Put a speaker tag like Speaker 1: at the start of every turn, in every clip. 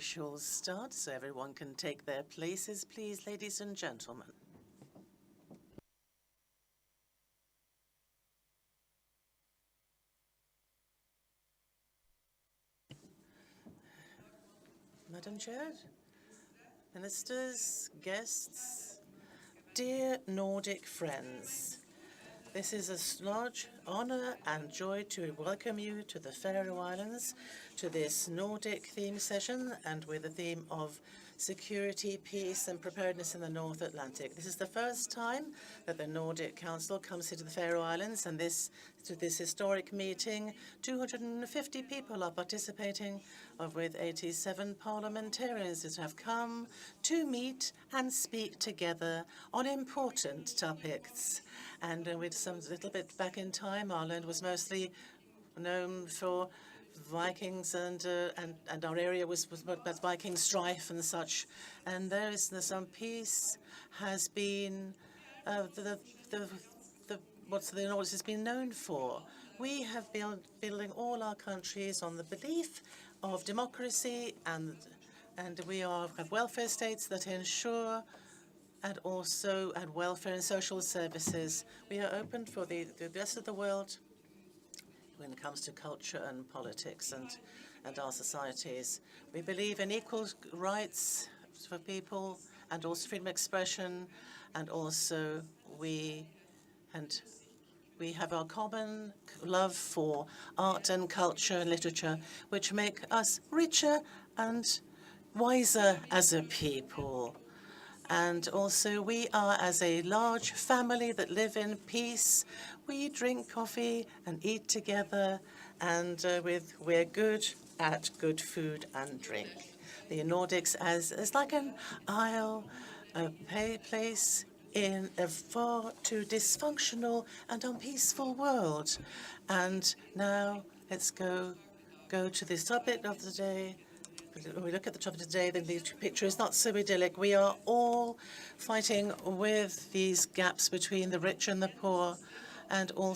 Speaker 1: We shall start so everyone can take their places, please, ladies and gentlemen. Madam Chair, ministers, guests, dear Nordic friends, this is a large honor and joy to welcome you to the Faroe Islands, to this Nordic theme session, and with the theme of security, peace, and preparedness in the North Atlantic. This is the first time that the Nordic Council comes here to the Faroe Islands, and to this historic meeting, 250 people are participating, with 87 parliamentarians that have come to meet and speak together on important topics. And with some little bit back in time, Ireland was mostly known for Vikings, and our area was about Viking strife and such. And there is some peace has been what the Nordics has been known for. We have been building all our countries on the belief of democracy, and we have welfare states that ensure and also welfare and social services. We are open for the rest of the world when it comes to culture and politics and our societies. We believe in equal rights for people and also freedom of expression, and also we have our common love for art and culture and literature, which make us richer and wiser as a people. And also we are as a large family that live in peace. We drink coffee and eat together, and we're good at good food and drink. The Nordics is like an isle, a place in a far too dysfunctional and unpeaceful world. And now let's go to this topic of the day. When we look at the topic today, then the picture is not so idyllic. We are all fighting with these gaps between the rich and the poor, and all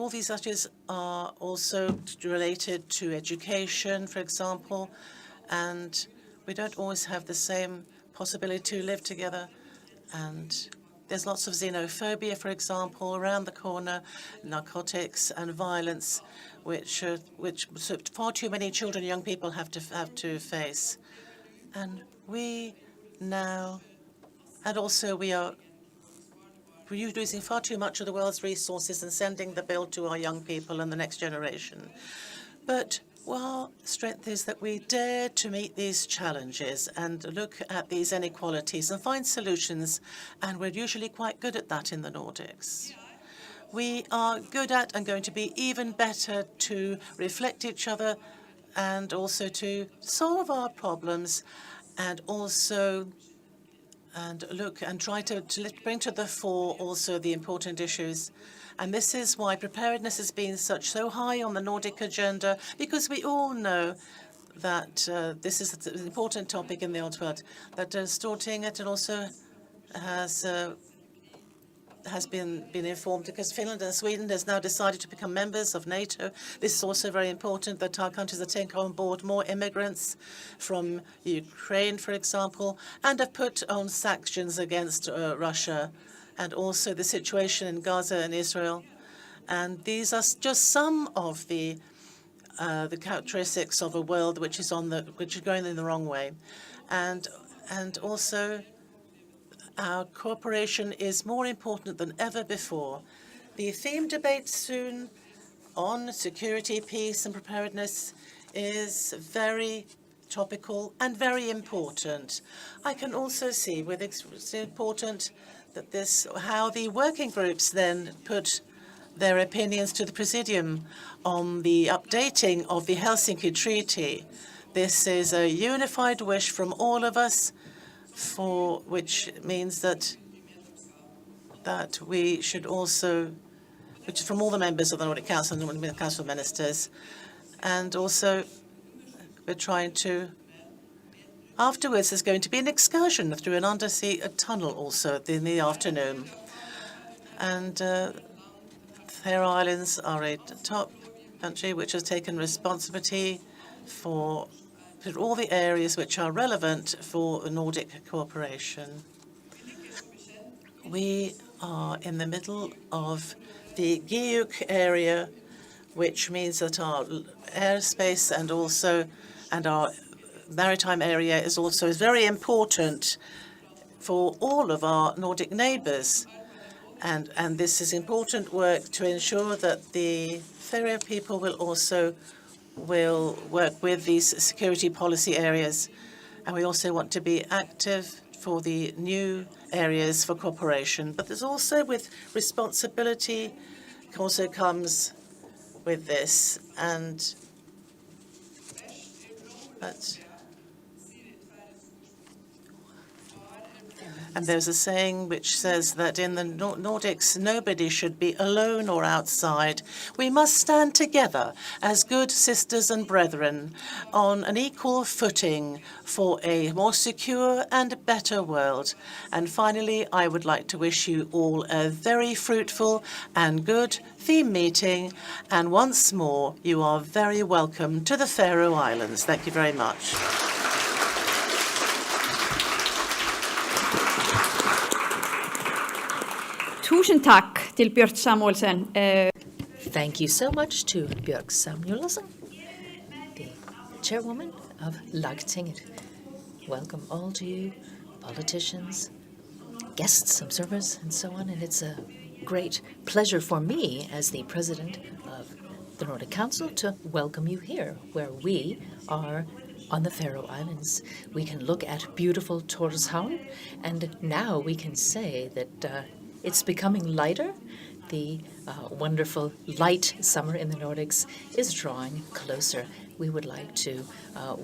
Speaker 1: these issues are also related to education, for example, and we don't always have the same possibility to live together. And there's lots of xenophobia, for example, around the corner, narcotics and violence, which far too many children and young people have to face. And we are using far too much of the world's resources and sending the bill to our young people and the next generation. But our strength is that we dare to meet these challenges and look at these inequalities and find solutions, and we're usually quite good at that in the Nordics. We are good at and going to be even better to reflect each other and also to solve our problems, and also look and try to bring to the fore also the important issues. And this is why preparedness has been so high on the Nordic agenda, because we all know that this is an important topic in the old world. That Stortinget also has been informed, because Finland and Sweden has now decided to become members of NATO. This is also very important, that our countries are taking on board more immigrants from Ukraine, for example, and have put on sanctions against Russia, and also the situation in Gaza and Israel. And these are just some of the characteristics of a world which is going in the wrong way. And also our cooperation is more important than ever before. The theme debate soon on security, peace, and preparedness is very topical and very important. I can also see it's important that how the working groups then put their opinions to the Presidium on the updating of the Helsinki Treaty. This is a unified wish from all of us, which means that we should also, which is from all the members of the Nordic Council and the Council of Ministers, and also we're trying to. Afterwards, there's going to be an excursion through an undersea tunnel also in the afternoon. And Faroe Islands are a top country which has taken responsibility for put all the areas which are relevant for Nordic cooperation. We are in the middle of the GEUC area, which means that our airspace and our maritime area is also very important for all of our Nordic neighbors. And this is important work to ensure that the Faroe people will work with these security policy areas. And we also want to be active for the new areas for cooperation. But there's also with responsibility also comes with this. And there's a saying which says that in the Nordics, nobody should be alone or outside. We must stand together as good sisters and brethren on an equal footing for a more secure and better world. And finally, I would like to wish you all a very fruitful and good theme meeting. And once more, you are very welcome to the Faroe Islands. Thank you very much.
Speaker 2: Tusind tak til Bjørk Samuelsen.
Speaker 3: Thank you so much to Bjørk Samuelsen, the chairwoman of Lagtinget. Welcome all to you, politicians, guests, observers, and so on. And it's a great pleasure for me as the president of the Nordic Council to welcome you here, where we are on the Faroe Islands. We can look at beautiful Tórshavn, and now we can say that it's becoming lighter. The wonderful light summer in the Nordics is drawing closer. We would like to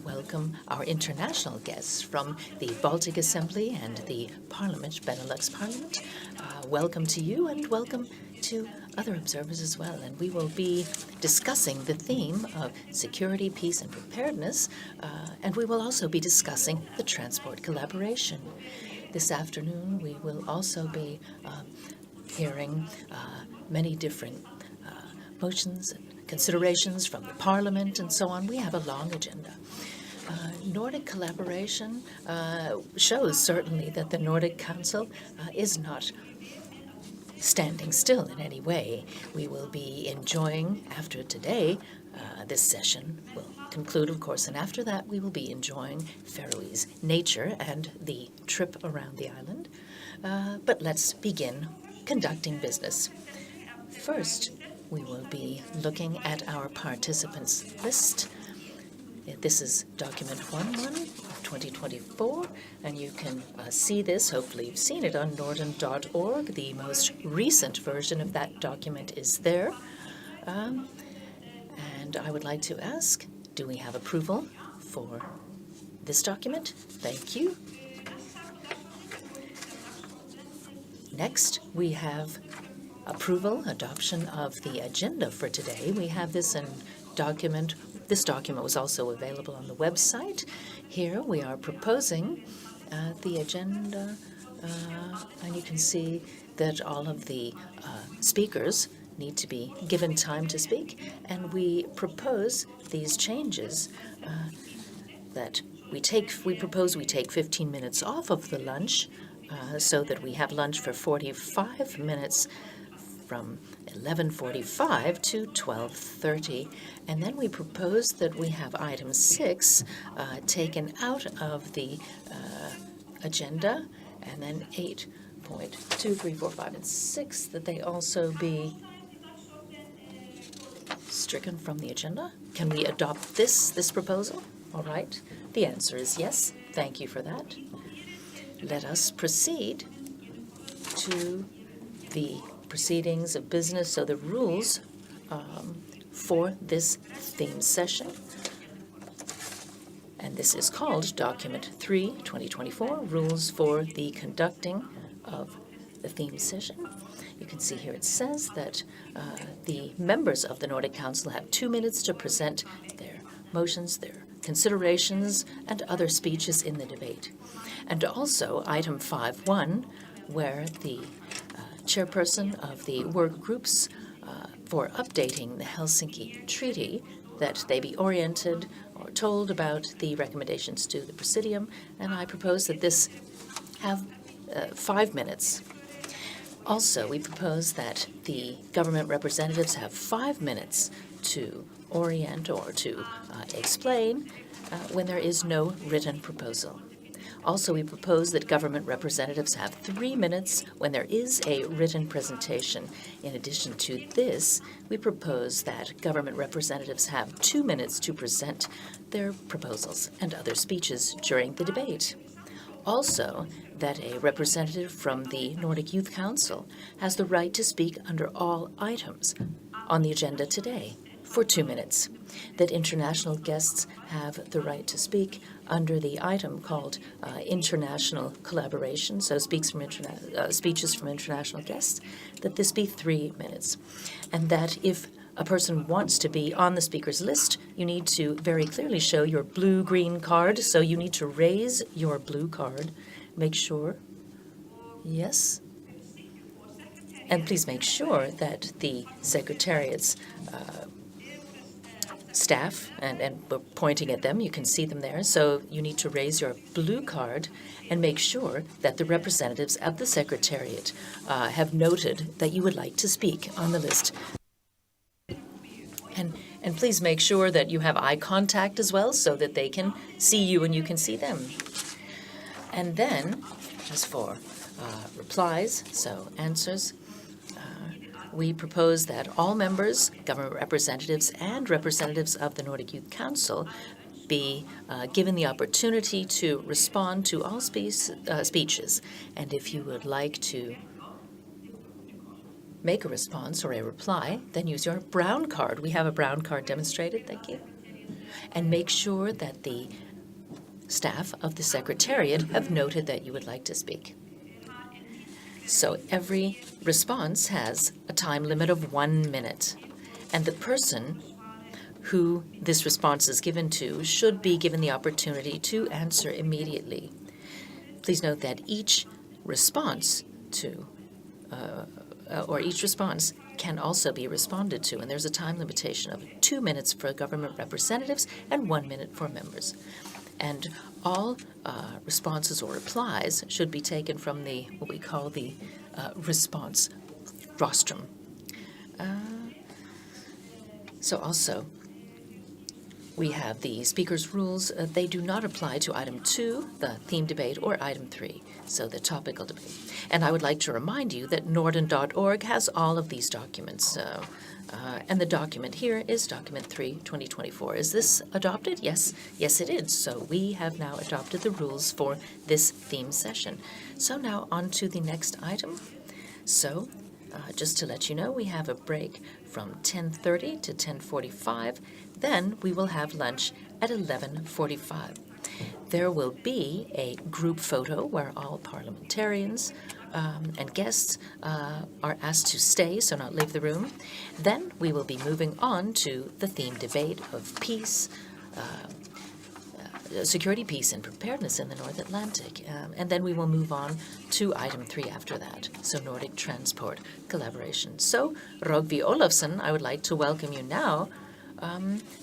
Speaker 3: welcome our international guests from the Baltic Assembly and the Parliament, Benelux Parliament. Welcome to you and welcome to other observers as well. And we will be discussing the theme of security, peace, and preparedness. And we will also be discussing the transport collaboration. This afternoon, we will also be hearing many different motions and considerations from the Parliament and so on. We have a long agenda. Nordic collaboration shows certainly that the Nordic Council is not standing still in any way. We will be enjoying, after today, this session will conclude, of course, and after that we will be enjoying Faroese nature and the trip around the island. But let's begin conducting business. First, we will be looking at our participants list. This is document 11 of 2024, and you can see this, hopefully you've seen it, on norden.org. The most recent version of that document is there. And I would like to ask, do we have approval for this document? Thank you. Next, we have approval, adoption of the agenda for today. We have this in document. This document was also available on the website. Here we are proposing the agenda, and you can see that all of the speakers need to be given time to speak, and we propose these changes that we propose we take 15 minutes off of the lunch so that we have lunch for 45 minutes from 11:45 to 12:30. And then we propose that we have item 6 taken out of the agenda, and then 8.2, 3, 4, 5, and 6, that they also be stricken from the agenda. Can we adopt this proposal? All right. The answer is yes. Thank you for that. Let us proceed to the proceedings of business, so the rules for this theme session. And this is called Document 3, 2024, Rules for the Conducting of the Theme Session. You can see here it says that the members of the Nordic Council have 2 minutes to present their motions, their considerations, and other speeches in the debate. And also item 5.1, where the chairperson of the work groups for updating the Helsinki Treaty, that they be oriented or told about the recommendations to the Presidium, and I propose that this have 5 minutes. Also, we propose that the government representatives have 5 minutes to orient or to explain when there is no written proposal. Also, we propose that government representatives have 3 minutes when there is a written presentation. In addition to this, we propose that government representatives have 2 minutes to present their proposals and other speeches during the debate. Also, that a representative from the Nordic Youth Council has the right to speak under all items on the agenda today for 2 minutes. That international guests have the right to speak under the item called international collaboration, so speeches from international guests, that this be 3 minutes. And that if a person wants to be on the speaker's list, you need to very clearly show your blue-green card. So you need to raise your blue card. Make sure. Yes. And please make sure that the Secretariat's staff, and we're pointing at them, you can see them there. So you need to raise your blue card and make sure that the representatives of the Secretariat have noted that you would like to speak on the list. And please make sure that you have eye contact as well so that they can see you and you can see them. And then, as for replies, so answers, we propose that all members, government representatives, and representatives of the Nordic Youth Council be given the opportunity to respond to all speeches. And if you would like to make a response or a reply, then use your brown card. We have a brown card demonstrated, thank you. And make sure that the staff of the Secretariat have noted that you would like to speak. So every response has a time limit of 1 minute. And the person who this response is given to should be given the opportunity to answer immediately. Please note that each response can also be responded to, and there's a time limitation of 2 minutes for government representatives and 1 minute for members. And all responses or replies should be taken from what we call the response rostrum. So also, we have the speaker's rules. They do not apply to item 2, the theme debate, or item 3, so the topical debate. And I would like to remind you that Norden.org has all of these documents. And the document here is document 3, 2024. Is this adopted? Yes. Yes, it is. So we have now adopted the rules for this theme session. So now on to the next item. So just to let you know, we have a break from 10:30 to 10:45. Then we will have lunch at 11:45. There will be a group photo where all parliamentarians and guests are asked to stay, so not leave the room. Then we will be moving on to the theme debate of peace, security, peace, and preparedness in the North Atlantic. And then we will move on to item 3 after that, so Nordic transport collaboration. So, Rogvi Olafsson, I would like to welcome you now,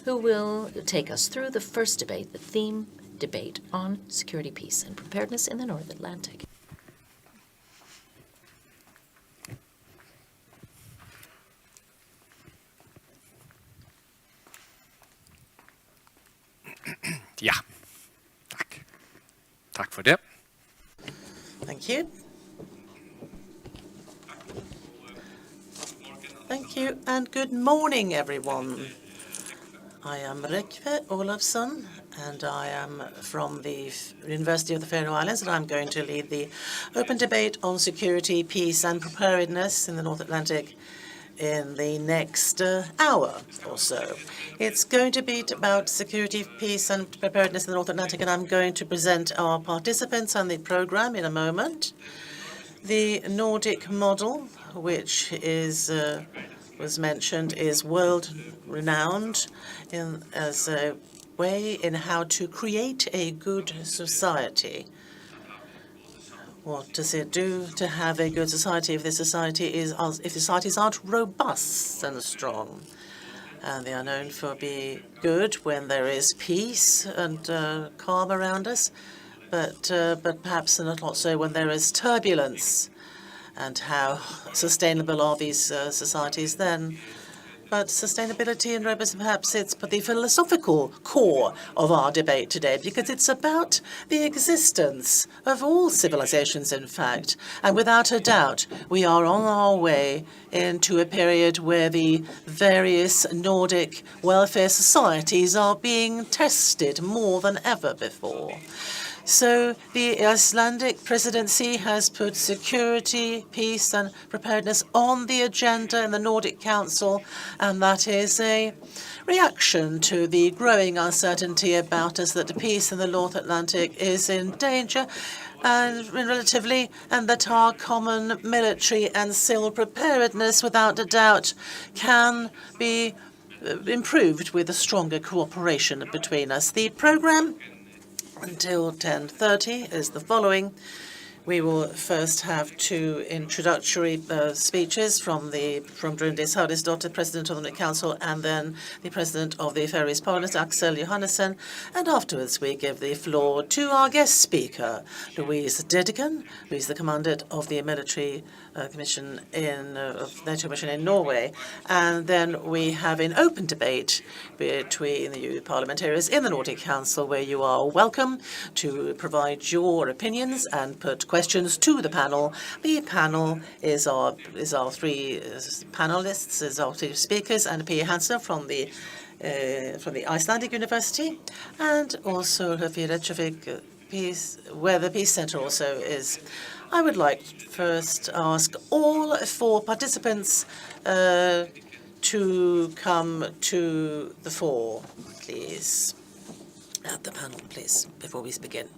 Speaker 3: who will take us through the first debate, the theme debate on security, peace, and preparedness in the North Atlantic.
Speaker 4: Ja, tack. Tack för det.
Speaker 1: Thank you. Thank you, and good morning, everyone. I am Rogvi Olafsson, and I am from the University of the Faroe Islands, and I'm going to lead the open debate on security, peace, and preparedness in the North Atlantic in the next hour or so. It's going to be about security, peace, and preparedness in the North Atlantic, and I'm going to present our participants and the program in a moment. The Nordic model, which was mentioned, is world-renowned as a way in how to create a good society. What does it do to have a good society if societies aren't robust and strong? and they are known for being good when there is peace and calm around us, but perhaps not so when there is turbulence. And how sustainable are these societies then? But sustainability and robustness, perhaps it's the philosophical core of our debate today, because it's about the existence of all civilizations, in fact. And without a doubt, we are on our way into a period where the various Nordic welfare societies are being tested more than ever before. So the Icelandic presidency has put security, peace and preparedness on the agenda in the Nordic Council, and that is a reaction to the growing uncertainty about us that the peace in the North Atlantic is in danger and that our common military and civil preparedness, without a doubt, can be improved with a stronger cooperation between us. The programme until 10:30 is the following. We will first have two introductory speeches from Bryndís Haraldsdóttir, President of the Nordic Council, and then the President of the Faroe Islands Parliament, Axel Johannessen. And afterwards, we give the floor to our guest speaker, Louise Dedegan, who is the Commandant of the Military Commission of NATO Mission in Norway. And then we have an open debate between the parliamentarians in the Nordic Council, where you are welcome to provide your opinions and put questions to the panel. The panel is our three panelists, is our two speakers, and Pia Hansen from the Icelandic University, and also Reykjavik where the Peace Center also is. I would like to first ask all four participants to come to the fore, please, at the panel, please, before we begin.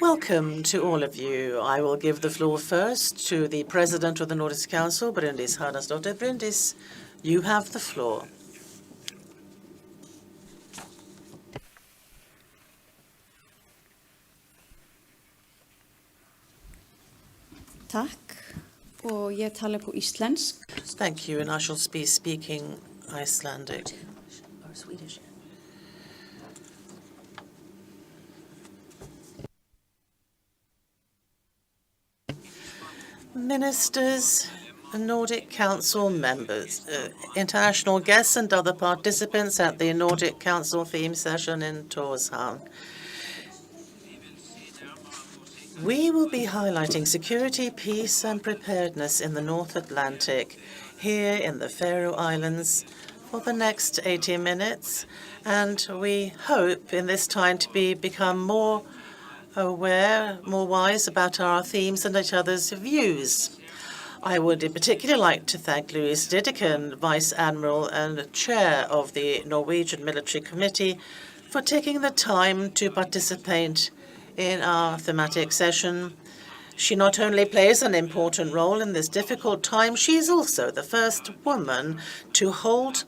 Speaker 1: Welcome to all of you. I will give the floor first to the President of the Nordic Council, Bryndís Haraldsdóttir. Bryndís, you have the floor.
Speaker 2: Takk, og ég tala på íslensk.
Speaker 1: Thank you, and I shall be speaking Icelandic.
Speaker 3: Or Swedish.
Speaker 1: Ministers, Nordic Council members, international guests and other participants at the Nordic Council theme session in Tórshavn. We will be highlighting security, peace and preparedness in the North Atlantic here in the Faroe Islands for the next 80 minutes, and we hope in this time to become more aware, more wise about our themes and each other's views. I would in particular like to thank Louise Dedegan, Vice Admiral and Chair of the Norwegian Military Committee, for taking the time to participate in our thematic session. She not only plays an important role in this difficult time, she is also the first woman to hold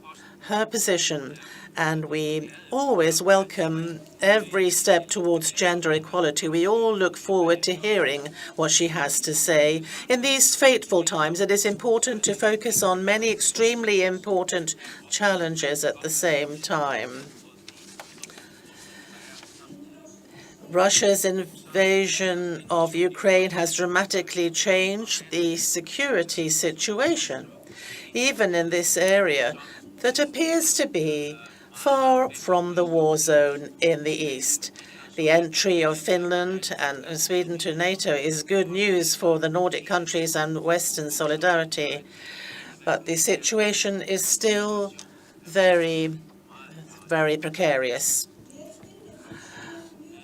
Speaker 1: her position, and we always welcome every step towards gender equality. We all look forward to hearing what she has to say. In these fateful times, it is important to focus on many extremely important challenges at the same time. Russia's invasion of Ukraine has dramatically changed the security situation, even in this area that appears to be far from the war zone in the east. The entry of Finland and Sweden to NATO is good news for the Nordic countries and Western solidarity, but the situation is still very, very precarious.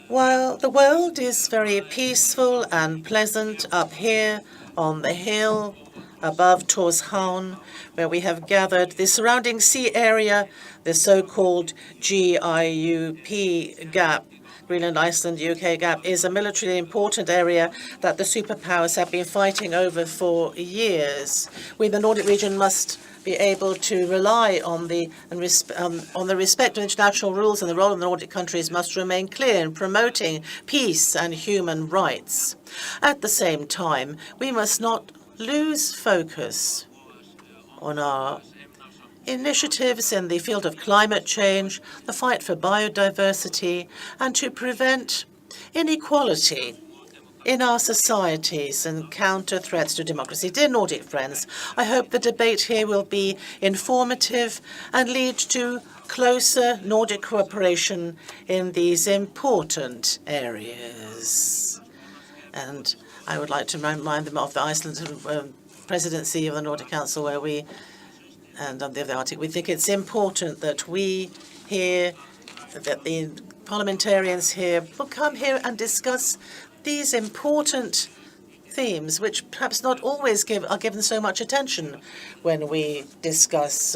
Speaker 1: While the world is very peaceful and pleasant up here on the hill above Tórshavn, where we have gathered the surrounding sea area, the so-called GIUP gap, Greenland, Iceland, UK gap, is a militarily important area that the superpowers have been fighting over for years. We in the Nordic region must be able to rely on the respect of international rules, and the role of the Nordic countries must remain clear in promoting peace and human rights. At the same time, we must not lose focus on our initiatives in the field of climate change, the fight for biodiversity, and to prevent inequality in our societies and counter threats to democracy. Dear Nordic friends, I hope the debate here will be informative and lead to closer Nordic cooperation in these important areas. And I would like to remind them of the Iceland presidency of the Nordic Council, where we, and on the Arctic, we think it's important that we here, that the parliamentarians here will come here and discuss these important themes, which perhaps not always are given so much attention when we discuss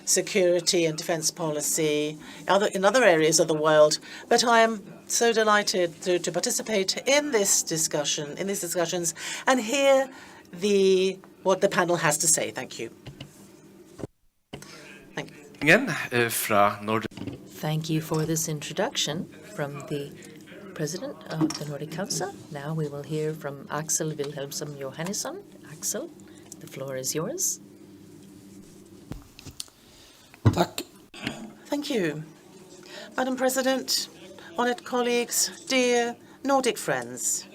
Speaker 1: security and defense policy in other areas of the world. But I am so delighted to participate in these discussions, and hear what the panel has to say. Thank you. Thank you.
Speaker 3: Thank you for this introduction from the President of the Nordic Council. Now we will hear from Axel Wilhelmsson Johannesson. Axel, the floor is yours.
Speaker 1: Thank you. Madam President, honoured colleagues, dear Nordic friends,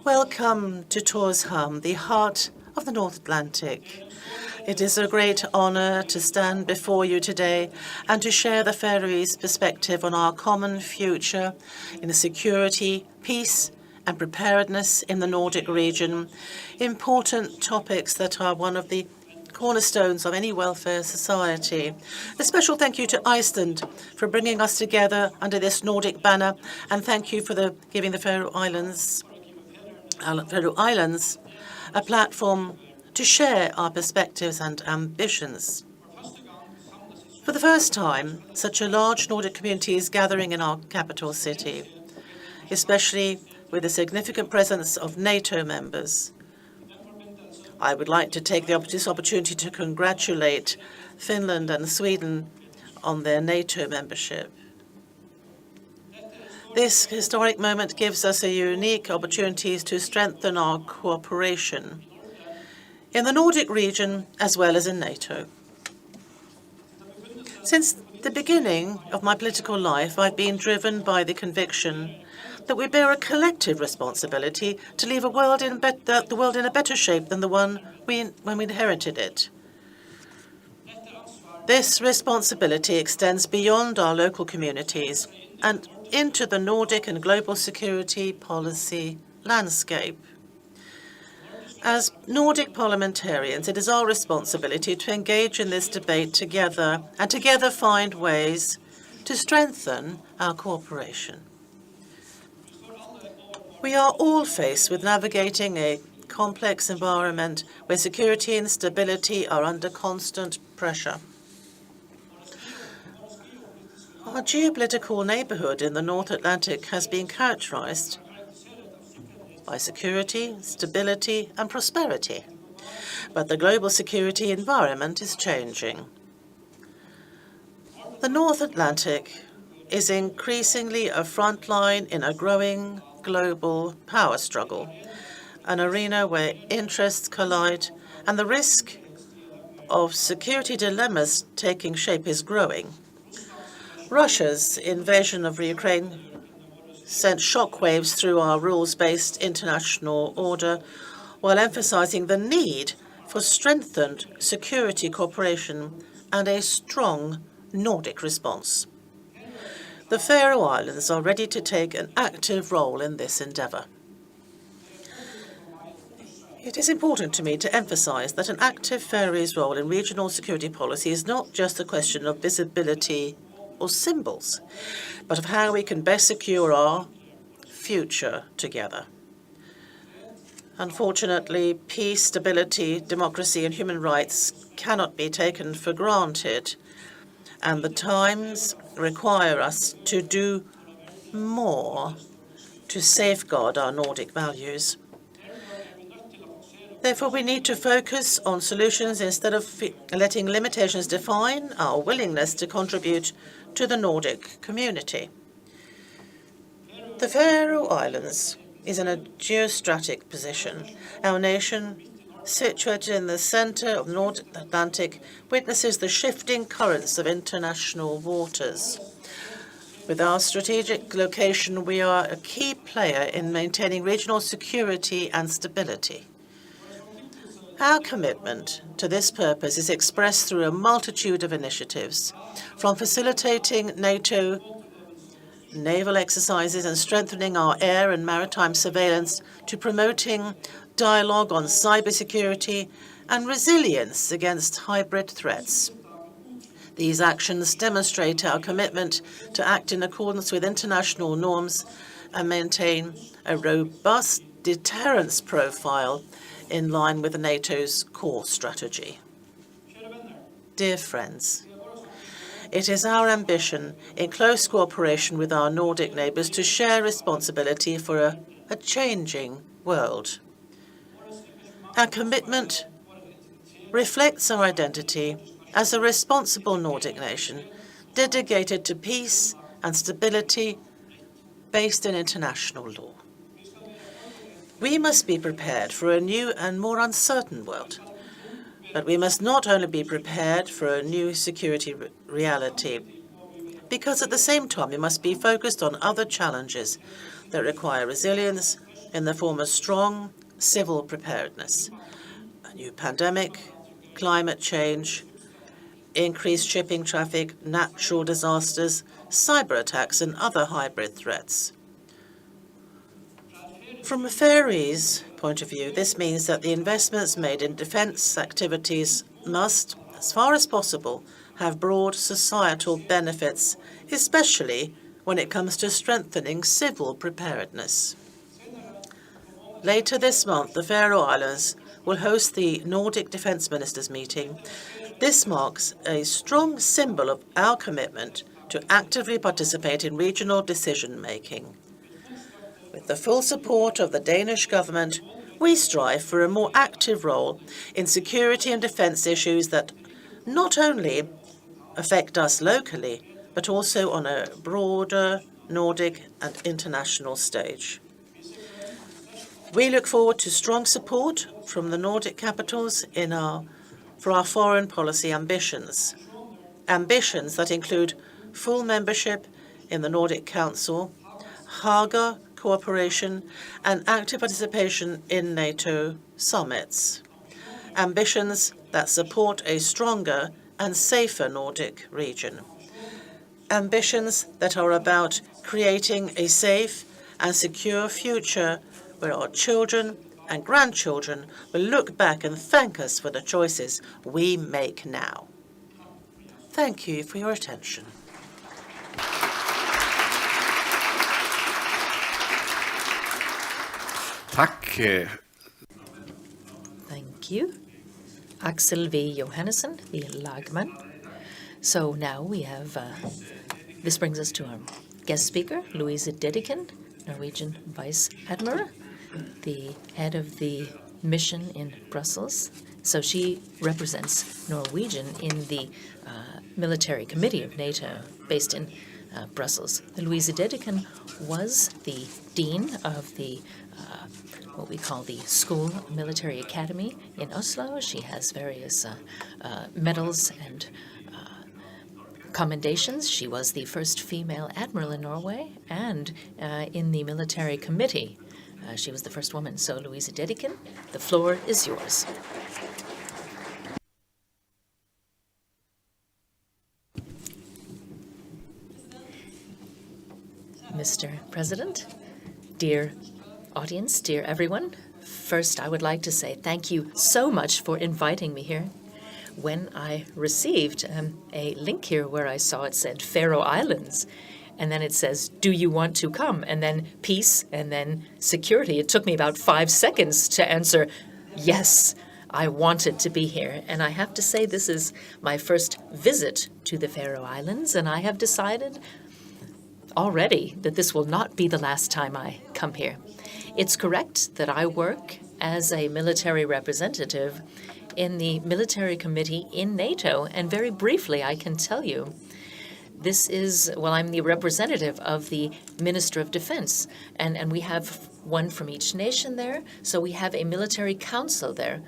Speaker 1: welcome to Tórshavn, the heart of the North Atlantic. It is a great honour to stand before you today and to share the Faroese perspective on our common future in the security, peace and preparedness in the Nordic region, important topics that are one of the cornerstones of any welfare society. A special thank you to Iceland for bringing us together under this Nordic banner, and thank you for giving the Faroe Islands a platform to share our perspectives and ambitions. For the first time, such a large Nordic community is gathering in our capital city, especially with the significant presence of NATO members. I would like to take this opportunity to congratulate Finland and Sweden on their NATO membership. This historic moment gives us a unique opportunity to strengthen our cooperation in the Nordic region as well as in NATO. Since the beginning of my political life, I've been driven by the conviction that we bear a collective responsibility to leave the world in a better shape than the one when we inherited it. This responsibility extends beyond our local communities and into the Nordic and global security policy landscape. As Nordic parliamentarians, it is our responsibility to engage in this debate together and together find ways to strengthen our cooperation. We are all faced with navigating a complex environment where security and stability are under constant pressure. Our geopolitical neighborhood in the North Atlantic has been characterized by security, stability, and prosperity. But the global security environment is changing. The North Atlantic is increasingly a front line in a growing global power struggle, an arena where interests collide and the risk of security dilemmas taking shape is growing. Russia's invasion of Ukraine sent shockwaves through our rules-based international order, while emphasizing the need for strengthened security cooperation and a strong Nordic response. The Faroe Islands are ready to take an active role in this endeavour. It is important to me to emphasize that an active Faroese role in regional security policy is not just a question of visibility or symbols, but of how we can best secure our future together. Unfortunately, peace, stability, democracy, and human rights cannot be taken for granted, and the times require us to do more to safeguard our Nordic values. Therefore, we need to focus on solutions instead of letting limitations define our willingness to contribute to the Nordic community. The Faroe Islands is in a geostrategic position. Our nation, situated in the center of the North Atlantic, witnesses the shifting currents of international waters. With our strategic location, we are a key player in maintaining regional security and stability. Our commitment to this purpose is expressed through a multitude of initiatives, from facilitating NATO naval exercises and strengthening our air and maritime surveillance to promoting dialogue on cybersecurity and resilience against hybrid threats. These actions demonstrate our commitment to act in accordance with international norms and maintain a robust deterrence profile in line with NATO's core strategy. Dear friends, it is our ambition, in close cooperation with our Nordic neighbours, to share responsibility for a changing world. Our commitment reflects our identity as a responsible Nordic nation, dedicated to peace and stability based in international law. We must be prepared for a new and more uncertain world. But we must not only be prepared for a new security reality, because at the same time we must be focused on other challenges that require resilience in the form of strong civil preparedness. A new pandemic, climate change, increased shipping traffic, natural disasters, cyber attacks, and other hybrid threats. From a Faroese point of view, this means that the investments made in defence activities must, as far as possible, have broad societal benefits, especially when it comes to strengthening civil preparedness. Later this month, the Faroe Islands will host the Nordic Defence Ministers meeting. This marks a strong symbol of our commitment to actively participate in regional decision-making. With the full support of the Danish government, we strive for a more active role in security and defence issues that not only affect us locally, but also on a broader Nordic and international stage. We look forward to strong support from the Nordic capitals for our foreign policy ambitions. Ambitions that include full membership in the Nordic Council, Haga cooperation, and active participation in NATO summits. Ambitions that support a stronger and safer Nordic region. Ambitions that are about creating a safe and secure future where our children and grandchildren will look back and thank us for the choices we make now. Thank you for your attention.
Speaker 4: Takk.
Speaker 3: Thank you. Axel V. Johannesson, the lagman. So now we have, this brings us to our guest speaker, Louise Dedichen, Norwegian Vice Admiral, the head of the mission in Brussels. So she represents Norwegian in the military committee of NATO based in Brussels. Louise Dedichen was the dean of the what we call the School Military Academy in Oslo. She has various medals and commendations. She was the first female admiral in Norway, and in the military committee, she was the first woman. So, Louise Dedichen, the floor is yours. Mr. President, dear audience, dear everyone, first I would like to say thank you so much for inviting me here. When I received a link here where I saw it said Faroe Islands, And then it says, do you want to come? And then peace, and then security. It took me about 5 seconds to answer, yes, I wanted to be here. And I have to say, this is my first visit to the Faroe Islands, and I have decided already that this will not be the last time I come here. It's correct that I work as a military representative in the military committee in NATO, and very briefly I can tell you, this is, well, I'm the representative of the Minister of Defense, and we have one from each nation there, so we have a military council there,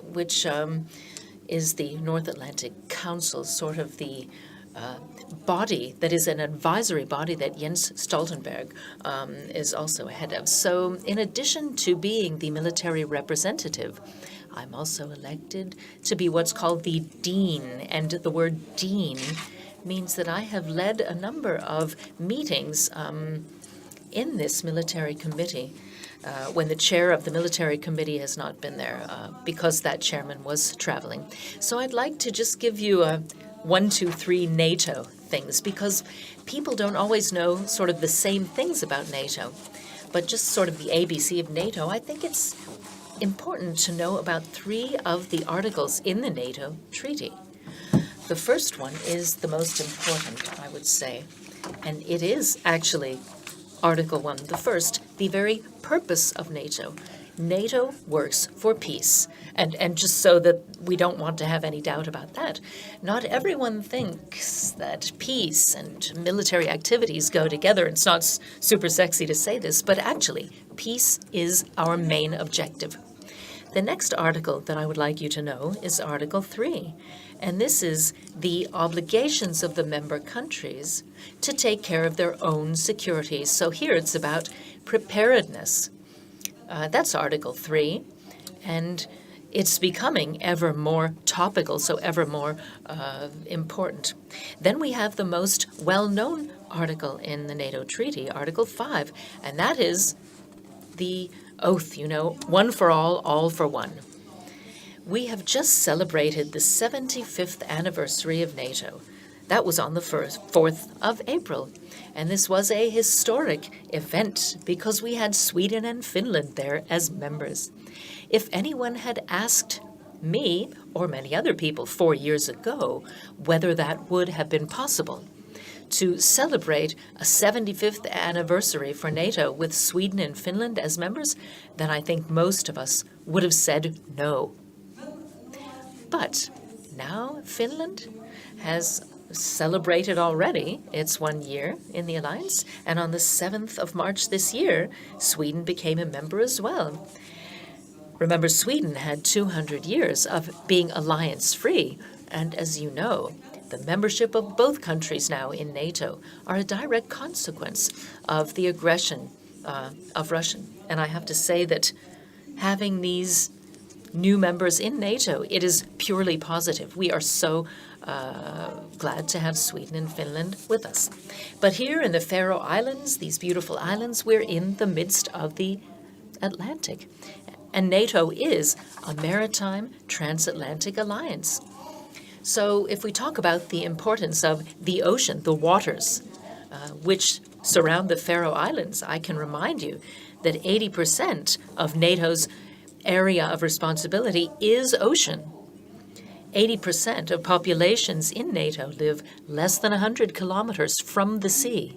Speaker 3: which is the North Atlantic Council, sort of the body that is an advisory body that Jens Stoltenberg is also head of. So in addition to being the military representative, I'm also elected to be what's called the dean, and the word dean means that I have led a number of meetings in this military committee when the chair of the military committee has not been there because that chairman was traveling. So I'd like to just give you a 1, 2, 3 NATO things, because people don't always know sort of the same things about NATO, but just sort of the ABC of NATO. I think it's important to know about 3 of the articles in the NATO treaty. The first one is the most important, I would say, and it is actually Article 1, the first, the very purpose of NATO. NATO works for peace. And just so that we don't want to have any doubt about that, not everyone thinks that peace and military activities go together. It's not super sexy to say this, but actually, peace is our main objective. The next article that I would like you to know is Article 3, and this is the obligations of the member countries to take care of their own security. So here it's about preparedness. That's Article 3, and it's becoming ever more topical, so ever more important. Then we have the most well-known article in the NATO treaty, Article 5, and that is the oath, one for all for one. We have just celebrated the 75th anniversary of NATO. That was on the 4th of April. And this was a historic event because we had Sweden and Finland there as members. If anyone had asked me, or many other people 4 years ago, whether that would have been possible to celebrate a 75th anniversary for NATO with Sweden and Finland as members, then I think most of us would have said no. But now Finland has celebrated already its 1 year in the alliance, and on the 7th of March this year, Sweden became a member as well. Remember, Sweden had 200 years of being alliance-free, and as you know, the membership of both countries now in NATO are a direct consequence of the aggression of Russia. And I have to say that having these new members in NATO, it is purely positive. We are so glad to have Sweden and Finland with us. But here in the Faroe Islands, these beautiful islands, we're in the midst of the Atlantic. And NATO is a maritime transatlantic alliance. So if we talk about the importance of the ocean, the waters, which surround the Faroe Islands, I can remind you that 80% of NATO's area of responsibility is ocean. 80% of populations in NATO live less than 100 kilometers from the sea.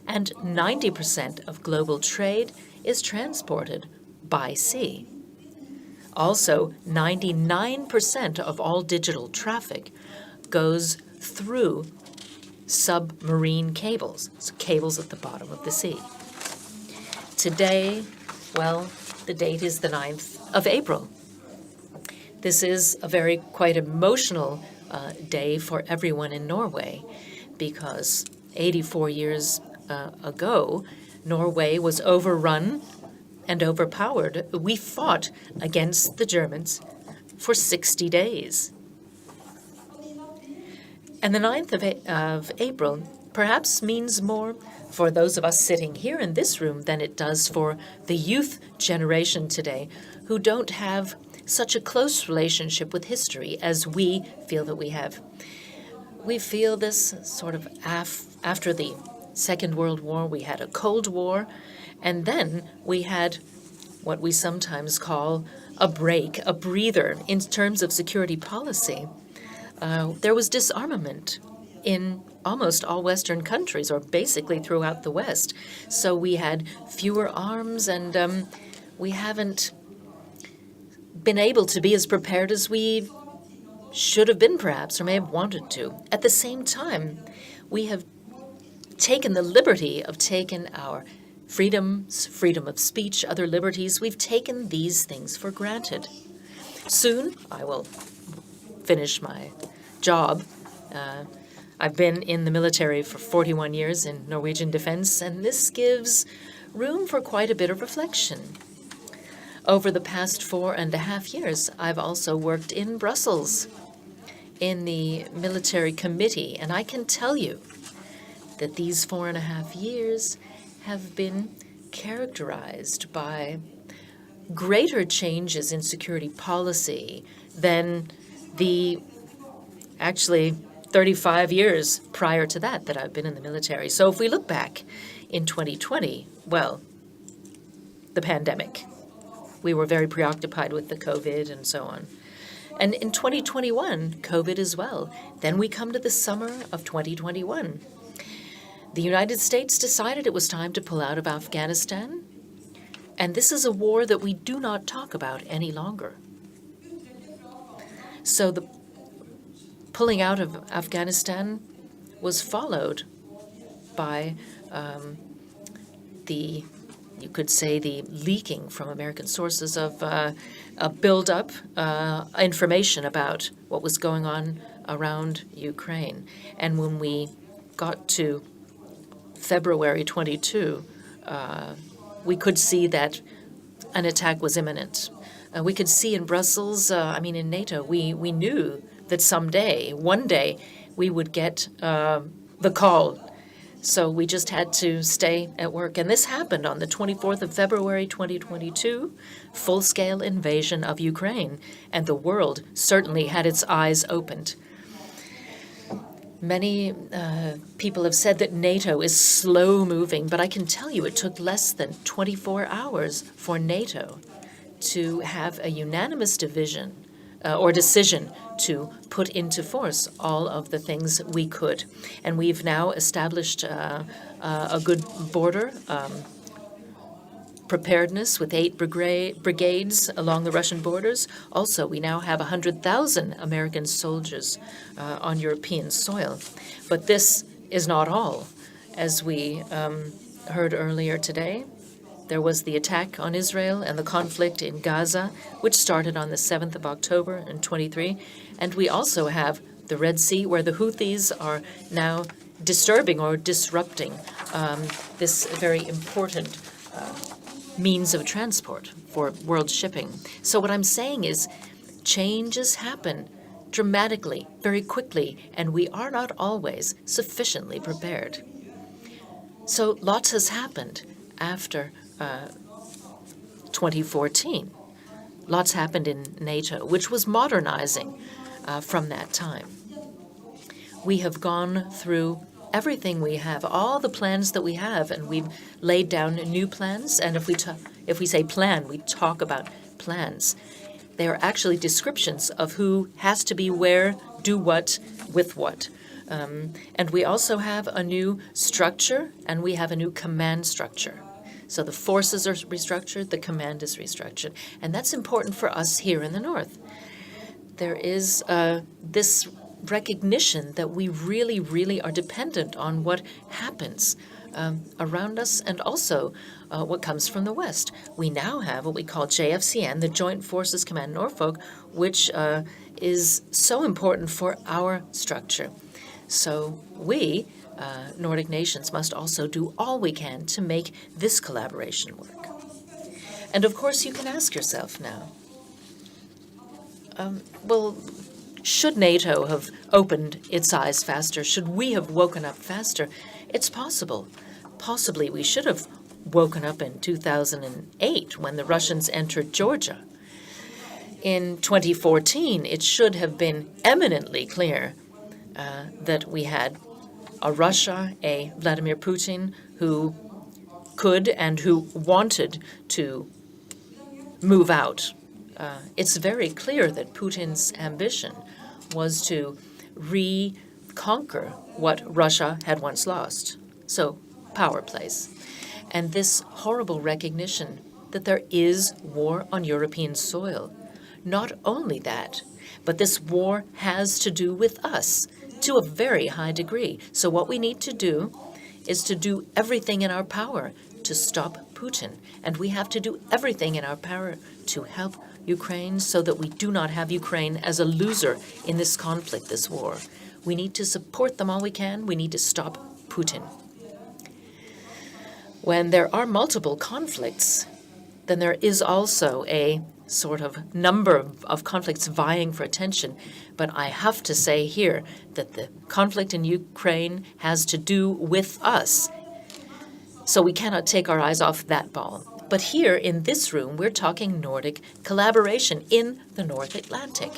Speaker 3: And 90% of global trade is transported by sea. Also, 99% of all digital traffic goes through submarine cables, so cables at the bottom of the sea. Today, well, the date is the 9th of April. This is a very quite emotional day for everyone in Norway because 84 years ago, Norway was overrun and overpowered. We fought against the Germans for 60 days. And the 9th of April perhaps means more for those of us sitting here in this room than it does for the youth generation today who don't have such a close relationship with history as we feel that we have. We feel this sort of After the Second World War, we had a Cold War, and then we had what we sometimes call a break, a breather in terms of security policy. There was disarmament in almost all Western countries, or basically throughout the West. So we had fewer arms, and we haven't been able to be as prepared as we should have been, perhaps, or may have wanted to. At the same time, we have taken the liberty of taking our freedoms, freedom of speech, other liberties. We've taken these things for granted. Soon, I will finish my job. I've been in the military for 41 years in Norwegian defense, and this gives room for quite a bit of reflection. Over the past 4.5 years, I've also worked in Brussels in the military committee, and I can tell you that these 4.5 years have been characterized by greater changes in security policy than the actually 35 years prior to that I've been in the military. So if we look back in 2020, well, the pandemic. We were very preoccupied with the COVID and so on. And in 2021, COVID as well. Then we come to the summer of 2021. The United States decided it was time to pull out of Afghanistan, and this is a war that we do not talk about any longer. So the pulling out of Afghanistan was followed by you could say, the leaking from American sources of a build-up information about what was going on around Ukraine. And when we got to February 22, we could see that an attack was imminent. We could see in Brussels, in NATO, we knew that one day, we would get the call. So we just had to stay at work. And this happened on the 24th of February 2022, full-scale invasion of Ukraine. And the world certainly had its eyes opened. Many people have said that NATO is slow-moving, but I can tell you it took less than 24 hours for NATO to have a unanimous decision to put into force all of the things we could. And we've now established a good border preparedness with 8 brigades along the Russian borders. Also, we now have 100,000 American soldiers on European soil. But this is not all. As we heard earlier today, there was the attack on Israel and the conflict in Gaza, which started on the 7th of October in 23. And we also have the Red Sea, where the Houthis are now disturbing or disrupting this very important means of transport for world shipping. So what I'm saying is changes happen dramatically, very quickly, and we are not always sufficiently prepared. So lots has happened after 2014. Lots happened in NATO, which was modernizing from that time. We have gone through everything we have, all the plans that we have, and we've laid down new plans. And if we say plan, we talk about plans. They are actually descriptions of who has to be where, do what, with what. And we also have a new structure, and we have a new command structure. So the forces are restructured, the command is restructured. And that's important for us here in the North. There is this recognition that we really, really are dependent on what happens around us, and also what comes from the West. We now have what we call JFCN, the Joint Forces Command Norfolk, which is so important for our structure. So we, Nordic nations, must also do all we can to make this collaboration work. And of course, you can ask yourself now, should NATO have opened its eyes faster? Should we have woken up faster? It's possible. Possibly we should have woken up in 2008 when the Russians entered Georgia. In 2014, it should have been eminently clear that we had a Russia, a Vladimir Putin who could and who wanted to move out. It's very clear that Putin's ambition was to reconquer what Russia had once lost. So, power plays. And this horrible recognition that there is war on European soil. Not only that, but this war has to do with us to a very high degree. So what we need to do is to do everything in our power to stop Putin. And we have to do everything in our power to help Ukraine so that we do not have Ukraine as a loser in this conflict, this war. We need to support them all we can. We need to stop Putin. When there are multiple conflicts, then there is also a sort of number of conflicts vying for attention. But I have to say here that the conflict in Ukraine has to do with us. So we cannot take our eyes off that ball. But here in this room, we're talking Nordic collaboration in the North Atlantic.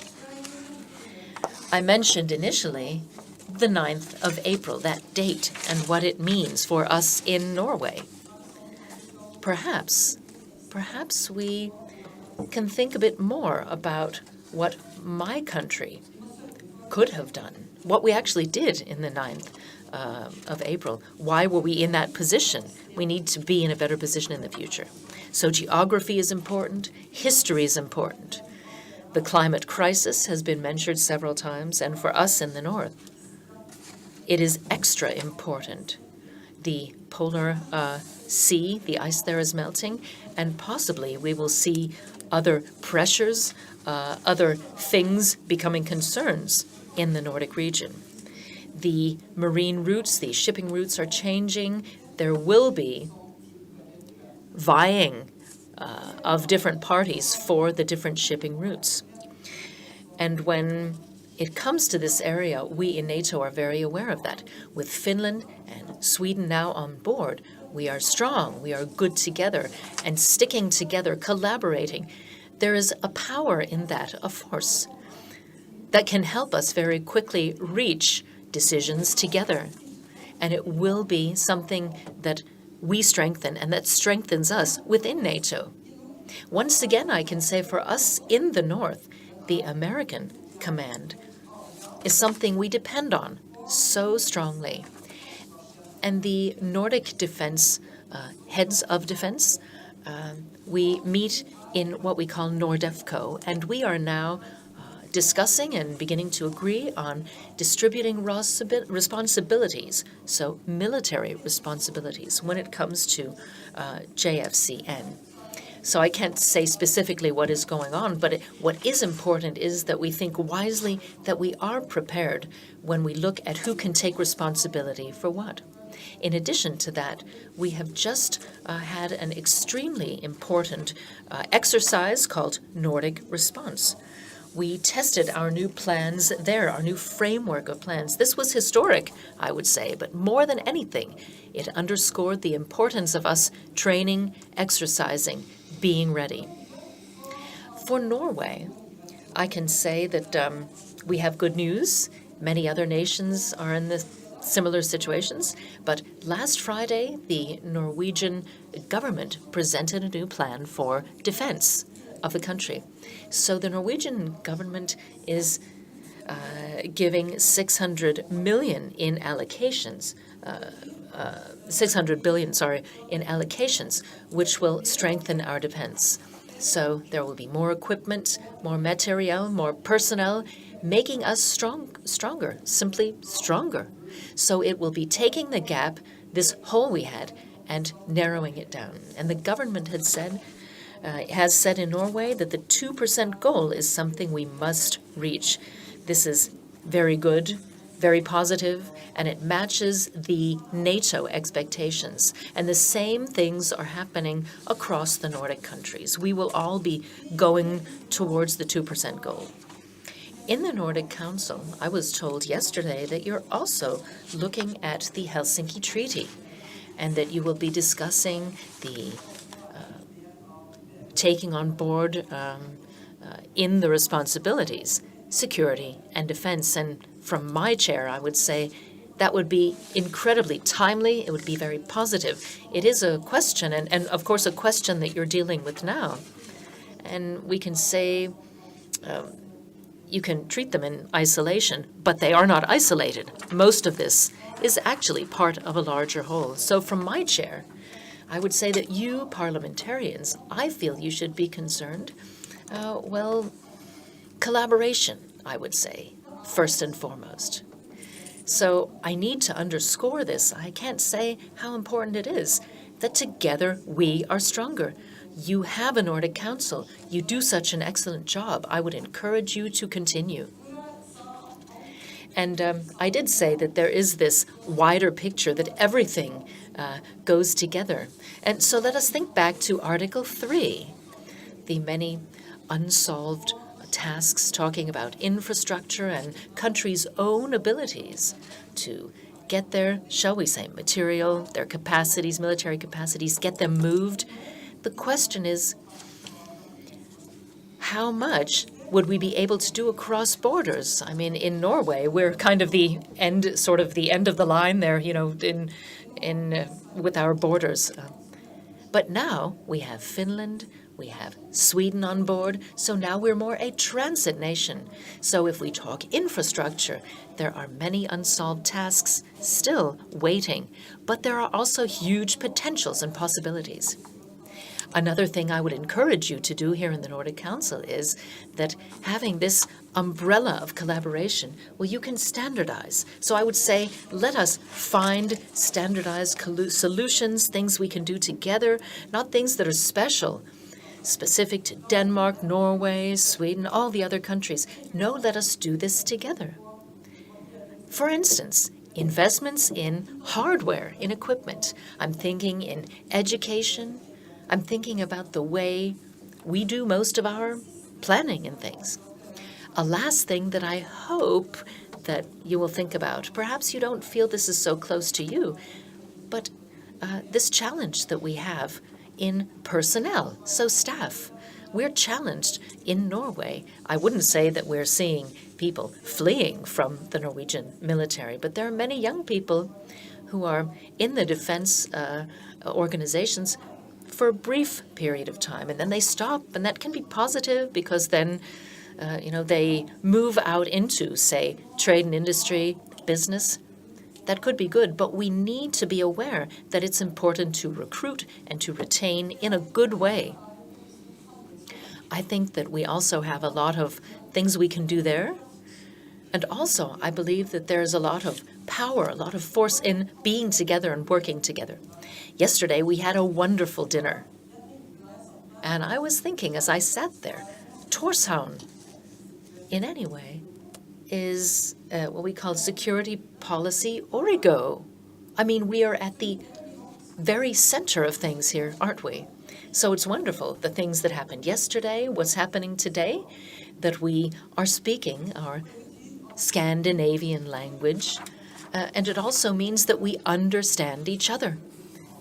Speaker 3: I mentioned initially the 9th of April, that date, and what it means for us in Norway. Perhaps we can think a bit more about what my country could have done, what we actually did in the 9th of April. Why were we in that position? We need to be in a better position in the future. So geography is important, history is important. The climate crisis has been mentioned several times, and for us in the north, it is extra important. The polar sea, the ice there is melting, and possibly we will see other pressures, other things becoming concerns in the Nordic region. The marine routes, the shipping routes are changing. There will be vying of different parties for the different shipping routes. And when it comes to this area, we in NATO are very aware of that. With Finland and Sweden now on board, we are strong, we are good together, and sticking together, collaborating. There is a power in that, a force, that can help us very quickly reach decisions together. And it will be something that we strengthen and that strengthens us within NATO. Once again, I can say for us in the North, the American command is something we depend on so strongly. And the Nordic defense, heads of defense, we meet in what we call Nordefco, and we are now discussing and beginning to agree on distributing responsibilities, so military responsibilities, when it comes to JFCN. So I can't say specifically what is going on, but what is important is that we think wisely, that we are prepared when we look at who can take responsibility for what. In addition to that, we have just had an extremely important exercise called Nordic Response. We tested our new plans there, our new framework of plans. This was historic, I would say, but more than anything, it underscored the importance of us training, exercising, being ready. For Norway, I can say that we have good news. Many other nations are in the similar situations, but last Friday, the Norwegian government presented a new plan for defense of the country. So the Norwegian government is giving 600 million in allocations, 600 billion, in allocations, which will strengthen our defense. So there will be more equipment, more material, more personnel, making us stronger, simply stronger. So it will be taking the gap, this hole we had, and narrowing it down. And the government has said in Norway that the 2% goal is something we must reach. This is very good, very positive, and it matches the NATO expectations. And the same things are happening across the Nordic countries. We will all be going towards the 2% goal. In the Nordic Council, I was told yesterday that you're also looking at the Helsinki Treaty and that you will be discussing the taking on board in the responsibilities, security and defense. And from my chair, I would say that would be incredibly timely. It would be very positive. It is a question, and of course a question that you're dealing with now. And we can say you can treat them in isolation, but they are not isolated. Most of this is actually part of a larger whole. So from my chair, I would say that you parliamentarians, I feel you should be concerned. Collaboration, I would say, first and foremost. So I need to underscore this. I can't say how important it is that together we are stronger. You have a Nordic Council. You do such an excellent job. I would encourage you to continue. And I did say that there is this wider picture, that everything goes together. And so let us think back to Article 3, the many unsolved tasks talking about infrastructure and countries' own abilities to get their, shall we say, material, their capacities, military capacities, get them moved. The question is, how much would we be able to do across borders? I mean, in Norway, we're kind of the end of the line there, with our borders. But now we have Finland, we have Sweden on board, so now we're more a transit nation. So if we talk infrastructure, there are many unsolved tasks still waiting, but there are also huge potentials and possibilities. Another thing I would encourage you to do here in the Nordic Council is that having this umbrella of collaboration, well, you can standardize. So I would say, let us find standardized solutions, things we can do together, not things that are specific to Denmark, Norway, Sweden, all the other countries. No, let us do this together. For instance, investments in hardware, in equipment. I'm thinking in education. I'm thinking about the way we do most of our planning and things. A last thing that I hope that you will think about, perhaps you don't feel this is so close to you, but this challenge that we have in personnel, so staff. We're challenged in Norway. I wouldn't say that we're seeing people fleeing from the Norwegian military, but there are many young people who are in the defense organizations for a brief period of time, and then they stop, and that can be positive because then, they move out into, say, trade and industry, business. That could be good, but we need to be aware that it's important to recruit and to retain in a good way. I think that we also have a lot of things we can do there, and also I believe that there's a lot of power, a lot of force in being together and working together. Yesterday, we had a wonderful dinner. And I was thinking as I sat there, Tórshavn, in any way, is what we call security policy origo. I mean, we are at the very center of things here, aren't we? So it's wonderful, the things that happened yesterday, what's happening today, that we are speaking our Scandinavian language, and it also means that we understand each other.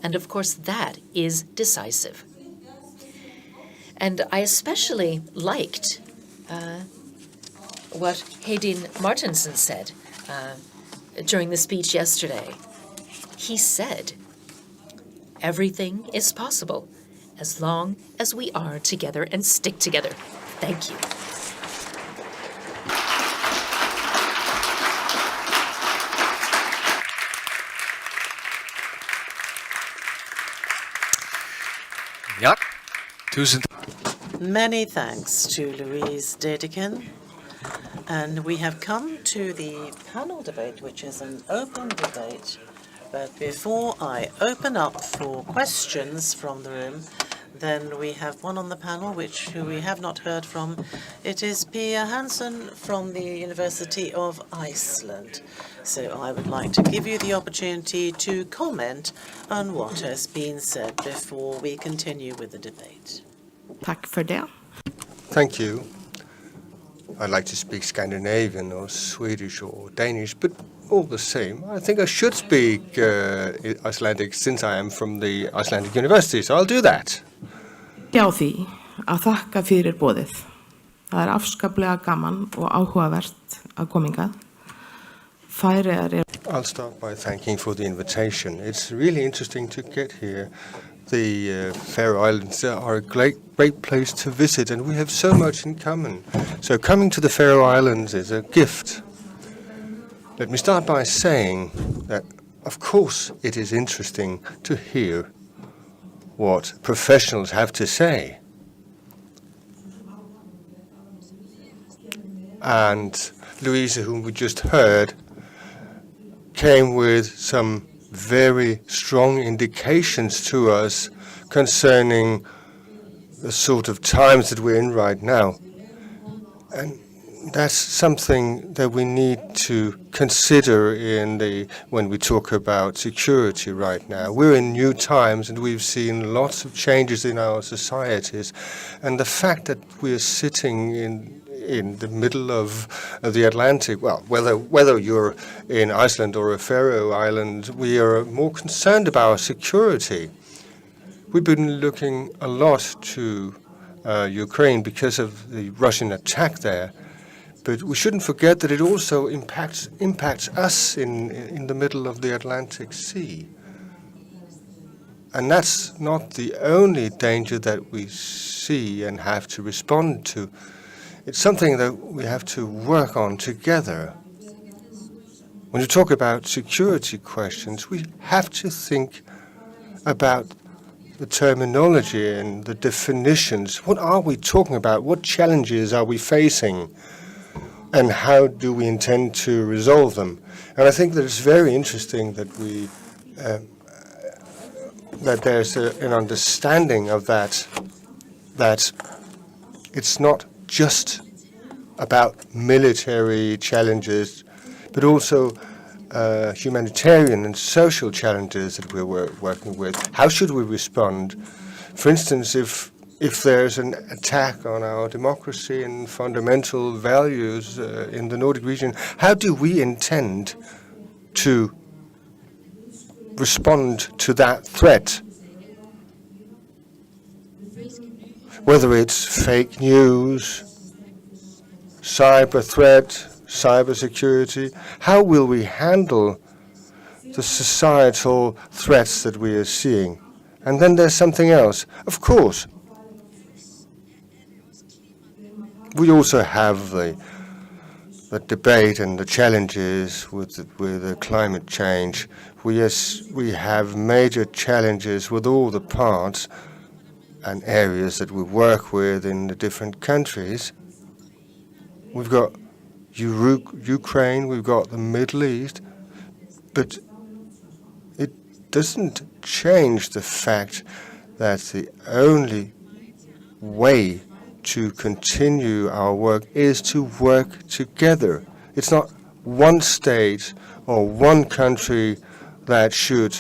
Speaker 3: And of course, that is decisive. And I especially liked what Hedin Martinsen said during the speech yesterday. He said, everything is possible as long as we are together and stick together. Thank you.
Speaker 4: Ja, tusen
Speaker 1: Many thanks to Louise Dedekind. And we have come to the panel debate, which is an open debate. But before I open up for questions from the room, then we have one on the panel who we have not heard from. It is Pia Hansen from the University of Iceland. So I would like to give you the opportunity to comment on what has been said before we continue with the debate.
Speaker 5: Tack för det.
Speaker 6: Thank you. I'd like to speak Scandinavian or Swedish or Danish, but all the same, I think I should speak Icelandic since I am from the Icelandic University, so I'll do that.
Speaker 5: Já því að þakka fyrir boðið. Það afskaplega gaman og áhugavert að koma hingað. Færeyjar
Speaker 6: I'll start by thanking for the invitation. It's really interesting to get here. The Faroe Islands are a great place to visit, and we have so much in common. So coming to the Faroe Islands is a gift. Let me start by saying that, of course, it is interesting to hear what professionals have to say. And Louise, whom we just heard, came with some very strong indications to us concerning the sort of times that we're in right now. And that's something that we need to consider when we talk about security right now. We're in new times, and we've seen lots of changes in our societies. And the fact that we're sitting in the middle of the Atlantic, well, whether you're in Iceland or a Faroe Island, we are more concerned about our security. We've been looking a lot to Ukraine because of the Russian attack there. But we shouldn't forget that it also impacts us in the middle of the Atlantic Sea. And that's not the only danger that we see and have to respond to. It's something that we have to work on together. When you talk about security questions, we have to think about the terminology and the definitions. What are we talking about? What challenges are we facing? And how do we intend to resolve them? And I think that it's very interesting that that there's an understanding of that it's not just about military challenges, but also humanitarian and social challenges that we're working with. How should we respond? For instance, if there's an attack on our democracy and fundamental values in the Nordic region, how do we intend to respond to that threat? Whether it's fake news, cyber threat, cyber security, how will we handle the societal threats that we are seeing? And then there's something else. Of course, we also have the debate and the challenges with the climate change. We have major challenges with all the parts and areas that we work with in the different countries. We've got Ukraine, we've got the Middle East, but it doesn't change the fact that the only way to continue our work is to work together. It's not one state or one country that should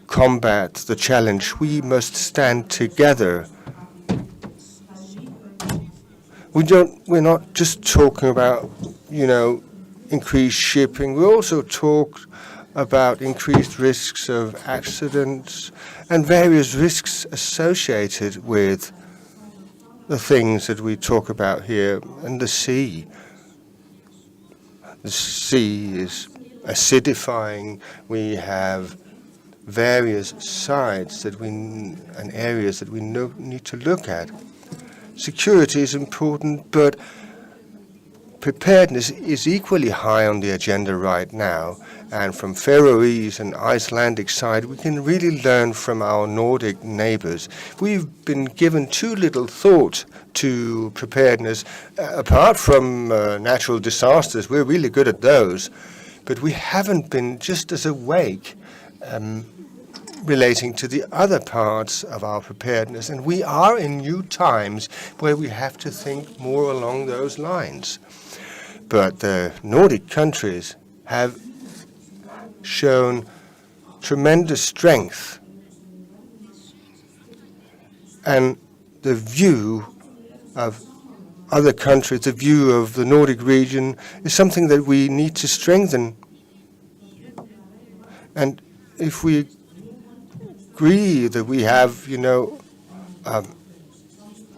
Speaker 6: combat the challenge. We must stand together. We're not just talking about, increased shipping. We also talk about increased risks of accidents and various risks associated with the things that we talk about here. And the sea. The sea is acidifying. We have various sides and areas that we need to look at. Security is important, but preparedness is equally high on the agenda right now. And from Faroese and Icelandic side, we can really learn from our Nordic neighbors. We've been given too little thought to preparedness. Apart from natural disasters, we're really good at those. But we haven't been just as awake relating to the other parts of our preparedness. And we are in new times where we have to think more along those lines. But the Nordic countries have shown tremendous strength. And the view of other countries, the view of the Nordic region, is something that we need to strengthen. And if we agree that we have,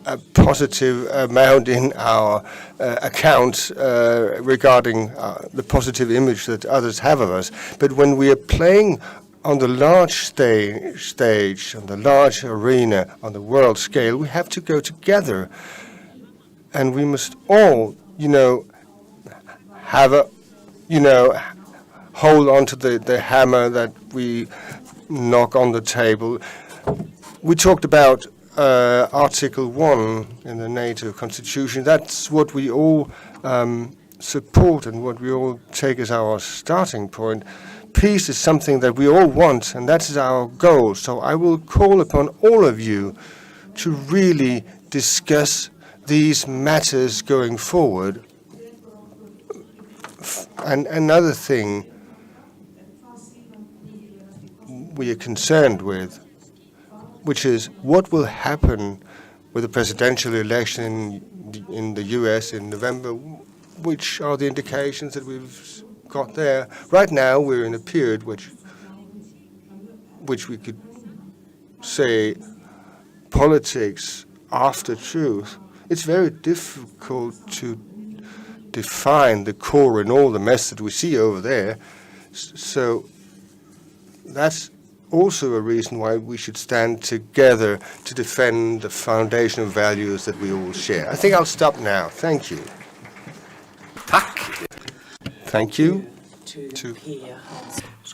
Speaker 6: a positive amount in our account regarding the positive image that others have of us. But when we are playing on the large stage, on the large arena, on the world scale, we have to go together. And we must all, have a, hold on to the hammer that we knock on the table. We talked about Article 1 in the NATO Constitution. That's what we all support and what we all take as our starting point. Peace is something that we all want, and that is our goal. So I will call upon all of you to really discuss these matters going forward. And another thing we are concerned with, which is what will happen with the presidential election in the US in November, which are the indications that we've got there. Right now, we're in a period which we could say politics after truth. It's very difficult to define the core in all the mess that we see over there. So that's also a reason why we should stand together to defend the foundational values that we all share. I think I'll stop now. Thank you.
Speaker 4: Tack.
Speaker 6: Thank you.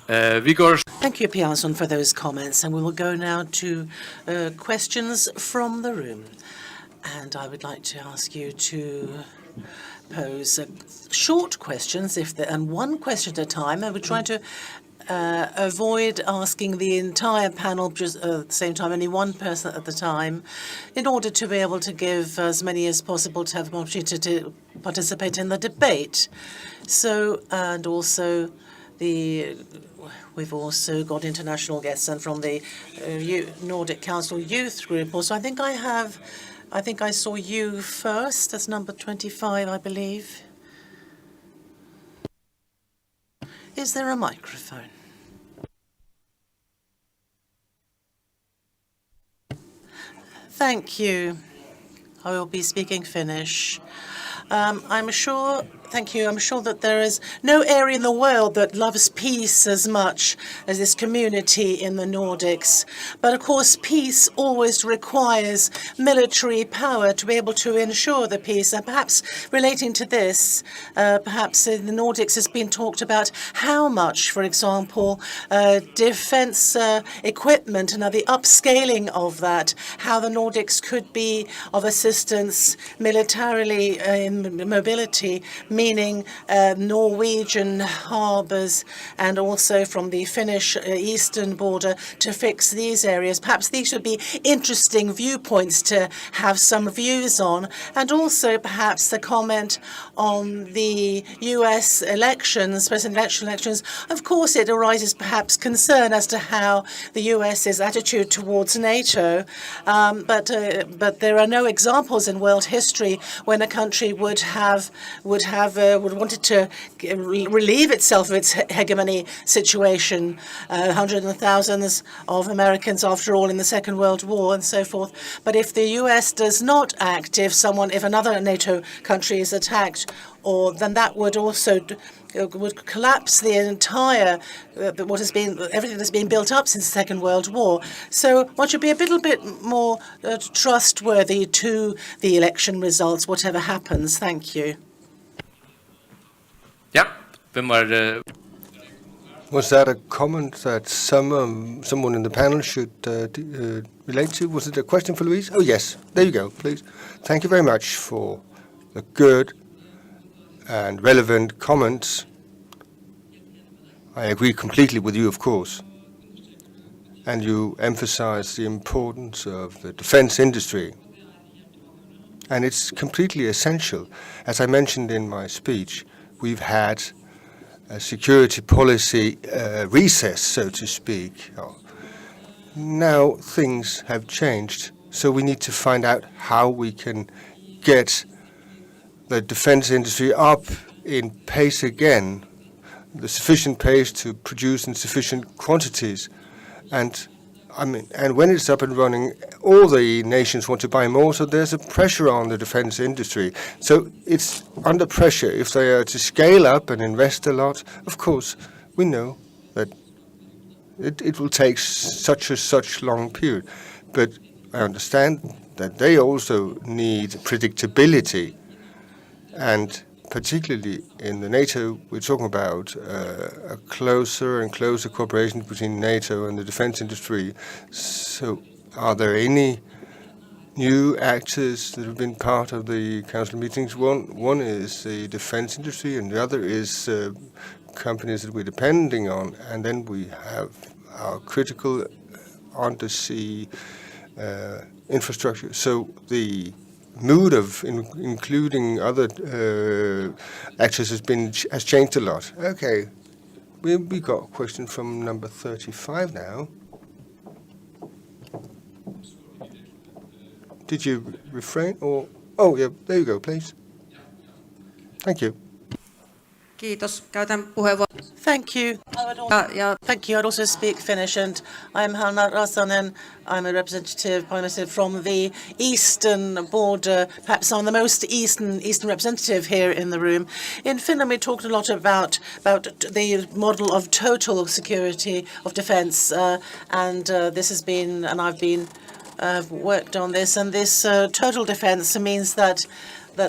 Speaker 4: Vi går
Speaker 1: Thank you, Pia Hansson, for those comments. And we will go now to questions from the room. And I would like to ask you to pose short questions, and one question at a time. And we're trying to avoid asking the entire panel just at the same time, only one person at the time, in order to be able to give as many as possible to have an opportunity to participate in the debate. So, and also we've also got international guests and from the Nordic Council youth group also. I think I saw you first. That's number 25, I believe. Is there a microphone? Thank you. I will be speaking Finnish. Thank you. I'm sure that there is no area in the world that loves peace as much as this community in the Nordics. But of course, peace always requires military power to be able to ensure the peace. And perhaps relating to this, perhaps in the Nordics has been talked about how much, for example, defense equipment and the upscaling of that, how the Nordics could be of assistance militarily in mobility, meaning Norwegian harbours and also from the Finnish eastern border to fix these areas. Perhaps these should be interesting viewpoints to have some views on. And also perhaps the comment on the US elections, presidential elections. Of course, it arises perhaps concern as to how the US's attitude towards NATO. But there are no examples in world history when a country would wanted to relieve itself of its hegemony situation. Hundreds of thousands of Americans, after all, in the Second World War and so forth. But if the US does not act, if another NATO country is attacked, then that would also would collapse the entire everything that's been built up since the Second World War. So one should be a little bit more trustworthy to the election results, whatever happens. Thank you.
Speaker 4: Ja, hvem var det?
Speaker 6: Was that a comment that someone in the panel should relate to? Was it a question for Louise? Oh, yes. There you go, please. Thank you very much for the good and relevant comments. I agree completely with you, of course. And you emphasize the importance of the defense industry. And it's completely essential. As I mentioned in my speech, we've had a security policy recess, so to speak. Now things have changed, so we need to find out how we can get the defense industry up in pace again, the sufficient pace to produce in sufficient quantities. And I mean, and when it's up and running, all the nations want to buy more, so there's a pressure on the defense industry. So it's under pressure. If they are to scale up and invest a lot, of course, we know that it will take such long period. But I understand that they also need predictability, and particularly in the NATO, we're talking about a closer and closer cooperation between NATO and the defense industry. So are there any new actors that have been part of the council meetings? One is the defense industry, and the other is companies that we're depending on. And then we have our critical undersea infrastructure. So the mood of including other actors has changed a lot. Okay, we got a question from number 35 now. Did you refrain or? Oh yeah, there you go, please. Thank you.
Speaker 7: Kiitos. Käytän puheenvuoron.
Speaker 1: Thank you. Thank you. I'd also speak Finnish, and I'm Hanna Rasanen. I'm a representative from the eastern border. Perhaps I'm the most eastern representative here in the room. In Finland, we talked a lot about the model of total security of defence, and this has been, and I've been worked on this, and this total defence means that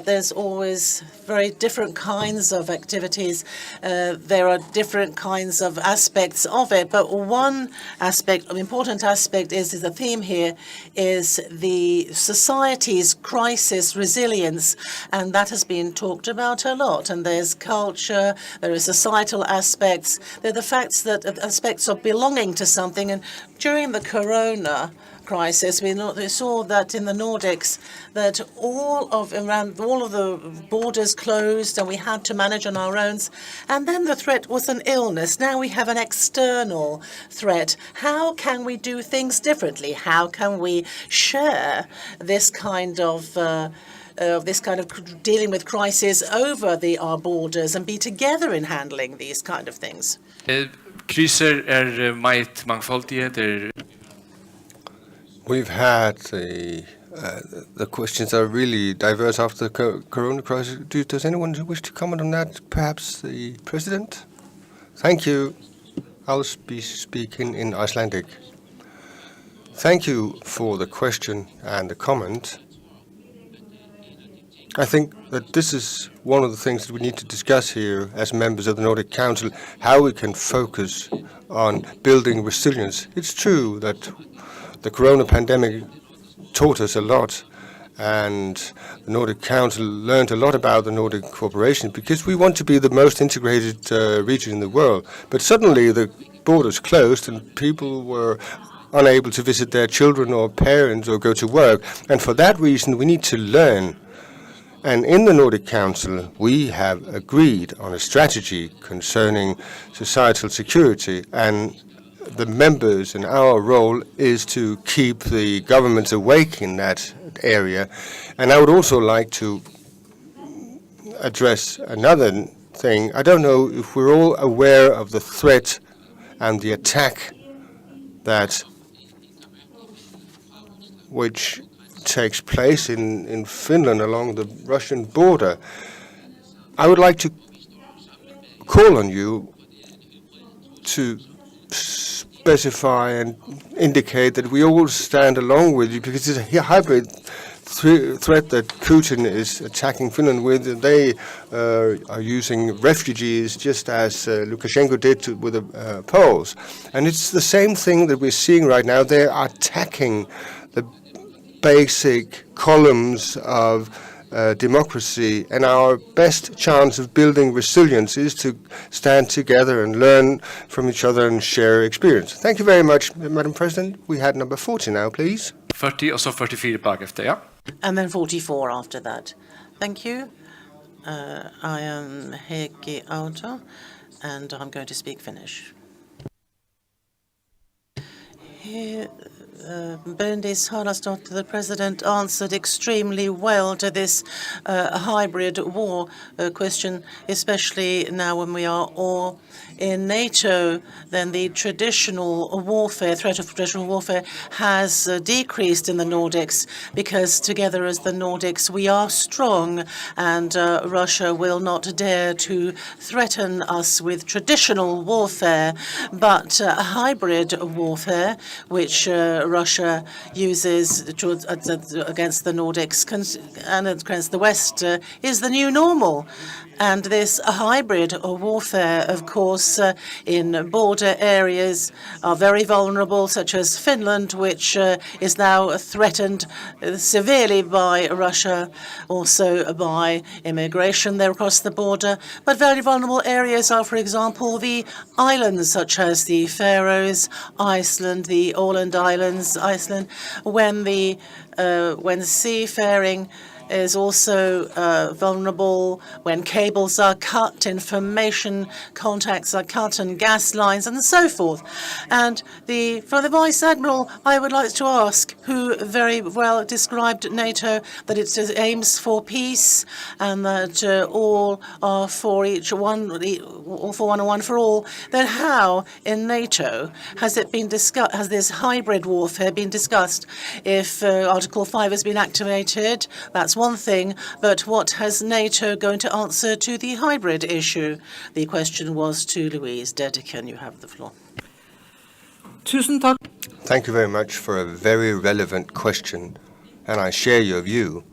Speaker 1: there's always very different kinds of activities. There are different kinds of aspects of it, but one aspect, an important aspect is the theme here, is the society's crisis resilience, and that has been talked about a lot. And there's culture, there are societal aspects, there are the facts that aspects of belonging to something. And during the corona crisis, we saw that in the Nordics, that all of the borders closed, and we had to manage on our own. And then the threat was an illness. Now we have an external threat. How can we do things differently? How can we share this kind of dealing with crisis over our borders and be together in handling these kind of things?
Speaker 4: Kriser meget mangfoldige.
Speaker 6: We've had the questions are really diverse after the corona crisis. Does anyone wish to comment on that? Perhaps the president? Thank you. I'll be speaking in Icelandic. Thank you for the question and the comment. I think that this is one of the things that we need to discuss here as members of the Nordic Council, how we can focus on building resilience. It's true that the corona pandemic taught us a lot, and the Nordic Council learned a lot about the Nordic cooperation because we want to be the most integrated region in the world. But suddenly the borders closed and people were unable to visit their children or parents or go to work. And for that reason, we need to learn. And in the Nordic Council, we have agreed on a strategy concerning societal security, and the members and our role is to keep the governments awake in that area. And I would also like to address another thing. I don't know if we're all aware of the threat and the attack which takes place in Finland along the Russian border. I would like to call on you to specify and indicate that we all stand along with you, because it's a hybrid threat that Putin is attacking Finland with. They are using refugees just as Lukashenko did with the Poles. And it's the same thing that we're seeing right now. They are attacking the basic columns of democracy, and our best chance of building resilience is to stand together and learn from each other and share experience. Thank you very much, Madam President. We had number 40 now, please.
Speaker 4: 40 og så 44 bagefter, ja.
Speaker 1: And then 44 after that. Thank you. I am Heikki Auto, and I'm going to speak Finnish. Bendis Haraldsdottir, the president, answered extremely well to this hybrid war question, especially now when we are all in NATO. Then the traditional warfare, threat of traditional warfare, has decreased in the Nordics, because together as the Nordics we are strong, and Russia will not dare to threaten us with traditional warfare. But hybrid warfare, which Russia uses against the Nordics and against the West, is the new normal. And this hybrid warfare, of course, in border areas are very vulnerable, such as Finland, which is now threatened severely by Russia, also by immigration there across the border. But very vulnerable areas are, for example, the islands, such as the Faroes, Iceland, the Åland Islands, Iceland, when seafaring is also vulnerable, when cables are cut, information contacts are cut, and gas lines, and so forth. And for the Vice Admiral, I would like to ask, who very well described NATO, that it aims for peace, and that all are for each one, all for one and one for all. Then how in NATO has it been discussed? Has this hybrid warfare been discussed? If Article 5 has been activated, that's one thing, but what has NATO going to answer to the hybrid issue? The question was to Louise Dedekind. You have the floor.
Speaker 6: Thank you very much for a very relevant question, and I share your view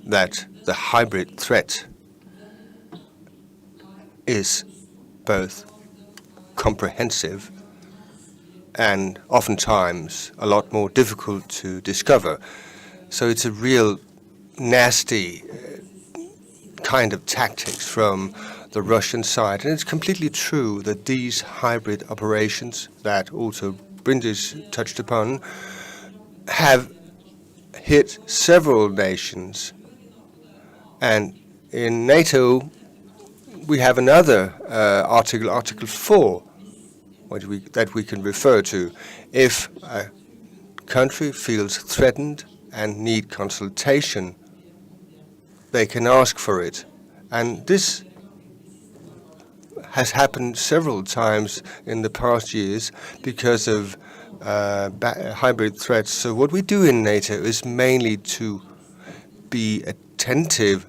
Speaker 6: that the hybrid threat is both comprehensive and oftentimes a lot more difficult to discover. So it's a real nasty kind of tactics from the Russian side. And it's completely true that these hybrid operations that also Bryndis touched upon have hit several nations. And in NATO, we have another article, Article 4, that we can refer to. If a country feels threatened and need consultation, they can ask for it. And this has happened several times in the past years because of hybrid threats. So what we do in NATO is mainly to be attentive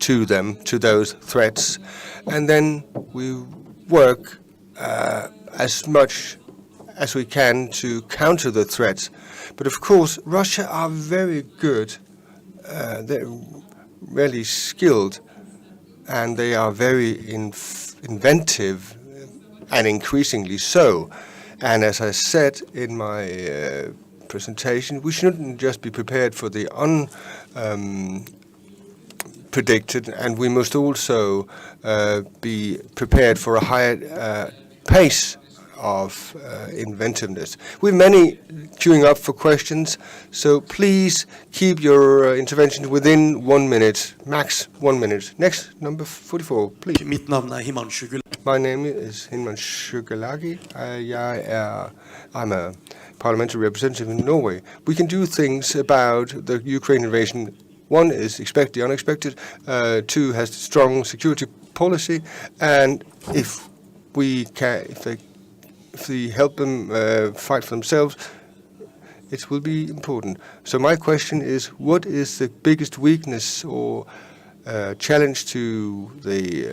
Speaker 6: to them, to those threats, and then we work as much as we can to counter the threats. But of course, Russia are very good. They're really skilled, and they are very inventive, and increasingly so. And as I said in my presentation, we shouldn't just be prepared for the unpredicted, and we must also be prepared for a higher pace of inventiveness. We have many queuing up for questions, so please keep your intervention within 1 minute, max 1 minute. Next, number 44, please. My name is Himanshu Galagi. I'm a parliamentary representative in Norway. We can do things about the Ukraine invasion. One is expect the unexpected. Two has strong security policy, and if we help them fight for themselves, it will be important. So my question is, what is the biggest weakness or challenge to the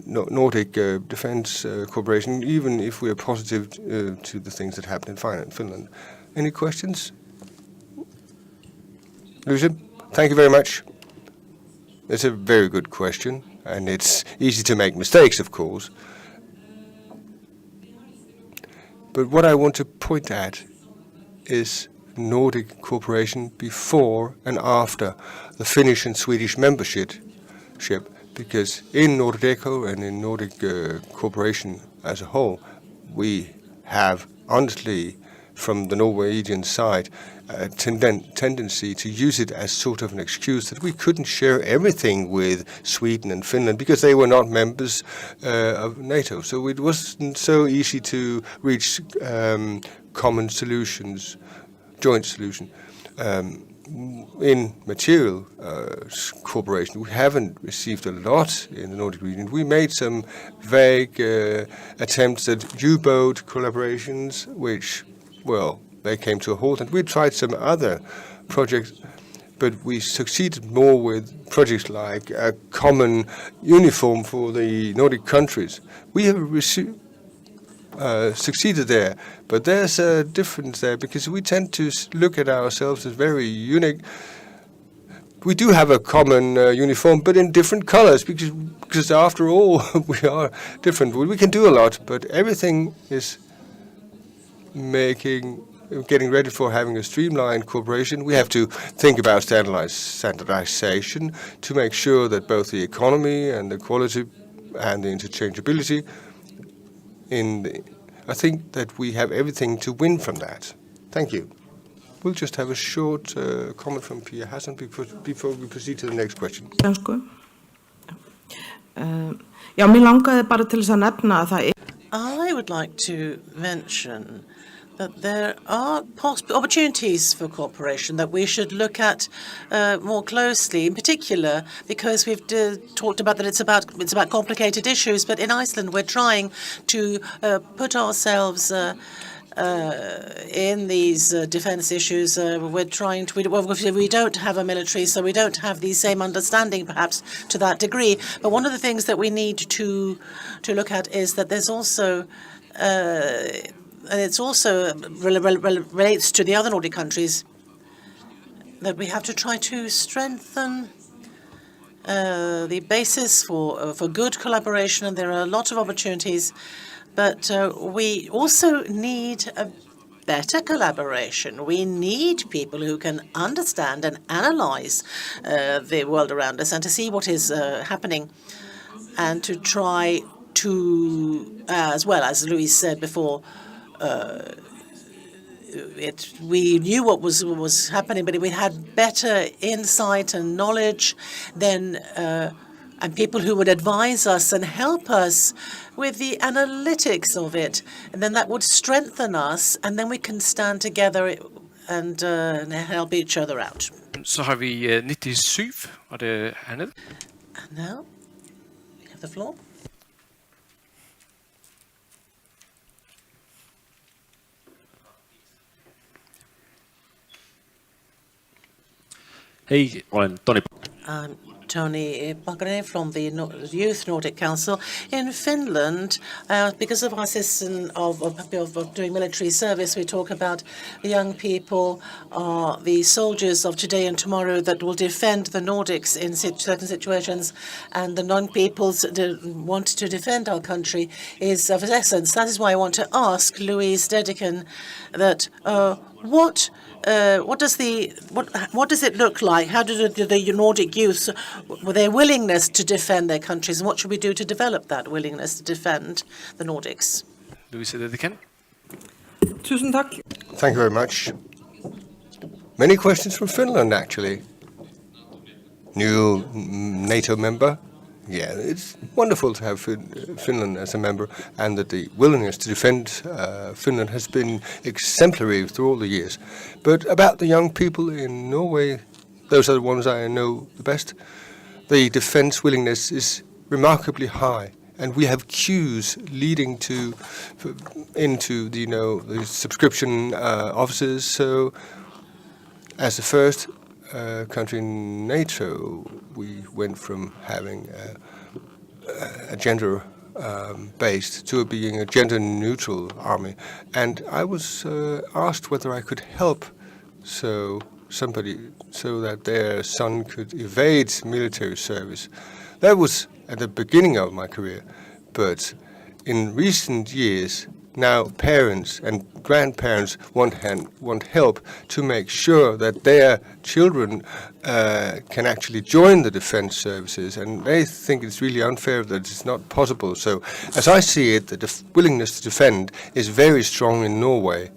Speaker 6: Nordic Defence Cooperation, even if we are positive to the things that happen in Finland? Any questions? Lucy, thank you very much. It's a very good question, and it's easy to make mistakes, of course. But what I want to point at is Nordic cooperation before and after the Finnish and Swedish membership, because in Nordeco and in Nordic cooperation as a whole, we have honestly from the Norwegian side a tendency to use it as sort of an excuse that we couldn't share everything with Sweden and Finland because they were not members of NATO. So it wasn't so easy to reach common solutions, joint solution. In material cooperation, we haven't received a lot in the Nordic region. We made some vague attempts at U-boat collaborations, which, well, they came to a halt. And we tried some other projects, but we succeeded more with projects like a common uniform for the Nordic countries. We have succeeded there, but there's a difference there because we tend to look at ourselves as very unique. We do have a common uniform, but in different colors because after all, we are different. We can do a lot, but everything is getting ready for having a streamlined cooperation. We have to think about standardization to make sure that both the economy and the quality and the interchangeability I think that we have everything to win from that. Thank you. We'll just have a short comment from Pia Hassan before we proceed to the next question.
Speaker 5: Dansku. Já, mér langaði bara til þess að nefna að það
Speaker 1: I would like to mention that there are opportunities for cooperation that we should look at more closely, in particular because we've talked about that it's about complicated issues, but in Iceland we're trying to put ourselves in these defense issues. We're trying to, we don't have a military, so we don't have the same understanding perhaps to that degree, but one of the things that we need to look at is that there's also and it's also relates to the other Nordic countries, that we have to try to strengthen the basis for good collaboration, and there are a lot of opportunities, but we also need a better collaboration. We need people who can understand and analyze the world around us and to see what is happening, and to try to, as well as Louise said before, we knew what was happening, but we had better insight and knowledge then, and people who would advise us and help us with the analytics of it, and then that would strengthen us, and then we can stand together and help each other out.
Speaker 4: Så har vi 97, var det hernede?
Speaker 1: And now we have the floor.
Speaker 8: Hei, olen Toni.
Speaker 1: I'm Tony Pakanen from the Youth Nordic Council in Finland. Because of our system of doing military service, we talk about the young people are the soldiers of today and tomorrow that will defend the Nordics in certain situations, and the non-peoples want to defend our country is of essence. That is why I want to ask Louise Dedican that what does it look like? How do the Nordic youths, their willingness to defend their countries, and what should we do to develop that willingness to defend the Nordics?
Speaker 4: Louise Dedican.
Speaker 7: Tusen tack.
Speaker 6: Thank you very much. Many questions from Finland, actually. New NATO member. Yeah, it's wonderful to have Finland as a member, and that the willingness to defend Finland has been exemplary through all the years. But about the young people in Norway, those are the ones I know the best. The defense willingness is remarkably high, and we have queues leading into the subscription offices. So, as the first country in NATO, we went from having a gender based to being a gender neutral army, and I was asked whether I could help somebody so that their son could evade military service. That was at the beginning of my career, but in recent years now parents and grandparents want help to make sure that their children can actually join the defense services, and they think it's really unfair that it's not possible. So as I see it, the willingness to defend is very strong in Norway.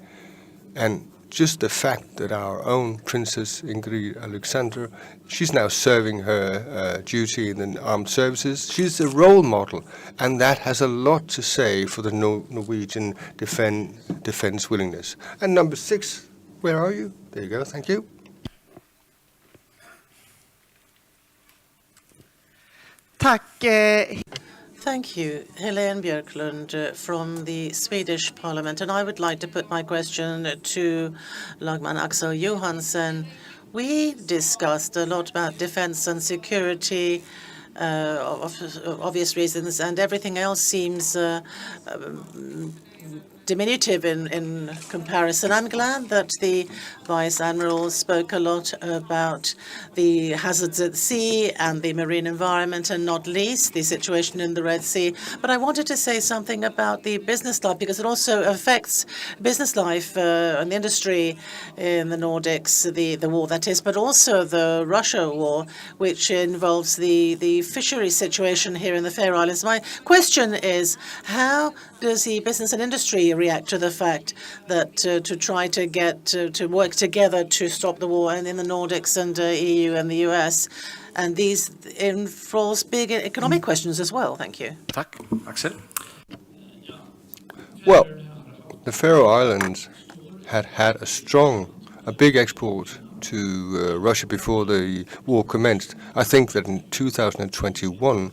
Speaker 6: And just the fact that our own Princess Ingrid Alexander, she's now serving her duty in the armed services. She's a role model, and that has a lot to say for the Norwegian defense willingness. And number 6, where are you? There you go, thank you.
Speaker 7: Tack.
Speaker 1: Thank you, Helene Björklund from the Swedish Parliament. And I would like to put my question to Lagman Axel Johansson. We discussed a lot about defense and security, of obvious reasons, and everything else seems diminutive in comparison. I'm glad that the Vice Admiral spoke a lot about the hazards at sea and the marine environment, and not least the situation in the Red Sea. But I wanted to say something about the business life, because it also affects business life and the industry in the Nordics, the war that is, but also the Russia war, which involves the fishery situation here in the Faroe Islands. My question is, how does the business and industry react to the fact that to try to get to work together to stop the war, and in the Nordics and EU and the US, and these involves big economic questions as well? Thank you.
Speaker 4: Tack. Axel?
Speaker 6: Well, the Faroe Islands had a big export to Russia before the war commenced. I think that in 2021,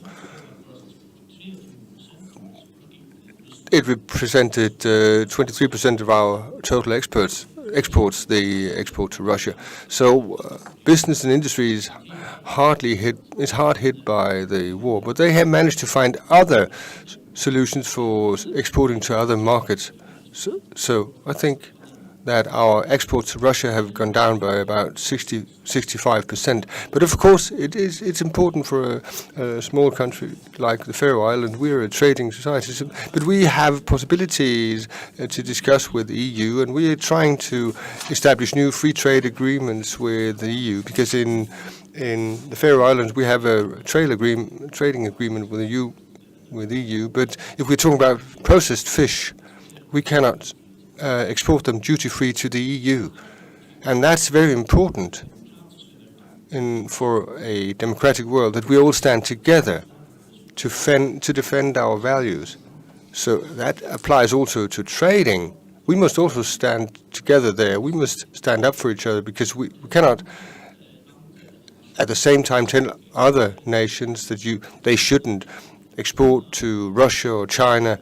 Speaker 6: it represented 23% of our total exports, the export to Russia. So business and industry is hard hit by the war, but they have managed to find other solutions for exporting to other markets. So I think that our exports to Russia have gone down by about 65%. But of course, it's important for a small country like the Faroe Islands. We're a trading society, but we have possibilities to discuss with the EU, and we are trying to establish new free trade agreements with the EU, because in the Faroe Islands we have a trading agreement with the EU. But if we're talking about processed fish, we cannot export them duty-free to the EU. And that's very important for a democratic world, that we all stand together to defend our values. So that applies also to trading. We must also stand together there. We must stand up for each other, because we cannot at the same time tell other nations that they shouldn't export to Russia or China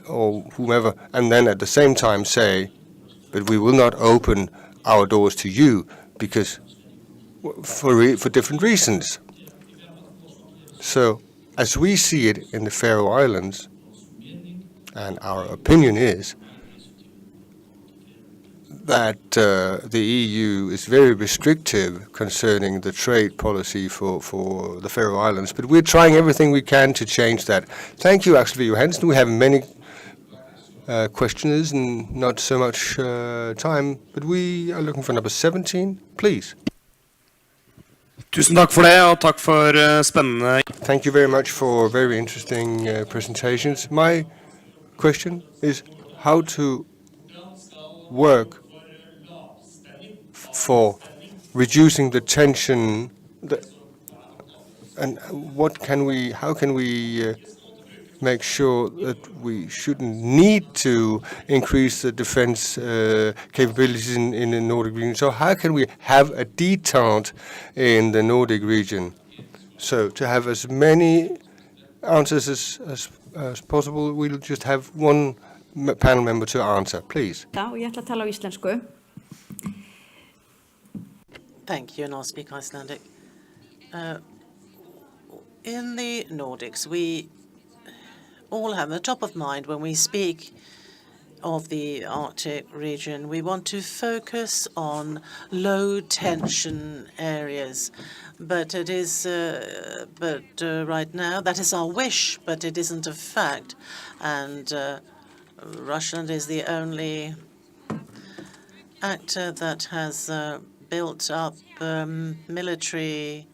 Speaker 6: or whomever, and then at the same time say, but we will not open our doors to you, because for different reasons. So as we see it in the Faroe Islands, and our opinion is that the EU is very restrictive concerning the trade policy for the Faroe Islands, but we're trying everything we can to change that. Thank you, Axel Johansson. We have many questioners and not so much time, but we are looking for number 17, please.
Speaker 8: Tusen takk for det, og takk for spennende.
Speaker 6: Thank you very much for very interesting presentations. My question is how to work for reducing the tension, and how can we make sure that we shouldn't need to increase the defense capabilities in the Nordic region. So how can we have a detente in the Nordic region? So to have as many answers as possible, we'll just have one panel member to answer, please.
Speaker 2: Já, og ég ætla að tala á íslensku.
Speaker 1: Thank you, and I'll speak Icelandic. In the Nordics, we all have the top of mind when we speak of the Arctic region. We want to focus on low-tension areas, but it is, right now that is our wish, but it isn't a fact, and Russia is the only actor that has built up military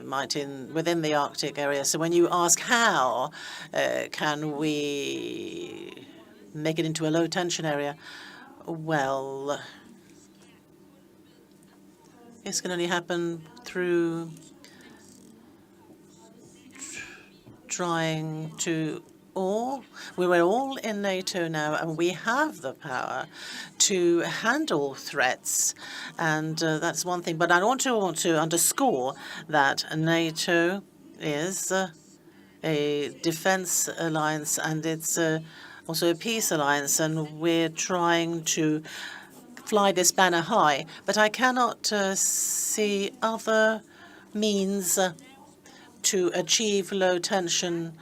Speaker 1: might within the Arctic area. So when you ask how can we make it into a low-tension area. Well, this can only happen through trying to we're all in NATO now, and we have the power to handle threats, and that's one thing. But I want to underscore that NATO is a defense alliance, and it's also a peace alliance, and we're trying to fly this banner high. But I cannot see other means to achieve low tension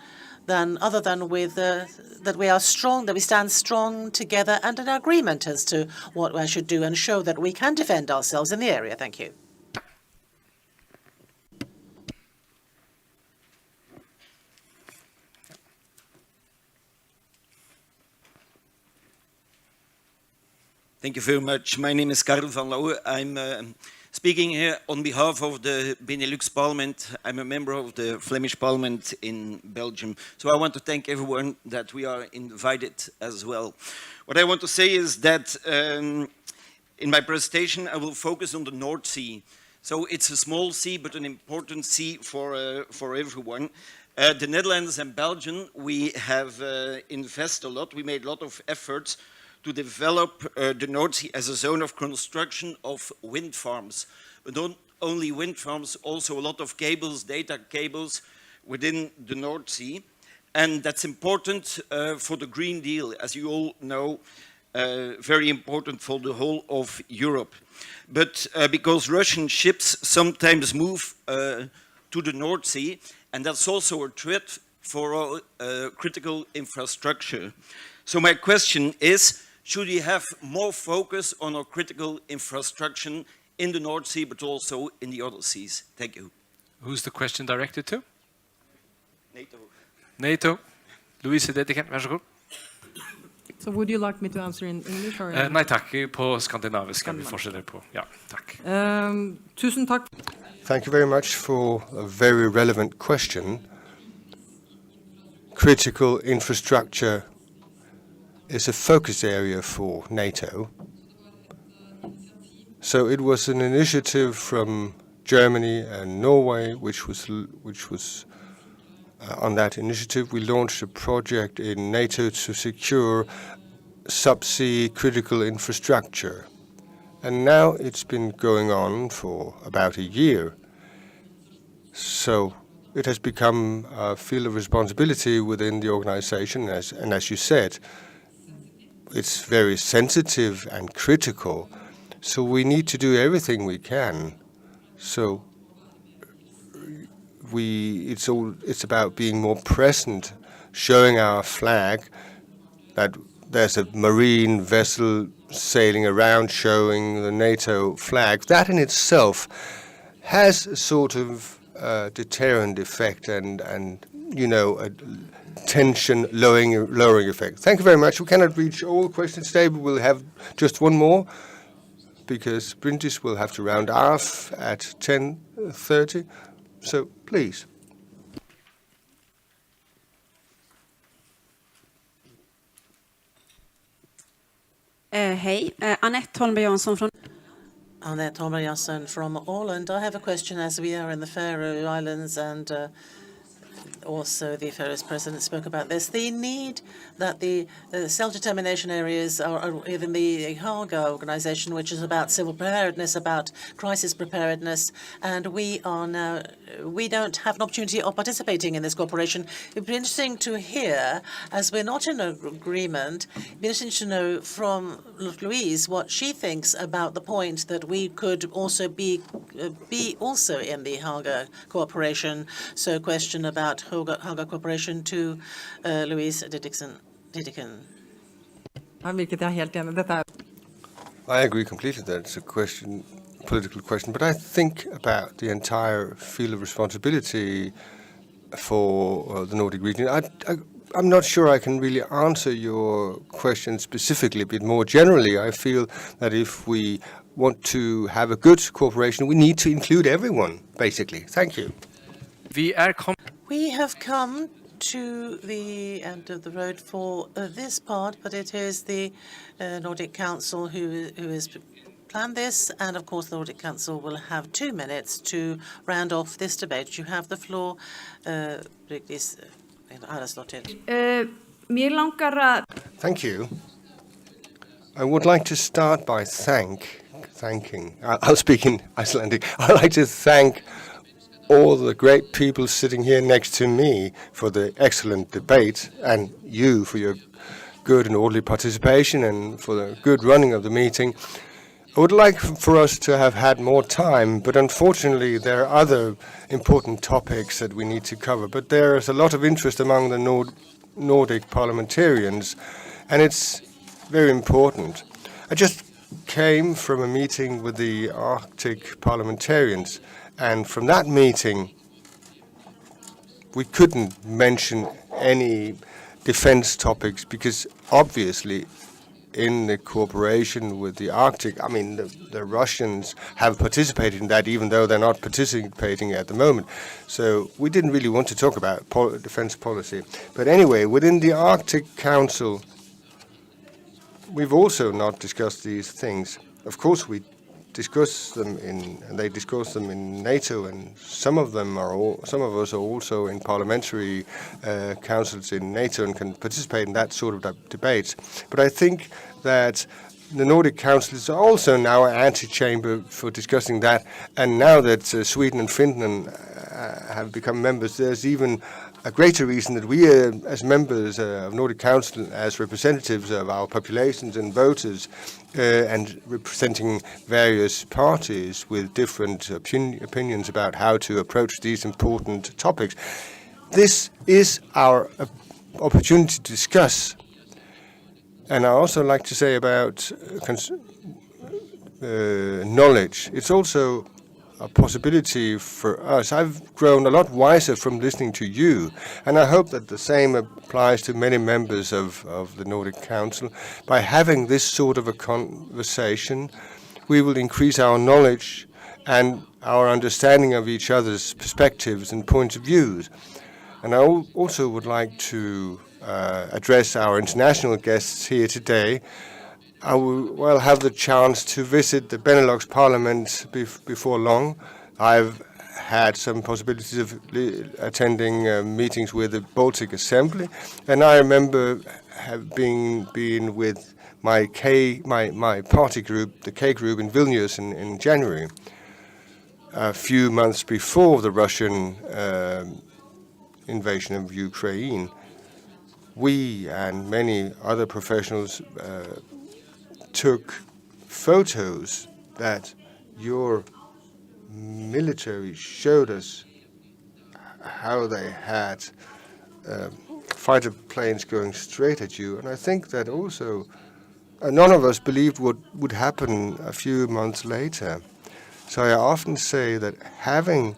Speaker 1: other than with that we are strong, that we stand strong together, and an agreement as to what we should do, and show that we can defend ourselves in the area. Thank you.
Speaker 9: Thank you very much. My name is Karel van Lauwe. I'm speaking here on behalf of the Benelux Parliament. I'm a member of the Flemish Parliament in Belgium. So I want to thank everyone that we are invited as well. What I want to say is that in my presentation, I will focus on the North Sea. So it's a small sea, but an important sea for everyone. The Netherlands and Belgium, we have invested a lot. We made a lot of efforts to develop the North Sea as a zone of construction of wind farms. But not only wind farms, also a lot of cables, data cables within the North Sea. And that's important for the Green Deal, as you all know, very important for the whole of Europe. But because Russian ships sometimes move to the North Sea, and that's also a threat for our critical infrastructure. So my question is, should we have more focus on our critical infrastructure in the North Sea, but also in the other seas? Thank you.
Speaker 4: Who's the question directed to?
Speaker 9: NATO.
Speaker 4: NATO. Louise Dedikant, vær så god.
Speaker 7: So would you like me to answer in English or?
Speaker 4: Nei takk, på skandinavisk kan vi fortsette på. Ja, takk.
Speaker 7: Tusen takk.
Speaker 6: Thank you very much for a very relevant question. Critical infrastructure is a focus area for NATO. So it was an initiative from Germany and Norway, which was on that initiative we launched a project in NATO to secure subsea critical infrastructure. And now it's been going on for about a year. So it has become a field of responsibility within the organization, and as you said, it's very sensitive and critical. So we need to do everything we can. So it's about being more present, showing our flag, that there's a marine vessel sailing around showing the NATO flag. That in itself has a sort of deterrent effect and you know, a tension lowering effect. Thank you very much. We cannot reach all questions today, but we'll have just one more because Bryndis will have to round off at 10:30. So please.
Speaker 10: Hej, Annette Holmberg Jansson från
Speaker 1: Annette Holmberg Jansson from Åland. I have a question, as we are in the Faroe Islands, and also the Faroese president spoke about this. The need that the self-determination areas are within the Haga organization, which is about civil preparedness, about crisis preparedness, and we don't have an opportunity of participating in this cooperation. It'd be interesting to hear, as we're not in agreement, it'd be interesting to know from Louise what she thinks about the point that we could also be also in the Haga cooperation. So question about Haga cooperation to Louise Dedican.
Speaker 7: Vilket jag är helt enig. Detta
Speaker 6: I agree completely that it's a political question, but I think about the entire field of responsibility for the Nordic region. I'm not sure I can really answer your question specifically, but more generally, I feel that if we want to have a good cooperation, we need to include everyone, basically. Thank you.
Speaker 1: We have come to the end of the road for this part, but it is the Nordic Council who has planned this, and of course the Nordic Council will have 2 minutes to round off this debate. You have the floor, Vigdis Haraldsdóttir.
Speaker 5: Mér langar að
Speaker 6: Thank you. I would like to start by thanking. I'll speak in Icelandic. I'd like to thank all the great people sitting here next to me for the excellent debate, and you for your good and orderly participation and for the good running of the meeting. I would like for us to have had more time, but unfortunately there are other important topics that we need to cover. But there is a lot of interest among the Nordic parliamentarians, and it's very important. I just came from a meeting with the Arctic parliamentarians, and from that meeting we couldn't mention any defense topics because obviously in the cooperation with the Arctic, I mean, the Russians have participated in that, even though they're not participating at the moment. So we didn't really want to talk about defense policy. But anyway, within the Arctic Council, we've also not discussed these things. Of course, we discuss them and they discuss them in NATO, and some of us are also in parliamentary councils in NATO and can participate in that sort of debate. But I think that the Nordic Council is also now an antechamber for discussing that, and now that Sweden and Finland have become members, there's even a greater reason that we, as members of Nordic Council, as representatives of our populations and voters, and representing various parties with different opinions about how to approach these important topics, this is our opportunity to discuss. And I also like to say about knowledge. It's also a possibility for us. I've grown a lot wiser from listening to you, and I hope that the same applies to many members of the Nordic Council. By having this sort of a conversation, we will increase our knowledge and our understanding of each other's perspectives and points of views. And I also would like to address our international guests here today. I will have the chance to visit the Benelux Parliament before long. I've had some possibilities of attending meetings with the Baltic Assembly, and I remember being with my party group, the K group in Vilnius in January, a few months before the Russian invasion of Ukraine. We and many other professionals took photos that your military showed us how they had fighter planes going straight at you. And I think that also none of us believed what would happen a few months later. So I often say that having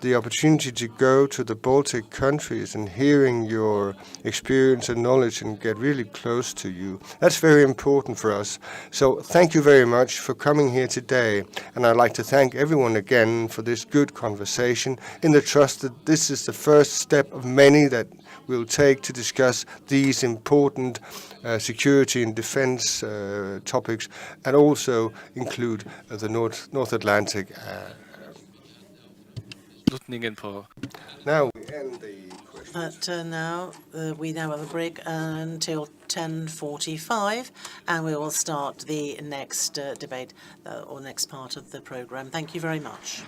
Speaker 6: the opportunity to go to the Baltic countries and hearing your experience and knowledge and get really close to you, that's very important for us. So thank you very much for coming here today. And I'd like to thank everyone again for this good conversation, in the trust that this is the first step of many that we'll take to discuss these important security and defense topics, and also include the North Atlantic. Now we end the question.
Speaker 1: But we now have a break until 10:45, and we will start the next debate or next part of the program. Thank you very much.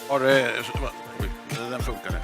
Speaker 11: Har det... Den funkar det.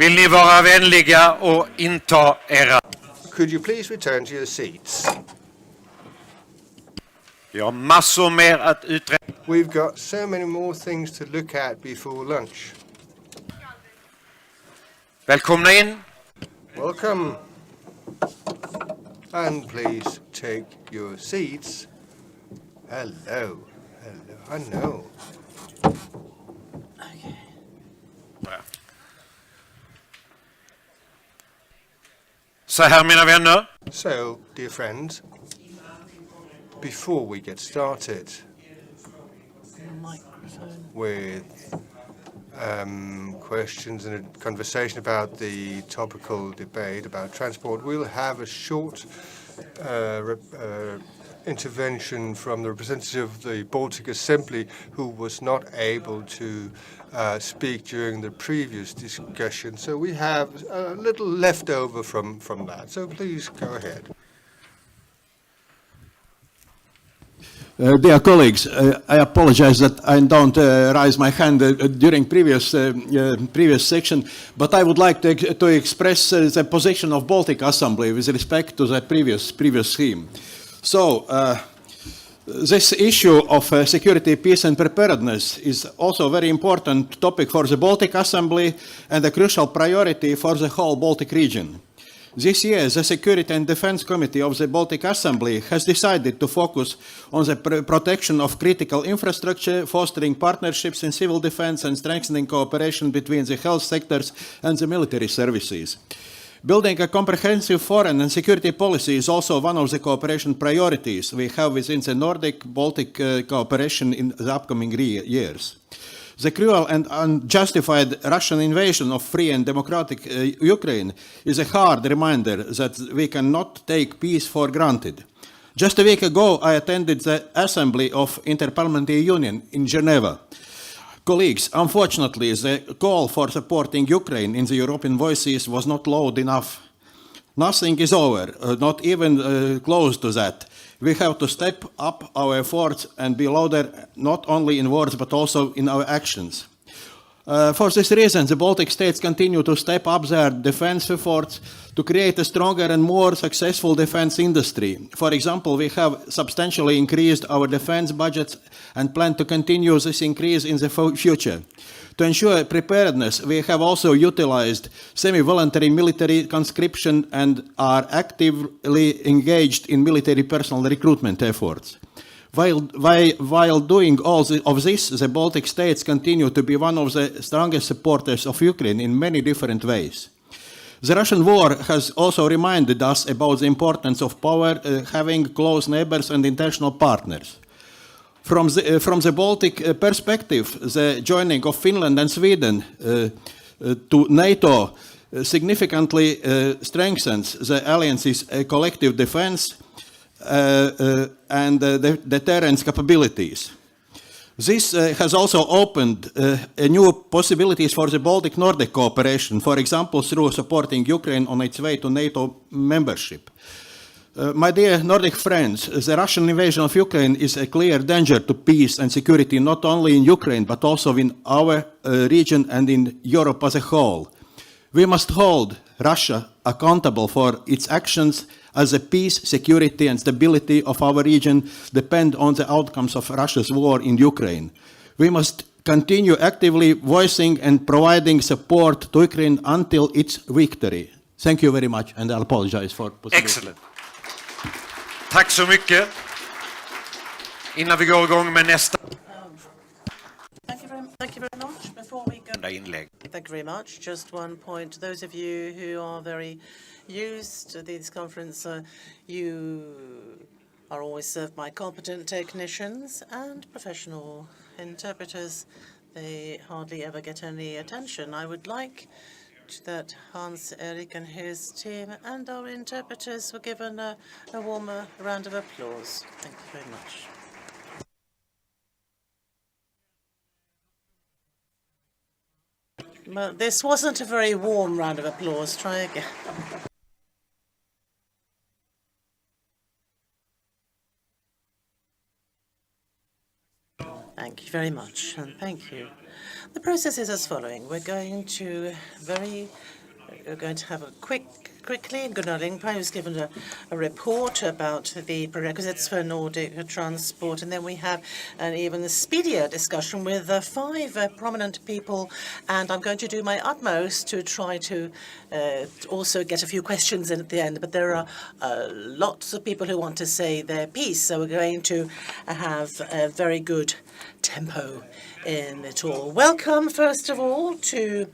Speaker 11: Vill ni vara vänliga och inta era...
Speaker 6: Could you please return to your seats?
Speaker 11: Vi har massor mer att utreda.
Speaker 6: We've got so many more things to look at before lunch.
Speaker 11: Välkomna in.
Speaker 6: Welcome. And please take your seats. Hello. Hello. I know.
Speaker 11: Så här, mina vänner.
Speaker 6: So, dear friends, before we get started with questions and a conversation about the topical debate about transport, we'll have a short intervention from the representative of the Baltic Assembly, who was not able to speak during the previous discussion. So we have a little left over from that. So please go ahead.
Speaker 12: Dear colleagues, I apologize that I don't raise my hand during previous section, but I would like to express the position of Baltic Assembly with respect to the previous theme. So, this issue of security, peace and preparedness is also a very important topic for the Baltic Assembly and a crucial priority for the whole Baltic region. This year, the Security and Defense Committee of the Baltic Assembly has decided to focus on the protection of critical infrastructure, fostering partnerships in civil defense and strengthening cooperation between the health sectors and the military services. Building a comprehensive foreign and security policy is also one of the cooperation priorities we have within the Nordic-Baltic cooperation in the upcoming years. The cruel and unjustified Russian invasion of free and democratic Ukraine is a hard reminder that we cannot take peace for granted. Just a week ago, I attended the Assembly of Interparliamentary Union in Geneva. Colleagues, unfortunately, the call for supporting Ukraine in the European voices was not loud enough. Nothing is over, not even close to that. We have to step up our efforts and be louder, not only in words, but also in our actions. For this reason, the Baltic states continue to step up their defense efforts to create a stronger and more successful defense industry. For example, we have substantially increased our defense budgets and plan to continue this increase in the future. To ensure preparedness, we have also utilized semi-voluntary military conscription and are actively engaged in military personnel recruitment efforts. While doing all of this, the Baltic states continue to be one of the strongest supporters of Ukraine in many different ways. The Russian war has also reminded us about the importance of power, having close neighbors and international partners. From the Baltic perspective, the joining of Finland and Sweden to NATO significantly strengthens the alliance's collective defense and deterrence capabilities. This has also opened new possibilities for the Baltic-Nordic cooperation, for example, through supporting Ukraine on its way to NATO membership. My dear Nordic friends, the Russian invasion of Ukraine is a clear danger to peace and security, not only in Ukraine, but also in our region and in Europe as a whole. We must hold Russia accountable for its actions, as the peace, security and stability of our region depend on the outcomes of Russia's war in Ukraine. We must continue actively voicing and providing support to Ukraine until its victory. Thank you very much, and I apologize for possibility.
Speaker 11: Excellent. Tack så mycket. Innan vi går igång med nästa
Speaker 1: Thank you very much. Before we go,
Speaker 11: inlägg.
Speaker 1: thank you very much. Just one point. Those of you who are very used to this conference, you are always served by competent technicians and professional interpreters. They hardly ever get any attention. I would like that Hans-Erik and his team and our interpreters were given a warmer round of applause. Thank you very much. But this wasn't a very warm round of applause. Try again. Thank you very much, and thank you. The process is as following. We're going to have a quickly, Gunnar Lindberg has given a report about the prerequisites for Nordic transport, and then we have an even speedier discussion with 5 prominent people, and I'm going to do my utmost to try to also get a few questions in at the end, but there are lots of people who want to say their piece, so we're going to have a very good tempo in it all. Welcome, first of all, to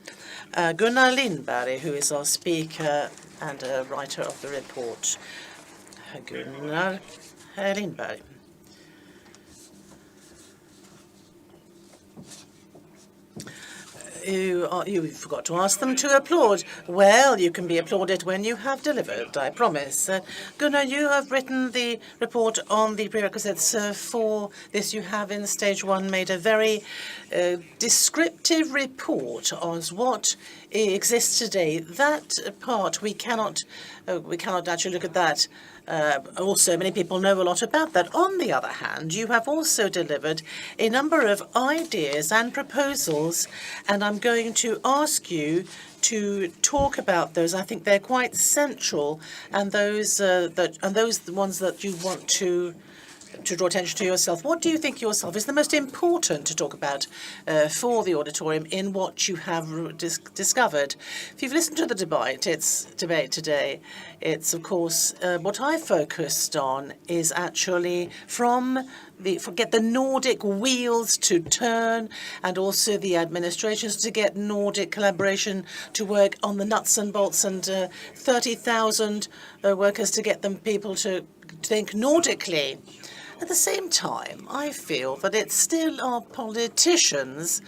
Speaker 1: Gunnar Lindberg, who is our speaker and a writer of the report. Gunnar Lindberg. You forgot to ask them to applaud. Well, you can be applauded when you have delivered, I promise. Gunnar, you have written the report on the prerequisites for this. You have in stage 1 made a very descriptive report on what exists today. That part, we cannot actually look at that. Also, many people know a lot about that. On the other hand, you have also delivered a number of ideas and proposals, and I'm going to ask you to talk about those. I think they're quite central, and those the ones that you want to draw attention to yourself. What do you think yourself is the most important to talk about for the auditorium in what you have discovered? If you've listened to the debate today, it's of course what I focused on is actually get the Nordic wheels to turn, and also the administrations to get Nordic collaboration to work on the nuts and bolts, and 30,000 workers to get people to think Nordically. At the same time, I feel that it's still our politicians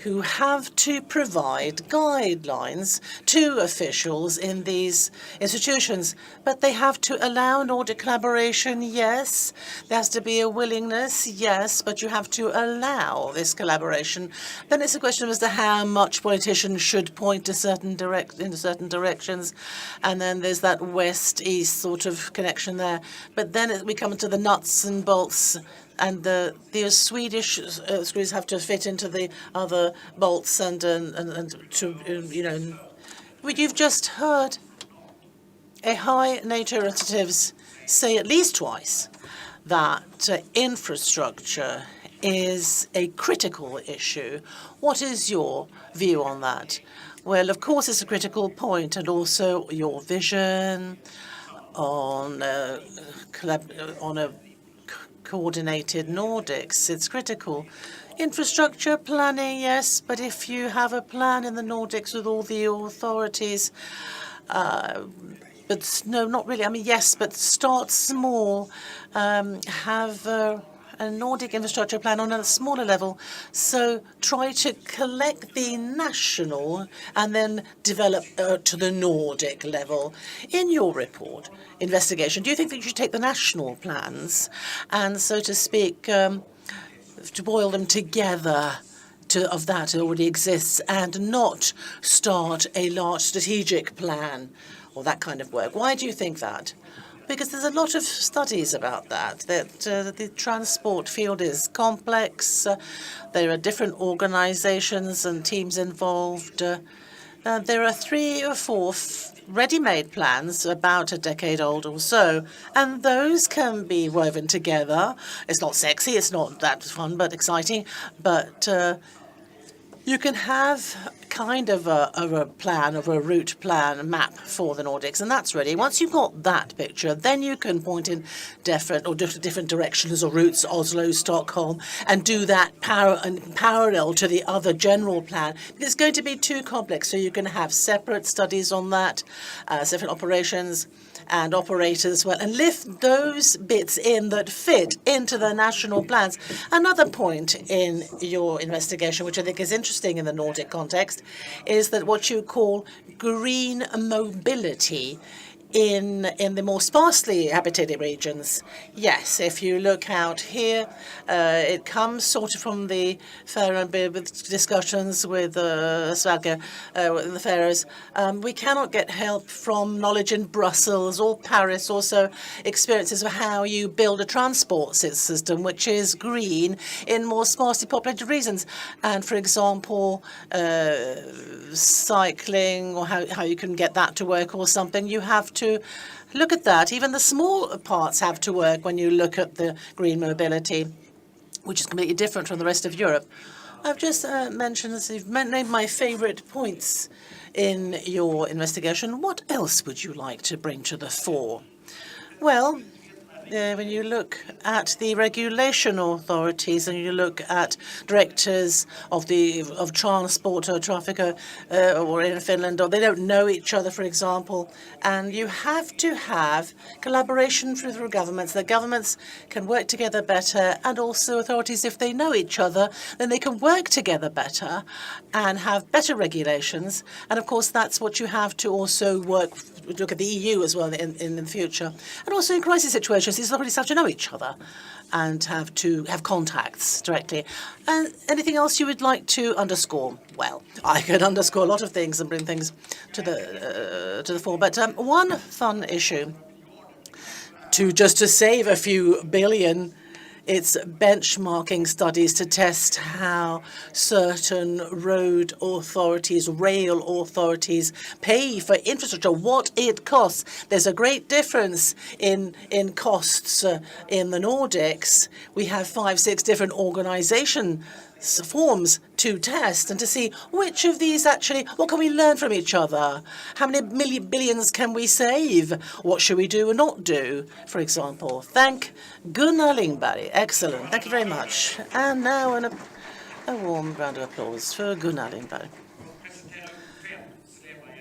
Speaker 1: who have to provide guidelines to officials in these institutions. But they have to allow Nordic collaboration, yes. There has to be a willingness, yes, but you have to allow this collaboration. Then it's a question as to how much politicians should point to certain directions. And then there's that west-east sort of connection there. But then we come to the nuts and bolts, and the Swedish screws have to fit into the other bolts, and to you've just heard a high nature representatives say at least twice that infrastructure is a critical issue. What is your view on that? Well, of course, it's a critical point, and also your vision on a coordinated Nordics. It's critical. Infrastructure planning, yes, but if you have a plan in the Nordics with all the authorities, but no, not really. I mean, yes, but start small. Have a Nordic infrastructure plan on a smaller level. So try to collect the national and then develop to the Nordic level. In your report, investigation, do you think that you should take the national plans and, so to speak, to boil them together of that already exists, and not start a large strategic plan or that kind of work? Why do you think that? Because there's a lot of studies about that the transport field is complex. There are different organizations and teams involved. There are 3 or 4 ready-made plans about a decade old or so, and those can be woven together. It's not sexy, it's not that fun, but exciting. But you can have kind of a plan, of a route plan, a map for the Nordics, and that's ready. Once you've got that picture, then you can point in different directions or routes, Oslo, Stockholm, and do that parallel to the other general plan. It's going to be too complex, so you can have separate studies on that, separate operations and operators as well, and lift those bits in that fit into the national plans. Another point in your investigation, which I think is interesting in the Nordic context, is that what you call green mobility in the more sparsely habitated regions. Yes, if you look out here, it comes sort of from the Faroe with discussions with Sverige in the Faroes. We cannot get help from knowledge in Brussels or Paris, also experiences of how you build a transport system which is green in more sparsely populated regions. And for example, cycling, or how you can get that to work or something, you have to look at that. Even the small parts have to work when you look at the green mobility, which is completely different from the rest of Europe. I've just mentioned, as you've named my favorite points in your investigation. What else would you like to bring to the fore? Well, when you look at the regulation authorities and you look at directors of transport or traffic or in Finland, or they don't know each other, for example, and you have to have collaboration through governments. The governments can work together better, and also authorities, if they know each other, then they can work together better and have better regulations. And of course, that's what you have to also look at the EU as well in the future. And also in crisis situations, these authorities have to know each other and have to have contacts directly. And anything else you would like to underscore? Well, I could underscore a lot of things and bring things to the fore. But one fun issue, to save a few billion, it's benchmarking studies to test how certain road authorities, rail authorities pay for infrastructure, what it costs. There's a great difference in costs in the Nordics. We have 5-6 different organization forms to test and to see which of these actually, what can we learn from each other? How many billions can we save? What should we do and not do, for example? Thank Gunnar Lindberg. Excellent. Thank you very much. And now a warm round of applause for Gunnar Lindberg.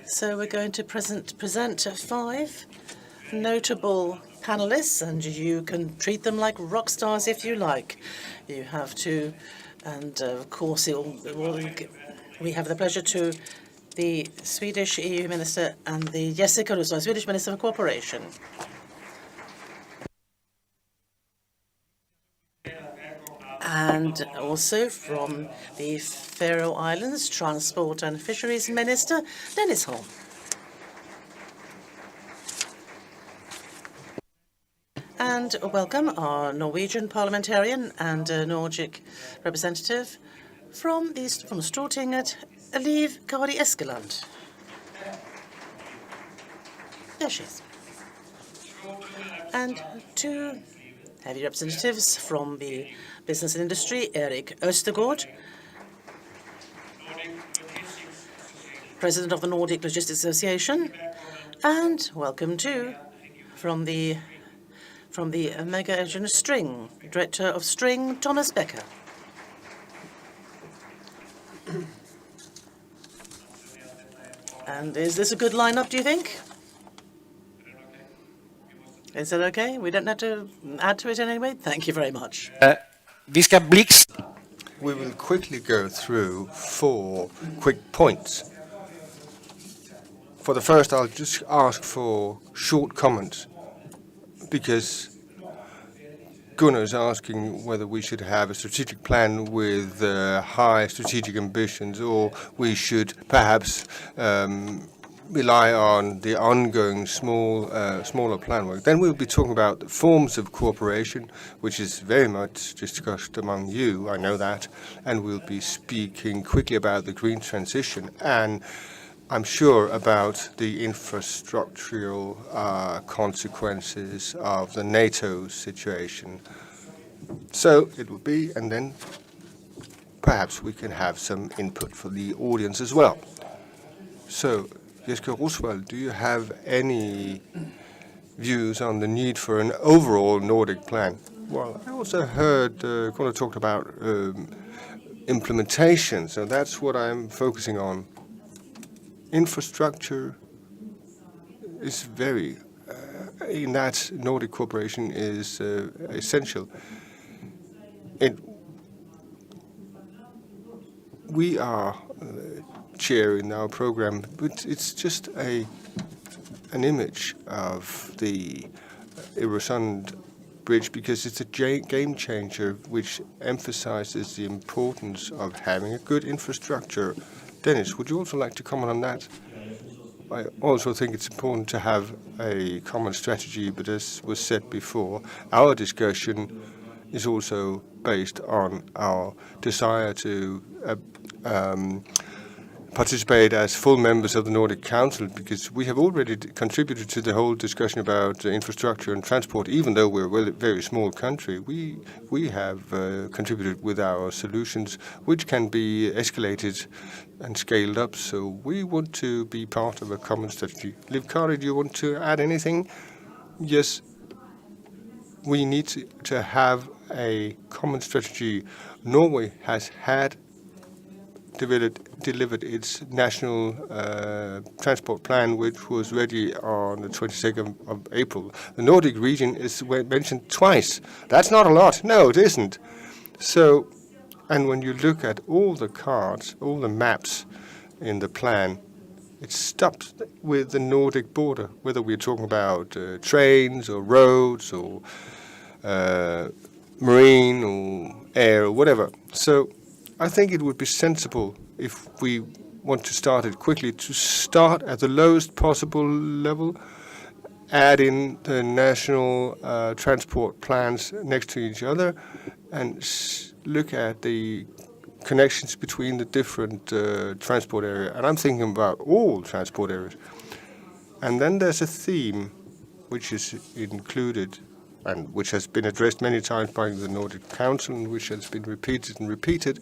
Speaker 1: So we're going to present 5 notable panelists, and you can treat them like rock stars if you like. You have to. And of course, we have the pleasure to the Swedish EU Minister and the Jessica Roswell, Swedish Minister for Cooperation. And also from the Faroe Islands, Transport and Fisheries Minister, Dennis Holm. And welcome our Norwegian parliamentarian and Nordic representative from Stortinget, Liv Kari Eskeland. There she is. And 2 heavy representatives from the business and industry, Erik Östergaard, President of the Nordic Logistics Association, and welcome too from the Mega Engine String, Director of String, Thomas Becker. And is this a good lineup, do you think? Is it okay? We don't have to add to it in any way? Thank you very much.
Speaker 6: We will quickly go through 4 quick points. For the first, I'll just ask for short comments, because Gunnar is asking whether we should have a strategic plan with high strategic ambitions, or we should perhaps rely on the ongoing smaller plan work. Then we'll be talking about the forms of cooperation, which is very much discussed among you, I know that, and we'll be speaking quickly about the green transition, and I'm sure about the infrastructural consequences of the NATO situation. So it will be, and then perhaps we can have some input for the audience as well. So, Jessica Roswell, do you have any views on the need for an overall Nordic plan? Well, I also heard Gunnar talked about implementation, so that's what I'm focusing on. Infrastructure is very, in that Nordic cooperation is essential. We are chairing our program, but it's just an image of the Öresund bridge, because it's a game changer which emphasizes the importance of having a good infrastructure. Dennis, would you also like to comment on that? I also think it's important to have a common strategy, but as was said before, our discussion is also based on our desire to participate as full members of the Nordic Council, because we have already contributed to the whole discussion about infrastructure and transport. Even though we're a very small country, we have contributed with our solutions, which can be escalated and scaled up. So we want to be part of a common strategy. Liv Kari, do you want to add anything? Yes. we need to have a common strategy. Norway has delivered its national transport plan, which was ready on the 22nd of April. The Nordic region is mentioned twice. That's not a lot. No, it isn't. So, and when you look at all the cards, all the maps in the plan, it stops with the Nordic border, whether we're talking about trains or roads or marine or air or whatever. So I think it would be sensible, if we want to start it quickly, to start at the lowest possible level, add in the national transport plans next to each other, and look at the connections between the different transport areas. And I'm thinking about all transport areas. And then there's a theme which is included and which has been addressed many times by the Nordic Council, and which has been repeated and repeated,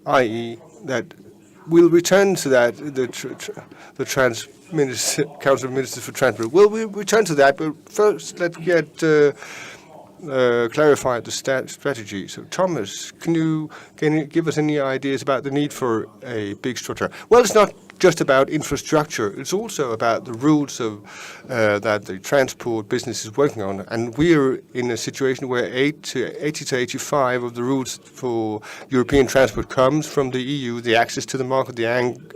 Speaker 6: i.e. that we'll return to that, the Council of Ministers for Transport. We'll return to that, but first let's get clarified the strategy. So, Thomas, can you give us any ideas about the need for a big structure? Well, it's not just about infrastructure. It's also about the rules of that the transport business is working on. And we're in a situation where 80 to 85 of the rules for European transport comes from the EU. The access to the market, the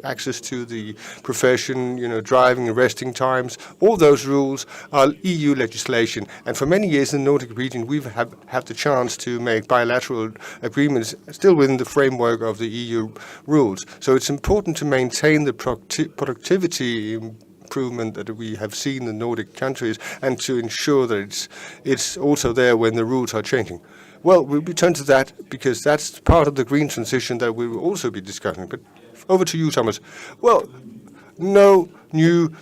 Speaker 6: access to the profession, driving and resting times. All those rules are EU legislation. And for many years in the Nordic region, we've had the chance to make bilateral agreements still within the framework of the EU rules. So it's important to maintain the productivity improvement that we have seen in the Nordic countries, and to ensure that it's also there when the rules are changing. Well, we'll return to that because that's part of the green transition that we will also be discussing. But over to you, Thomas. Well, no new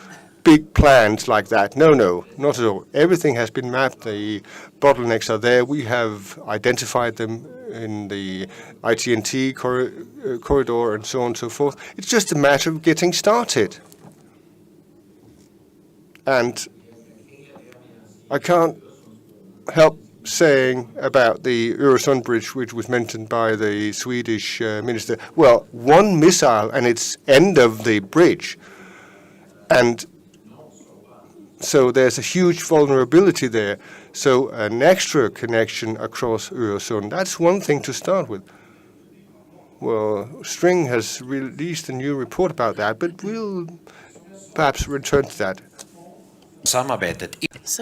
Speaker 6: big plans like that. No, not at all. Everything has been mapped. The bottlenecks are there. We have identified them in the IT&T corridor and so on and so forth. It's just a matter of getting started. And I can't help saying about the Öresund bridge, which was mentioned by the Swedish minister. Well, one missile and it's end of the bridge. And so there's a huge vulnerability there. So an extra connection across Öresund, that's one thing to start with. Well, String has released a new report about that, but we'll perhaps return to that.
Speaker 1: So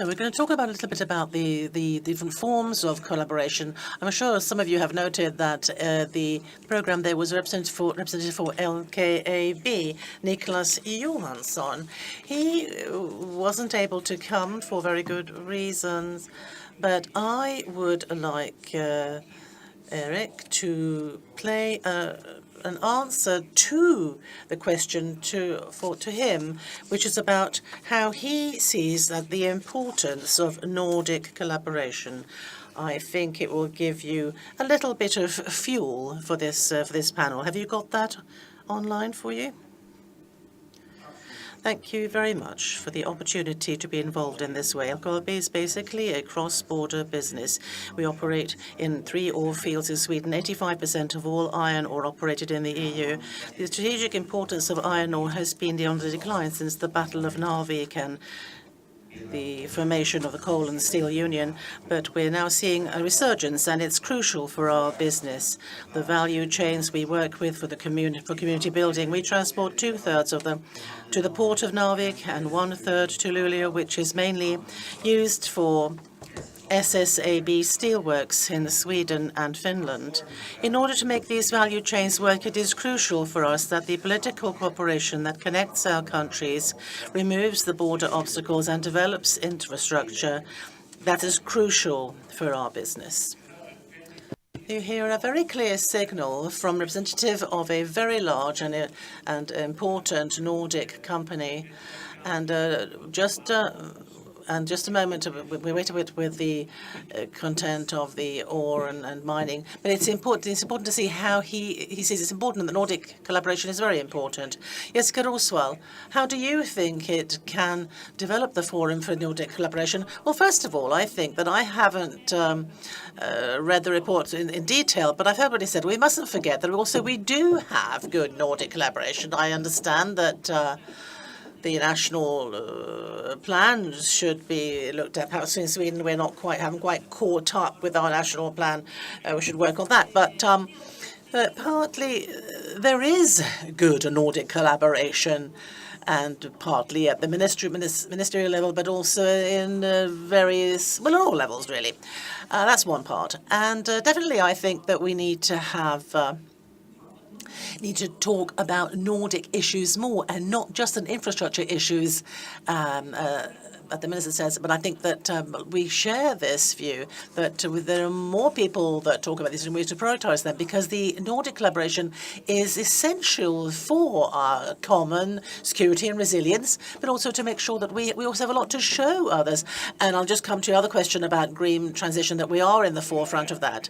Speaker 1: we're going to talk about a little bit about the different forms of collaboration. I'm sure some of you have noted that the program there was representative for LKAB, Niklas Johansson. He wasn't able to come for very good reasons, but I would like Eric to play an answer to the question to him, which is about how he sees that the importance of Nordic collaboration. I think it will give you a little bit of fuel for this panel. Have you got that online for you? Thank you very much for the opportunity to be involved in this way. LKAB is basically a cross-border business. We operate in 3 ore fields in Sweden. 85% of all iron ore operated in the EU. The strategic importance of iron ore has been on the decline since the Battle of Narvik and the formation of the Coal and Steel Union, but we're now seeing a resurgence, and it's crucial for our business. The value chains we work with for community building, we transport 2/3 of them to the port of Narvik and 1/3 to Luleå, which is mainly used for SSAB steelworks in Sweden and Finland. In order to make these value chains work, it is crucial for us that the political cooperation that connects our countries removes the border obstacles and develops infrastructure that is crucial for our business. You hear a very clear signal from representative of a very large and important Nordic company, and And just a moment, we wait a bit with the content of the ore and mining. But it's important to see how he sees it's important. And the Nordic collaboration is very important. Yes, Oswald, how do you think it can develop the Forum for Nordic Collaboration? Well, first of all, I think that I haven't read the report in detail, but I've heard what he said. We mustn't forget that also we do have good Nordic collaboration. I understand that the national plans should be looked at. Perhaps in Sweden we haven't quite caught up with our national plan. We should work on that. But partly there is good Nordic collaboration, and partly at the ministerial level, but also in all levels, really. That's one part. And definitely I think that we need to talk about Nordic issues more, and not just on infrastructure issues, the Minister says, but I think that we share this view that there are more people that talk about this and we have to prioritise them, because the Nordic collaboration is essential for our common security and resilience, but also to make sure that we also have a lot to show others. And I'll just come to your other question about green transition, that we are in the forefront of that.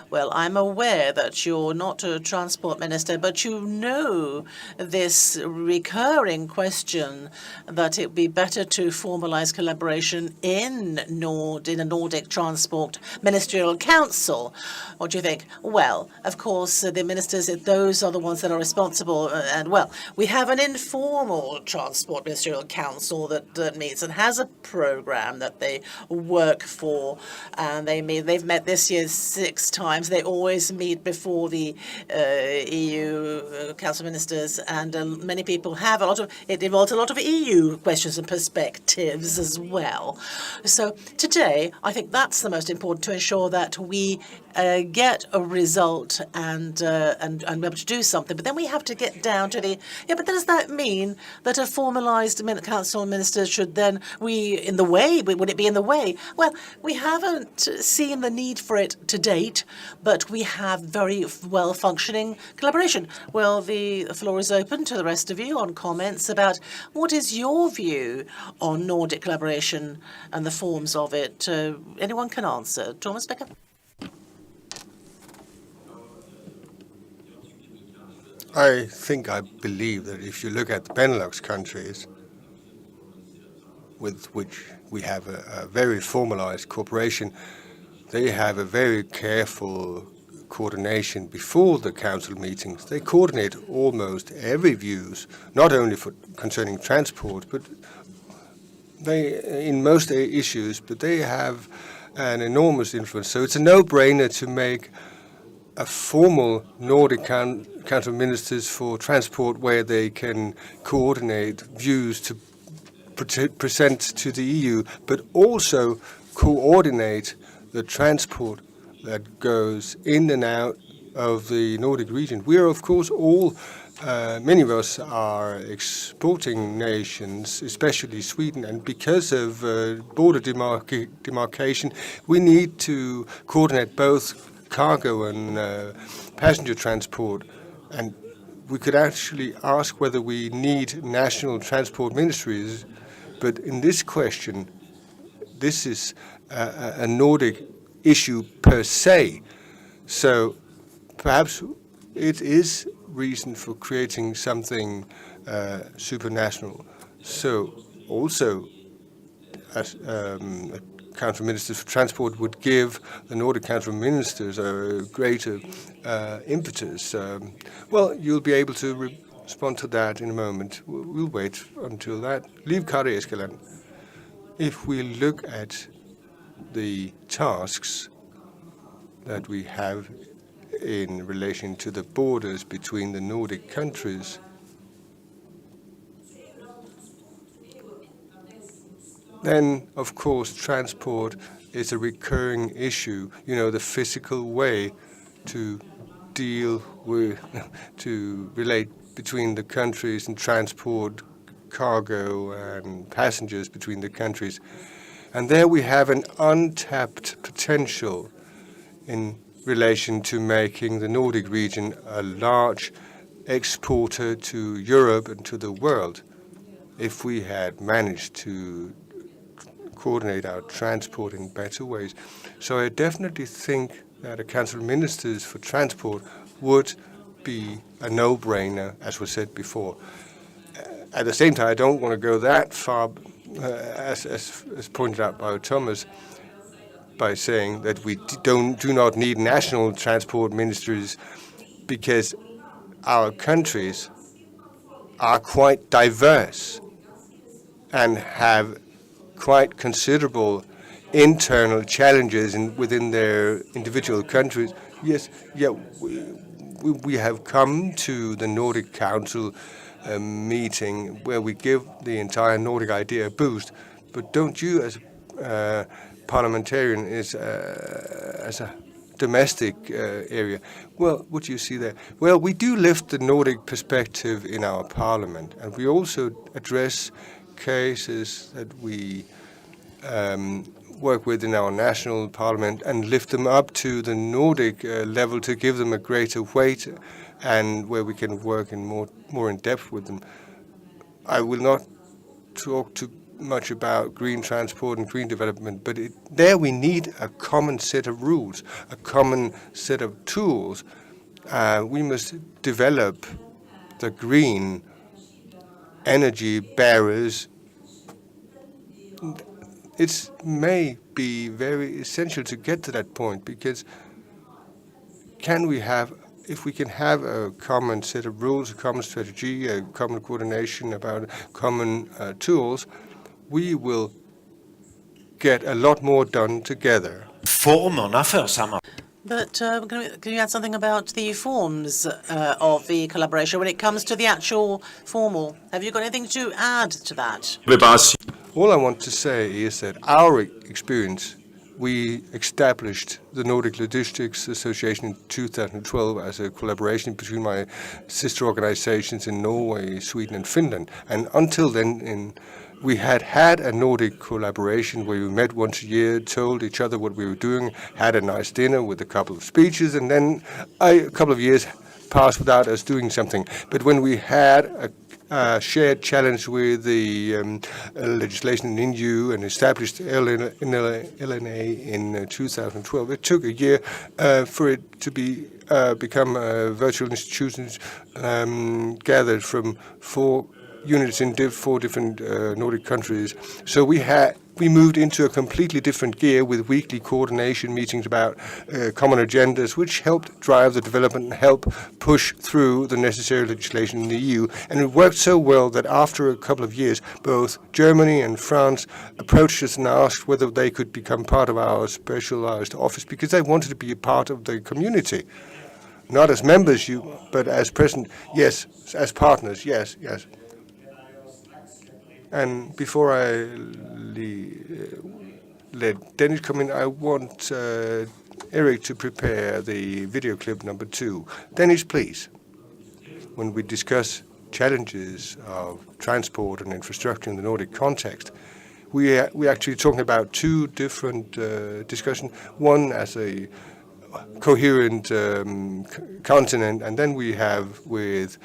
Speaker 1: Well, I'm aware that you're not a transport minister, but you know this recurring question that it would be better to formalise collaboration in a Nordic Transport Ministerial Council. What do you think? Well, of course, the ministers, those are the ones that are responsible. And, well, we have an informal Transport Ministerial Council that meets and has a programme that they work for. And they've met this year 6 times. They always meet before the EU Council Ministers, and many people have it involves a lot of EU questions and perspectives as well. So today, I think that's the most important, to ensure that we get a result and be able to do something. But then we have to get down to but does that mean that a formalised council of ministers should then, would it be in the way? Well, we haven't seen the need for it to date, but we have very well-functioning collaboration. Well, the floor is open to the rest of you on comments about what is your view on Nordic collaboration and the forms of it. Anyone can answer. Thomas Becker?
Speaker 6: I believe that if you look at the Benelux countries, with which we have a very formalized cooperation, they have a very careful coordination before the council meetings. They coordinate almost every views, not only concerning transport, but in most issues, but they have an enormous influence. So it's a no-brainer to make a formal Nordic Council of Ministers for transport, where they can coordinate views to present to the EU, but also coordinate the transport that goes in and out of the Nordic region. We are, of course, many of us are exporting nations, especially Sweden, and because of border demarcation, we need to coordinate both cargo and passenger transport. And we could actually ask whether we need national transport ministries, but in this question, this is a Nordic issue per se. So perhaps it is reason for creating something supranational. So also, as Council of Ministers for Transport would give the Nordic Council of Ministers a greater impetus. Well, you'll be able to respond to that in a moment. We'll wait until that. Liv Kari Eskeland. If we look at the tasks that we have in relation to the borders between the Nordic countries, then, of course, transport is a recurring issue. The physical way to deal with, to relate between the countries and transport cargo and passengers between the countries. And there we have an untapped potential in relation to making the Nordic region a large exporter to Europe and to the world. If we had managed to coordinate our transport in better ways. So I definitely think that a Council of Ministers for Transport would be a no-brainer, as was said before. At the same time, I don't want to go that far, as pointed out by Thomas, by saying that we do not need national transport ministries, because our countries are quite diverse and have quite considerable internal challenges within their individual countries. Yes, yeah, we have come to the Nordic Council meeting where we give the entire Nordic idea a boost. But don't you, as a parliamentarian, as a domestic area, well, what do you see there? Well, we do lift the Nordic perspective in our parliament, and we also address cases that we work with in our national parliament and lift them up to the Nordic level to give them a greater weight, and where we can work in more in depth with them. I will not talk too much about green transport and green development, but there we need a common set of rules, a common set of tools. We must develop the green energy bearers. It may be very essential to get to that point, because if we can have a common set of rules, a common strategy, a common coordination about common tools, we will get a lot more done together.
Speaker 1: But can you add something about the forms of the collaboration when it comes to the actual formal? Have you got anything to add to that?
Speaker 6: All I want to say is that our experience, we established the Nordic Logistics Association in 2012 as a collaboration between my sister organizations in Norway, Sweden, and Finland. And until then, we had a Nordic collaboration where we met once a year, told each other what we were doing, had a nice dinner with a couple of speeches, and then a couple of years passed without us doing something. But when we had a shared challenge with the legislation in EU and established LNA in 2012, it took a year for it to become virtual institutions gathered from 4 units in 4 different Nordic countries. So we moved into a completely different gear with weekly coordination meetings about common agendas, which helped drive the development and help push through the necessary legislation in the EU. And it worked so well that after a couple of years, both Germany and France approached us and asked whether they could become part of our specialized office, because they wanted to be a part of the community. Not as members, but as present, yes, as partners, yes. And before I let Dennis come in, I want Eric to prepare the video clip number 2. Dennis, please. When we discuss challenges of transport and infrastructure in the Nordic context, we're actually talking about 2 different discussions. One as a coherent continent, and then we have with,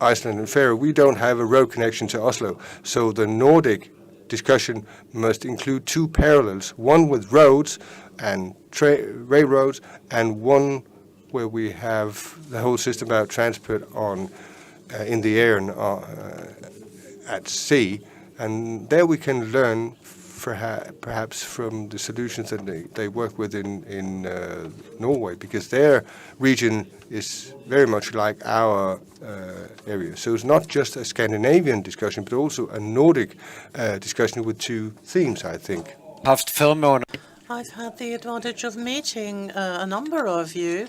Speaker 6: Iceland and Faroe, we don't have a road connection to Oslo. So the Nordic discussion must include 2 parallels, one with roads and railroads, and one where we have the whole system about transport in the air and at sea. And there we can learn perhaps from the solutions that they work with in Norway, because their region is very much like our area. So it's not just a Scandinavian discussion, but also a Nordic discussion with 2 themes, I think.
Speaker 1: I've had the advantage of meeting a number of you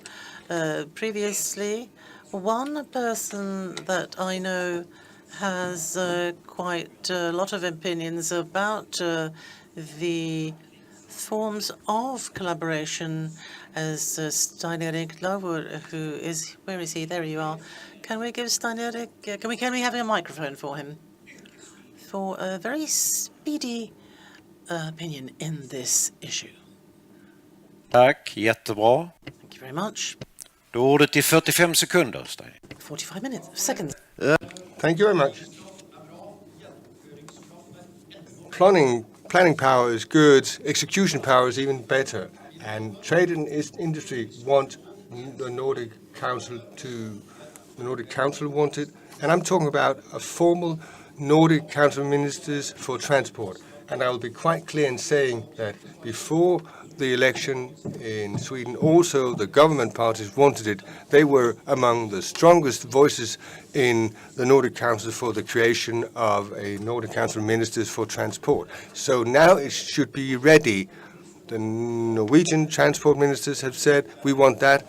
Speaker 1: previously. One person that I know has quite a lot of opinions about the forms of collaboration, as Stein Erik Lavur, who is, where is he? There you are. Can we give Stein Erik, can we have a microphone for him? For a very speedy opinion in this issue.
Speaker 11: Tack, jättebra.
Speaker 1: Thank you very much.
Speaker 11: Då är ordet i 45 sekunder, Stein.
Speaker 1: 45 seconds.
Speaker 6: Thank you very much. planning power is good, execution power is even better. And trade and industry want the Nordic Council want it. And I'm talking about a formal Nordic Council of Ministers for Transport. And I will be quite clear in saying that before the election in Sweden, also the government parties wanted it. They were among the strongest voices in the Nordic Council for the creation of a Nordic Council of Ministers for Transport. So now it should be ready. The Norwegian transport ministers have said, we want that.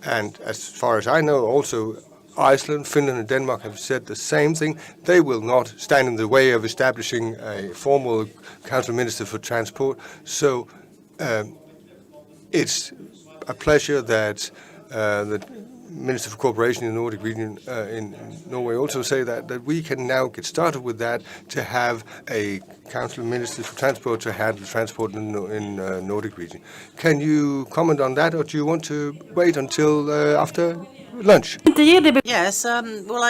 Speaker 6: And as far as I know, also Iceland, Finland and Denmark have said the same thing. They will not stand in the way of establishing a formal Council of Ministers for Transport. So it's a pleasure that the Minister for Cooperation in the Nordic region in Norway also say that we can now get started with that, to have a Council of Ministers for Transport to handle transport in Nordic region. Can you comment on that, or do you want to wait until after lunch?
Speaker 1: Yes, well,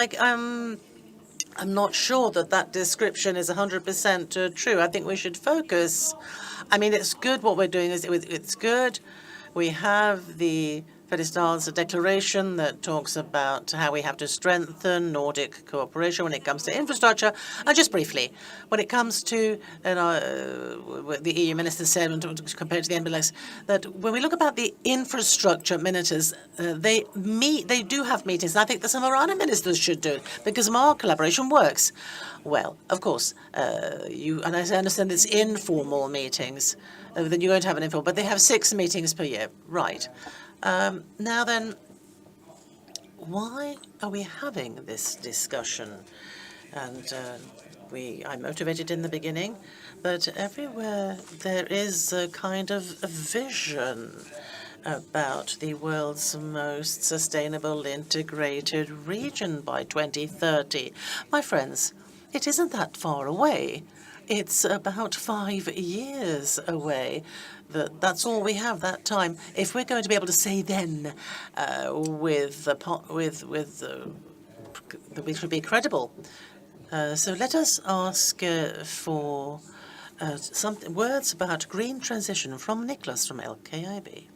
Speaker 1: I'm not sure that description is 100% true. I think we should focus. I mean, it's good what we're doing. It's good. We have the Fredrikstad's declaration that talks about how we have to strengthen Nordic cooperation when it comes to infrastructure. And just briefly, when it comes to the EU ministers said, compared to the NBLX, that when we look about the infrastructure ministers, they do have meetings. And I think that some of our other ministers should do it, because our collaboration works. Well, of course, and I understand it's informal meetings. Then you're going to have an informal, but they have 6 meetings per year, right? Now then, why are we having this discussion? And I motivated in the beginning, but everywhere there is a kind of a vision about the world's most sustainable integrated region by 2030. My friends, it isn't that far away. It's about 5 years away. That's all we have, that time. If we're going to be able to say then, we should be credible. So let us ask for some words about green transition from Nicholas from LKIB.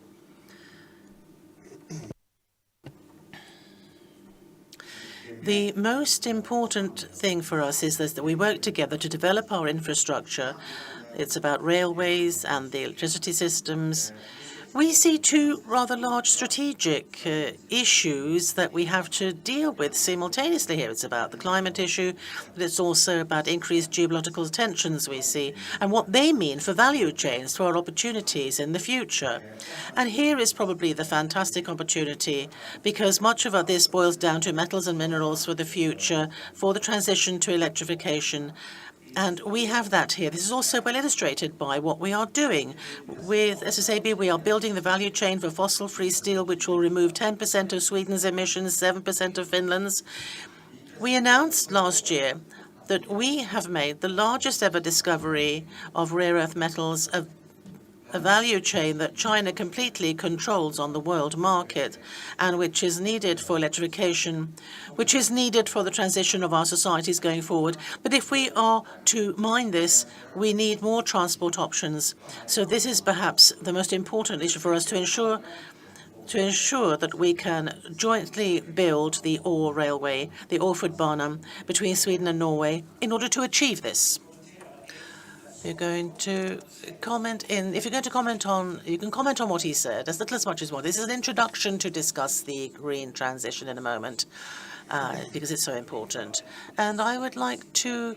Speaker 1: The most important thing for us is that we work together to develop our infrastructure. It's about railways and the electricity systems. We see 2 rather large strategic issues that we have to deal with simultaneously here. It's about the climate issue, but it's also about increased geopolitical tensions we see and what they mean for value chains, for our opportunities in the future. And here is probably the fantastic opportunity, because much of this boils down to metals and minerals for the future, for the transition to electrification. And we have that here. This is also well illustrated by what we are doing. With SSAB, we are building the value chain for fossil-free steel, which will remove 10% of Sweden's emissions, 7% of Finland's. We announced last year that we have made the largest ever discovery of rare earth metals, a value chain that China completely controls on the world market, and which is needed for electrification, which is needed for the transition of our societies going forward. But if we are to mine this, we need more transport options. So this is perhaps the most important issue for us, to ensure that we can jointly build the ore railway, the Årfotbanan, between Sweden and Norway in order to achieve this. You're going to comment if you're going to comment on, you can comment on what he said, as little as much as more. This is an introduction to discuss the green transition in a moment, because it's so important. And I would like to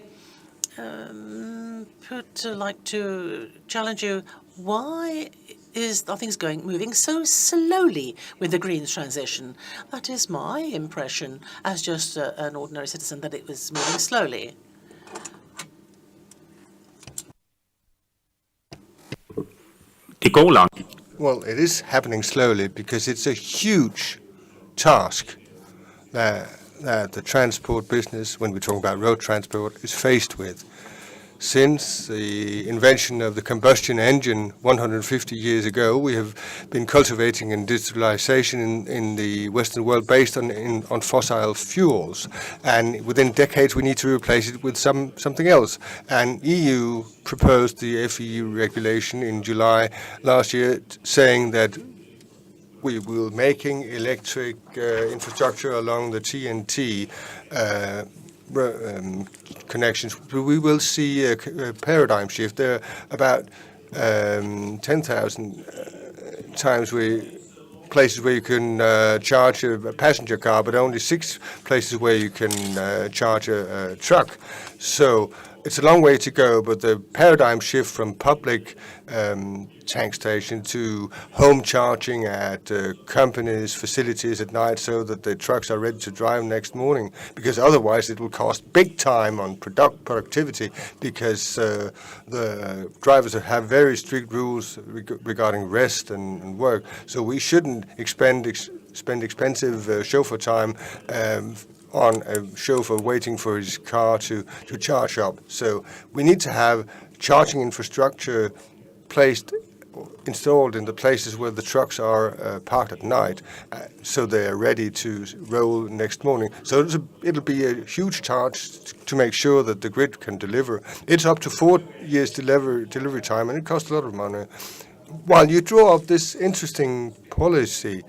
Speaker 1: challenge you. Why are things moving so slowly with the green transition? That is my impression as just an ordinary citizen, that it was moving slowly.
Speaker 6: Well, it is happening slowly because it's a huge task that the transport business, when we talk about road transport, is faced with. Since the invention of the combustion engine 150 years ago, we have been cultivating industrialization in the Western world based on fossil fuels. And within decades, we need to replace it with something else. And EU proposed the FEU regulation in July last year, saying that we will making electric infrastructure along the TNT connections. We will see a paradigm shift. There are about 10,000 places where you can charge a passenger car, but only 6 places where you can charge a truck. So it's a long way to go, but the paradigm shift from public tank station to home charging at companies' facilities at night so that the trucks are ready to drive next morning, because otherwise it will cost big time on productivity, because the drivers have very strict rules regarding rest and work. So we shouldn't spend expensive chauffeur time on a chauffeur waiting for his car to charge up. So we need to have charging infrastructure installed in the places where the trucks are parked at night, so they are ready to roll next morning. So it'll be a huge charge to make sure that the grid can deliver. It's up to 4 years delivery time, and it costs a lot of money. While you draw up this interesting policy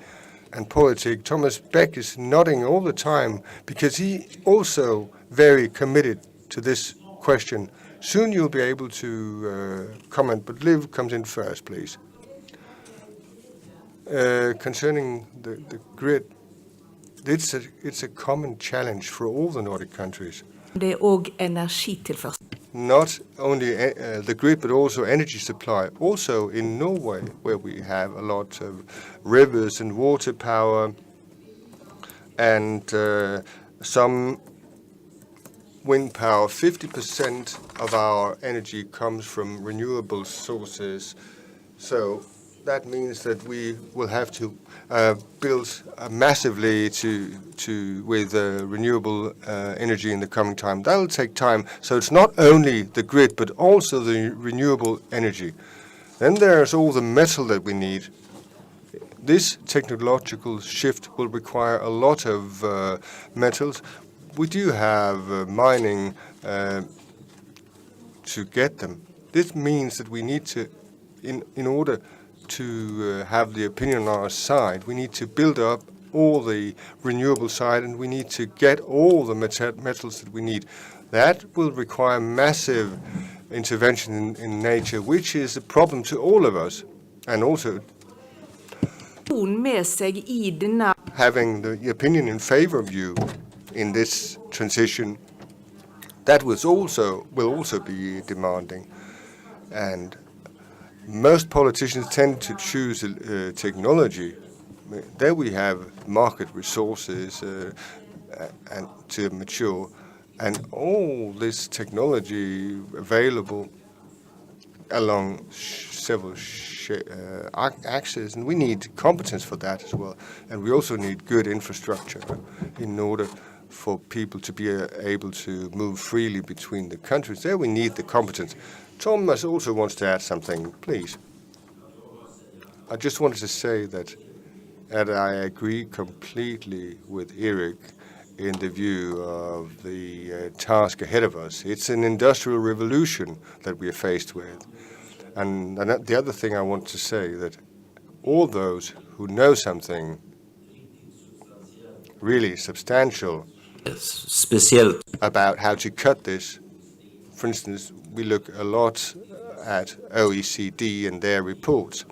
Speaker 6: and politic, Thomas Beck is nodding all the time, because he also very committed to this question. Soon you'll be able to comment, but Liv comes in first, please. Concerning the grid, it's a common challenge for all the Nordic countries. Not only the grid, but also energy supply. Also in Norway, where we have a lot of rivers and water power, and some wind power. 50% of our energy comes from renewable sources. So that means that we will have to build massively with renewable energy in the coming time. That will take time. So it's not only the grid, but also the renewable energy. Then there's all the metal that we need. This technological shift will require a lot of metals. We do have mining to get them. This means that we need to, in order to have the opinion on our side, we need to build up all the renewable side, and we need to get all the metals that we need. That will require massive intervention in nature, which is a problem to all of us, and also having the opinion in favor of you in this transition, that will also be demanding. And most politicians tend to choose technology. There we have market resources and to mature, and all this technology available along several axes, and we need competence for that as well. And we also need good infrastructure in order for people to be able to move freely between the countries. There we need the competence. Thomas also wants to add something, please. I just wanted to say that I agree completely with Erik in the view of the task ahead of us. It's an industrial revolution that we are faced with. And the other thing I want to say, that all those who know something really substantial about how to cut this, for instance, we look a lot at OECD and their reports.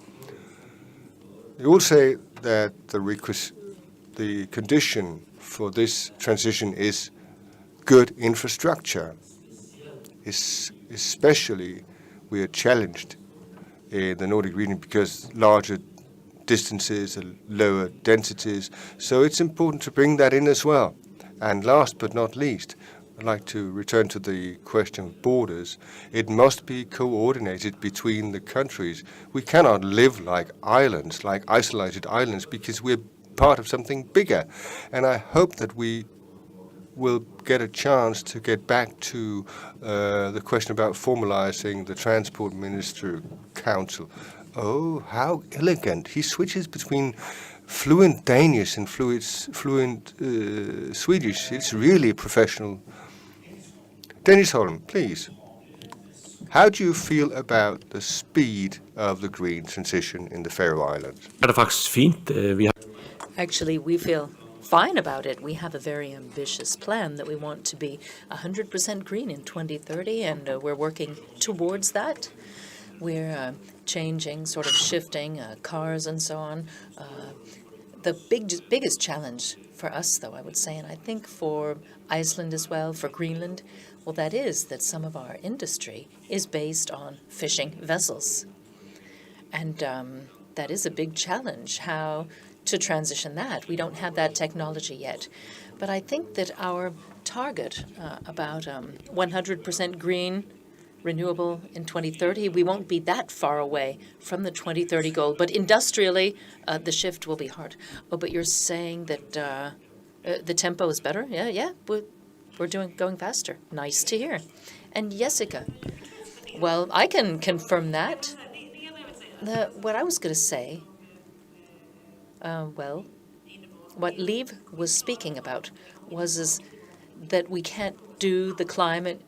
Speaker 6: They all say that the condition for this transition is good infrastructure. Especially we are challenged in the Nordic region because larger distances and lower densities. So it's important to bring that in as well. And last but not least, I'd like to return to the question of borders. It must be coordinated between the countries. We cannot live like islands, like isolated islands, because we're part of something bigger. And I hope that we will get a chance to get back to the question about formalizing the Transport Minister Council. Oh, how elegant. He switches between fluent Danish and fluent Swedish. It's really professional. Dennis Holm, please. How do you feel about the speed of the green transition in the Faroe Islands?
Speaker 3: Actually, we feel fine about it. We have a very ambitious plan that we want to be 100% green in 2030, and we're working towards that. We're changing, sort of shifting cars and so on. The biggest challenge for us, though, I would say, and I think for Iceland as well, for Greenland, well, that is that some of our industry is based on fishing vessels. And that is a big challenge, how to transition that. We don't have that technology yet. But I think that our target about 100% green, renewable in 2030, we won't be that far away from the 2030 goal. But industrially, the shift will be hard. Oh, but you're saying that the tempo is better? Yeah, we're going faster. Nice to hear. And Jessica, well, I can confirm that. What I was going to say, well, what Liv was speaking about is that we can't do the climate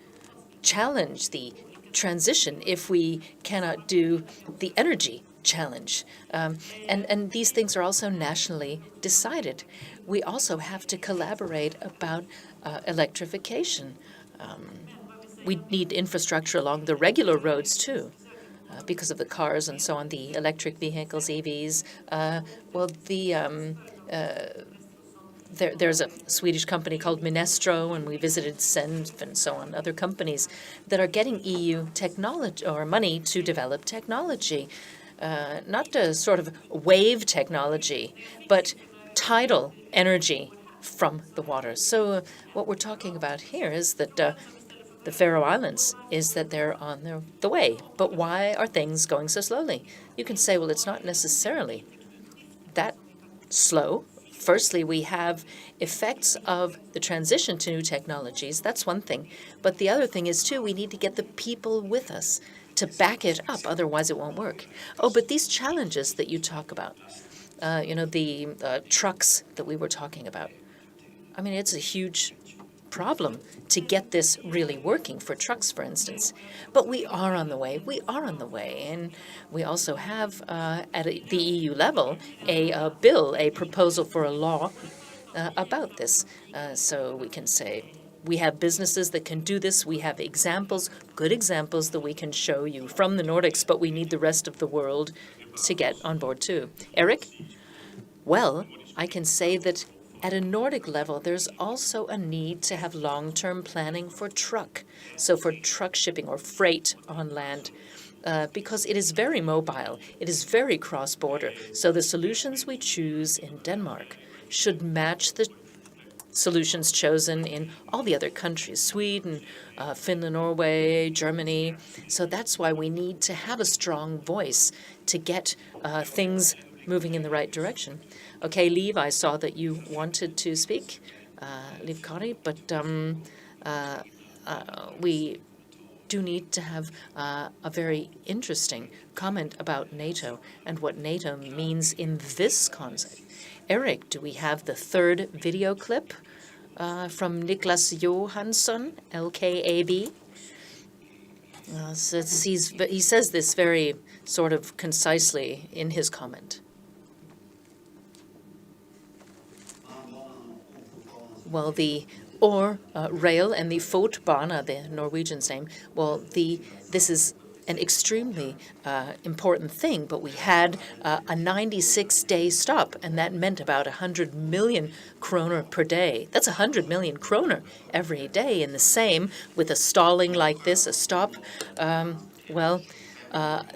Speaker 3: challenge, the transition, if we cannot do the energy challenge. And these things are also nationally decided. We also have to collaborate about electrification. We need infrastructure along the regular roads, too. Because of the cars and so on, the electric vehicles, EVs. There's a Swedish company called Minestro, and we visited Senf and so on, other companies that are getting EU technology or money to develop technology. Not a sort of wave technology, but tidal energy from the water. So what we're talking about here is that the Faroe Islands is that they're on the way. But why are things going so slowly? You can say, well, it's not necessarily that slow. Firstly, we have effects of the transition to new technologies. That's one thing. But the other thing is, too, we need to get the people with us to back it up. Otherwise, it won't work. Oh, but these challenges that you talk about, the trucks that we were talking about, I mean, it's a huge problem to get this really working for trucks, for instance. But we are on the way. We are on the way. And we also have, at the EU level, a proposal for a law about this. So we can say we have businesses that can do this. We have examples, good examples that we can show you from the Nordics, but we need the rest of the world to get on board too. Eric? Well, I can say that at a Nordic level, there's also a need to have long-term planning for truck, so for truck shipping or freight on land, because it is very mobile, it is very cross-border. So the solutions we choose in Denmark should match the solutions chosen in all the other countries, Sweden, Finland, Norway, Germany. So that's why we need to have a strong voice to get things moving in the right direction. Okay, Liv, I saw that you wanted to speak, Liv Kari, but we do need to have a very interesting comment about NATO and what NATO means in this concept. Eric, do we have the third video clip from Niklas Johansson, LKAB? He says this very sort of concisely in his comment. Well, the rail and the fotbana, the Norwegian same, well, this is an extremely important thing, but we had a 96-day stop, and that meant about 100 million kroner per day. That's 100 million kroner every day, and the same with a stalling like this, a stop.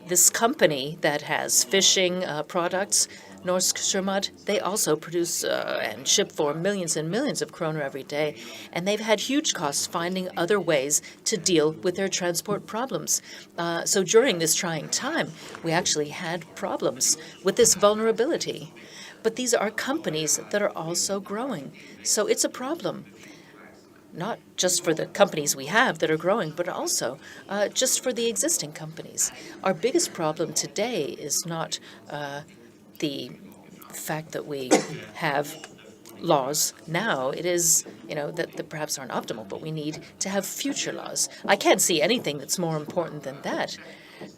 Speaker 3: This company that has fishing products, Norsk Sjømat, they also produce and ship for millions and millions of kroner every day. And they've had huge costs finding other ways to deal with their transport problems. So during this trying time, we actually had problems with this vulnerability. But these are companies that are also growing. So it's a problem. not just for the companies we have that are growing, but also just for the existing companies. Our biggest problem today is not the fact that we have laws now. It is, that perhaps aren't optimal, but we need to have future laws. I can't see anything that's more important than that.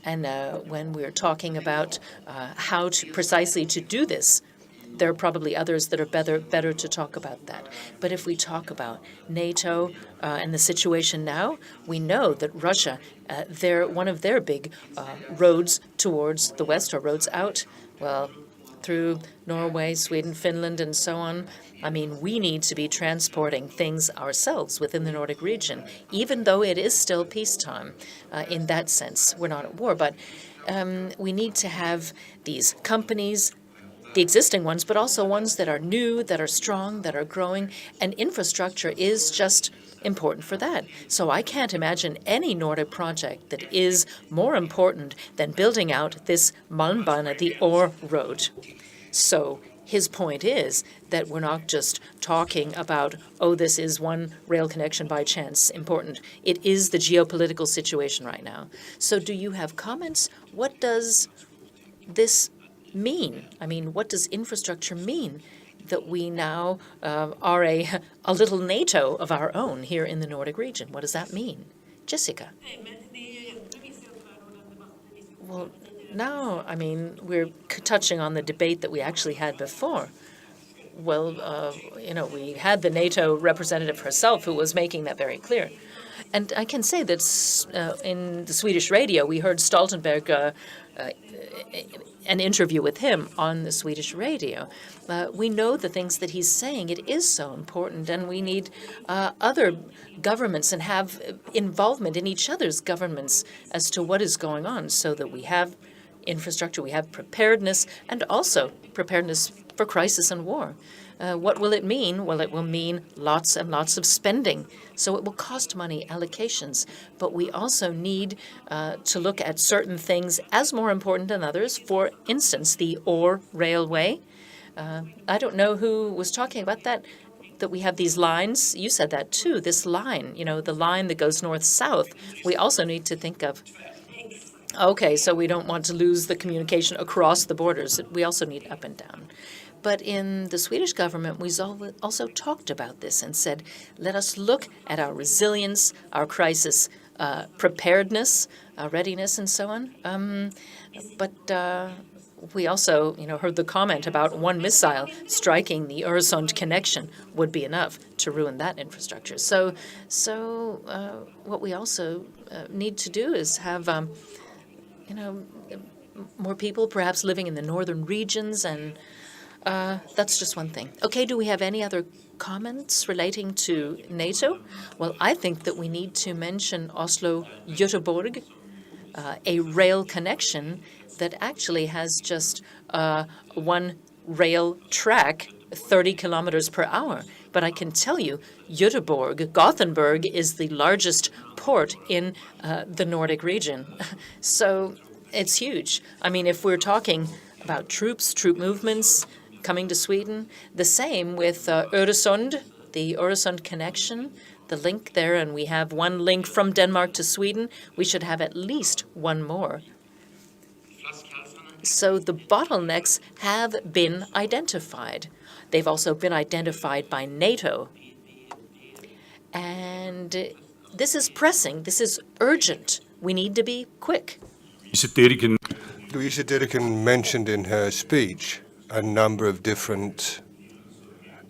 Speaker 3: And when we're talking about how to precisely to do this, there are probably others that are better to talk about that. But if we talk about NATO and the situation now, we know that Russia, one of their big roads towards the west, or roads out, well, through Norway, Sweden, Finland, and so on. I mean, we need to be transporting things ourselves within the Nordic region, even though it is still peacetime. In that sense, we're not at war, but we need to have these companies, the existing ones, but also ones that are new, that are strong, that are growing, and infrastructure is just important for that. So I can't imagine any Nordic project that is more important than building out this Malmbana, the ore road. So his point is that we're not just talking about, this is one rail connection by chance important. It is the geopolitical situation right now. So do you have comments? What does this mean? I mean, what does infrastructure mean that we now are a little NATO of our own here in the Nordic region? What does that mean? Jessica? Well, now, I mean, we're touching on the debate that we actually had before. Well, we had the NATO representative herself who was making that very clear. And I can say that in the Swedish radio, we heard Stoltenberg, an interview with him on the Swedish radio. We know the things that he's saying. It is so important, and we need other governments and have involvement in each other's governments as to what is going on, so that we have infrastructure, we have preparedness, and also preparedness for crisis and war. What will it mean? Well, it will mean lots and lots of spending. So it will cost money, allocations. But we also need to look at certain things as more important than others. For instance, the ore railway. I don't know who was talking about that we have these lines. You said that too, this line, the line that goes north-south. We also need to think of, okay, so we don't want to lose the communication across the borders. We also need up and down. But in the Swedish government, we also talked about this and said, let us look at our resilience, our crisis preparedness, readiness, and so on. But we also, heard the comment about one missile striking the Öresund connection would be enough to ruin that infrastructure. So what we also need to do is have, more people perhaps living in the northern regions, and that's just one thing. Okay, do we have any other comments relating to NATO? Well, I think that we need to mention Oslo-Göteborg, a rail connection that actually has just one rail track, 30 kilometers per hour. But I can tell you, Gothenburg is the largest port in the Nordic region. So it's huge. I mean, if we're talking about troop movements coming to Sweden, the same with Öresund, the Öresund connection, the link there, and we have one link from Denmark to Sweden. We should have at least one more. So the bottlenecks have been identified. They've also been identified by NATO. And this is pressing. This is urgent. We need to be quick.
Speaker 6: Louise Diddiken mentioned in her speech a number of different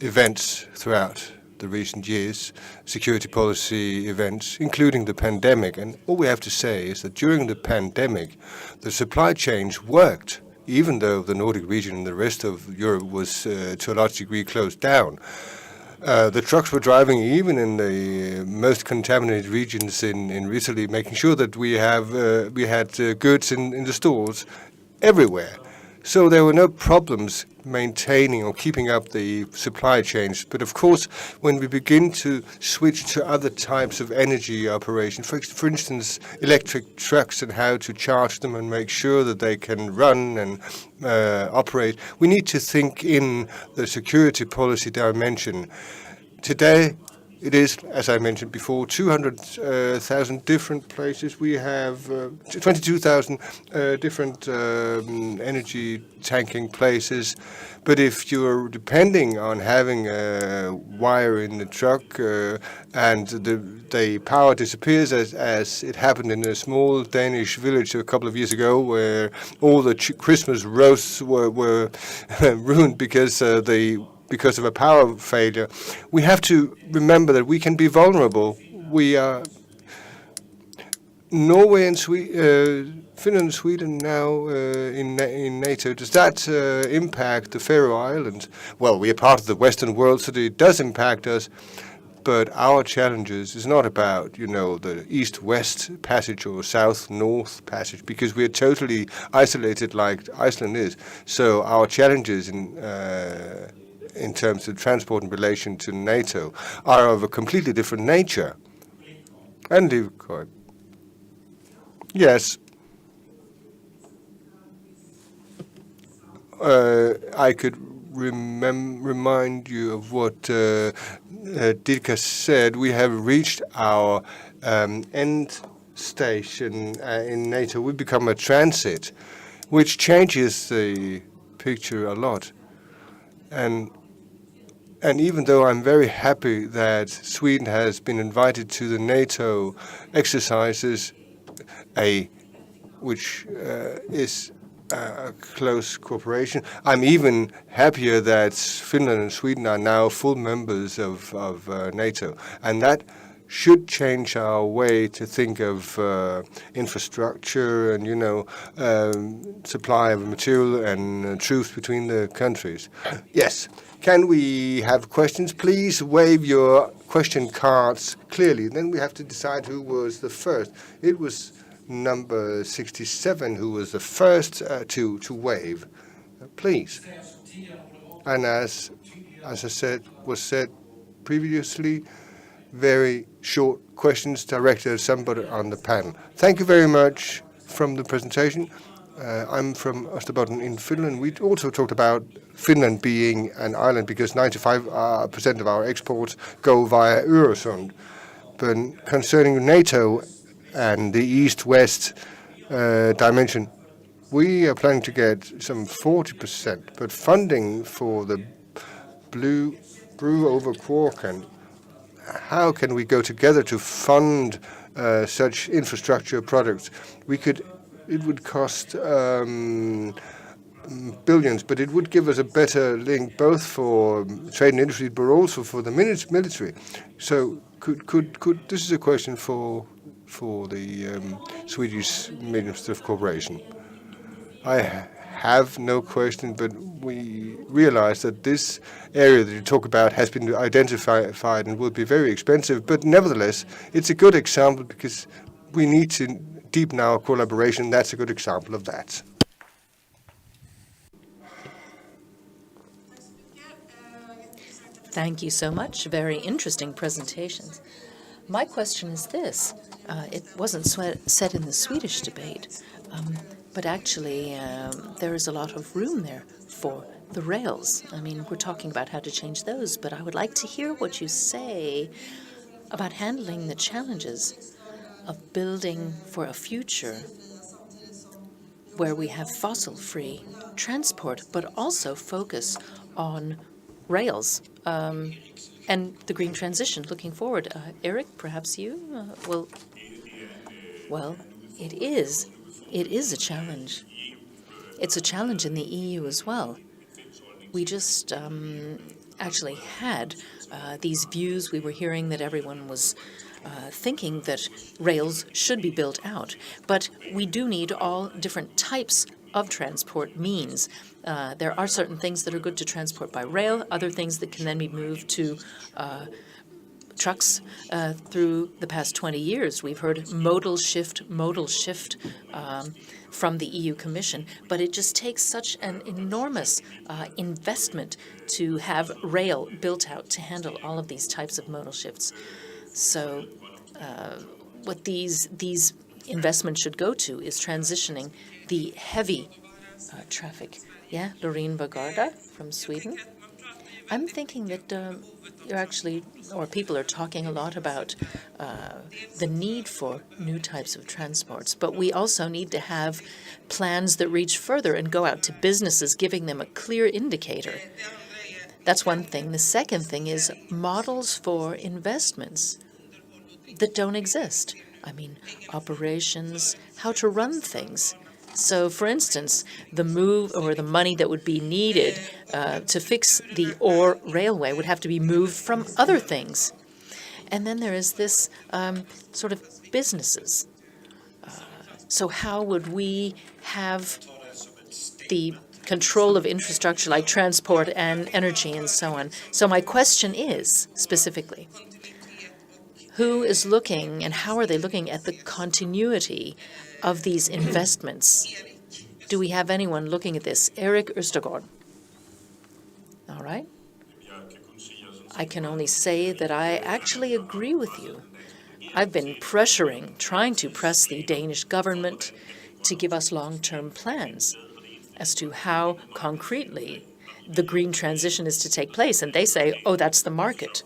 Speaker 6: events throughout the recent years, security policy events, including the pandemic. And all we have to say is that during the pandemic, the supply chains worked, even though the Nordic region and the rest of Europe was to a large degree closed down. The trucks were driving even in the most contaminated regions in Italy, making sure that we had goods in the stores everywhere. So there were no problems maintaining or keeping up the supply chains. But of course, when we begin to switch to other types of energy operation, for instance, electric trucks and how to charge them and make sure that they can run and operate, we need to think in the security policy dimension. Today, It is, as I mentioned before, 200,000 different places. We have 22,000 different energy tanking places. But if you're depending on having a wire in the truck and the power disappears, as it happened in a small Danish village a couple of years ago, where all the Christmas roasts were ruined because of a power failure, we have to remember that we can be vulnerable. We are Norway and Finland and Sweden now in NATO. Does that impact the Faroe Islands? Well, we are part of the Western world, so it does impact us. But our challenges is not about, the east-west passage or south-north passage, because we are totally isolated like Iceland is. So our challenges in terms of transport in relation to NATO are of a completely different nature. And yes, I could remind you of what Dirka said. We have reached our end station in NATO. We become a transit, which changes the picture a lot. And even though I'm very happy that Sweden has been invited to the NATO exercises, which is a close cooperation, I'm even happier that Finland and Sweden are now full members of NATO. And that should change our way to think of infrastructure and, supply of material and truth between the countries. Yes. Can we have questions? Please wave your question cards clearly. Then we have to decide who was the first. It was number 67 who was the first to wave. Please. And as I said previously, very short questions directed at somebody on the panel. Thank you very much from the presentation. I'm from Österbotten in Finland. We also talked about Finland being an island because 95% of our exports go via Öresund. But concerning NATO and the east-west dimension, we are planning to get some 40%. But funding for the brew over Kvarken, how can we go together to fund such infrastructure projects? It would cost billions, but it would give us a better link both for trade and industry, but also for the military. So could this is a question for the Swedish Minister of Cooperation. I have no question, but we realize that this area that you talk about has been identified and will be very expensive. But nevertheless, it's a good example because we need to deepen our collaboration. That's a good example of that.
Speaker 3: Thank you so much. Very interesting presentations. My question is this. It wasn't said in the Swedish debate, but actually there is a lot of room there for the rails. I mean, we're talking about how to change those, but I would like to hear what you say about handling the challenges of building for a future where we have fossil-free transport, but also focus on rails and the green transition looking forward. Eric, perhaps you? Well, it is a challenge. It's a challenge in the EU as well. We just actually had these views. We were hearing that everyone was thinking that rails should be built out. But we do need all different types of transport means. There are certain things that are good to transport by rail, other things that can then be moved to trucks. Through the past 20 years, we've heard modal shift from the EU Commission, but it just takes such an enormous investment to have rail built out to handle all of these types of modal shifts. So what these investments should go to is transitioning the heavy traffic. Yeah, Loreen Vagarda from Sweden. I'm thinking that people are talking a lot about the need for new types of transports, but we also need to have plans that reach further and go out to businesses, giving them a clear indicator. That's one thing. The second thing is models for investments that don't exist. I mean, operations, how to run things. So, for instance, the move or the money that would be needed to fix the Ore Railway would have to be moved from other things. And then there is this sort of businesses. So how would we have the control of infrastructure like transport and energy and so on? So my question is, specifically, who is looking and how are they looking at the continuity of these investments? Do we have anyone looking at this? Erik Østergaard. All right. I can only say that I actually agree with you. I've been trying to press the Danish government to give us long-term plans as to how concretely the green transition is to take place. And they say, oh, that's the market.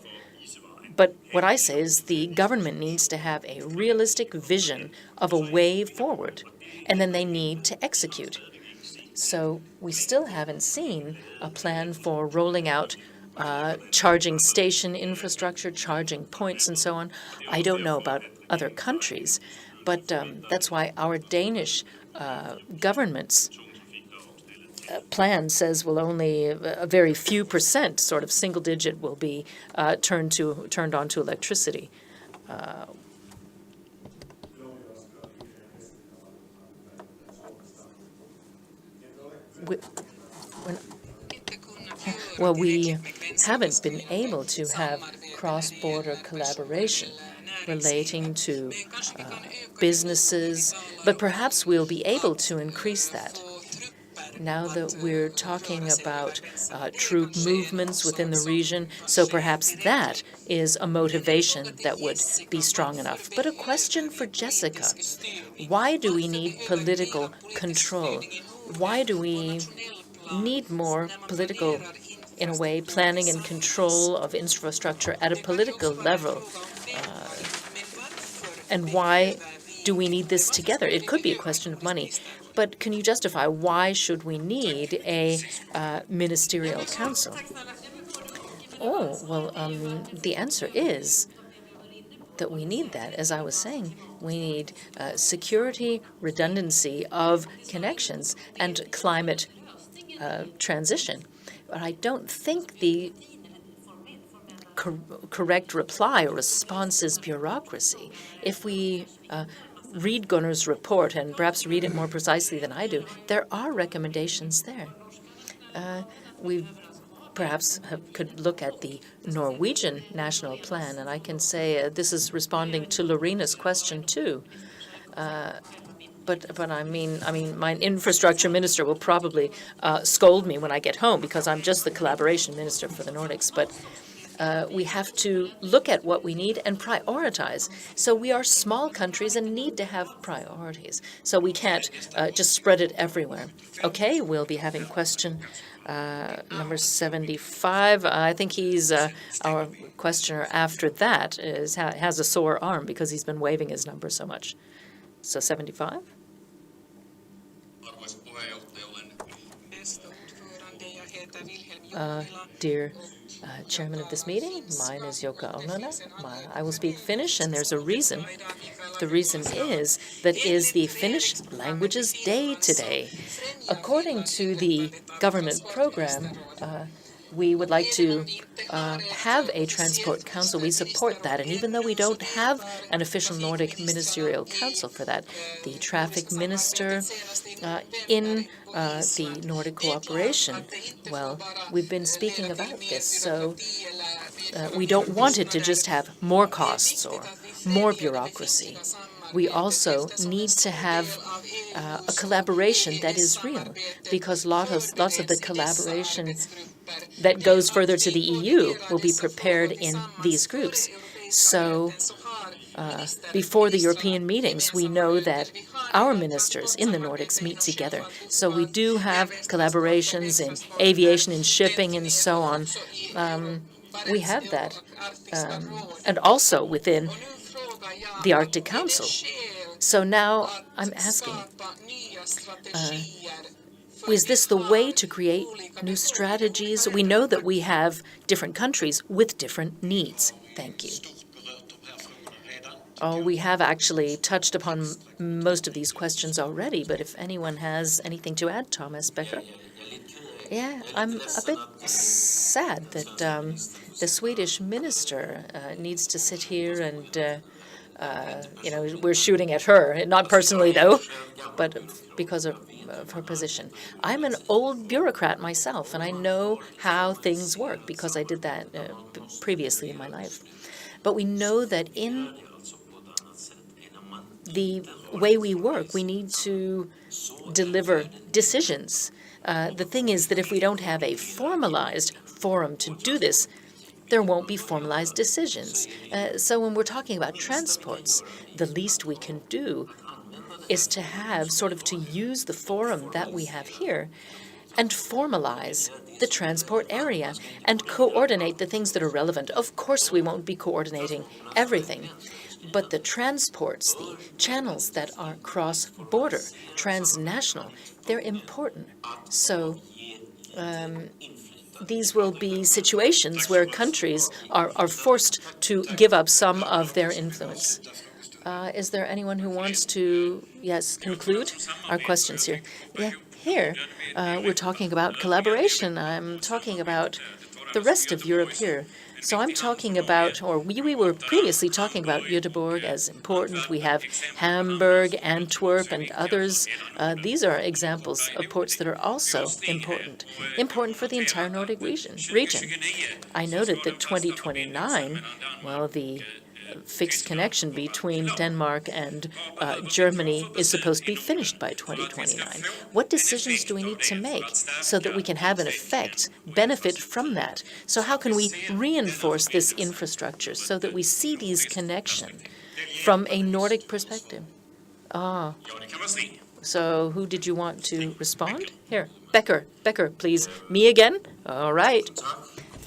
Speaker 3: But what I say is the government needs to have a realistic vision of a way forward, and then they need to execute. So we still haven't seen a plan for rolling out charging station infrastructure, charging points, and so on. I don't know about other countries, but that's why our Danish government's plan says will only a very few percent, sort of single digit, will be turned on to electricity. Well, we haven't been able to have cross-border collaboration relating to businesses, but perhaps we'll be able to increase that. Now that we're talking about troop movements within the region, so perhaps that is a motivation that would be strong enough. But a question for Jessica. Why do we need political control? Why do we need more political, in a way, planning and control of infrastructure at a political level? And why do we need this together? It could be a question of money. But can you justify why should we need a ministerial council? Oh, well, the answer is that we need that. As I was saying, we need security, redundancy of connections, and climate transition. But I don't think the correct reply or response is bureaucracy. If we read Gunnar's report and perhaps read it more precisely than I do, there are recommendations there. We perhaps could look at the Norwegian national plan, and I can say this is responding to Lorena's question too. But I mean, my infrastructure minister will probably scold me when I get home because I'm just the collaboration minister for the Nordics. But we have to look at what we need and prioritize. So we are small countries and need to have priorities. So we can't just spread it everywhere. Okay, we'll be having question number 75. I think he's our questioner after that has a sore arm because he's been waving his number so much. So 75? Dear Chairman of this meeting, mine is Jukka Ononen. I will speak Finnish, and there's a reason. The reason is that is the Finnish Languages Day today. According to the government program, we would like to have a transport council. We support that. And even though we don't have an official Nordic ministerial council for that, the traffic minister in the Nordic cooperation, well, we've been speaking about this. So we don't want it to just have more costs or more bureaucracy. We also need to have a collaboration that is real, because lots of the collaboration that goes further to the EU will be prepared in these groups. So before the European meetings, we know that our ministers in the Nordics meet together. So we do have collaborations in aviation and shipping and so on. We have that. And also within the Arctic Council. So now I'm asking, is this the way to create new strategies? We know that we have different countries with different needs. Thank you. Oh, we have actually touched upon most of these questions already, but if anyone has anything to add, Thomas Becker? Yeah, I'm a bit sad that the Swedish minister needs to sit here and, we're shooting at her, not personally though, but because of her position. I'm an old bureaucrat myself, and I know how things work because I did that previously in my life. But we know that in the way we work, we need to deliver decisions. The thing is that if we don't have a formalized forum to do this, there won't be formalized decisions. So when we're talking about transports, the least we can do is to have to use the forum that we have here and formalize the transport area and coordinate the things that are relevant. Of course, we won't be coordinating everything, but the transports, the channels that are cross-border, transnational, they're important. So these will be situations where countries are forced to give up some of their influence. Is there anyone who wants to, conclude our questions here? Yeah, here we're talking about collaboration. I'm talking about the rest of Europe here. So I'm talking about, or we were previously talking about Göteborg as important. We have Hamburg, Antwerp, and others. These are examples of ports that are also important for the entire Nordic region. I noted that 2029, well, the fixed connection between Denmark and Germany is supposed to be finished by 2029. What decisions do we need to make so that we can have an effect, benefit from that? So how can we reinforce this infrastructure so that we see these connections from a Nordic perspective? So who did you want to respond? Here, Becker, please. Me again? All right.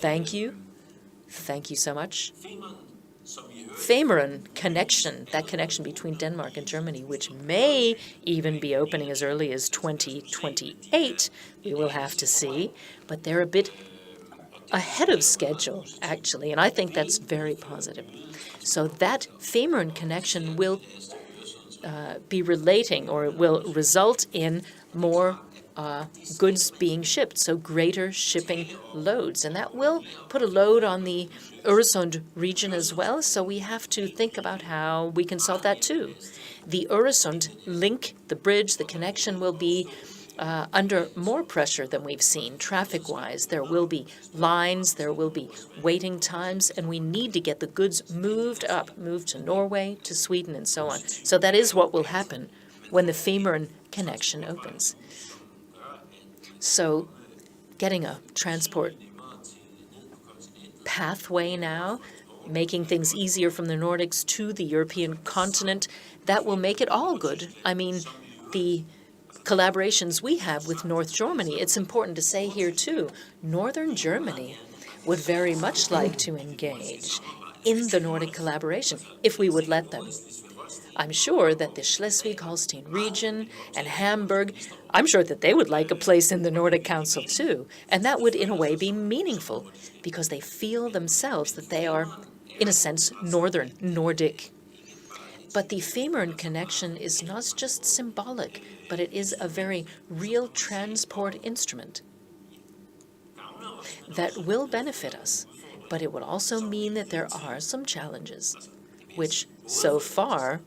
Speaker 3: Thank you. Thank you so much. Femern connection, that connection between Denmark and Germany, which may even be opening as early as 2028. We will have to see, but they're a bit ahead of schedule, actually, and I think that's very positive. So that Femern connection will be relating, or will result in more goods being shipped, so greater shipping loads. And that will put a load on the Öresund region as well, so we have to think about how we can solve that too. The Öresund link, the bridge, the connection will be under more pressure than we've seen traffic-wise. There will be lines, there will be waiting times, and we need to get the goods moved to Norway, to Sweden, and so on. So that is what will happen when the Femern connection opens. So getting a transport pathway now, making things easier from the Nordics to the European continent, that will make it all good. I mean, the collaborations we have with North Germany, it's important to say here too, Northern Germany would very much like to engage in the Nordic collaboration if we would let them. I'm sure that the Schleswig-Holstein region and Hamburg, I'm sure that they would like a place in the Nordic Council too. And that would in a way be meaningful because they feel themselves that they are, in a sense, Northern, Nordic. But the Femern connection is not just symbolic, but it is a very real transport instrument that will benefit us. But it would also mean that there are some challenges, which so far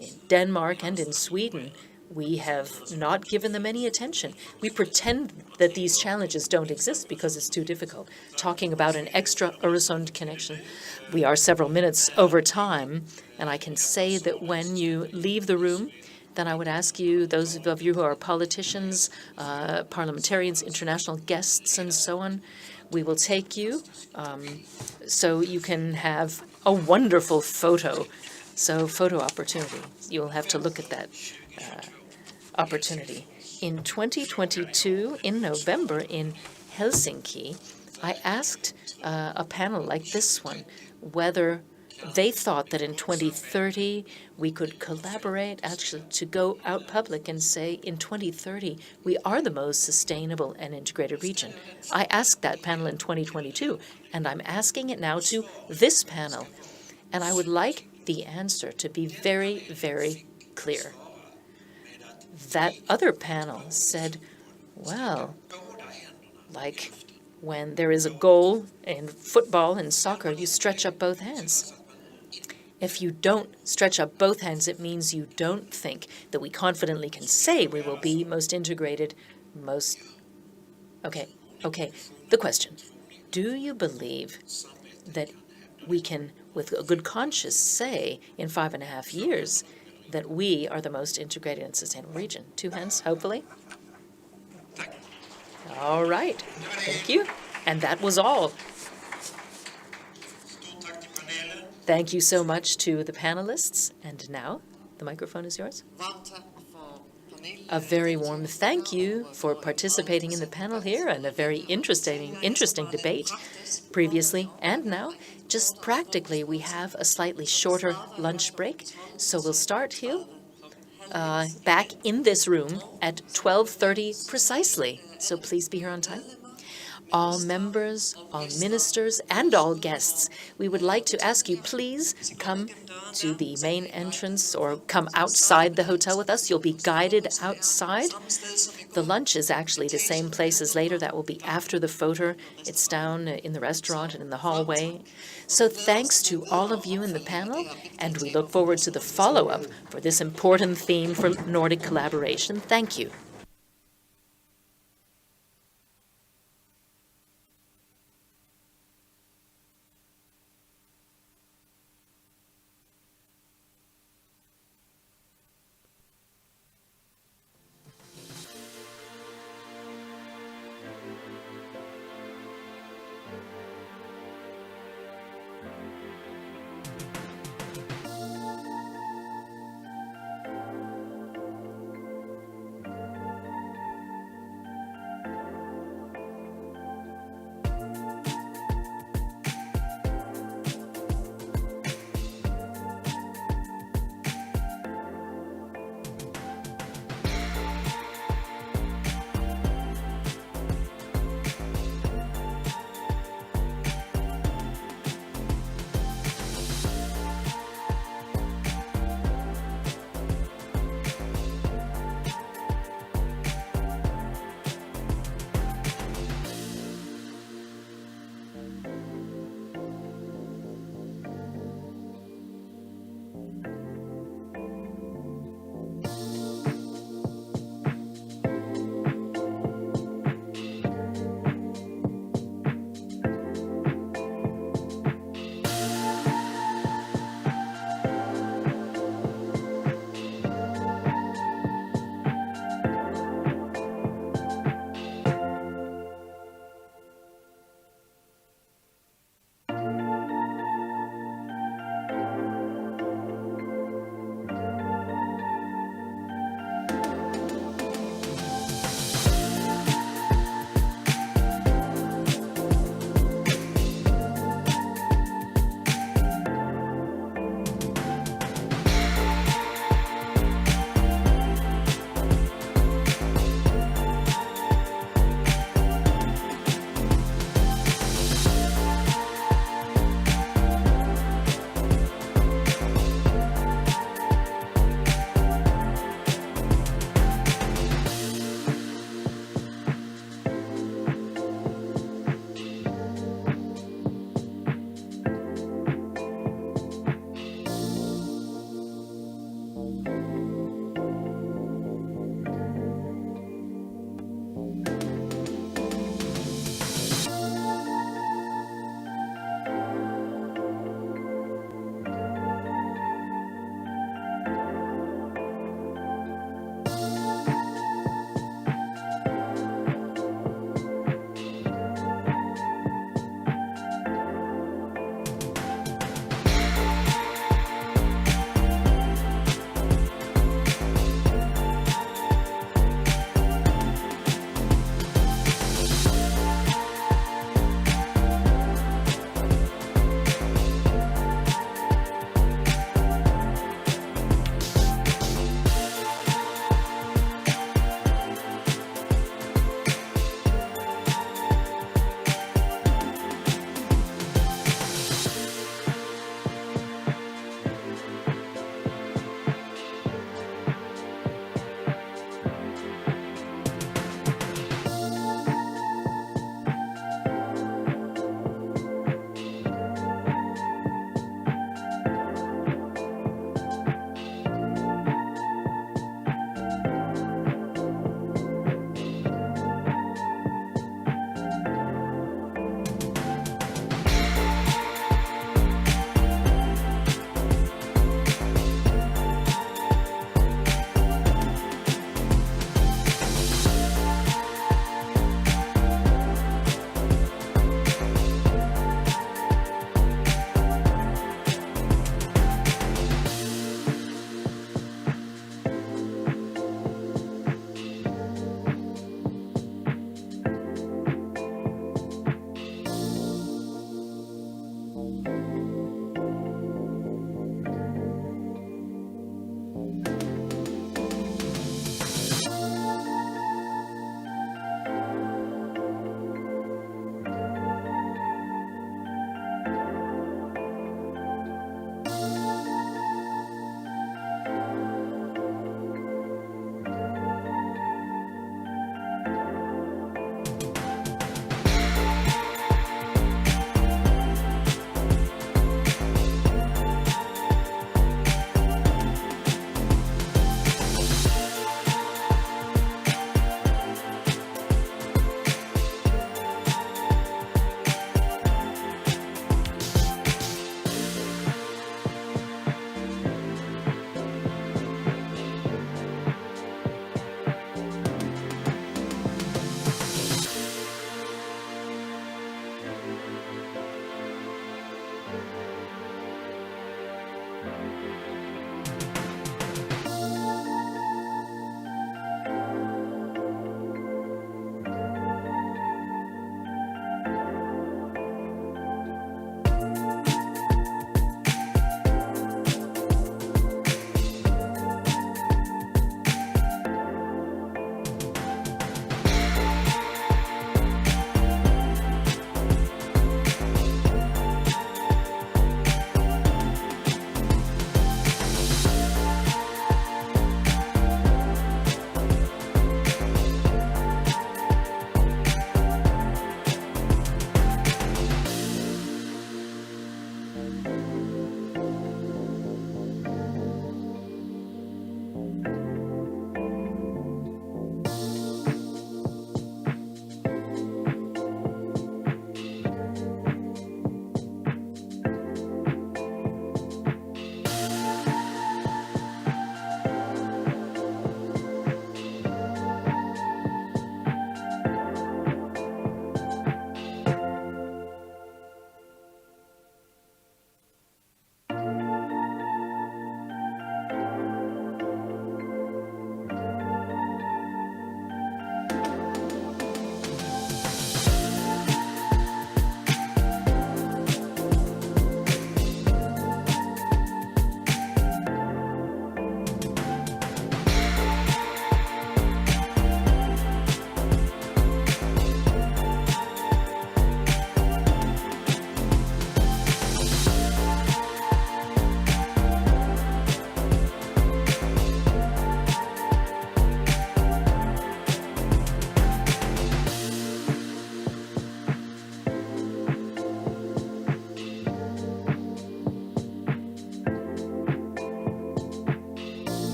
Speaker 3: in Denmark and in Sweden, we have not given them any attention. We pretend that these challenges don't exist because it's too difficult. Talking about an extra Öresund connection, we are several minutes over time, and I can say that when you leave the room, then I would ask you, those of you who are politicians, parliamentarians, international guests, and so on, we will take you so you can have a wonderful photo So photo opportunity. You will have to look at that opportunity. In 2022, in November, in Helsinki, I asked a panel like this one whether they thought that in 2030 we could collaborate actually to go out public and say in 2030 we are the most sustainable and integrated region. I asked that panel in 2022, and I'm asking it now to this panel. And I would like the answer to be very, very clear. That other panel said, well, like when there is a goal in football and soccer, you stretch up both hands. If you don't stretch up both hands, it means you don't think that we confidently can say we will be most integrated, most... Okay. The question, do you believe that we can, with a good conscience, say in 5.5 years that we are the most integrated and sustainable region? 2 hands, hopefully. All right. Thank you. And that was all. Thank you so much to the panelists. And now, the microphone is yours. A very warm thank you for participating in the panel here and a very interesting debate previously and now. Just practically, we have a slightly shorter lunch break, so we'll start here back in this room at 12:30 precisely. So please be here on time. All members, all ministers, and all guests, we would like to ask you, please come to the main entrance or come outside the hotel with us. You'll be guided outside. The lunch is actually the same place as later. That will be after the photo. It's down in the restaurant and in the hallway. So thanks to all of you in the panel, and we look forward to the follow-up for this important theme for Nordic collaboration. Thank you.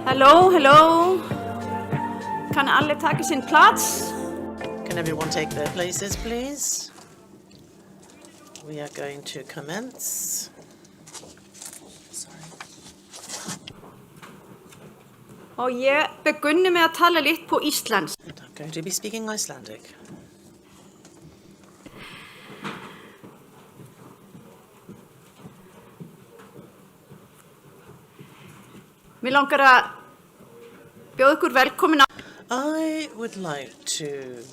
Speaker 10: Hello, hello. Kan alle ta sin plats?
Speaker 1: Can everyone take their places, please? We are going to commence.
Speaker 10: Og jeg begynner med å tale litt på islandsk.
Speaker 1: I'm going to be speaking Icelandic.
Speaker 10: Vi langar að bjóða ykkur velkomin.
Speaker 1: I would like to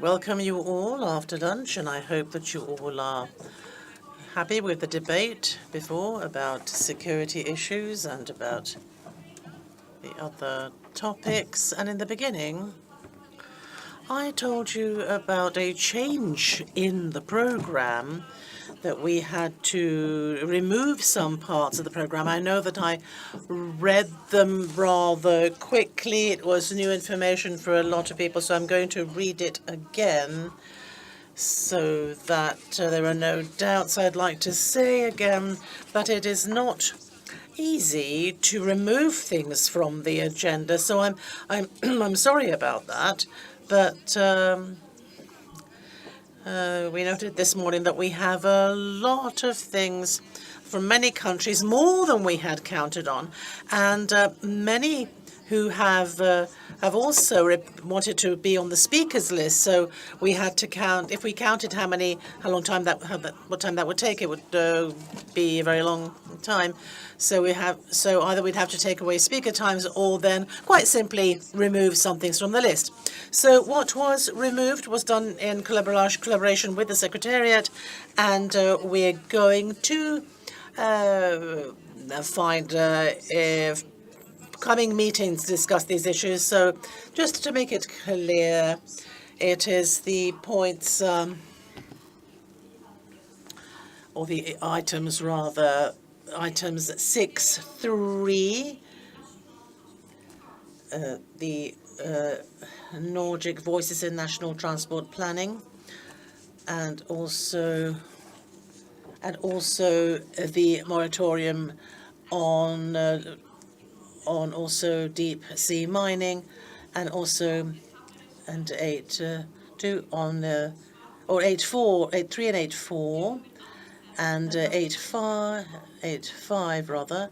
Speaker 1: welcome you all after lunch, and I hope that you all are happy with the debate before about security issues and about the other topics. And in the beginning, I told you about a change in the program, that we had to remove some parts of the program. I know that I read them rather quickly. It was new information for a lot of people, so I'm going to read it again so that there are no doubts. I'd like to say again that it is not easy to remove things from the agenda, so I'm sorry about that, but we noted this morning that we have a lot of things from many countries, more than we had counted on, and many who have also wanted to be on the speakers list. So we had to count. If we counted what time that would take, it would be a very long time. So either we'd have to take away speaker times, or then quite simply remove some things from the list. So what was removed was done in collaboration with the Secretariat, and we're going to find coming meetings to discuss these issues. So just to make it clear, it is the points, or the items rather, items 6.3, the Nordic Voices in National Transport Planning, and also the moratorium on also deep sea mining, and also 8.2 on or 8.4, 8.3 and 8.4, and 8.5 rather,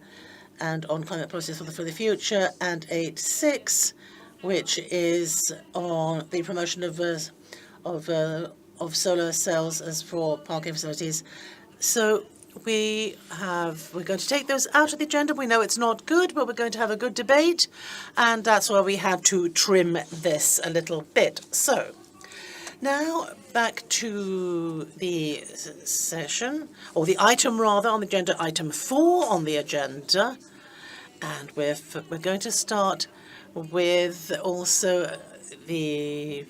Speaker 1: and on climate policies for the future, and 8.6, which is on the promotion of solar cells as for parking facilities. So we're going to take those out of the agenda. We know it's not good, but we're going to have a good debate, and that's why we had to trim this a little bit. So now back to the session, or the item rather, on the agenda, item 4 on the agenda, and we're going to start with also the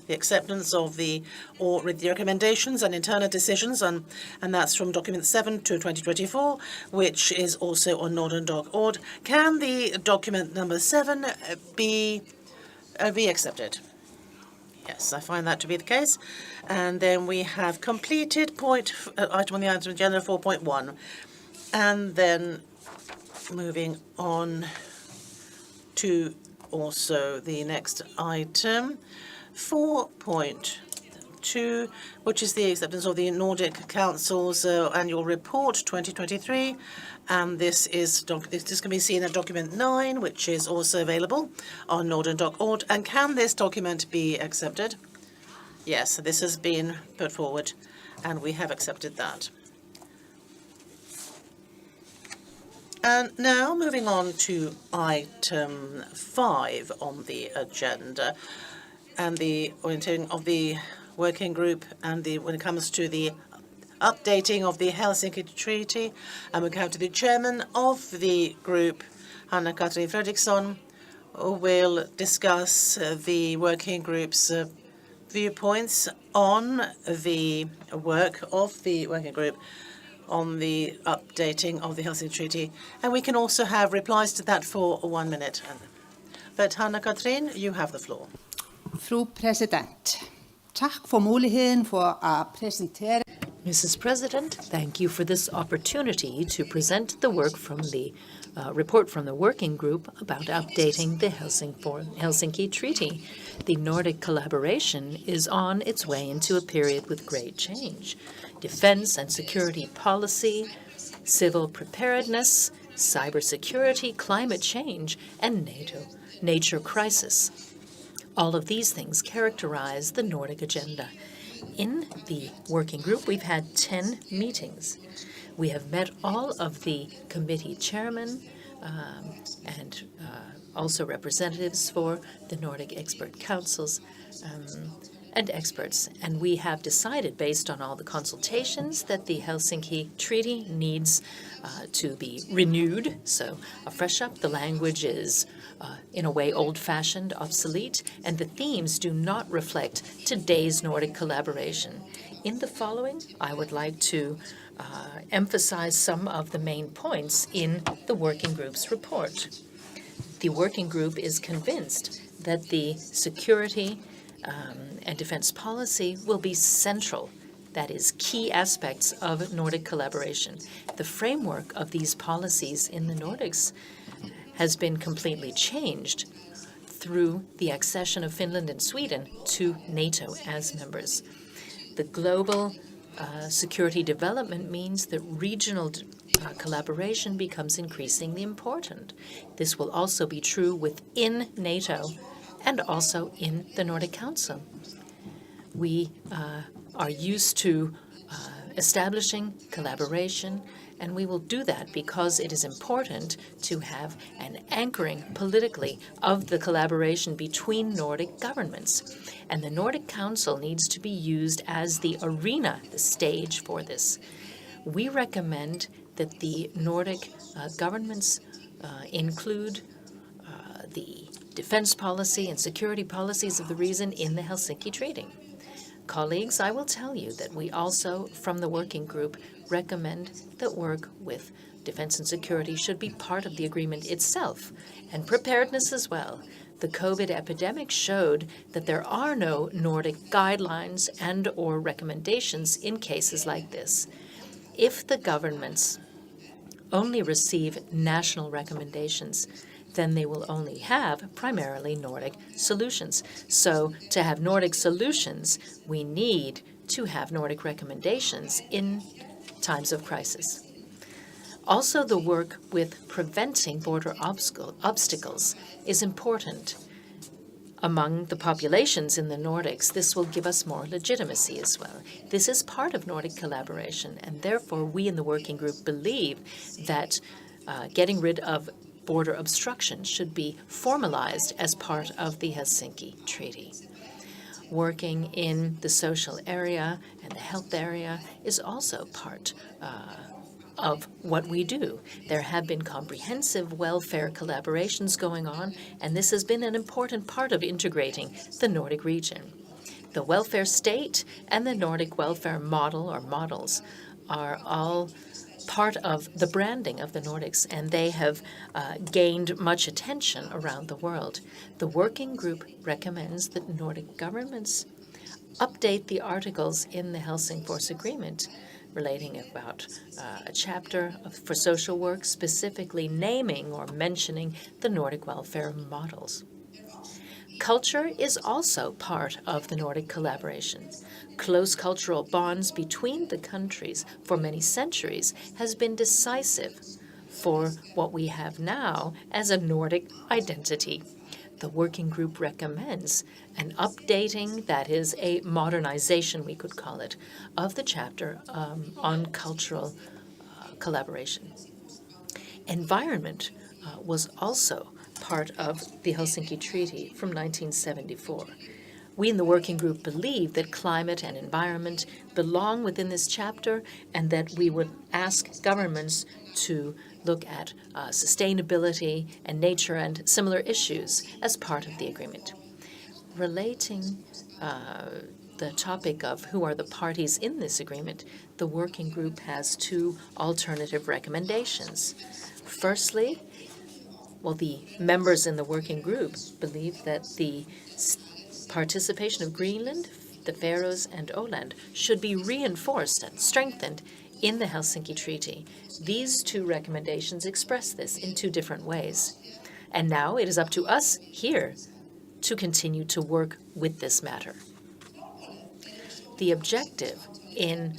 Speaker 1: acceptance of the recommendations and internal decisions, and that's from document 7 to 2024, which is also on Norden.org. Can the document number 7 be accepted? Yes, I find that to be the case. And then we have completed item on the item agenda 4.1, and then moving on to also the next item, 4.2, which is the acceptance of the Nordic Council's annual report 2023, and this can be seen at document 9, which is also available on Norden.org. And can this document be accepted? Yes, this has been put forward, and we have accepted that. And now moving on to item 5 on the agenda, and the orientation of the working group, and when it comes to the updating of the Helsinki Treaty, and we come to the chairman of the group, Hanna-Karin Fredriksson, who will discuss the working group's viewpoints on the work of the working group on the updating of the Helsinki Treaty. And we can also have replies to that for 1 minute. But Hanna-Karin, you have the floor.
Speaker 13: Fru President, takk for muligheden for at præsentere.
Speaker 3: Mrs. President, thank you for this opportunity to present the work from the report from the working group about updating the Helsinki Treaty. The Nordic collaboration is on its way into a period with great change. Defense and security policy, civil preparedness, cybersecurity, climate change, and nature crisis. All of these things characterize the Nordic agenda. In the working group, we've had 10 meetings. We have met all of the committee chairmen and also representatives for the Nordic expert councils and experts. And we have decided, based on all the consultations, that the Helsinki Treaty needs to be renewed. So a fresh up, the language is in a way old-fashioned, obsolete, and the themes do not reflect today's Nordic collaboration. In the following, I would like to emphasize some of the main points in the working group's report. The working group is convinced that the security and defense policy will be central, that is, key aspects of Nordic collaboration. The framework of these policies in the Nordics has been completely changed through the accession of Finland and Sweden to NATO as members. The global security development means that regional collaboration becomes increasingly important. This will also be true within NATO and also in the Nordic Council. We are used to establishing collaboration, and we will do that because it is important to have an anchoring politically of the collaboration between Nordic governments. And the Nordic Council needs to be used as the arena, the stage for this. We recommend that the Nordic governments include the defense policy and security policies of the region in the Helsinki Treaty. Colleagues, I will tell you that we also, from the working group, recommend that work with defense and security should be part of the agreement itself, and preparedness as well. The COVID epidemic showed that there are no Nordic guidelines and/or recommendations in cases like this. If the governments only receive national recommendations, then they will only have primarily Nordic solutions. So to have Nordic solutions, we need to have Nordic recommendations in times of crisis. Also, the work with preventing border obstacles is important. Among the populations in the Nordics, this will give us more legitimacy as well. This is part of Nordic collaboration, and therefore we in the working group believe that getting rid of border obstruction should be formalized as part of the Helsinki Treaty. Working in the social area and the health area is also part of what we do. There have been comprehensive welfare collaborations going on, and this has been an important part of integrating the Nordic region. The welfare state and the Nordic welfare model or models are all part of the branding of the Nordics, and they have gained much attention around the world. The working group recommends that Nordic governments update the articles in the Helsingfors Agreement relating about a chapter for social work, specifically naming or mentioning the Nordic welfare models. Culture is also part of the Nordic collaboration. Close cultural bonds between the countries for many centuries has been decisive for what we have now as a Nordic identity. The working group recommends an updating, that is a modernization, we could call it, of the chapter on cultural collaboration. Environment was also part of the Helsinki Treaty from 1974. We in the working group believe that climate and environment belong within this chapter, and that we would ask governments to look at sustainability and nature and similar issues as part of the agreement. Relating the topic of who are the parties in this agreement, the working group has two alternative recommendations. Firstly, the members in the working group believe that the participation of Greenland, the Faroes and Åland should be reinforced and strengthened in the Helsinki Treaty. These two recommendations express this in two different ways. And now it is up to us here to continue to work with this matter. The objective in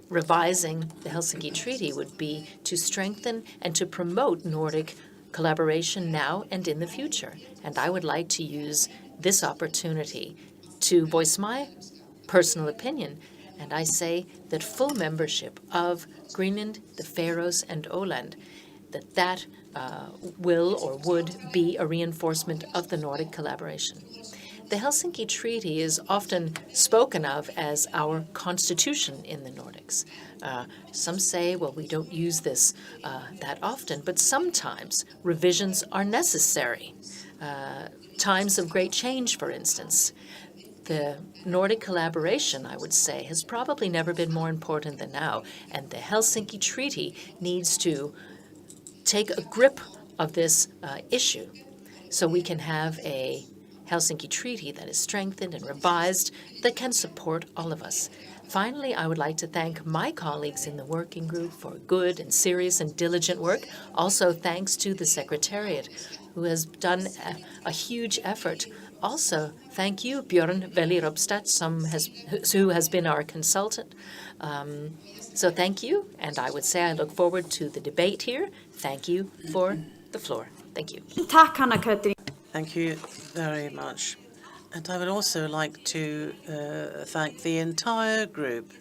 Speaker 3: revising the Helsinki Treaty would be to strengthen and to promote Nordic collaboration now and in the future. And I would like to use this opportunity to voice my personal opinion. And I say that full membership of Greenland, the Faroes, and Åland, that will or would be a reinforcement of the Nordic collaboration. The Helsinki Treaty is often spoken of as our constitution in the Nordics. Some say, well, we don't use this that often, but sometimes revisions are necessary. Times of great change, for instance. The Nordic collaboration, I would say, has probably never been more important than now, and the Helsinki Treaty needs to take a grip of this issue so we can have a Helsinki Treaty that is strengthened and revised that can support all of us. Finally, I would like to thank my colleagues in the working group for good and serious and diligent work. Also, thanks to the Secretariat, who has done a huge effort. Also, thank you, Björn Velirupstad, who has been our consultant. So thank you, and I would say I look forward to the debate here. Thank you for the floor. Thank you.
Speaker 10: Tack, Hanna-Katrin.
Speaker 1: Thank you very much. And I would also like to thank the entire group.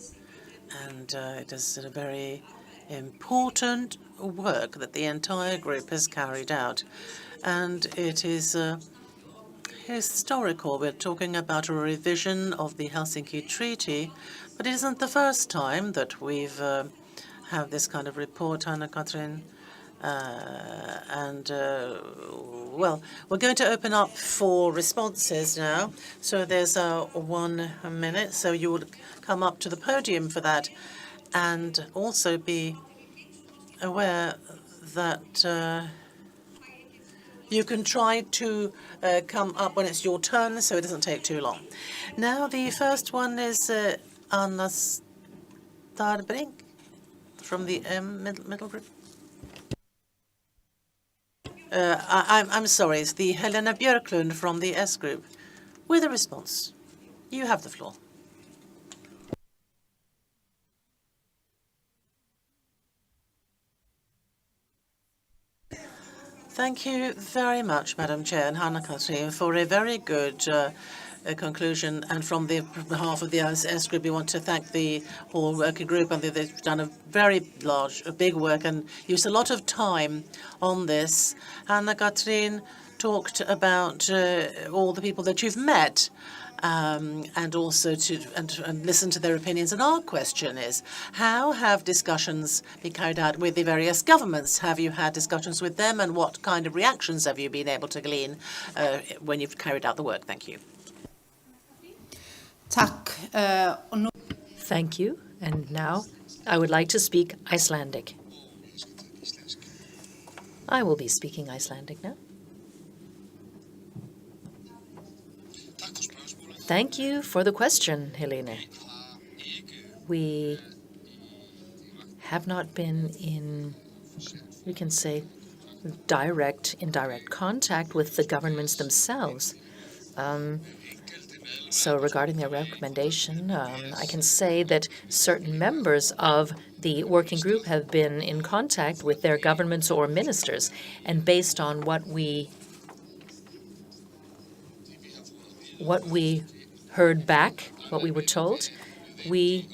Speaker 1: And it is a very important work that the entire group has carried out. And it is historical. We're talking about a revision of the Helsinki Treaty, but it isn't the first time that we've have this kind of report, Hanna-Katrin. Well, we're going to open up for responses now. So there's 1 minute. So you would come up to the podium for that, and also be aware that you can try to come up when it's your turn, so it doesn't take too long. Now, the first one is Anna Starbrink from the middle group. I'm sorry, it's the Helena Björklund from the S group with a response. You have the floor. Thank you very much, Madam Chair and Hanna-Katrin, for a very good conclusion. And from the behalf of the S group, we want to thank the whole working group, and they've done a very big work and used a lot of time on this. Hanna-Katrin talked about all the people that you've met, and also and listen to their opinions. And our question is, how have discussions been carried out with the various governments? Have you had discussions with them, and what kind of reactions have you been able to glean when you've carried out the work? Thank you.
Speaker 3: Thank you. And now I would like to speak Icelandic. I will be speaking Icelandic now. Thank you for the question, Helene. We have not been in, we can say, indirect contact with the governments themselves. So regarding their recommendation, I can say that certain members of the working group have been in contact with their governments or ministers, and based on what we heard back, what we were told, we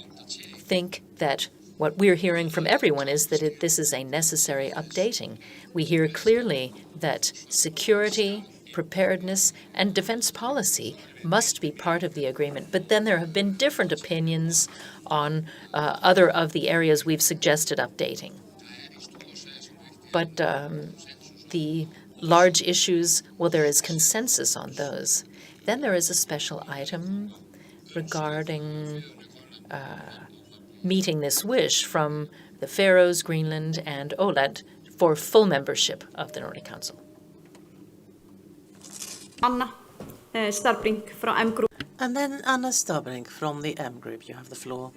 Speaker 3: think that what we're hearing from everyone is that this is a necessary updating. We hear clearly that security, preparedness, and defense policy must be part of the agreement. But then there have been different opinions on other of the areas we've suggested updating. But the large issues, well, there is consensus on those. Then there is a special item regarding meeting this wish from the Faroes, Greenland, and Åland for full membership of the Nordic Council.
Speaker 10: Anna Starbrink from M Group.
Speaker 1: And then Anna Stabrink from the M Group. You have the floor.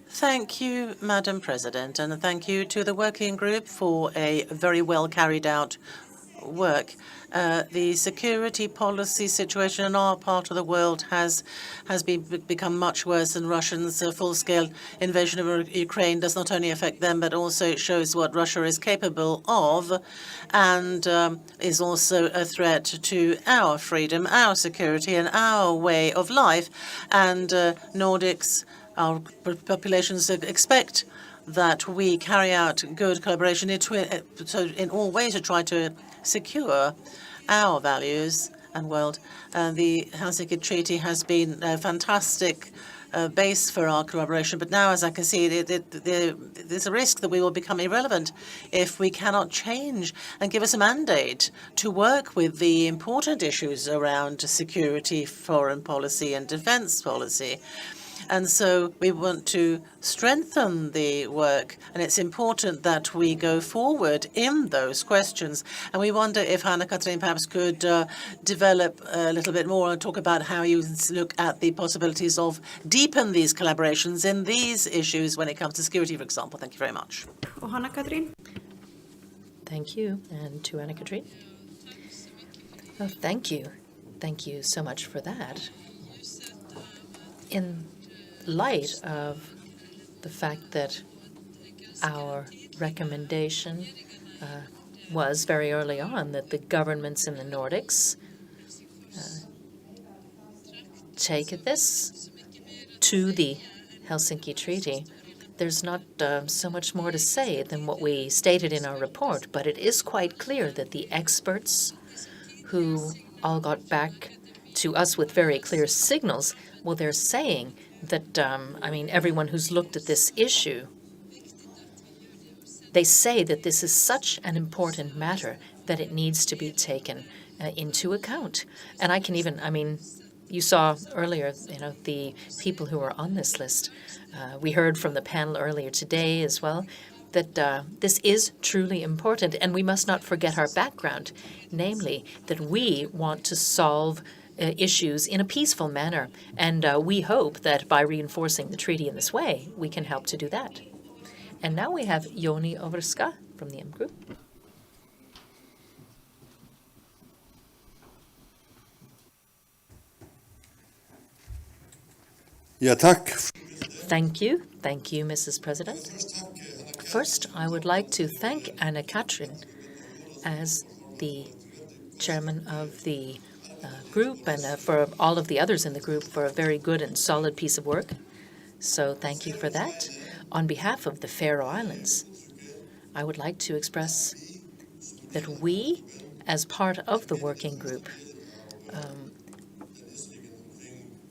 Speaker 1: Thank you, Madam President, and thank you to the working group for a very well carried out work. The security policy situation in our part of the world has become much worse, and Russians' full-scale invasion of Ukraine does not only affect them, but also it shows what Russia is capable of, and is also a threat to our freedom, our security, and our way of life. And Nordics, our populations expect that we carry out good collaboration in all ways to try to secure our values and world. The Helsinki Treaty has been a fantastic base for our collaboration, but now, as I can see, there's a risk that we will become irrelevant if we cannot change and give us a mandate to work with the important issues around security, foreign policy, and defense policy. And so we want to strengthen the work, and it's important that we go forward in those questions. And we wonder if Hanna-Karin perhaps could develop a little bit more and talk about how you look at the possibilities of deepen these collaborations in these issues when it comes to security, for example. Thank you very much.
Speaker 2: Og Hanna-Karin.
Speaker 3: Thank you. And to Anna-Karin. Oh, thank you. Thank you so much for that. In light of the fact that our recommendation was very early on that the governments in the Nordics take this to the Helsinki Treaty, there's not so much more to say than what we stated in our report, but it is quite clear that the experts who all got back to us with very clear signals, well, they're saying that, everyone who's looked at this issue, they say that this is such an important matter that it needs to be taken into account. And I can even, you saw earlier, the people who are on this list. We heard from the panel earlier today as well that this is truly important, and we must not forget our background, namely that we want to solve issues in a peaceful manner, and we hope that by reinforcing the treaty in this way, we can help to do that. And now we have Joni Overska from the M Group.
Speaker 13: Ja, tack.
Speaker 3: Thank you, Mrs. President. First, I would like to thank Anna-Karin as the chairman of the group and for all of the others in the group for a very good and solid piece of work. So thank you for that. On behalf of the Faroe Islands, I would like to express that we, as part of the working group,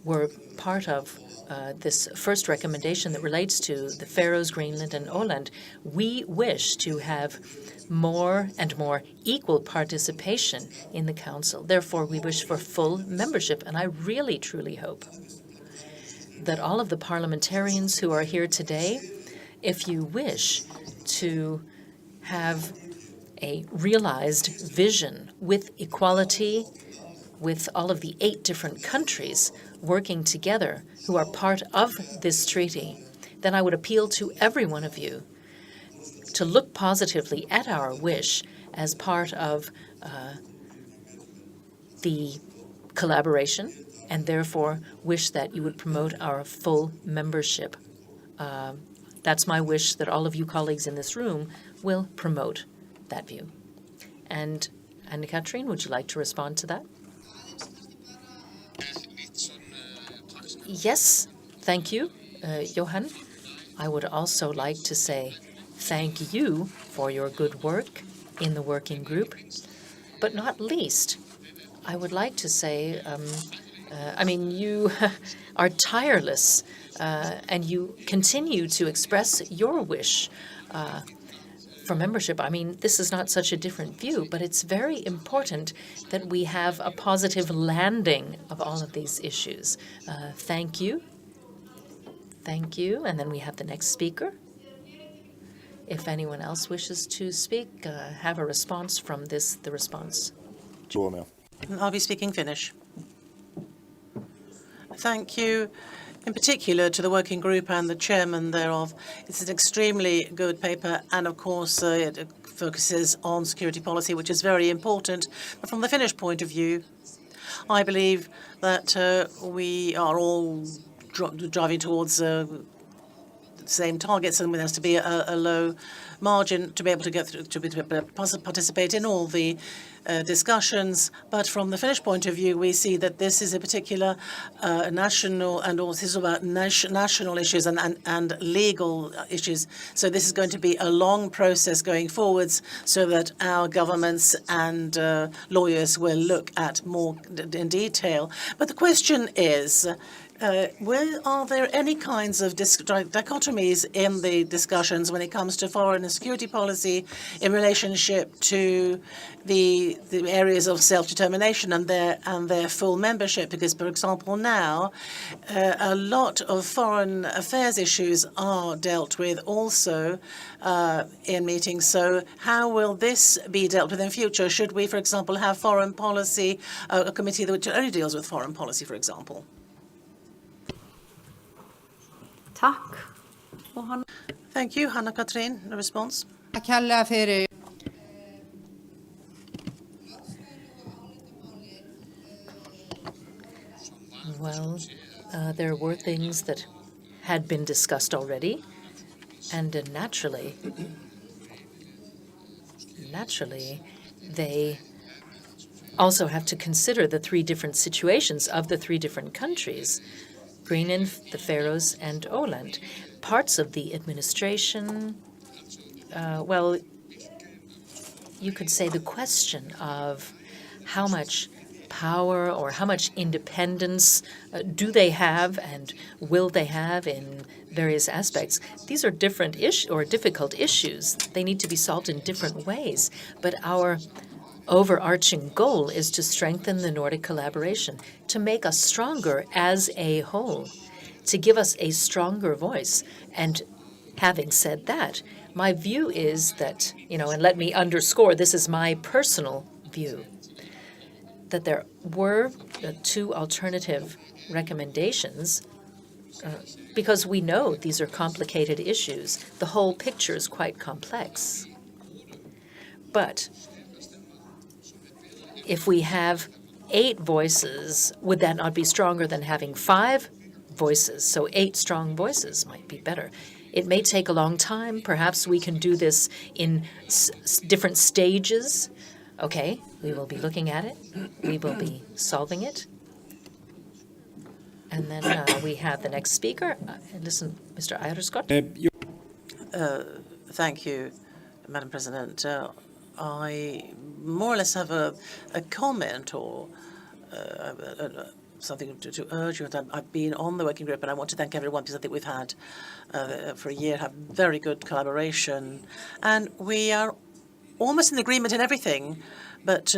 Speaker 3: were part of this first recommendation that relates to the Faroes, Greenland, and Åland. We wish to have more and more equal participation in the Council. Therefore, we wish for full membership, and I really, truly hope that all of the parliamentarians who are here today, if you wish to have a realized vision with equality, with all of the 8 different countries working together who are part of this treaty, then I would appeal to every one of you to look positively at our wish as part of the collaboration, and therefore wish that you would promote our full membership. That's my wish, that all of you colleagues in this room will promote that view. And Anna-Karin, would you like to respond to that? Yes, thank you, Johan. I would also like to say thank you for your good work in the working group. But not least, I would like to say, you are tireless and you continue to express your wish for membership. This is not such a different view, but it's very important that we have a positive landing of all of these issues. Thank you. Thank you. And then we have the next speaker. If anyone else wishes to speak, have a response from the response.
Speaker 1: I'll be speaking Finnish. thank you in particular to the working group and the chairman thereof. It's an extremely good paper, and of course it focuses on security policy, which is very important. But from the Finnish point of view, I believe that we are all driving towards the same targets, and there has to be a low margin to be able to get through, to be able to participate in all the discussions. But from the Finnish point of view, we see that this is a particular national, and also this is about national issues and legal issues. So this is going to be a long process going forwards, so that our governments and lawyers will look at more in detail. But the question is, are there any kinds of dichotomies in the discussions when it comes to foreign and security policy in relationship to the areas of self-determination and their full membership? Because, for example, now a lot of foreign affairs issues are dealt with also in meetings. So how will this be dealt with in future? Should we, for example, have foreign policy, a committee that only deals with foreign policy, for example?
Speaker 10: Tack.
Speaker 1: Thank you. Hanna-Katrin, a response?
Speaker 3: Well, there were things that had been discussed already, and naturally, they also have to consider the three different situations of the three different countries. Greenland, the Faroes, and Åland. Parts of the administration, well, you could say the question of how much power or how much independence do they have and will they have in various aspects. These are different difficult issues. They need to be solved in different ways. But our overarching goal is to strengthen the Nordic collaboration, to make us stronger as a whole, to give us a stronger voice. And having said that, my view is that, and let me underscore, this is my personal view, that there were two alternative recommendations because we know these are complicated issues. The whole picture is quite complex. But if we have 8 voices, would that not be stronger than having 5 voices? So 8 strong voices might be better. It may take a long time. Perhaps we can do this in different stages. Okay, we will be looking at it. We will be solving it. And then we have the next speaker. Listen, Mr. Eierscott.
Speaker 1: Thank you, Madam President. I more or less have a comment or something to urge you. I've been on the working group, and I want to thank everyone because I think we've had, for a year, have very good collaboration. And we are almost in agreement in everything, but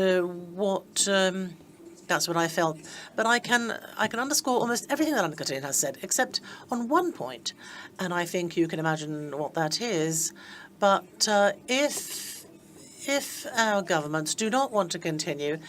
Speaker 1: that's what I felt. But I can underscore almost everything that Anna-Katrin has said, except on one point, and I think you can imagine what that is. But if our governments do not want to continue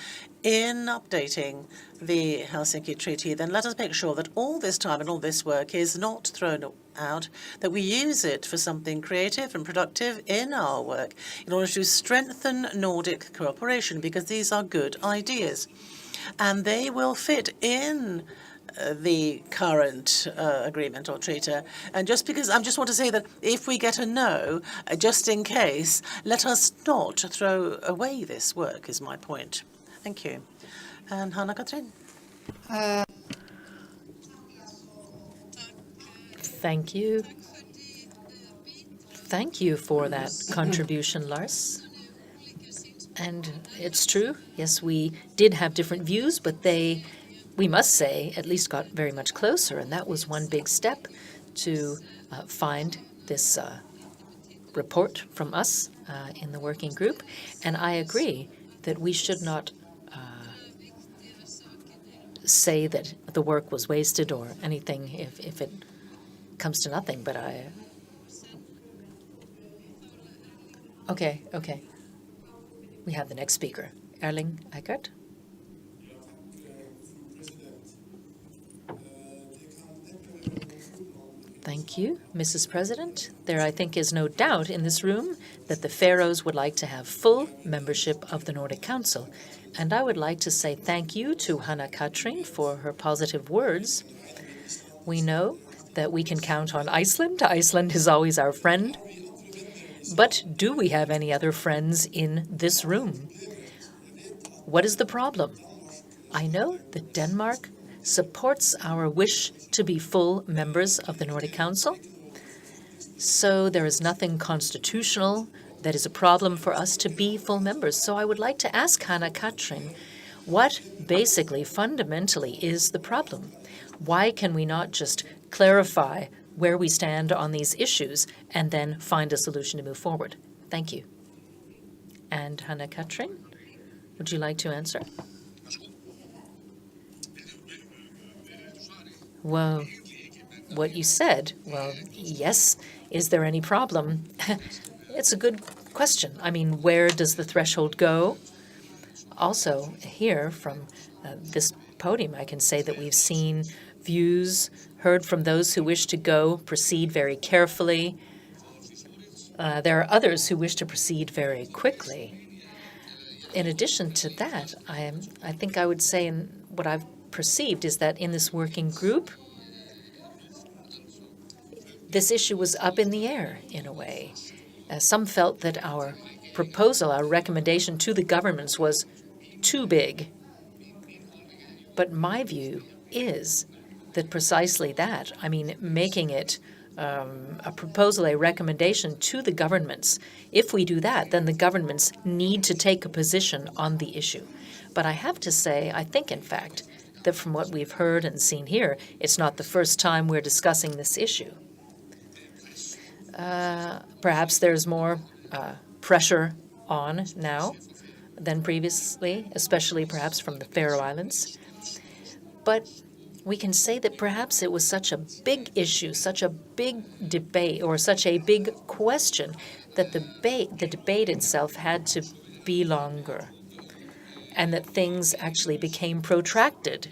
Speaker 1: in updating the Helsinki Treaty, then let us make sure that all this time and all this work is not thrown out, that we use it for something creative and productive in our work in order to strengthen Nordic cooperation, because these are good ideas. And they will fit in the current agreement or treaty. And just because I just want to say that if we get a no, just in case, let us not throw away this work, is my point. Thank you. And Hanna-Katrin.
Speaker 3: Thank you. Thank you for that contribution, Lars. And it's true, yes, we did have different views, but we must say, at least got very much closer, and that was one big step to find this report from us in the working group. And I agree that we should not say that the work was wasted or anything if it comes to nothing, but Okay. We have the next speaker, Erling Eikert. Thank you, Mrs. President. There, I think, is no doubt in this room that the Faroes would like to have full membership of the Nordic Council. And I would like to say thank you to Hanna Katrin for her positive words. We know that we can count on Iceland. Iceland is always our friend. But do we have any other friends in this room? What is the problem? I know that Denmark supports our wish to be full members of the Nordic Council. So there is nothing constitutional that is a problem for us to be full members. So I would like to ask Hanna Katrin, what basically, fundamentally, is the problem? Why can we not just clarify where we stand on these issues and then find a solution to move forward? Thank you. And Hanna Katrin, would you like to answer? Well, what you said, well, yes. Is there any problem? It's a good question. I mean, where does the threshold go? Also, here from this podium, I can say that we've seen views heard from those who wish to go, proceed very carefully. There are others who wish to proceed very quickly. In addition to that, I think I would say, in what I've perceived is that in this working group, this issue was up in the air in a way. Some felt that our proposal, our recommendation to the governments was too big. But my view is that precisely that, I mean, making it a proposal, a recommendation to the governments. If we do that, then the governments need to take a position on the issue. But I have to say, I think, in fact, that from what we've heard and seen here, it's not the first time we're discussing this issue. Perhaps there's more pressure on now than previously, especially perhaps from the Faroe Islands. But we can say that perhaps it was such a big issue, such a big debate, or such a big question, that the debate itself had to be longer, and that things actually became protracted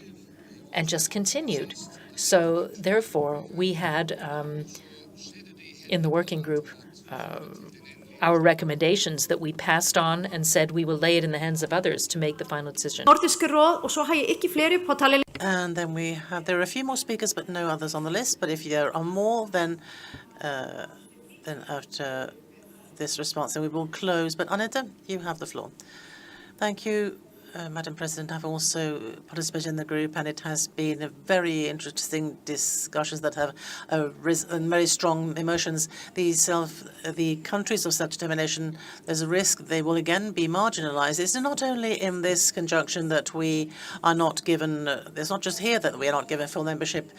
Speaker 3: and just continued. So therefore, we had, in the working group, our recommendations that we passed on and said we will lay it in the hands of others to make the final decision.
Speaker 1: And then there are a few more speakers, but no others on the list. But if there are more, then after this response, then we will close. But Anette, you have the floor. Thank you, Madam President. I've also participated in the group, and it has been a very interesting discussions that have arisen, very strong emotions. The countries of self-determination, there's a risk they will again be marginalized. It's not only in this conjunction that we are not given, it's not just here that we are not given full membership.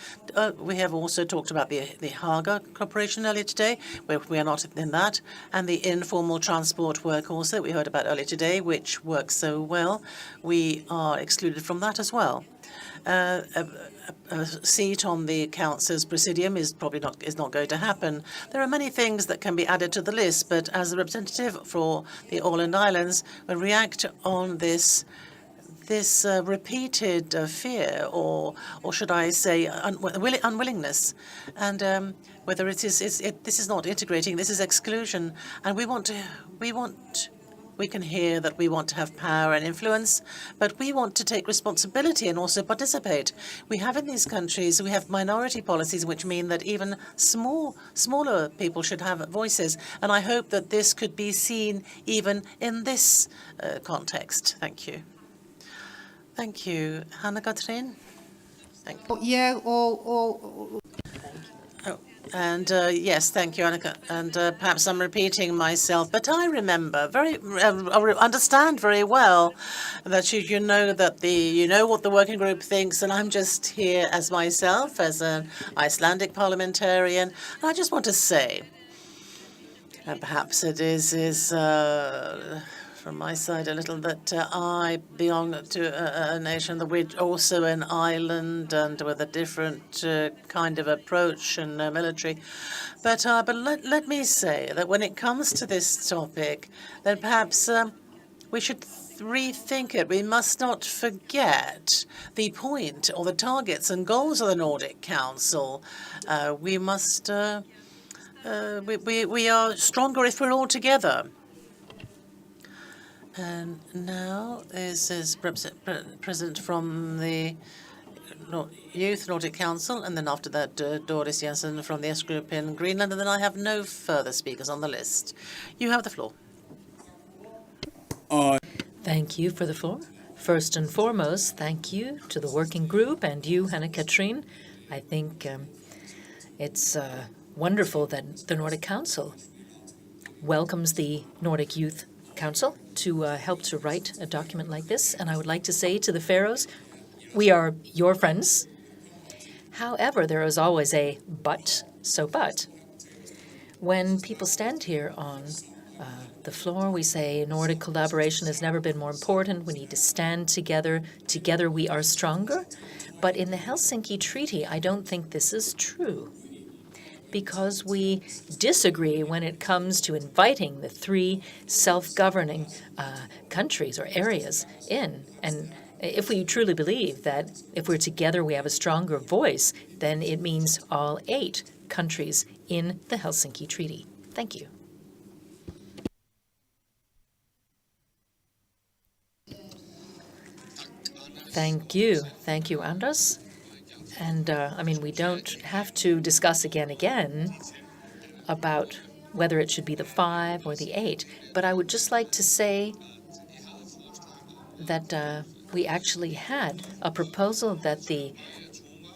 Speaker 1: We have also talked about the Haga Cooperation earlier today, where we are not in that, and the informal transport work also that we heard about earlier today, which works so well. We are excluded from that as well. A seat on the Council's Presidium is not going to happen. There are many things that can be added to the list, but as a representative for the Åland Islands, we react on this repeated fear, or should I say unwillingness, and whether this is not integrating, this is exclusion, and we can hear that we want to have power and influence, but we want to take responsibility and also participate. We have in these countries, we have minority policies, which mean that even smaller people should have voices. And I hope that this could be seen even in this context. Thank you. Thank you. Hanna Katrin? Thank you. And yes, thank you, Annika. And perhaps I'm repeating myself, but I remember understand very well that you know that what the working group thinks, and I'm just here as myself, as an Icelandic parliamentarian. And I just want to say, and perhaps it is from my side a little, that I belong to a nation that we're also an island and with a different kind of approach and military. But let me say that when it comes to this topic, then perhaps we should rethink it. We must not forget the point or the targets and goals of the Nordic Council. We must. We are stronger if we're all together. And now this is President from the Youth Nordic Council, and then after that, Doris Jensen from the S Group in Greenland, and then I have no further speakers on the list. You have the floor.
Speaker 3: Thank you for the floor. First and foremost, thank you to the working group and you, Hanne-Katrin. I think it's wonderful that the Nordic Council welcomes the Nordic Youth Council to help to write a document like this. And I would like to say to the Faroes, we are your friends. However, there is always a but. So but, when people stand here on the floor, we say Nordic collaboration has never been more important. We need to stand together. Together we are stronger. But in the Helsinki Treaty, I don't think this is true, because we disagree when it comes to inviting the 3 self-governing countries or areas in. And if we truly believe that if we're together we have a stronger voice, then it means all 8 countries in the Helsinki Treaty. Thank you. Thank you. Thank you, Anders. And, I mean, we don't have to discuss again about whether it should be the 5 or the 8, but I would just like to say that we actually had a proposal that the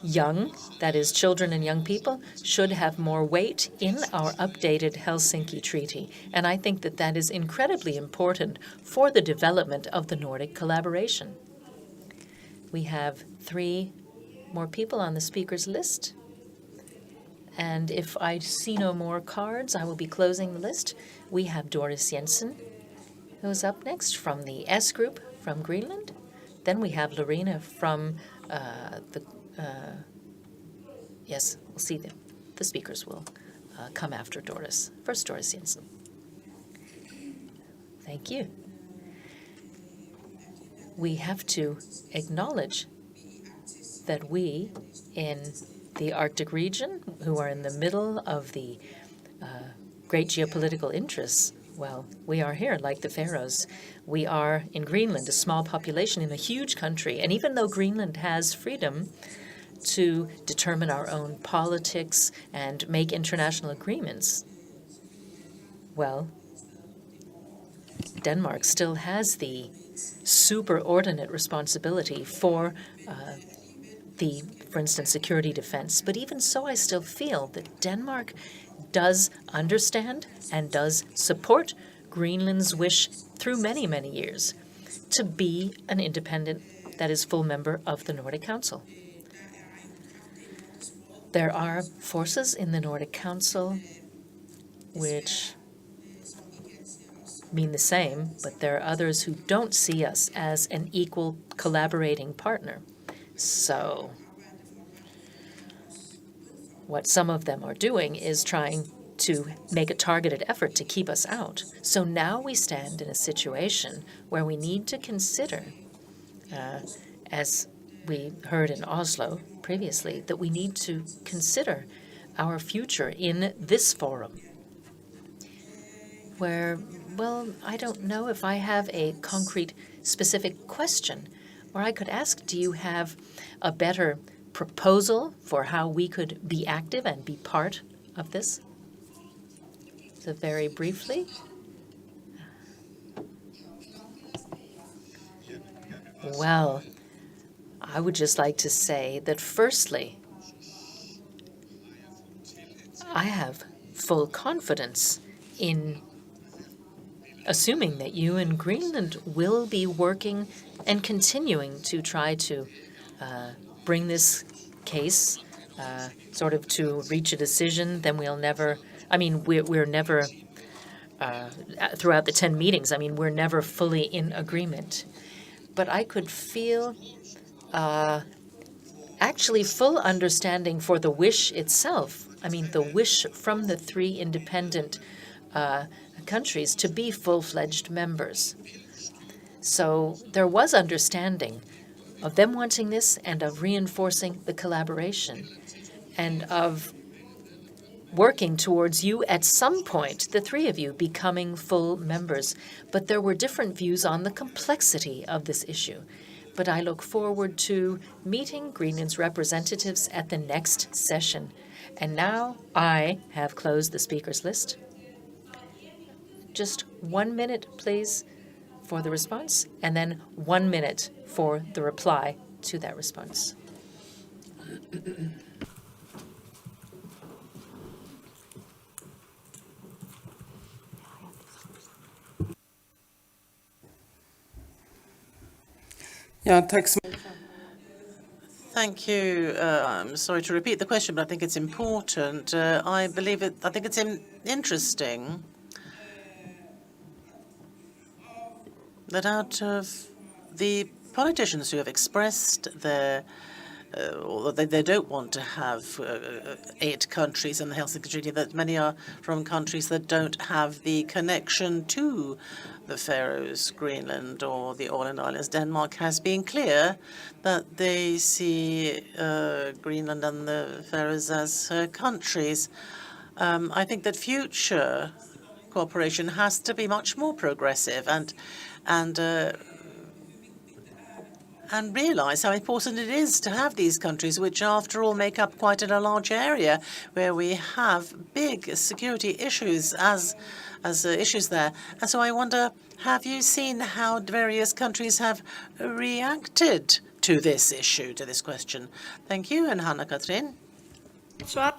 Speaker 3: young, that is children and young people, should have more weight in our updated Helsinki Treaty. And I think that that is incredibly important for the development of the Nordic collaboration. We have 3 more people on the speakers list. And if I see no more cards, I will be closing the list. We have Doris Jensen, who's up next from the S Group from Greenland. Then we have Lorena from yes, we'll see them. The speakers will come after Doris. First, Doris Jensen. Thank you. We have to acknowledge that we in the Arctic region, who are in the middle of the great geopolitical interests, well, we are here like the Faroes. We are in Greenland, a small population in a huge country. And even though Greenland has freedom to determine our own politics and make international agreements, well, Denmark still has the superordinate responsibility for for instance, security defense. But even so, I still feel that Denmark does understand and does support Greenland's wish through many, many years to be an independent, that is, full member of the Nordic Council. There are forces in the Nordic Council which mean the same, but there are others who don't see us as an equal collaborating partner. So what some of them are doing is trying to make a targeted effort to keep us out. So now we stand in a situation where we need to consider, as we heard in Oslo previously, that we need to consider our future in this forum, where, well, I don't know if I have a concrete, specific question, or I could ask, do you have a better proposal for how we could be active and be part of this? So very briefly. Well, I would just like to say that firstly, I have full confidence in assuming that you in Greenland will be working and continuing to try to bring this case sort of to reach a decision. Then we'll never, I mean, we're never, throughout the 10 meetings, I mean, we're never fully in agreement. But I could feel actually full understanding for the wish itself. I mean, the wish from the 3 independent countries to be full-fledged members. So there was understanding of them wanting this and of reinforcing the collaboration and of working towards you at some point, the three of you, becoming full members. But there were different views on the complexity of this issue. But I look forward to meeting Greenland's representatives at the next session. And now I have closed the speakers list. Just 1 minute, please, for the response, and then 1 minute for the reply to that response.
Speaker 1: Thank you. I'm sorry to repeat the question, but I think it's important. I think it's interesting that out of the politicians who have expressed their or they don't want to have 8 countries in the Helsinki Treaty, that many are from countries that don't have the connection to the Faroes, Greenland, or the Åland Islands. Denmark has been clear that they see Greenland and the Faroes as countries. I think that future cooperation has to be much more progressive and realize how important it is to have these countries, which after all make up quite a large area where we have big security issues as issues there. And so I wonder, have you seen how various countries have reacted to this issue, to this question? Thank you. And Hanna-Katrin? Short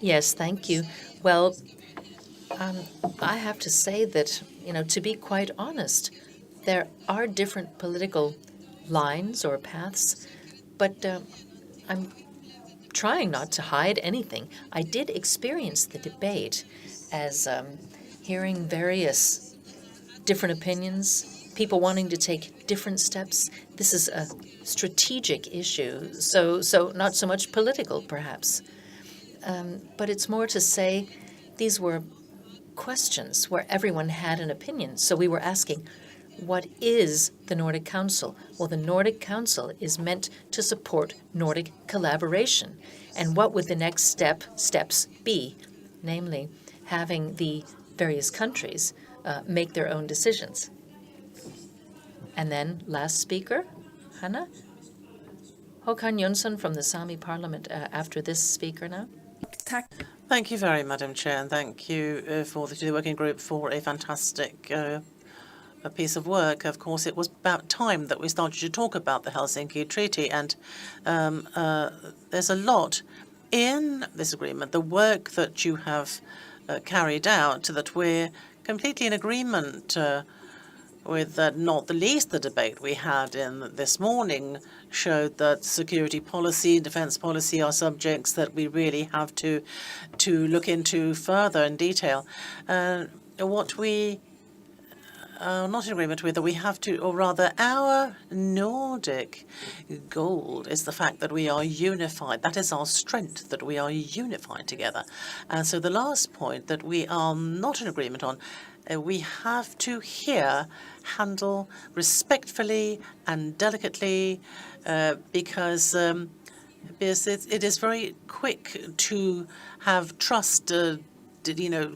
Speaker 3: Yes, thank you. Well, I have to say that, to be quite honest, there are different political lines or paths, but I'm trying not to hide anything. I did experience the debate as hearing various different opinions, people wanting to take different steps. This is a strategic issue, so not so much political, perhaps. But it's more to say these were questions where everyone had an opinion. So we were asking, what is the Nordic Council? Well, the Nordic Council is meant to support Nordic collaboration. And what would the next steps be? Namely, having the various countries make their own decisions. And then last speaker, Hanna? Håkan Jönsson from the Sami Parliament after this speaker now.
Speaker 1: Thank you very much, Madam Chair, and thank you for the working group for a fantastic a piece of work. Of course, it was about time that we started to talk about the Helsinki Treaty, and there's a lot in this agreement. The work that you have carried out, that we're completely in agreement with, not the least the debate we had in this morning showed that security policy, defense policy are subjects that we really have to look into further in detail. What we are not in agreement with, that we have to, or rather our Nordic goal is the fact that we are unified. That is our strength, that we are unified together. And so the last point that we are not in agreement on, we have to here handle respectfully and delicately because it is very quick to have trust,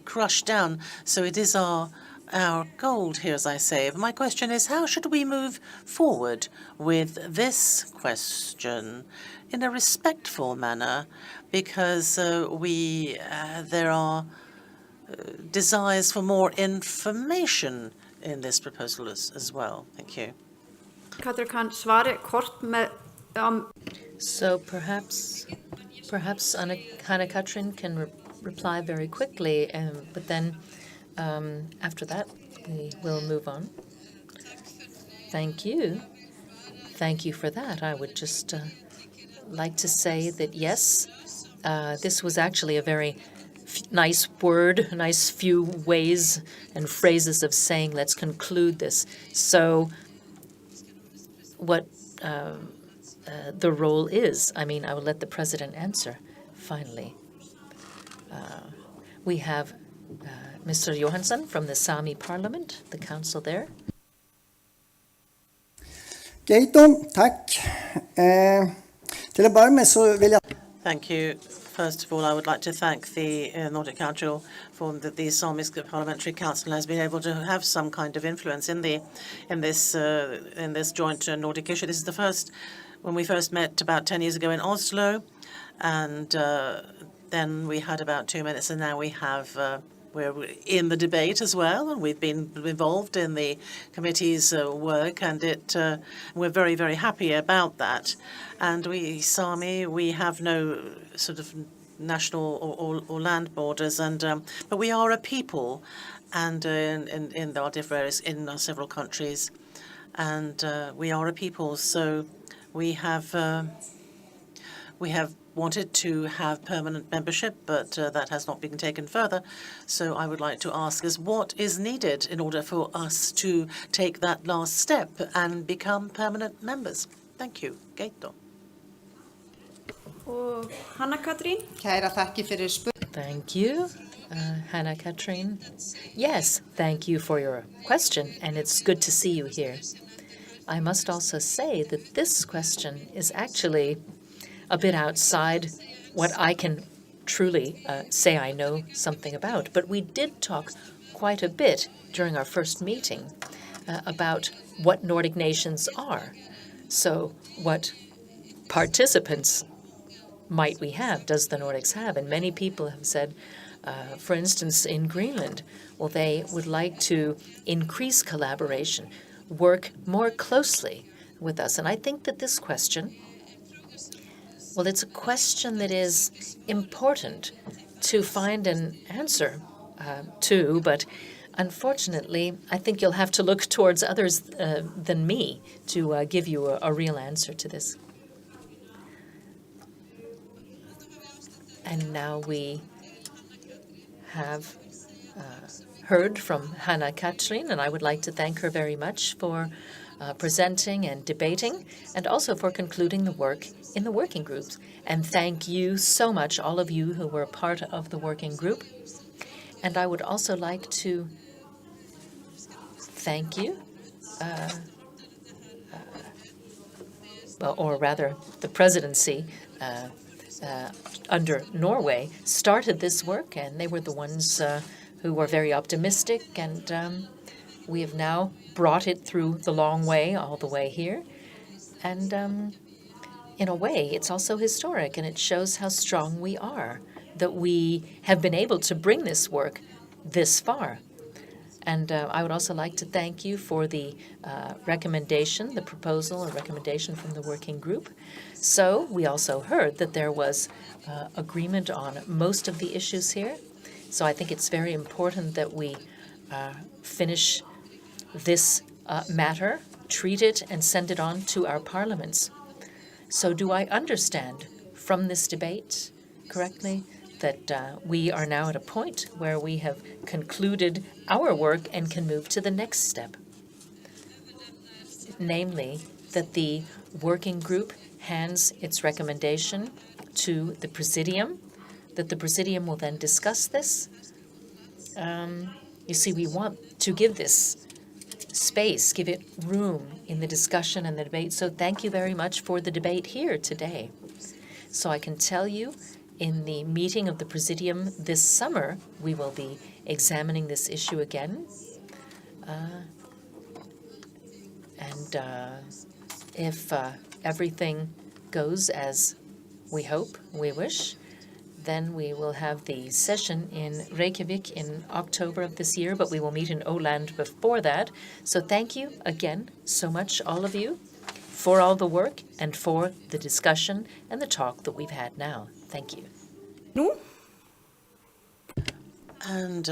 Speaker 1: crushed down. So it is our goal here, as I say. My question is, how should we move forward with this question in a respectful manner? Because there are desires for more information in this proposal as well. Thank you.
Speaker 3: So perhaps Hanna-Katrin can reply very quickly, but then after that we will move on. Thank you. Thank you for that. I would just like to say that yes, this was actually a very nice word, nice few ways and phrases of saying, let's conclude this. So what the role is, I will let the president answer finally. We have Mr. Johansson from the Sami Parliament, the council there.
Speaker 1: Thank you. First of all, I would like to thank the Nordic Council for the Samisk Parliamentary Council has been able to have some kind of influence in this joint Nordic issue. This is the first, when we first met about 10 years ago in Oslo, and then we had about 2 minutes, and now we have we're in the debate as well, and we've been involved in the committee's work, and we're very, very happy about that. And we, Sami, we have no sort of national or land borders, and but we are a people, and in our different areas, in our several countries, and we are a people. So we have wanted to have permanent membership, but that has not been taken further. So I would like to ask us what is needed in order for us to take that last step and become permanent members. Thank you. Gato.
Speaker 10: Og Hanna Katrín.
Speaker 3: Thank you, Hannah Katrin. Yes, thank you for your question, and it's good to see you here. I must also say that this question is actually a bit outside what I can truly say I know something about. But we did talk quite a bit during our first meeting about what Nordic nations are. So what participants might we have, does the Nordics have? And many people have said, for instance, in Greenland, well, they would like to increase collaboration, work more closely with us. And I think that this question, well, it's a question that is important to find an answer to, but unfortunately, I think you'll have to look towards others than me to give you a real answer to this. And now we have heard from Hanna Katrin, and I would like to thank her very much for presenting and debating, and also for concluding the work in the working groups. And thank you so much, all of you who were part of the working group. And I would also like to thank you, well, or rather the presidency under Norway started this work, and they were the ones who were very optimistic, and we have now brought it through the long way, all the way here. And in a way, it's also historic, and it shows how strong we are, that we have been able to bring this work this far. And I would also like to thank you for the recommendation, the proposal, a recommendation from the working group. So we also heard that there was agreement on most of the issues here. So I think it's very important that we finish this matter, treat it, and send it on to our parliaments. So do I understand from this debate correctly that we are now at a point where we have concluded our work and can move to the next step? Namely, that the working group hands its recommendation to the Presidium, that the Presidium will then discuss this. You see, we want to give this space, give it room in the discussion and the debate. So thank you very much for the debate here today. So I can tell you, in the meeting of the Presidium this summer, we will be examining this issue again. If everything goes as we hope, we wish, then we will have the session in Reykjavik in October of this year, but we will meet in Åland before that. So thank you again so much, all of you, for all the work and for the discussion and the talk that we've had now. Thank you.
Speaker 10: No.
Speaker 1: And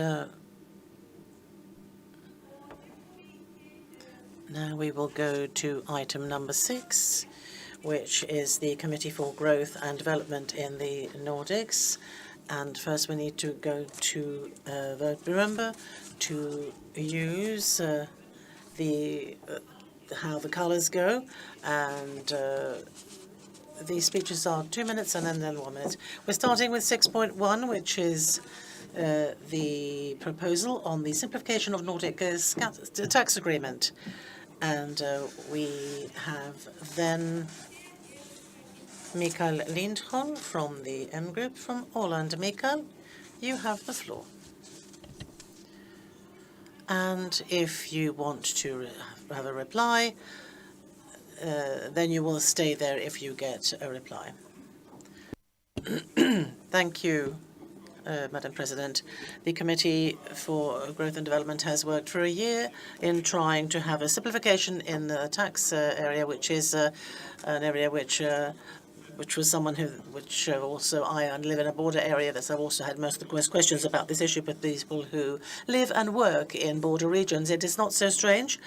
Speaker 1: now we will go to item number 6, which is the Committee for Growth and Development in the Nordics. And first we need to go to vote. Remember to use how the colors go, and these speeches are 2 minutes and then 1 minute. We're starting with 6.1, which is the proposal on the simplification of Nordic tax agreement. And we have then Mikael Lindholm from the M Group from Åland. Mikael, you have the floor. And if you want to have a reply, then you will stay there if you get a reply. Thank you, Madam President. The Committee for Growth and Development has worked for a year in trying to have a simplification in the tax area, which is an area which was also I live in a border area that I've also had most of the questions about this issue, but people who live and work in border regions, it is not so strange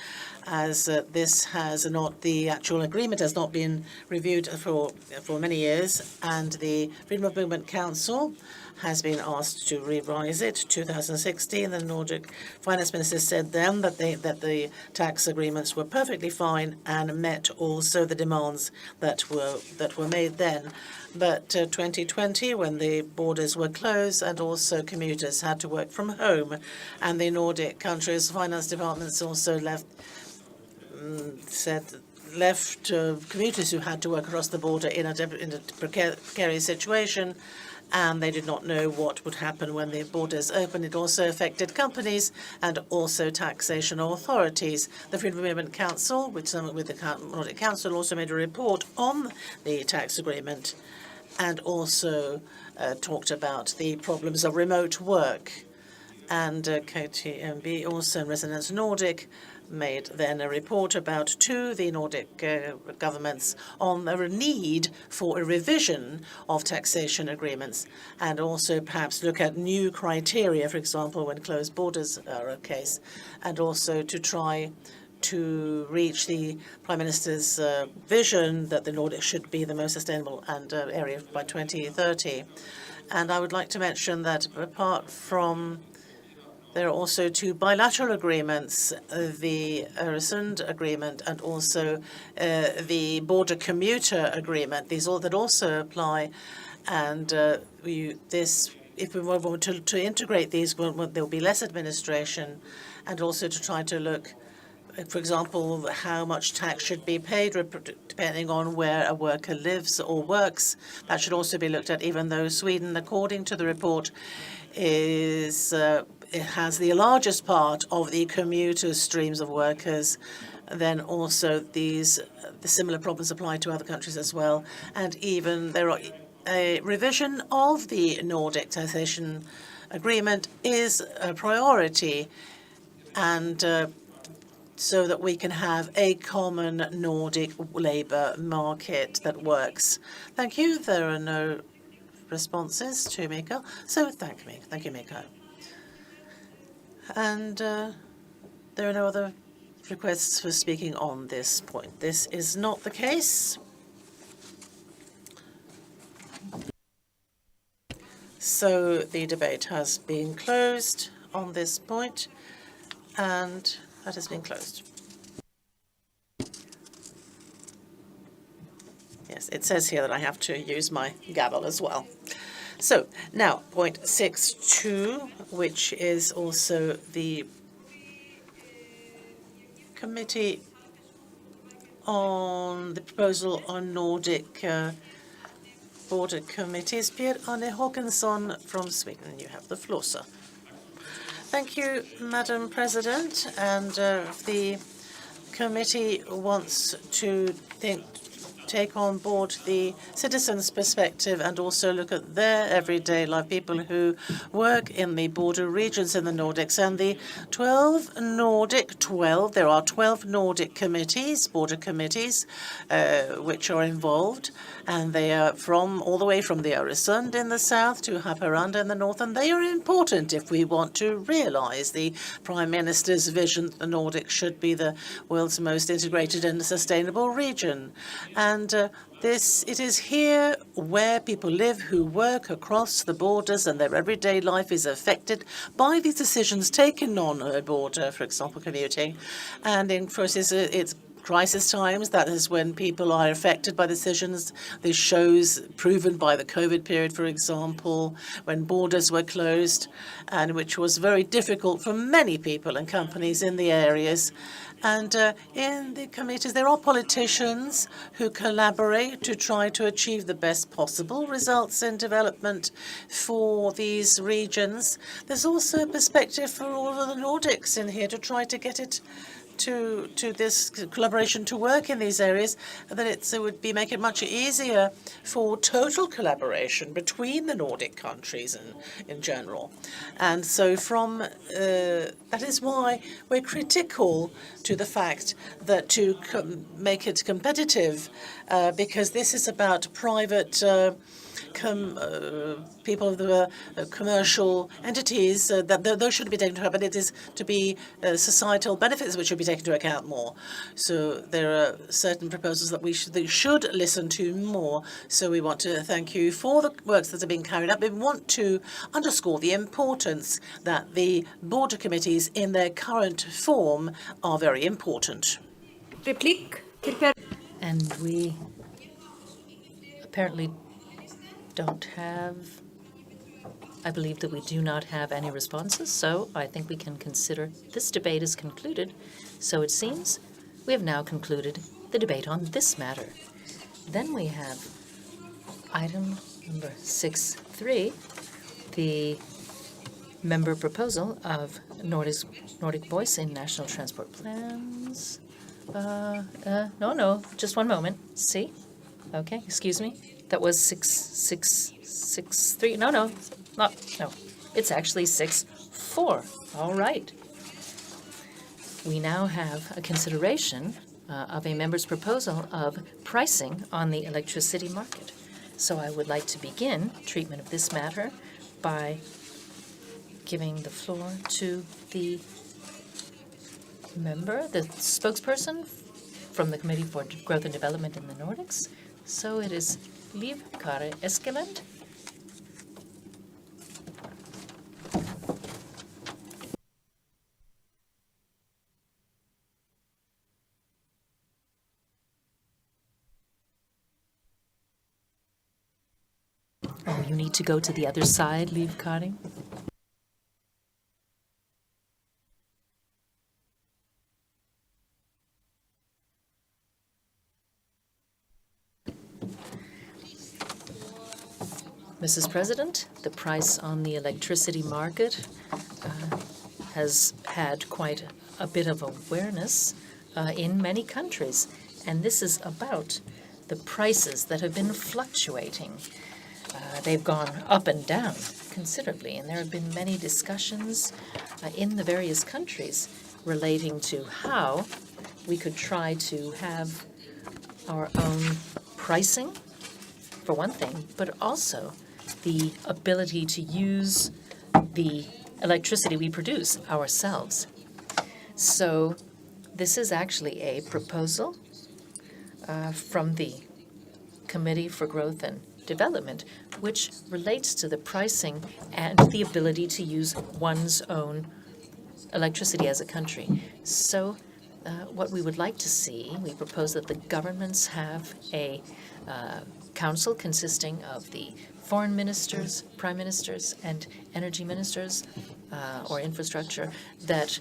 Speaker 1: as the actual agreement has not been reviewed for many years, and the Freedom of Movement Council has been asked to revise it. 2016, the Nordic finance minister said then that the tax agreements were perfectly fine and met also the demands that were made then. But 2020, when the borders were closed and also commuters had to work from home, and the Nordic countries' finance departments also left commuters who had to work across the border in a precarious situation, and they did not know what would happen when the borders opened. It also affected companies and also taxation authorities. The Freedom of Movement Council, with the Nordic Council, also made a report on the tax agreement and also talked about the problems of remote work. And KTMB, also in Resonance Nordic, made then a report to the Nordic governments on the need for a revision of taxation agreements and also perhaps look at new criteria, for example, when closed borders are a case, and also to try to reach the Prime Minister's vision that the Nordics should be the most sustainable area by 2030. And I would like to mention that apart from there are also two bilateral agreements, the Öresund agreement and also the border commuter agreement. These that also apply, and if we want to integrate these, there will be less administration, and also to try to look, for example, how much tax should be paid depending on where a worker lives or works. That should also be looked at, even though Sweden, according to the report, it has the largest part of the commuter streams of workers. Then also the similar problems apply to other countries as well. And even a revision of the Nordic taxation agreement is a priority, and so that we can have a common Nordic labour market that works. Thank you. There are no responses to Mikael, so thank you, Mikael. And there are no other requests for speaking on this point. This is not the case. So the debate has been closed on this point, and that has been closed. Yes, it says here that I have to use my gavel as well. So now point 6.2, which is also the committee on the proposal on Nordic border committees. Per-Arne Håkansson from Sweden, you have the floor, sir. Thank you, Madam President. And the committee wants to take on board the citizens' perspective and also look at their everyday life, people who work in the border regions in the Nordics. And the 12 there are 12 Nordic committees, border committees, which are involved. And they are all the way from the Öresund in the south to Haparanda in the north. And they are important if we want to realize the Prime Minister's vision that the Nordics should be the world's most integrated and sustainable region. And it is here where people live who work across the borders, and their everyday life is affected by these decisions taken on a border, for example, commuting. And of course, it's crisis times, that is when people are affected by decisions. This shows proven by the COVID period, for example, when borders were closed, and which was very difficult for many people and companies in the areas. And in the committees, there are politicians who collaborate to try to achieve the best possible results in development for these regions. There's also a perspective for all of the Nordics in here to try to get it to this collaboration to work in these areas, that it would make it much easier for total collaboration between the Nordic countries in general. And so that is why we're critical to the fact that to make it competitive, because this is about private people of the commercial entities, that those should be taken into account, but it is to be societal benefits which should be taken into account more. So there are certain proposals that we should listen to more. So we want to thank you for the works that are being carried out. We want to underscore the importance that the border committees in their current form are very important.
Speaker 3: And we apparently don't have, I believe that we do not have any responses, so I think we can consider this debate is concluded. So it seems we have now concluded the debate on this matter. Then we have item number 6.3, the member proposal of Nordic Voice in National Transport Plans. No, just one moment. See? Okay, excuse me. That was 6.3. No. It's actually 6.4. All right. We now have a consideration of a member's proposal of pricing on the electricity market. So I would like to begin treatment of this matter by giving the floor to the member, the spokesperson from the Committee for Growth and Development in the Nordics. So it is Liv Kari Eskeland. Oh, you need to go to the other side, Liv Kari. Mrs. President, the price on the electricity market has had quite a bit of awareness in many countries, and this is about the prices that have been fluctuating. They've gone up and down considerably, and there have been many discussions in the various countries relating to how we could try to have our own pricing, for one thing, but also the ability to use the electricity we produce ourselves. So this is actually a proposal from the Committee for Growth and Development, which relates to the pricing and the ability to use one's own electricity as a country. So what we would like to see, we propose that the governments have a council consisting of the foreign ministers, prime ministers, and energy ministers, or infrastructure, that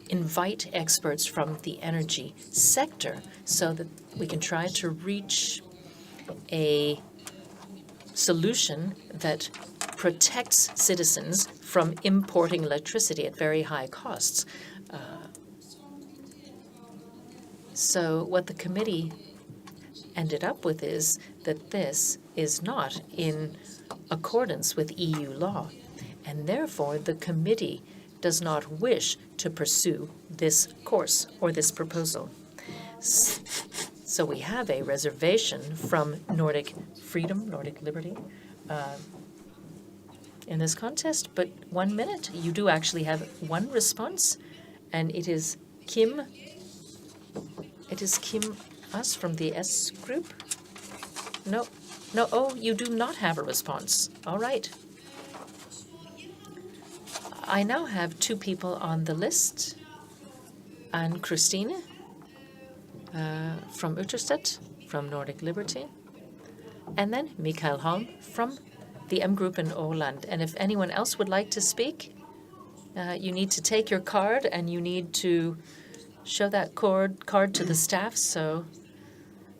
Speaker 3: invite experts from the energy sector so that we can try to reach a solution that protects citizens from importing electricity at very high costs. So what the committee ended up with is that this is not in accordance with EU law, and therefore the committee does not wish to pursue this course or this proposal. So we have a reservation from Nordic Freedom, Nordic Liberty, in this contest, but 1 minute. You do actually have one response, and it is Kim. It is Kim Us from the S group. No, oh, you do not have a response. All right. I now have two people on the list. And Christine, from Utterstedt, from Nordic Liberty, and then Mikael Holm from the M Group in Åland. And if anyone else would like to speak, you need to take your card and you need to show that card to the staff. So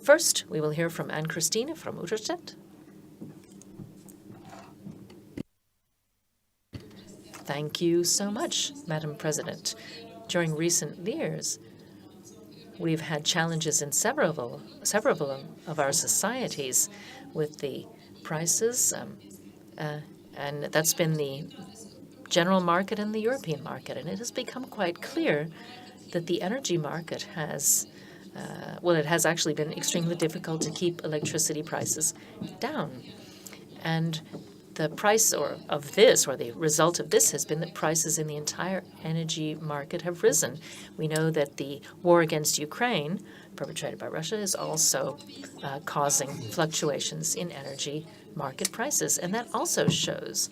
Speaker 3: first, we will hear from Ann-Christine from Utterstedt. Thank you so much, Madam President. During recent years, we've had challenges in several of our societies with the prices, and that's been the general market and the European market. And it has become quite clear that the energy market has, it has actually been extremely difficult to keep electricity prices down. And the price of this, or the result of this, has been that prices in the entire energy market have risen. We know that the war against Ukraine, perpetrated by Russia, is also causing fluctuations in energy market prices. And that also shows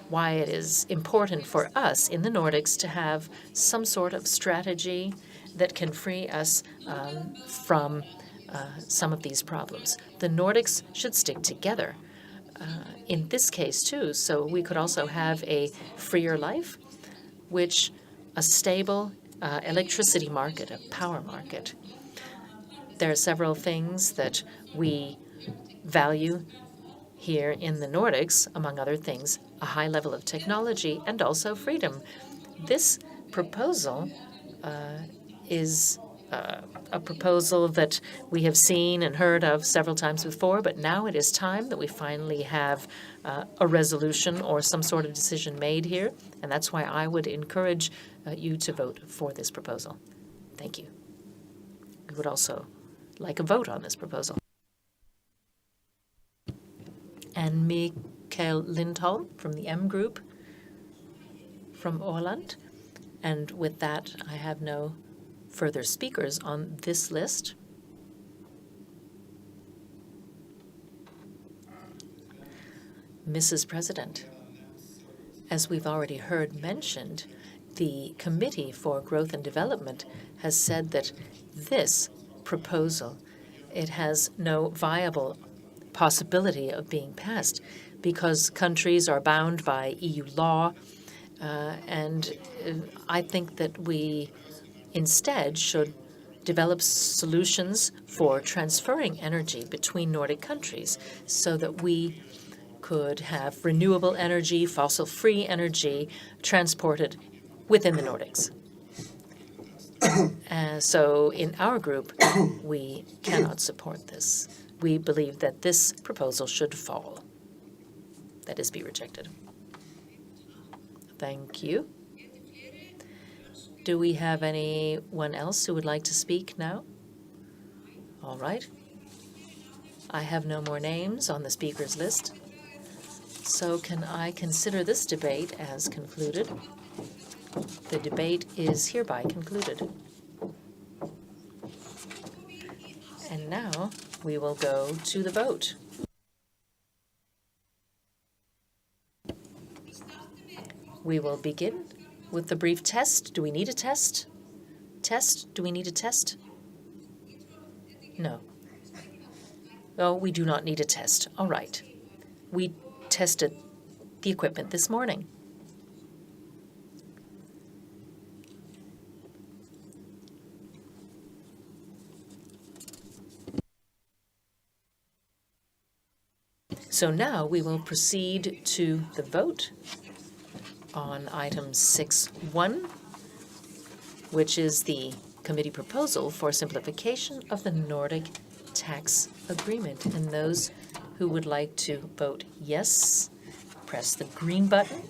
Speaker 3: why it is important for us in the Nordics to have some sort of strategy that can free us from some of these problems. The Nordics should stick together. In this case, too, so we could also have a freer life, which a stable electricity market, a power market. There are several things that we value here in the Nordics, among other things, a high level of technology and also freedom. This proposal is a proposal that we have seen and heard of several times before, but now it is time that we finally have a resolution or some sort of decision made here, and that's why I would encourage you to vote for this proposal. Thank you. We would also like a vote on this proposal. And Mikael Lindholm from the M Group from Åland. And with that, I have no further speakers on this list. Mrs. President, as we've already heard mentioned, the Committee for Growth and Development has said that this proposal, it has no viable possibility of being passed because countries are bound by EU law, and I think that we instead should develop solutions for transferring energy between Nordic countries so that we could have renewable energy, fossil-free energy transported within the Nordics. So in our group, we cannot support this. We believe that this proposal should fall. That is, be rejected. Thank you. Do we have anyone else who would like to speak now? All right. I have no more names on the speakers list. So can I consider this debate as concluded? The debate is hereby concluded. And now we will go to the vote. We will begin with the brief test. Do we need a test? Test? Do we need a test? No. Oh, we do not need a test. All right. We tested the equipment this morning. So now we will proceed to the vote on item 6.1, which is the committee proposal for simplification of the Nordic tax agreement. And those who would like to vote yes, press the green button.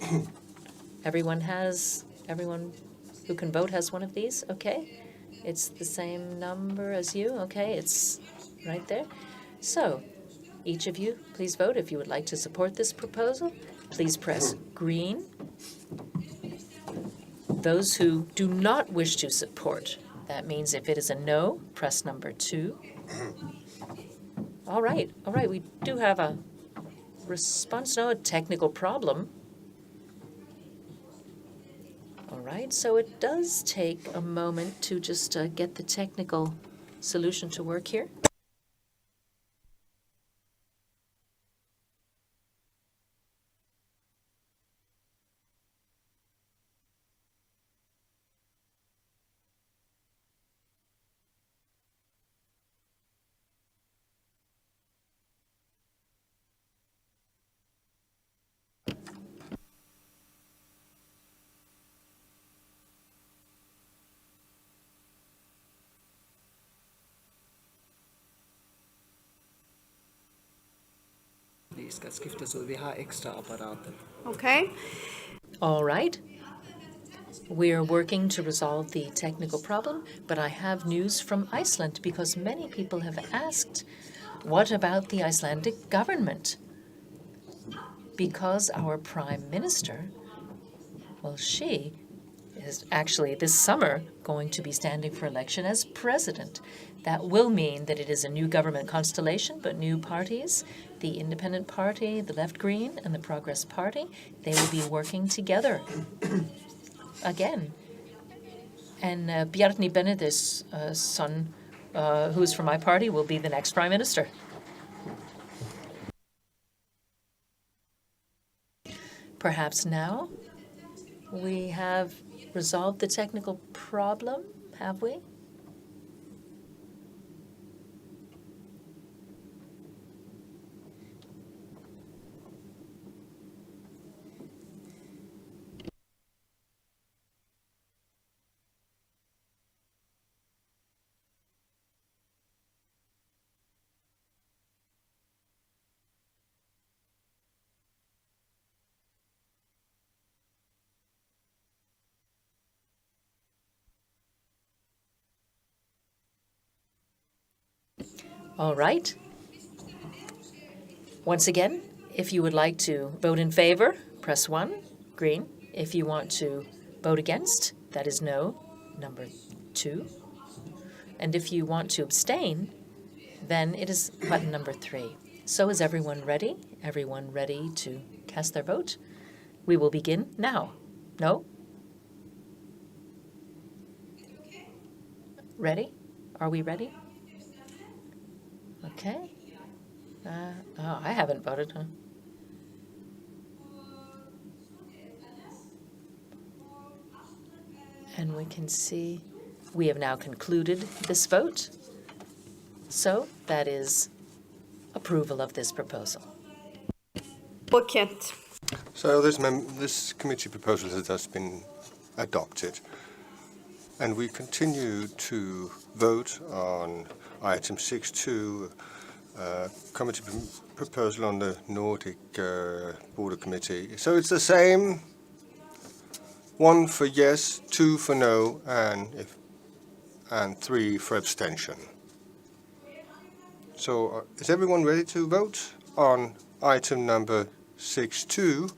Speaker 3: Everyone who can vote has one of these, okay? It's the same number as you, okay? It's right there. So each of you, please vote if you would like to support this proposal. Please press green. Those who do not wish to support, that means if it is a no, press number 2. All right, we do have a response, no, a technical problem. All right, so it does take a moment to just get the technical solution to work here?
Speaker 10: Okay.
Speaker 3: All right. We are working to resolve the technical problem, but I have news from Iceland because many people have asked, what about the Icelandic government? Because our Prime Minister, well, she is actually this summer going to be standing for election as president. That will mean that it is a new government constellation, but new parties. The Independent Party, the Left Green, and the Progress Party, they will be working together again. And Bjarni Benedikts's son, who's from my party, will be the next prime minister. Perhaps now we have resolved the technical problem, have we? All right. Once again, if you would like to vote in favor, press 1, green. If you want to vote against, that is no, number 2. And if you want to abstain, then it is button number 3. So is everyone ready? Everyone ready to cast their vote? We will begin now. No? Ready? Are we ready? Okay. I haven't voted, huh? And we can see we have now concluded this vote. So that is approval of this proposal.
Speaker 10: Godkänt.
Speaker 6: So this committee proposal has thus been adopted. And we continue to vote on item 6.2, committee proposal on the Nordic Border Committee. So it's the same, 1 for yes, 2 for no, and 3 for abstention. So is everyone ready to vote on item number 6.2?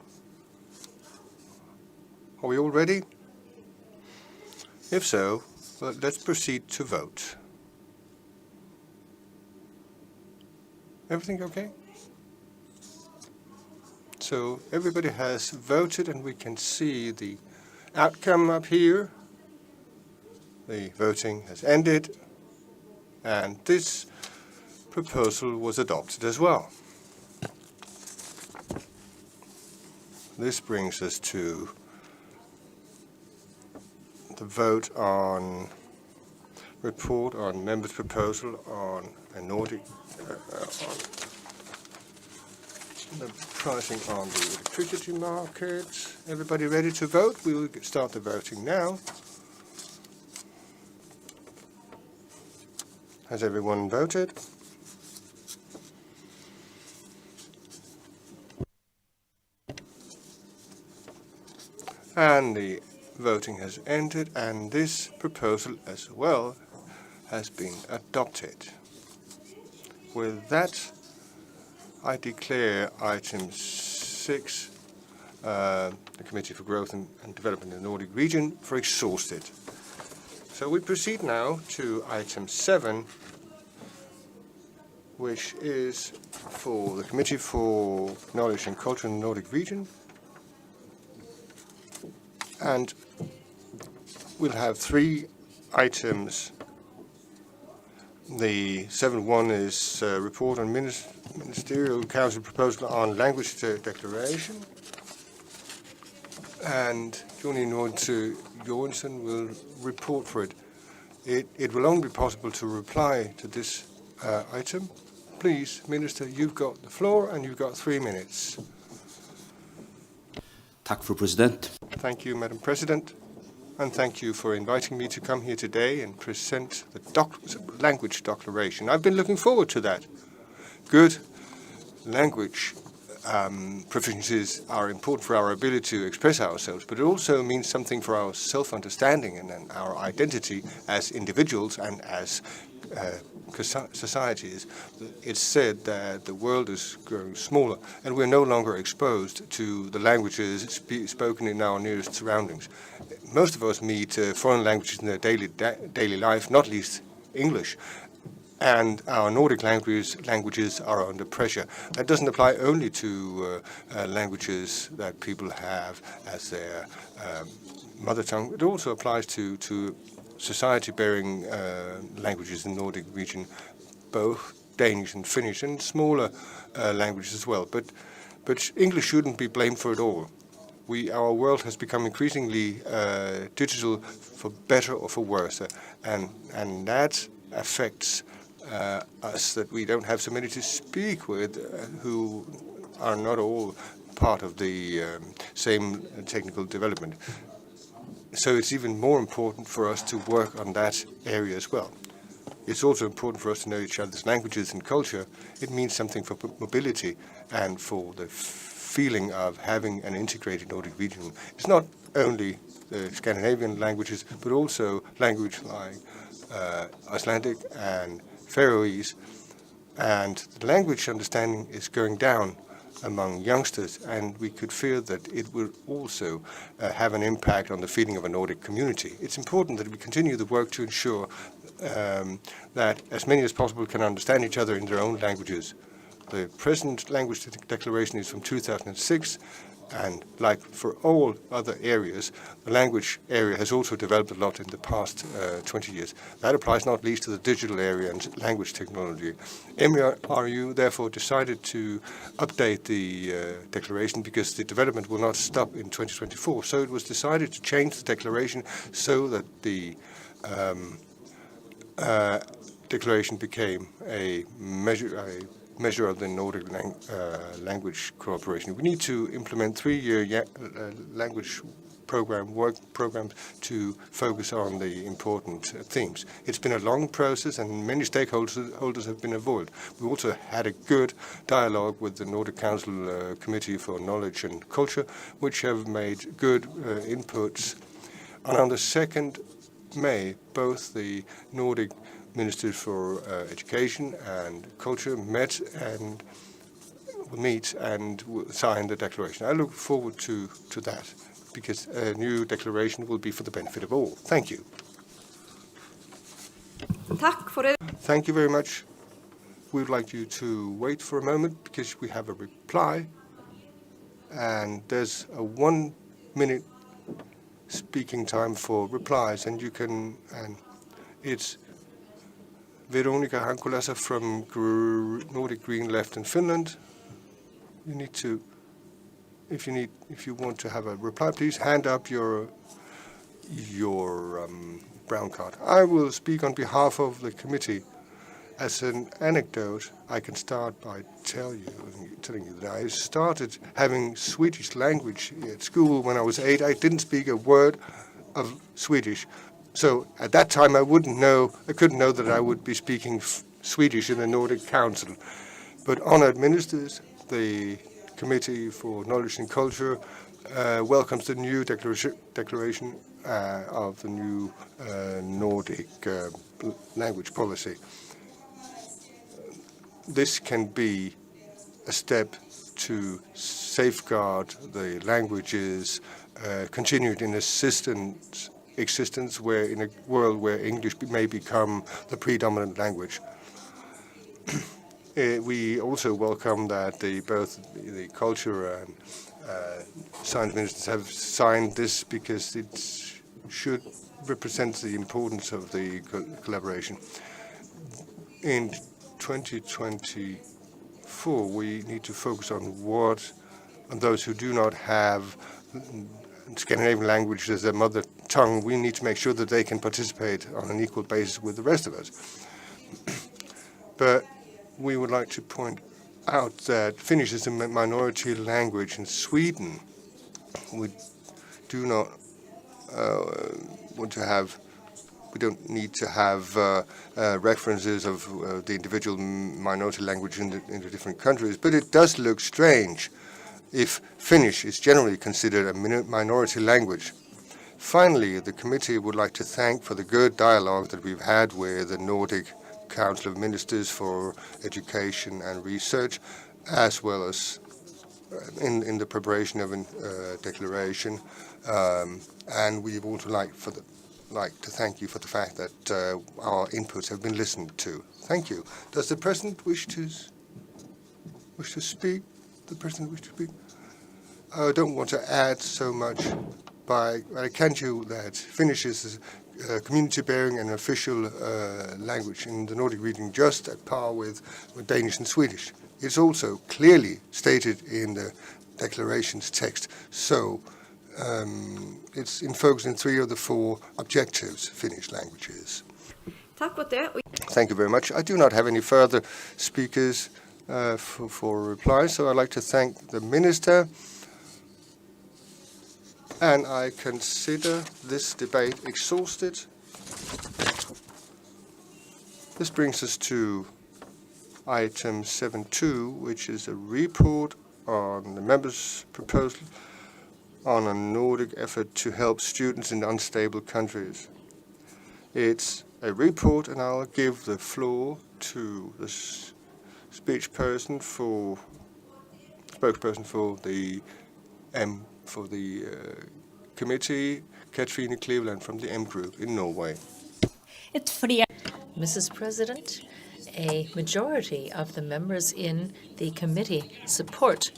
Speaker 6: Are we all ready? If so, let's proceed to vote. Everything okay? So everybody has voted and we can see the outcome up here. The voting has ended and this proposal was adopted as well. This brings us to the vote on report on members' proposal on a Nordic on the pricing on the electricity market. Everybody ready to vote? We will start the voting now. Has everyone voted? And the voting has ended, and this proposal as well has been adopted. With that, I declare item 6, the Committee for Growth and Development in the Nordic Region, for exhausted. So we proceed now to item 7, which is for the Committee for Knowledge and Culture in the Nordic Region. And we'll have 3 items The 7.1 is a report on Ministerial Council proposal on language declaration. And Joni Johansson will report for it. It will only be possible to reply to this item. Please, Minister, you've got the floor and you've got 3 minutes.
Speaker 13: Tack för president.
Speaker 6: Thank you, Madam President. And thank you for inviting me to come here today and present the language declaration. I've been looking forward to that. Good language proficiencies are important for our ability to express ourselves, but it also means something for our self-understanding and our identity as individuals and as societies. It's said that the world is growing smaller and we're no longer exposed to the languages spoken in our nearest surroundings. Most of us meet foreign languages in their daily life, not least English. And our Nordic languages are under pressure. That doesn't apply only to languages that people have as their mother tongue. It also applies to society-bearing languages in the Nordic region, both Danish and Finnish, and smaller languages as well. But English shouldn't be blamed for it all. Our world has become increasingly digital, for better or for worse, and that affects us, that we don't have so many to speak with who are not all part of the same technical development. So it's even more important for us to work on that area as well. It's also important for us to know each other's languages and culture. It means something for mobility and for the feeling of having an integrated Nordic region. It's not only the Scandinavian languages, but also language like Icelandic and Faroese. And the language understanding is going down among youngsters, and we could fear that it will also have an impact on the feeling of a Nordic community. It's important that we continue the work to ensure that as many as possible can understand each other in their own languages. The present language declaration is from 2006, and like for all other areas, the language area has also developed a lot in the past 20 years. That applies not least to the digital area and language technology. MRU therefore decided to update the declaration because the development will not stop in 2024. So it was decided to change the declaration so that the declaration became a measure of the Nordic language cooperation. We need to implement 3-year language work programs to focus on the important themes. It's been a long process and many stakeholders have been involved. We also had a good dialogue with the Nordic Council Committee for Knowledge and Culture, which have made good inputs. And on the 2nd May, both the Nordic Ministers for Education and Culture met and will meet and will sign the declaration. I look forward to that because a new declaration will be for the benefit of all. Thank you. Thank you very much. We would like you to wait for a moment because we have a reply, and there's a 1-minute speaking time for replies, and it's Veronica Hankulasa from Nordic Green Left in Finland. You need to, if you want to have a reply, please hand up your brown card. I will speak on behalf of the committee. As an anecdote, I can start by telling you that I started having Swedish language at school when I was 8. I didn't speak a word of Swedish. So at that time, I couldn't know that I would be speaking Swedish in the Nordic Council. But honored ministers, the Committee for Knowledge and Culture welcomes the new declaration of the new Nordic language policy. This can be a step to safeguard the languages continued in existence where in a world where English may become the predominant language. We also welcome that both the culture and science ministers have signed this because it should represent the importance of the collaboration. in 2024, we need to focus on those who do not have Scandinavian language as their mother tongue. We need to make sure that they can participate on an equal basis with the rest of us. But we would like to point out that Finnish is a minority language in Sweden. We do not we don't need to have references of the individual minority language in the different countries, but it does look strange if Finnish is generally considered a minority language. Finally, the committee would like to thank for the good dialogue that we've had with the Nordic Council of Ministers for Education and Research, as well as in the preparation of a declaration. And we would also like to thank you for the fact that our inputs have been listened to. Thank you. Does the President wish to speak? The President wish to speak? I don't want to add so much, but I can tell you that Finnish is a community-bearing and official language in the Nordic region, just at par with Danish and Swedish. It's also clearly stated in the declaration's text, so it's in focus in 3 of the 4 objectives, Finnish languages. Thank you very much. I do not have any further speakers for reply, so I'd like to thank the Minister, and I consider this debate exhausted. This brings us to item 7.2, which is a report on the members' proposal on a Nordic effort to help students in unstable countries. It's a report, and I'll give the floor to the spokesperson for the committee, Katrine Cleveland from the M Group in Norway.
Speaker 3: Mrs. President, a majority of the members in the committee support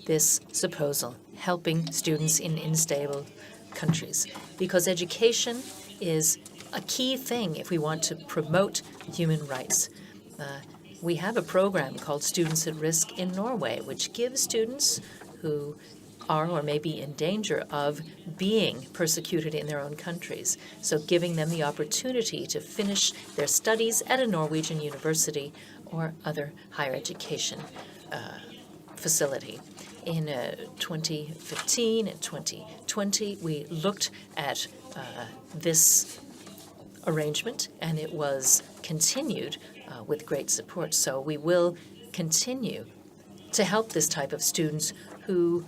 Speaker 3: this proposal, helping students in unstable countries, because education is a key thing if we want to promote human rights. We have a program called Students at Risk in Norway, which gives students who are or may be in danger of being persecuted in their own countries, so giving them the opportunity to finish their studies at a Norwegian university or other higher education facility. In 2015 and 2020, we looked at this arrangement, and it was continued with great support. So we will continue to help this type of students who,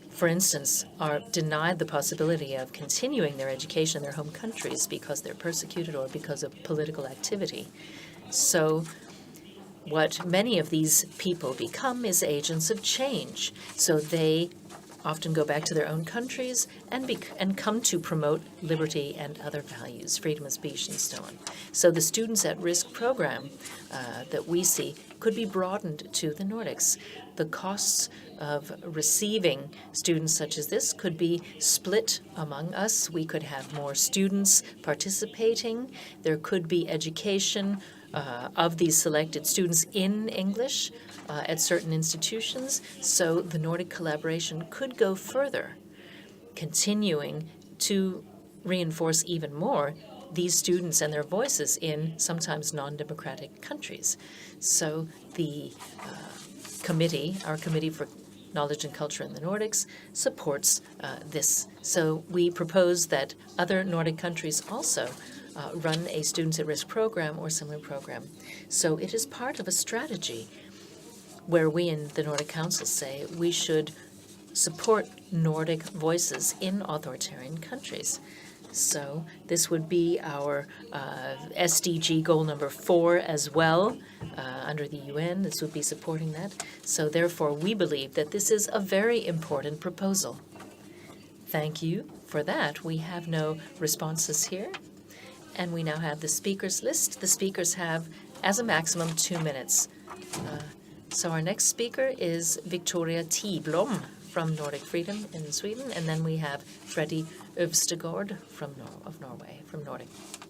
Speaker 3: for instance, are denied the possibility of continuing their education in their home countries because they're persecuted or because of political activity. So what many of these people become is agents of change. So they often go back to their own countries and come to promote liberty and other values, freedom of speech and so on. So the Students at Risk program that we see could be broadened to the Nordics. The costs of receiving students such as this could be split among us. We could have more students participating. There could be education of these selected students in English at certain institutions, so the Nordic collaboration could go further, continuing to reinforce even more these students and their voices in sometimes non-democratic countries. So the committee, our Committee for Knowledge and Culture in the Nordics, supports this. So we propose that other Nordic countries also run a Students at Risk program or similar program. So it is part of a strategy where we in the Nordic Council say we should support Nordic voices in authoritarian countries. So this would be our SDG goal number 4 as well under the UN. This would be supporting that. So therefore, we believe that this is a very important proposal. Thank you for that. We have no responses here. And we now have the speakers list. The speakers have, as a maximum, 2 minutes. So our next speaker is Victoria Tiblom from Nordic Freedom in Sweden, and then we have Freddie Øvstegård from Norway, from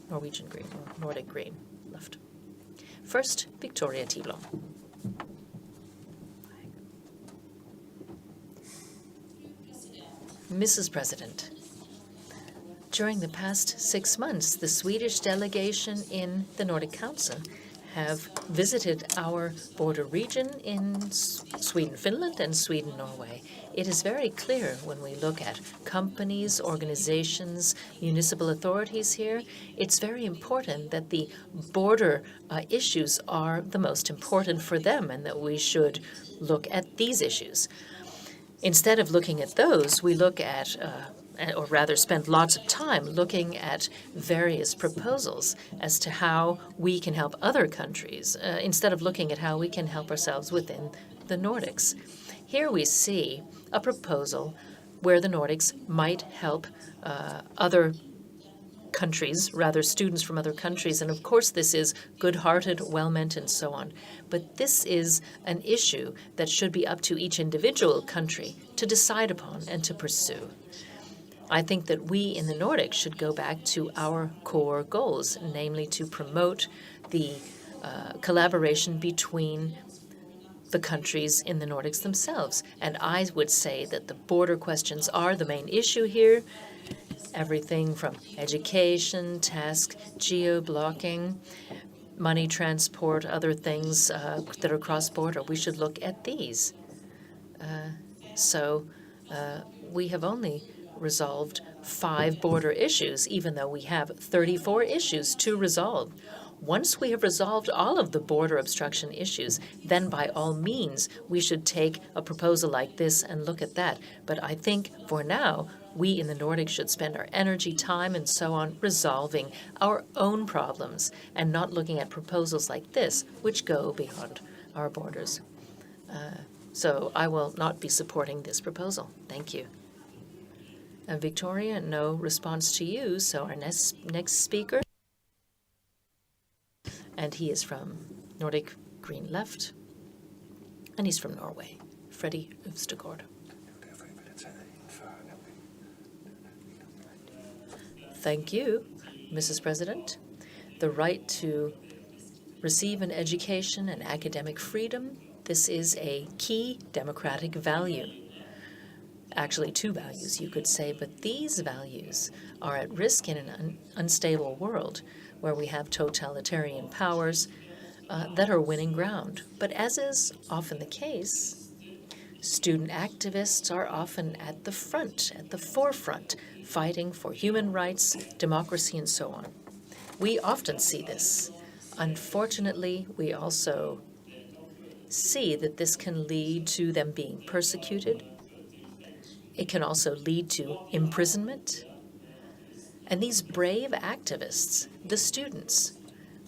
Speaker 3: Norwegian Green, or Nordic Green left. First, Victoria Tiblom. Mrs. President, during the past 6 months, the Swedish delegation in the Nordic Council have visited our border region in Sweden, Finland, and Sweden, Norway. It is very clear when we look at companies, organizations, municipal authorities here, it's very important that the border issues are the most important for them and that we should look at these issues. Instead of looking at those, we look at, or rather spend lots of time looking at various proposals as to how we can help other countries, instead of looking at how we can help ourselves within the Nordics. Here we see a proposal where the Nordics might help other countries, rather students from other countries. And of course, this is good-hearted, well-meant, and so on. But this is an issue that should be up to each individual country to decide upon and to pursue. I think that we in the Nordics should go back to our core goals, namely to promote the collaboration between the countries in the Nordics themselves. And I would say that the border questions are the main issue here. Everything from education, task, geo-blocking, money transport, other things that are cross-border. We should look at these. We have only resolved 5 border issues, even though we have 34 issues to resolve. Once we have resolved all of the border obstruction issues, then by all means, we should take a proposal like this and look at that. But I think for now, we in the Nordics should spend our energy, time, and so on resolving our own problems and not looking at proposals like this, which go beyond our borders. So I will not be supporting this proposal. Thank you. Victoria, no response to you, so our next speaker, and he is from Nordic Green Left, and he's from Norway, Freddie Øvstegård. Thank you, Mrs. President. The right to receive an education and academic freedom, this is a key democratic value. Actually, 2 values, you could say, but these values are at risk in an unstable world where we have totalitarian powers that are winning ground. But as is often the case, student activists are often at the front, at the forefront, fighting for human rights, democracy, and so on. We often see this. Unfortunately, we also see that this can lead to them being persecuted. It can also lead to imprisonment. And these brave activists, the students,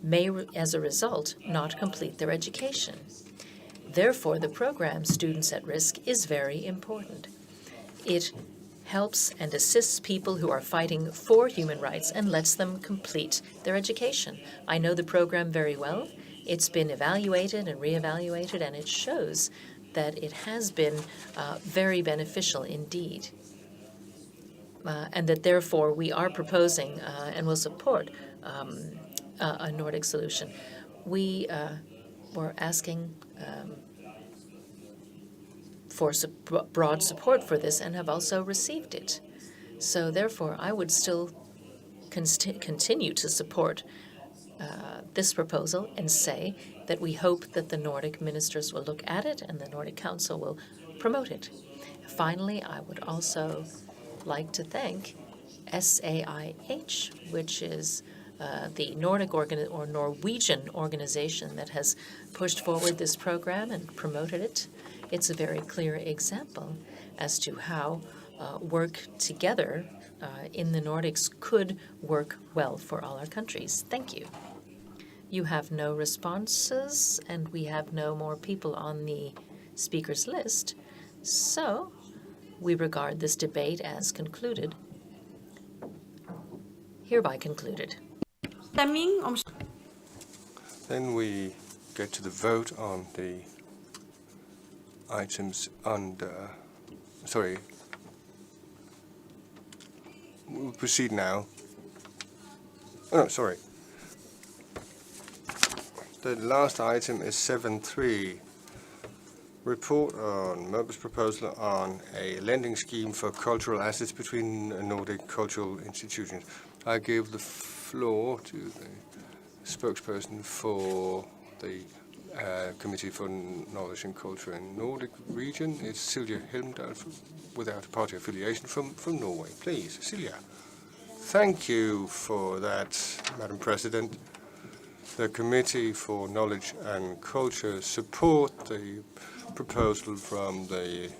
Speaker 3: may, as a result, not complete their education. Therefore, the program Students at Risk is very important. It helps and assists people who are fighting for human rights and lets them complete their education. I know the program very well. It's been evaluated and reevaluated, and it shows that it has been very beneficial indeed. And that therefore we are proposing and will support a Nordic solution. We were asking for broad support for this and have also received it. So therefore, I would still continue to support this proposal and say that we hope that the Nordic ministers will look at it and the Nordic Council will promote it. Finally, I would also like to thank SAIH, which is the Nordic or Norwegian organization that has pushed forward this program and promoted it. It's a very clear example as to how work together in the Nordics could work well for all our countries. Thank you. You have no responses, and we have no more people on the speakers list. So we regard this debate as concluded. Hereby concluded.
Speaker 6: Then we get to the vote on the items under... Sorry. We'll proceed now. Oh, no, sorry. The last item is 7.3. Report on members' proposal on a lending scheme for cultural assets between Nordic cultural institutions. I give the floor to the spokesperson for the Committee for Knowledge and Culture in Nordic region. It's Silja Helmdal, without a party affiliation, from Norway. Please, Silja. Thank you for that, Madam President. The Committee for Knowledge and Culture support the proposal from the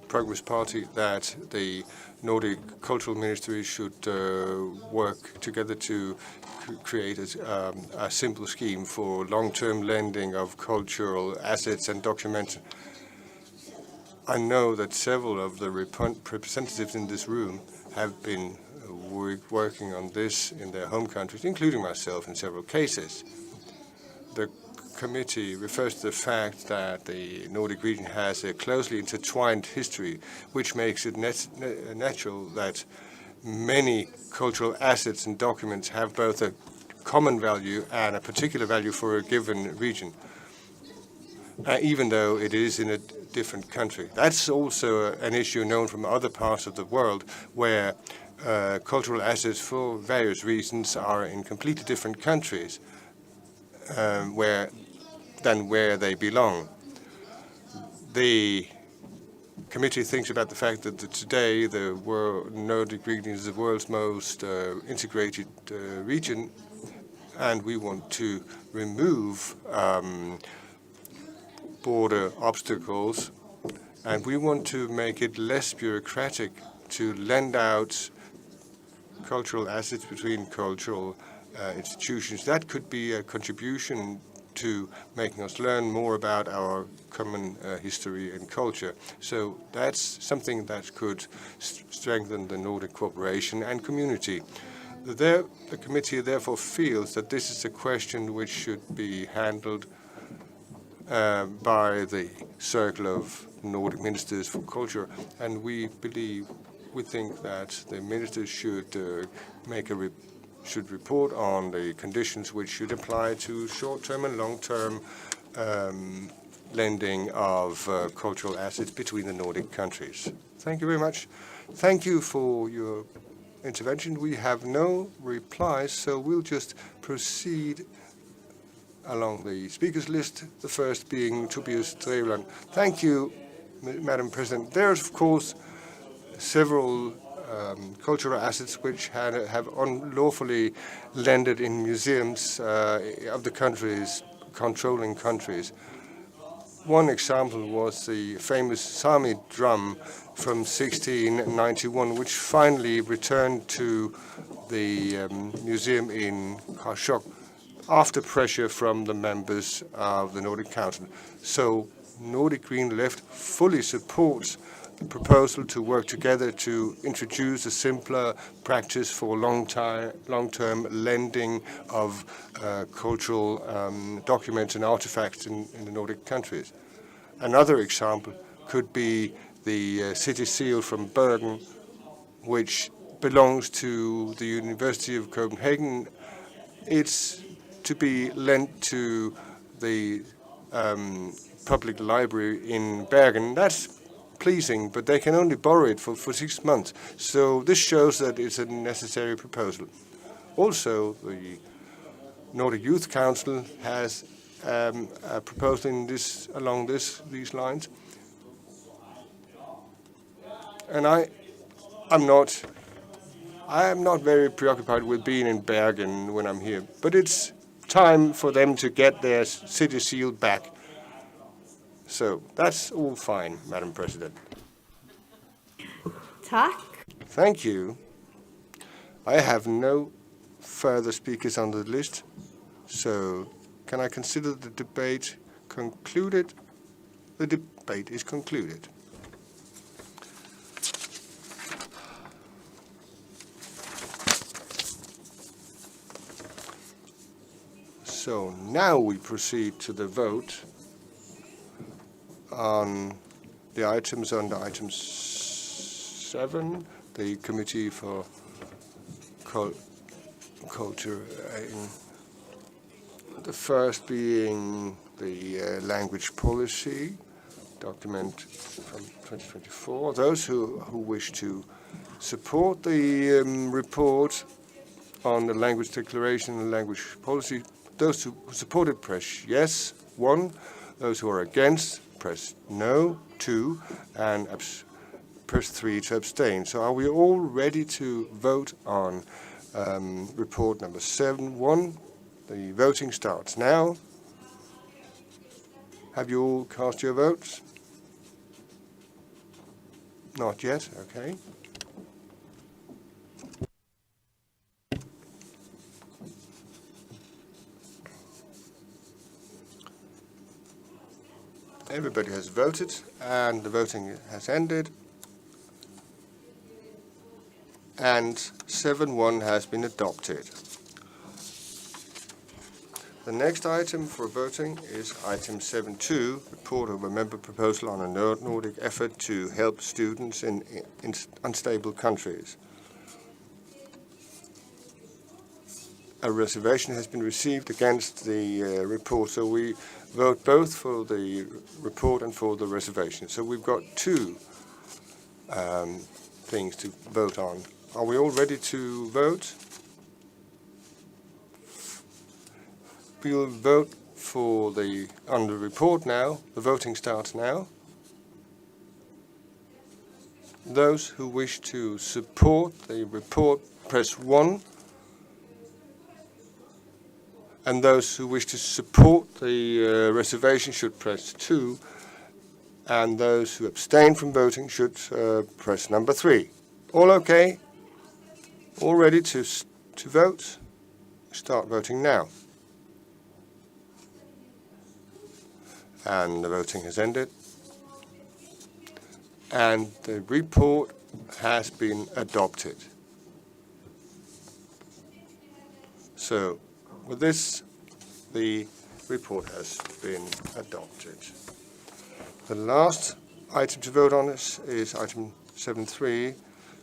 Speaker 6: Progress Party that the Nordic cultural ministries should work together to create a simple scheme for long-term lending of cultural assets and documents. I know that several of the representatives in this room have been working on this in their home countries, including myself in several cases. The committee refers to the fact that the Nordic region has a closely intertwined history, which makes it natural that many cultural assets and documents have both a common value and a particular value for a given region, even though it is in a different country. That's also an issue known from other parts of the world where cultural assets for various reasons are in completely different countries than where they belong. The committee thinks about the fact that today the Nordic region is the world's most integrated region, and we want to remove border obstacles, and we want to make it less bureaucratic to lend out cultural assets between cultural institutions. That could be a contribution to making us learn more about our common history and culture. So that's something that could strengthen the Nordic cooperation and community. The committee therefore feels that this is a question which should be handled by the Circle of Nordic Ministers for Culture, and we think that the ministers should should report on the conditions which should apply to short-term and long-term lending of cultural assets between the Nordic countries. Thank you very much. Thank you for your intervention. We have no replies, so we'll just proceed along the speakers list, the first being Tobias Drevland. Thank you, Madam President. There's, of course, several cultural assets which have unlawfully landed in museums of the countries, controlling countries. One example was the famous Sami drum from 1691, which finally returned to the museum in Tórshavn after pressure from the members of the Nordic Council. So Nordic Green Left fully supports proposal to work together to introduce a simpler practice for long-term lending of cultural documents and artifacts in the Nordic countries. Another example could be the city seal from Bergen, which belongs to the University of Copenhagen. It's to be lent to the public library in Bergen. That's pleasing, but they can only borrow it for 6 months. So this shows that it's a necessary proposal. Also, the Nordic Youth Council has a proposal along these lines. And I am not very preoccupied with being in Bergen when I'm here, but it's time for them to get their city seal back. So that's all fine, Madam President.
Speaker 10: Tack.
Speaker 6: Thank you. I have no further speakers on the list, so can I consider the debate concluded? The debate is concluded. So now we proceed to the vote on the items under item 7, the Committee for Culture in The first being the language policy document from 2024. Those who wish to support the report on the language declaration and language policy, those who support it, press yes, 1. Those who are against, press no, 2. And press 3 to abstain. So are we all ready to vote on report number 7.1? The voting starts now. Have you all cast your votes? Not yet, okay. Everybody has voted, and the voting has ended. And 7.1 has been adopted. The next item for voting is item 7.2, report of a member proposal on a Nordic effort to help students in unstable countries. A reservation has been received against the report, so we vote both for the report and for the reservation. So we've got two things to vote on. Are we all ready to vote? We'll vote for on the report now. The voting starts now. Those who wish to support the report, press 1. And those who wish to support the reservation should press 2. And those who abstain from voting should press number 3. All okay? All ready to vote? Start voting now. And the voting has ended. And the report has been adopted. So, with this, the report has been adopted. The last item to vote on is item 7.3,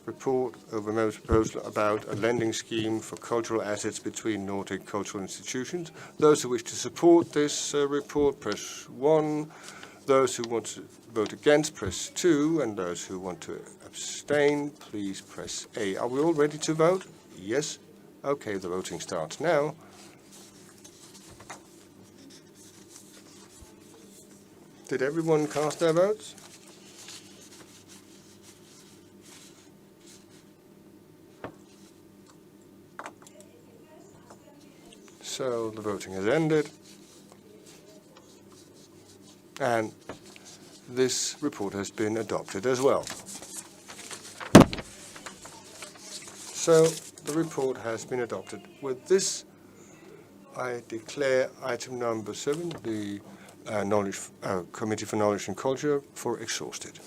Speaker 6: report of a member's proposal about a lending scheme for cultural assets between Nordic cultural institutions. Those who wish to support this report, press 1. Those who want to vote against, press 2. And those who want to abstain, please press A. Are we all ready to vote? Yes? Okay, the voting starts now. Did everyone cast their votes? So the voting has ended, and this report has been adopted as well. So the report has been adopted. With this, I declare item number 7, the Committee for Knowledge and Culture, for exhausted.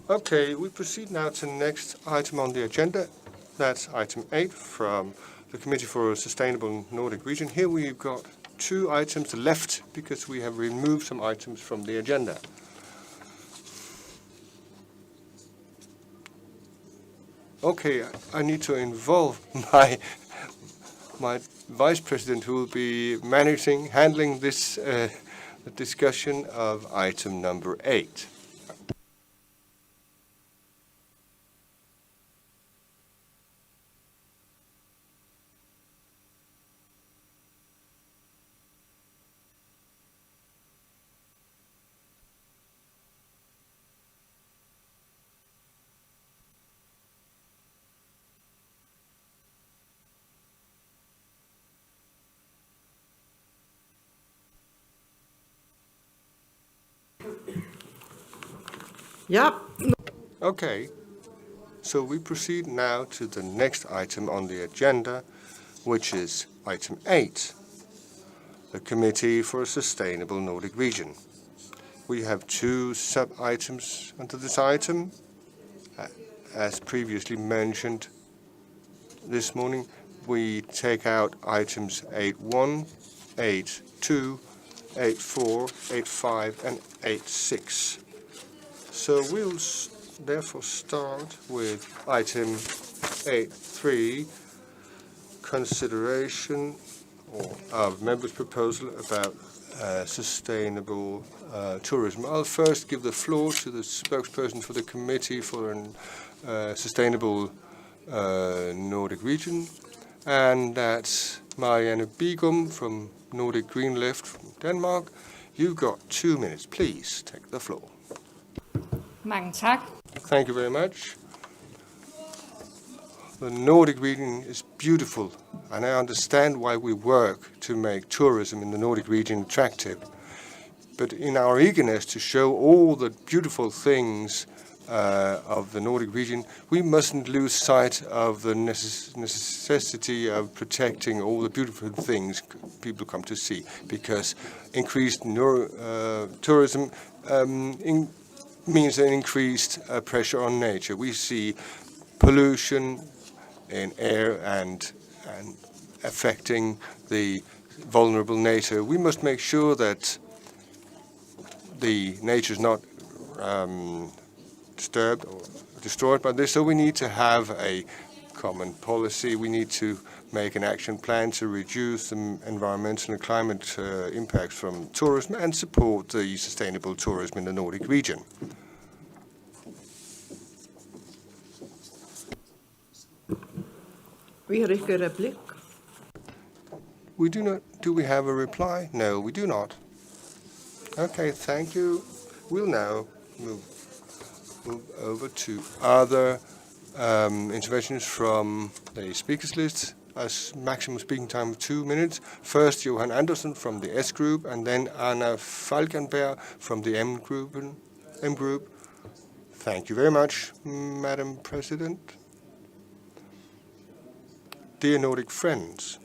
Speaker 6: Okay, we proceed now to the next item on the agenda. That's item 8 from the Committee for a Sustainable Nordic Region. Here we've got 2 items left because we have removed some items from the agenda. Okay, I need to involve my vice president who will be handling this discussion of item number 8.
Speaker 7: Yep.
Speaker 6: Okay, so we proceed now to the next item on the agenda, which is item 8, the Committee for a Sustainable Nordic Region. We have 2 sub-items under this item. As previously mentioned this morning, we take out items 8.1, 8.2, 8.4, 8.5 and 8.6. So we'll therefore start with item 8.3, consideration of members' proposal about sustainable tourism. I'll first give the floor to the spokesperson for the Committee for a Sustainable Nordic Region, and that's Marianne Bigum from Nordic Green Left from Denmark. You've got 2 minutes. Please take the floor.
Speaker 10: Mange tak.
Speaker 6: Thank you very much. The Nordic region is beautiful, and I understand why we work to make tourism in the Nordic region attractive. But in our eagerness to show all the beautiful things of the Nordic region, we mustn't lose sight of the necessity of protecting all the beautiful things people come to see, because increased tourism means an increased pressure on nature. We see pollution in air and affecting the vulnerable nature. We must make sure that the nature is not disturbed or destroyed by this. So we need to have a common policy. We need to make an action plan to reduce the environmental and climate impacts from tourism and support the sustainable tourism in the Nordic region. We do not. Do we have a reply? No, we do not. Okay, thank you. We'll now move over to other interventions from the speakers list. As maximum speaking time of 2 minutes. First, Johan Andersen from the S group, and then Anna Falkenberg from the M group. Thank you very much, Madam President. Dear Nordic friends,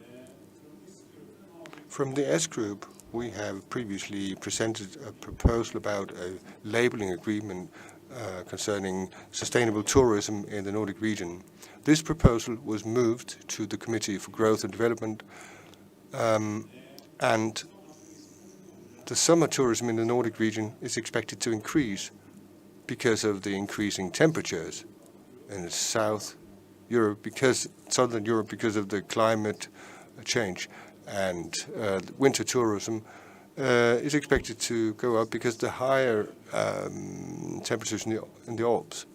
Speaker 6: from the S group, we have previously presented a proposal about a labeling agreement concerning sustainable tourism in the Nordic region. This proposal was moved to the Committee for Growth and Development, and the summer tourism in the Nordic region is expected to increase because of the increasing temperatures in Southern Europe because of the climate change, and winter tourism is expected to go up because the higher temperatures in the Alps.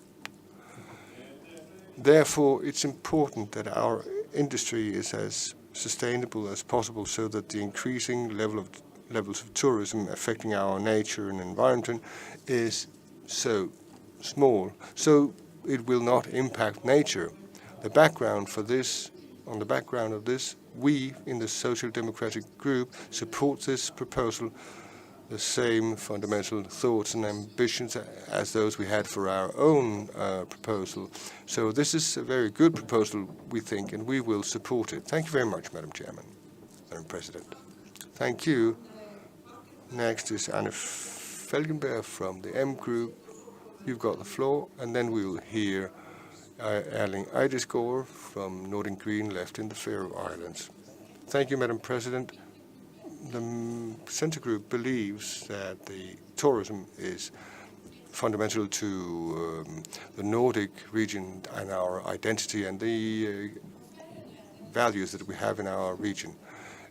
Speaker 6: Therefore, it's important that our industry is as sustainable as possible, so that the increasing levels of tourism affecting our nature and environment is so small, so it will not impact nature. The background for this, on the background of this, we in the Social Democratic Group support this proposal, the same fundamental thoughts and ambitions as those we had for our own proposal. So this is a very good proposal, we think, and we will support it. Thank you very much, Madam Chairman, Madam President. Thank you. Next is Anna Falkenberg from the M Group. You've got the floor, and then we will hear Erling Eidesgaard from Nordic Green Left in the Faroe Islands. Thank you, Madam President. The Centre Group believes that the tourism is fundamental to the Nordic region and our identity and the values that we have in our region.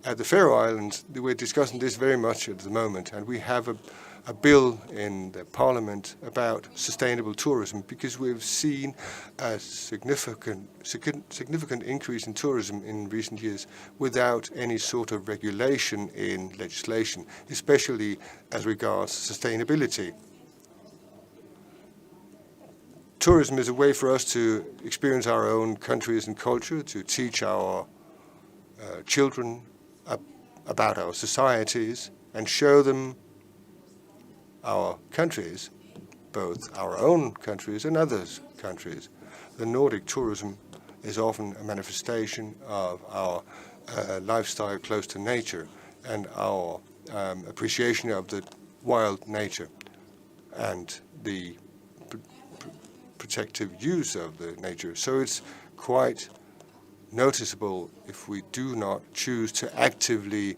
Speaker 6: At the Faroe Islands, we're discussing this very much at the moment, and we have a bill in the Parliament about sustainable tourism, because we've seen a significant increase in tourism in recent years without any sort of regulation in legislation, especially as regards sustainability. Tourism is a way for us to experience our own countries and culture, to teach our children about our societies and show them our countries, both our own countries and others' countries. The Nordic tourism is often a manifestation of our lifestyle close to nature and our appreciation of the wild nature and the protective use of the nature. So it's quite noticeable if we do not choose to actively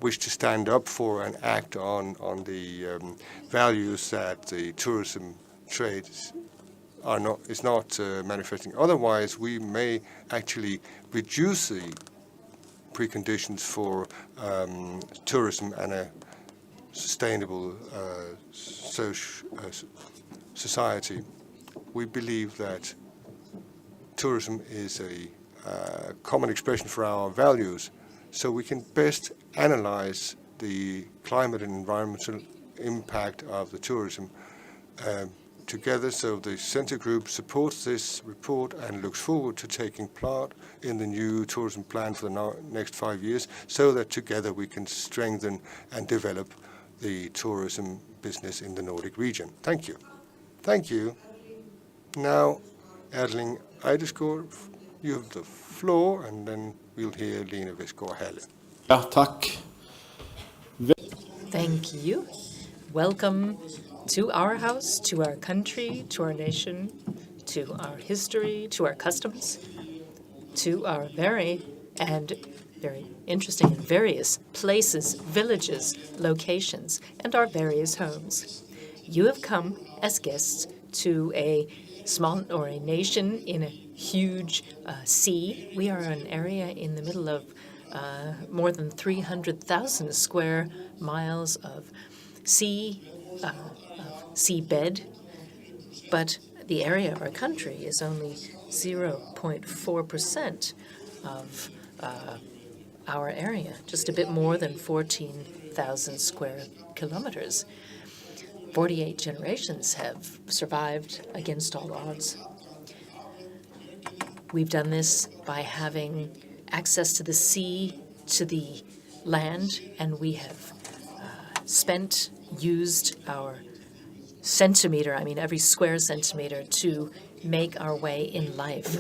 Speaker 6: wish to stand up for and act on the values that the tourism trade is not manifesting. Otherwise, we may actually reduce the preconditions for tourism and a sustainable society. We believe that tourism is a common expression for our values, so we can best analyze the climate and environmental impact of the tourism together. So the Centre Group supports this report and looks forward to taking part in the new tourism plan for the next 5 years, so that together we can strengthen and develop the tourism business in the Nordic region. Thank you. Thank you. Now, Erling Eidesgaard, you have the floor, and then we'll hear Line Westgaard Helle.
Speaker 12: Ja, tack.
Speaker 3: Thank you. Welcome to our house, to our country, to our nation, to our history, to our customs, to our very interesting and various places, villages, locations, and our various homes. You have come as guests to a small or a nation in a huge sea. We are an area in the middle of more than 300,000 square miles of seabed, but the area of our country is only 0.4% of our area, just a bit more than 14,000 square kilometers. 48 generations have survived against all odds. We've done this by having access to the sea, to the land, and we have used our centimeter, every square centimeter, to make our way in life.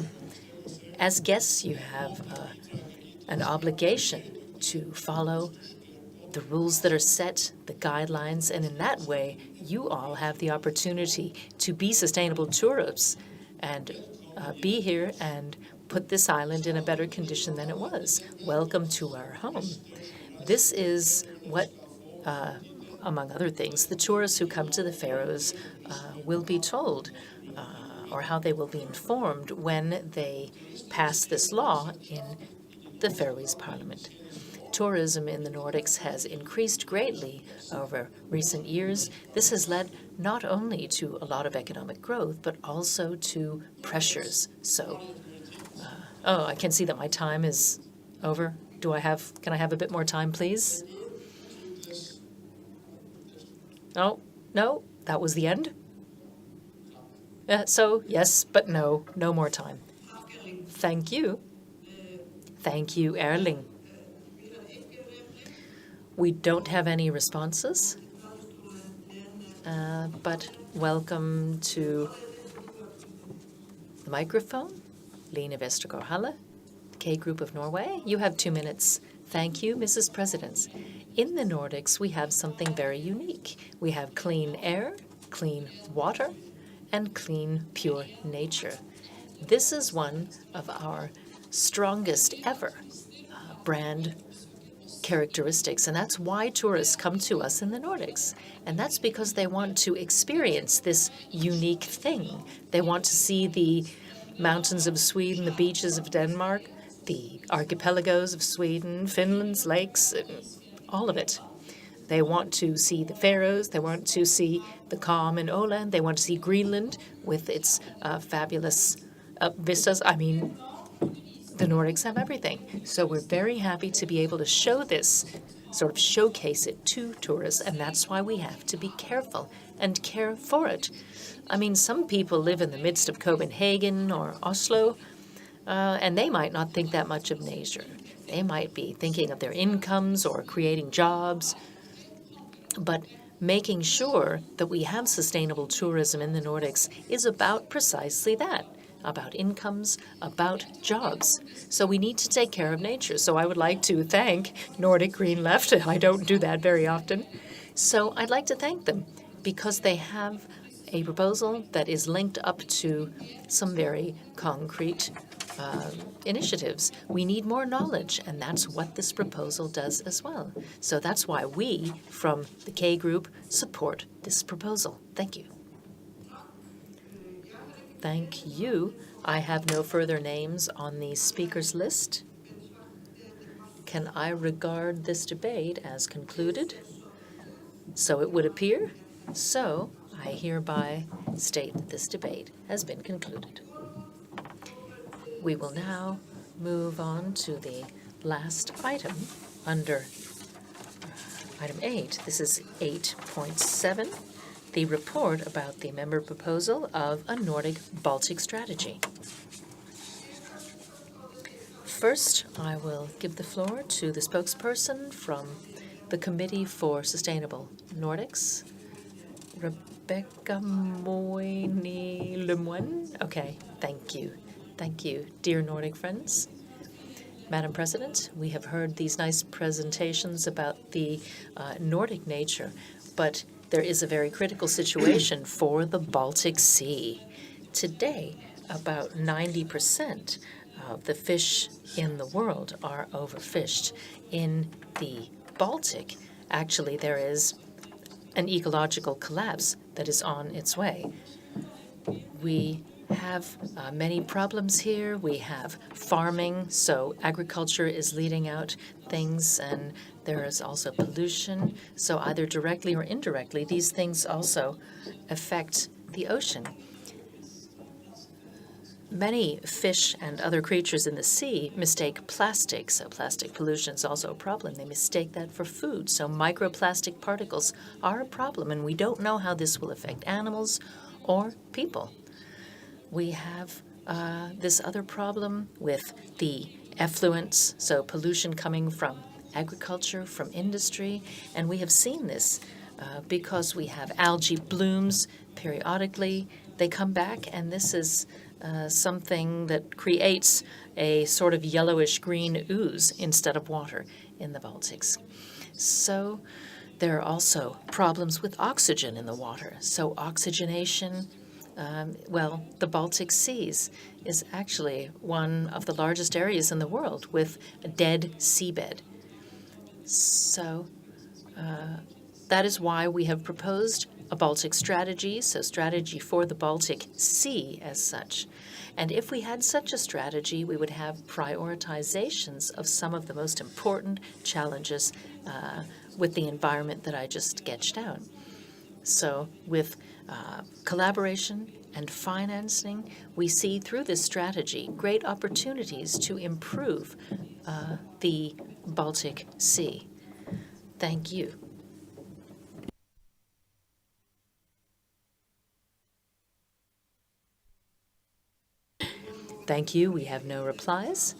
Speaker 3: As guests, you have an obligation to follow the rules that are set, the guidelines, and in that way, you all have the opportunity to be sustainable tourists and be here and put this island in a better condition than it was. Welcome to our home. This is what, among other things, the tourists who come to the Faroes will be told, or how they will be informed when they pass this law in the Faroese Parliament. Tourism in the Nordics has increased greatly over recent years. This has led not only to a lot of economic growth, but also to pressures. So, I can see that my time is over. Can I have a bit more time, please? Oh, no, that was the end? So, yes, but no more time. Thank you. Thank you, Erling. We don't have any responses, but welcome to the microphone. Line Westgaard Helle, K Group of Norway. You have 2 minutes. Thank you, Mrs. President. In the Nordics, we have something very unique. We have clean air, clean water, and clean, pure nature. This is one of our strongest ever brand characteristics, and that's why tourists come to us in the Nordics. And that's because they want to experience this unique thing. They want to see the mountains of Sweden, the beaches of Denmark, the archipelagos of Sweden, Finland's lakes, all of it. They want to see the Faroes, they want to see the calm in Åland, they want to see Greenland with its fabulous vistas. The Nordics have everything. So we're very happy to be able to show this, sort of showcase it to tourists, and that's why we have to be careful and care for it. Some people live in the midst of Copenhagen or Oslo, and they might not think that much of nature. They might be thinking of their incomes or creating jobs, but making sure that we have sustainable tourism in the Nordics is about precisely that. About incomes, about jobs. So we need to take care of nature. So I would like to thank Nordic Green Left. I don't do that very often. So I'd like to thank them because they have a proposal that is linked up to some very concrete initiatives. We need more knowledge, and that's what this proposal does as well. So that's why we, from the K Group, support this proposal. Thank you. Thank you. I have no further names on the speakers list. Can I regard this debate as concluded? So it would appear. So I hereby state that this debate has been concluded. We will now move on to the last item under item 8. This is 8.7, the report about the member proposal of a Nordic-Baltic strategy. First, I will give the floor to the spokesperson from the Committee for Sustainable Nordics, Rebecca Moyni-Lemoine. Okay, thank you. Thank you, dear Nordic friends. Madam President, we have heard these nice presentations about the Nordic nature, but there is a very critical situation for the Baltic Sea. Today, about 90% of the fish in the world are overfished. In the Baltic, actually, there is an ecological collapse that is on its way. We have many problems here. We have farming, so agriculture is leading out things, and there is also pollution. So either directly or indirectly, these things also affect the ocean. Many fish and other creatures in the sea mistake plastic, so plastic pollution is also a problem. They mistake that for food, so microplastic particles are a problem, and we don't know how this will affect animals or people. We have this other problem with the effluents, so pollution coming from agriculture, from industry, and we have seen this because we have algae blooms periodically. They come back, and this is something that creates a sort of yellowish-green ooze instead of water in the Baltics. So there are also problems with oxygen in the water. So oxygenation, the Baltic Seas is actually one of the largest areas in the world with a dead seabed. So that is why we have proposed a Baltic strategy, so strategy for the Baltic Sea as such. And if we had such a strategy, we would have prioritizations of some of the most important challenges with the environment that I just sketched out. So with collaboration and financing, we see through this strategy great opportunities to improve the Baltic Sea. Thank you. Thank you. We have no replies.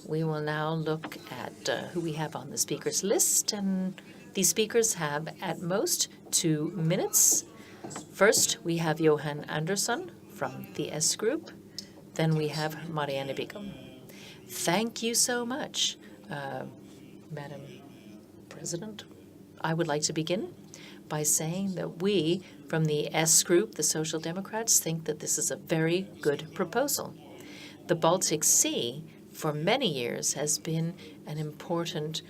Speaker 3: We will now look at who we have on the speakers list, and these speakers have at most 2 minutes. First, we have Johan Andersson from the S Group. Then we have Marianne Bickham. Thank you so much, Madam President. I would like to begin by saying that we from the S Group, the Social Democrats, think that this is a very good proposal. The Baltic Sea, for many years, has been an important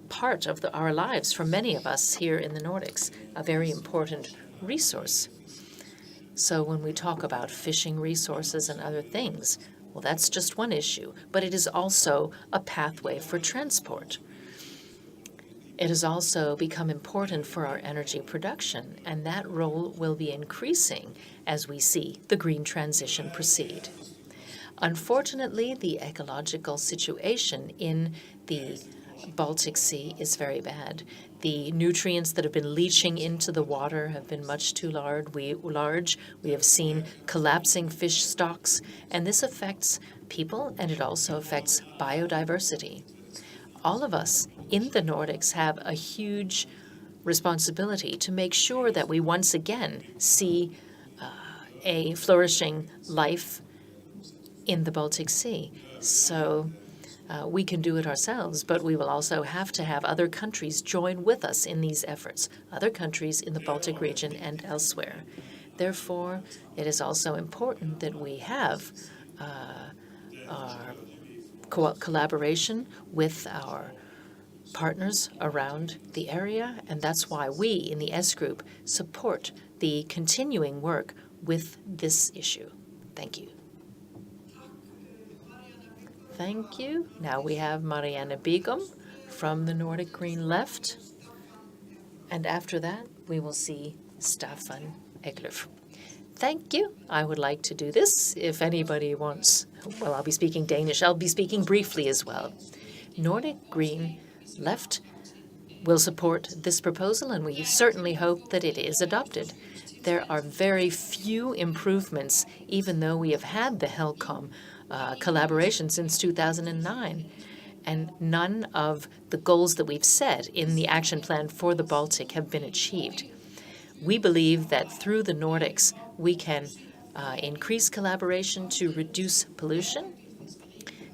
Speaker 3: part of our lives for many of us here in the Nordics, a very important resource. So when we talk about fishing resources and other things, well, that's just one issue, but it is also a pathway for transport. It has also become important for our energy production, and that role will be increasing as we see the green transition proceed. Unfortunately, the ecological situation in the Baltic Sea is very bad. The nutrients that have been leaching into the water have been much too large. We have seen collapsing fish stocks, and this affects people, and it also affects biodiversity. All of us in the Nordics have a huge responsibility to make sure that we once again see a flourishing life in the Baltic Sea. So we can do it ourselves, but we will also have to have other countries join with us in these efforts, other countries in the Baltic region and elsewhere. Therefore, it is also important that we have our collaboration with our partners around the area, and that's why we in the S Group support the continuing work with this issue. Thank you. Thank you. Now we have Marianne Bigum from the Nordic Green Left, and after that we will see Staffan Eklöf. Thank you. I would like to do this. If anybody wants, well, I'll be speaking Danish. I'll be speaking briefly as well. Nordic Green Left will support this proposal, and we certainly hope that it is adopted. There are very few improvements, even though we have had the HELCOM collaboration since 2009, and none of the goals that we've set in the action plan for the Baltic have been achieved. We believe that through the Nordics, we can increase collaboration to reduce pollution,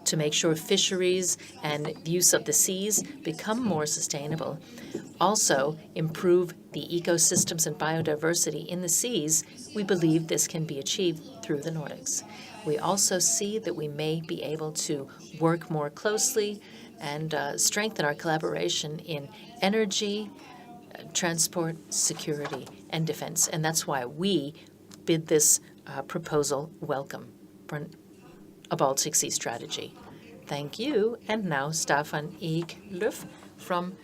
Speaker 3: to make sure fisheries and the use of the seas become more sustainable. Also, improve the ecosystems and biodiversity in the seas. We believe this can be achieved through the Nordics. We also see that we may be able to work more closely and strengthen our collaboration in energy, transport, security, and defense. And that's why we bid this proposal welcome for a Baltic Sea strategy. Thank you. And now Staffan Eklöf from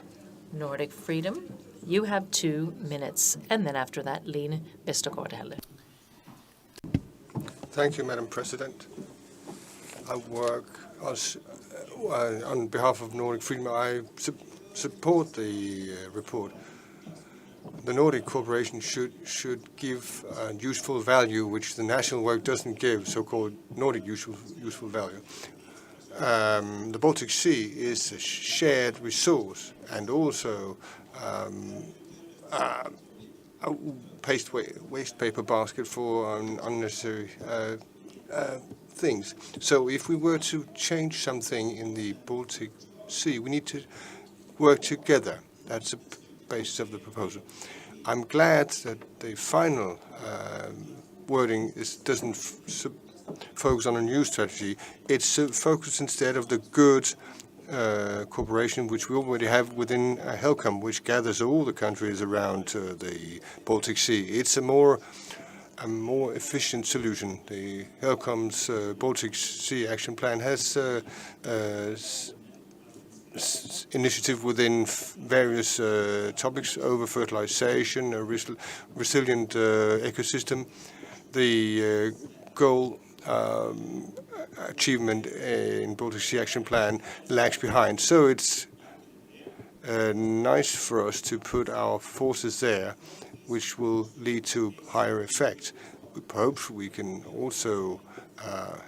Speaker 3: Nordic Freedom. You have 2 minutes. And then after that, Line Vestergaard-Helle.
Speaker 6: Thank you, Madam President. I work on behalf of Nordic Freedom. I support the report. The Nordic cooperation should give useful value, which the national work doesn't give, so-called Nordic useful value. The Baltic Sea is a shared resource and also a waste paper basket for unnecessary things. So if we were to change something in the Baltic Sea, we need to work together. That's the basis of the proposal. I'm glad that the final wording doesn't focus on a new strategy. It's focused instead of the good cooperation which we already have within HELCOM, which gathers all the countries around the Baltic Sea. It's a more efficient solution. The HELCOM's Baltic Sea Action Plan has initiative within various topics: over fertilization, a resilient ecosystem. The goal achievement in Baltic Sea Action Plan lags behind. So it's nice for us to put our forces there, which will lead to higher effect. We hope we can also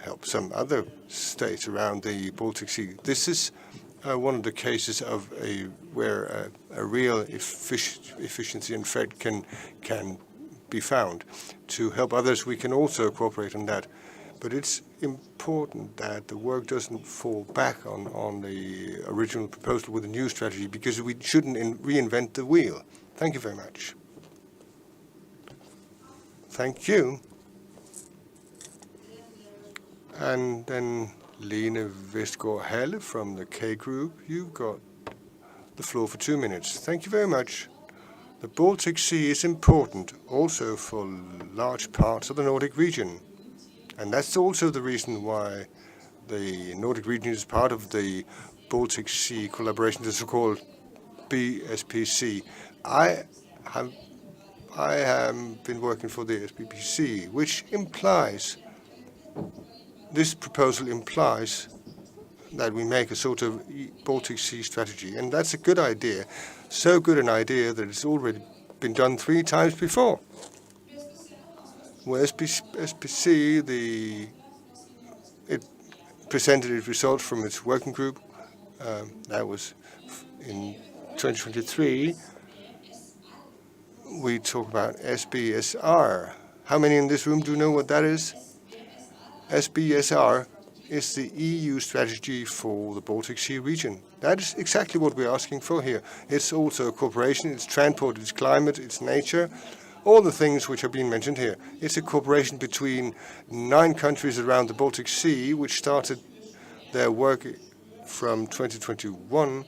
Speaker 6: help some other states around the Baltic Sea. This is one of the cases of where a real efficiency and effect can be found. To help others, we can also cooperate on that. But it's important that the work doesn't fall back on the original proposal with a new strategy, because we shouldn't reinvent the wheel. Thank you very much. Thank you. And then Line Vestergaard-Helle from the K Group. You've got the floor for 2 minutes. Thank you very much. The Baltic Sea is important also for large parts of the Nordic region. And that's also the reason why the Nordic region is part of the Baltic Sea collaboration, the so-called BSPC. I have been working for the SBPC, which implies, this proposal implies that we make a sort of Baltic Sea strategy. And that's a good idea. So good an idea that it's already been done 3 times before. Well, SPC, it presented its results from its working group. That was in 2023. We talk about SBSR. How many in this room do know what that is? SBSR is the EU strategy for the Baltic Sea region. That is exactly what we're asking for here. It's also cooperation, it's transport, it's climate, it's nature, all the things which have been mentioned here. It's a cooperation between 9 countries around the Baltic Sea, which started their work from 2021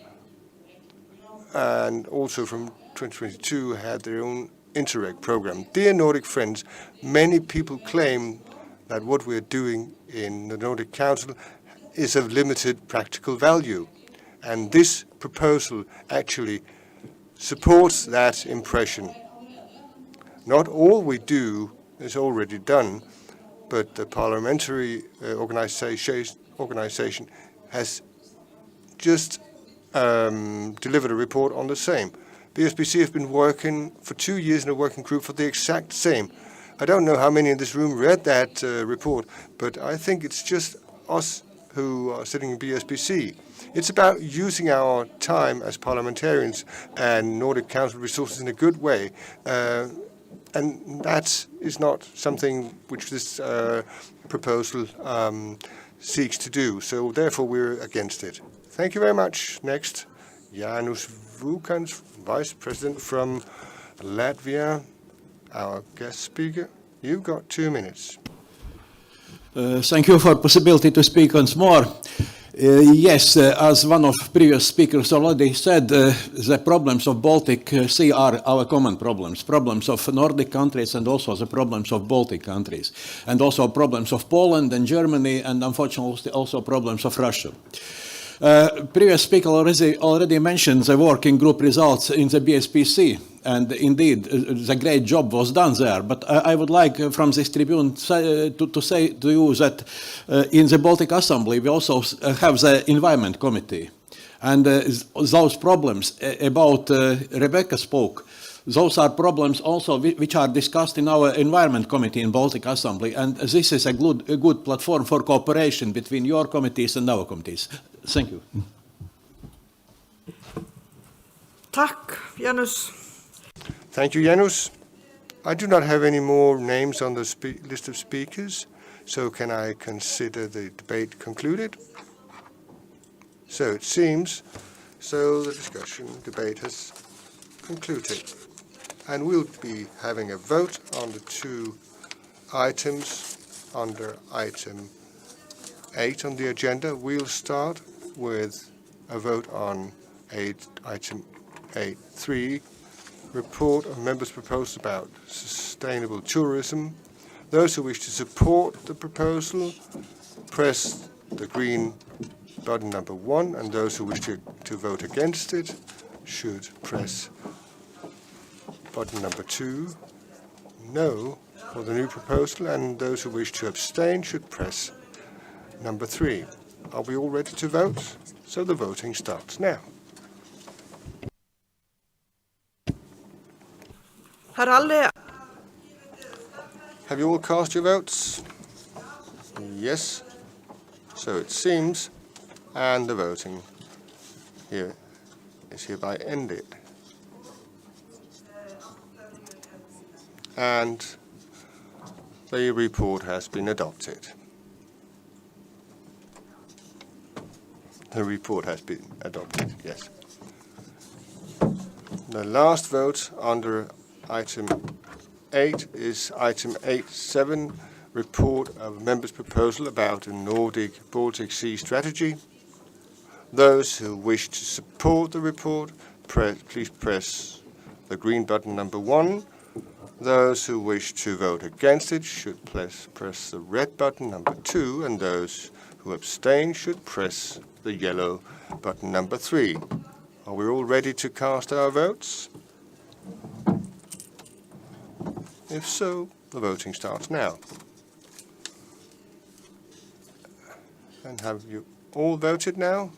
Speaker 6: and also from 2022 had their own Interreg program. Dear Nordic friends, many people claim that what we're doing in the Nordic Council is of limited practical value. And this proposal actually supports that impression. Not all we do is already done, but the parliamentary organization has just delivered a report on the same. BSPC has been working for 2 years in a working group for the exact same. I don't know how many in this room read that report, but I think it's just us who are sitting in BSPC. It's about using our time as parliamentarians and Nordic Council resources in a good way. And that is not something which this proposal seeks to do. So therefore, we're against it. Thank you very much. Next, Jānis Vūkans, Vice President from Latvia, our guest speaker. You've got 2 minutes.
Speaker 12: Thank you for the possibility to speak once more. Yes, as one of previous speakers already said, the problems of Baltic Sea are our common problems of Nordic countries and also the problems of Baltic countries, and also problems of Poland and Germany, and unfortunately also problems of Russia. Previous speaker already mentioned the working group results in the BSPC, and indeed the great job was done there. But I would like from this tribune to say to you that in the Baltic Assembly we also have the Environment Committee, and those problems about Rebecca spoke. Those are problems also which are discussed in our Environment Committee in Baltic Assembly, and this is a good platform for cooperation between your committees and our committees. Thank you.
Speaker 7: Tack, Janus.
Speaker 6: Thank you, Janus. I do not have any more names on the list of speakers, so can I consider the debate concluded? So it seems, so the debate has concluded. And we'll be having a vote on the 2 items under item 8 on the agenda. We'll start with a vote on item 8.3, report of members' proposals about sustainable tourism. Those who wish to support the proposal, press the green button number 1, and those who wish to vote against it should press button number 2, no, for the new proposal, and those who wish to abstain should press number 3. Are we all ready to vote? So the voting starts now.
Speaker 7: Have
Speaker 6: you all cast your votes? Yes. So it seems, and the voting here is hereby ended. And the report has been adopted. The report has been adopted, yes. The last vote under item 8 is item 8.7, report of members' proposal about a Nordic Baltic Sea strategy. Those who wish to support the report, please press the green button number 1. Those who wish to vote against it should press the red button number 2, and those who abstain should press the yellow button number 3. Are we all ready to cast our votes? If so, the voting starts now. And have you all voted now?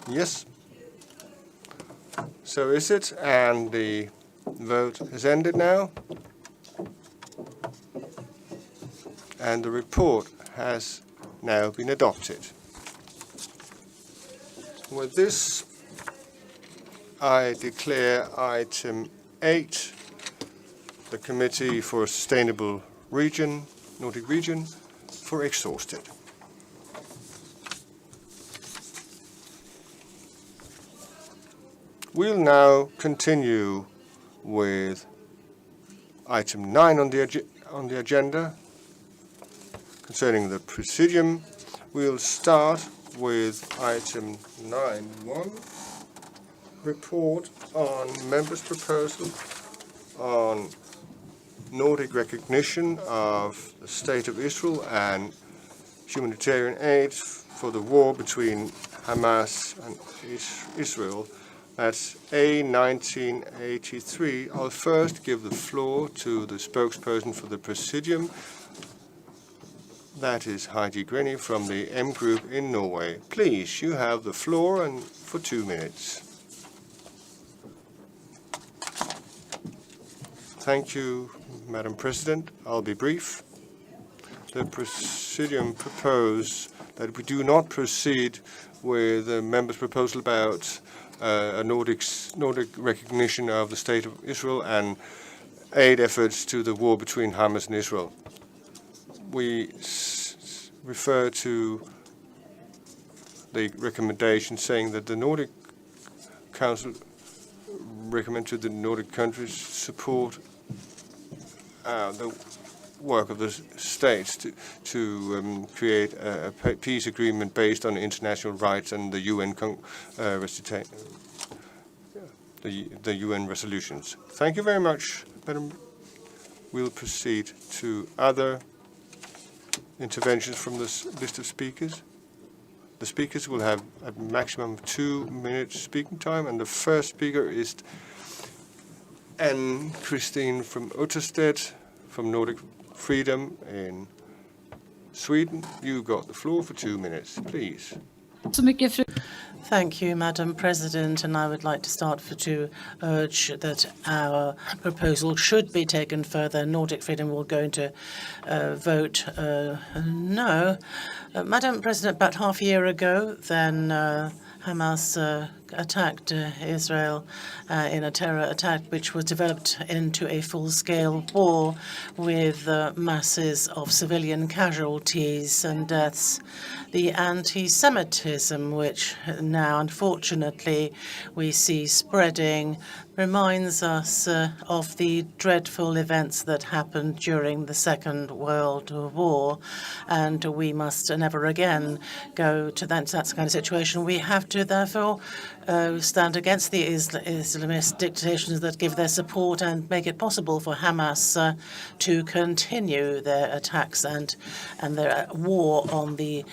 Speaker 6: Yes. So is it, and the vote has ended now. And the report has now been adopted. With this, I declare item 8, the Committee for Sustainable Region, Nordic Region, for exhausted. We'll now continue with item 9 on the agenda concerning the Presidium. We'll start with item 9.1, report on members' proposal on Nordic recognition of the State of Israel and humanitarian aid for the war between Hamas and Israel. That's A1983. I'll first give the floor to the spokesperson for the Presidium. That is Heidi Grenny from the M Group in Norway. Please, you have the floor and for 2 minutes. Thank you, Madam President. I'll be brief. The Presidium propose that we do not proceed with the members' proposal about a Nordic recognition of the State of Israel and aid efforts to the war between Hamas and Israel. We refer to the recommendation saying that the Nordic Council recommend to the Nordic countries support the work of the states to create a peace agreement based on international rights and the UN the UN resolutions. Thank you very much, Madam. We'll proceed to other interventions from this list of speakers. The speakers will have a maximum of 2 minutes speaking time, and the first speaker is Christine from Utterstedt from Nordic Freedom in Sweden. You got the floor for 2 minutes, please.
Speaker 1: Thank you, Madam President, and I would like to start to urge that our proposal should be taken further. Nordic Freedom will go to vote no. Madam President, about half a year ago, then Hamas attacked Israel in a terror attack which was developed into a full-scale war with masses of civilian casualties and deaths. The anti-Semitism, which now unfortunately we see spreading, reminds us of the dreadful events that happened during the Second World War, and we must never again go to that kind of situation. We have to therefore stand against the Islamist dictations that give their support and make it possible for Hamas to continue their attacks and their war on the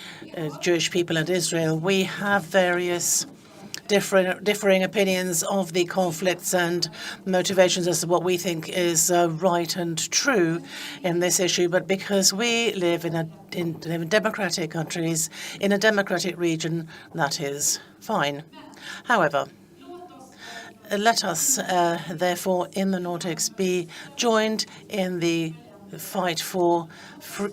Speaker 1: Jewish people and Israel. We have various differing opinions of the conflicts and motivations as to what we think is right and true in this issue. But because we live in democratic countries, in a democratic region, that is fine. However, let us therefore in the Nordics be joined in the fight for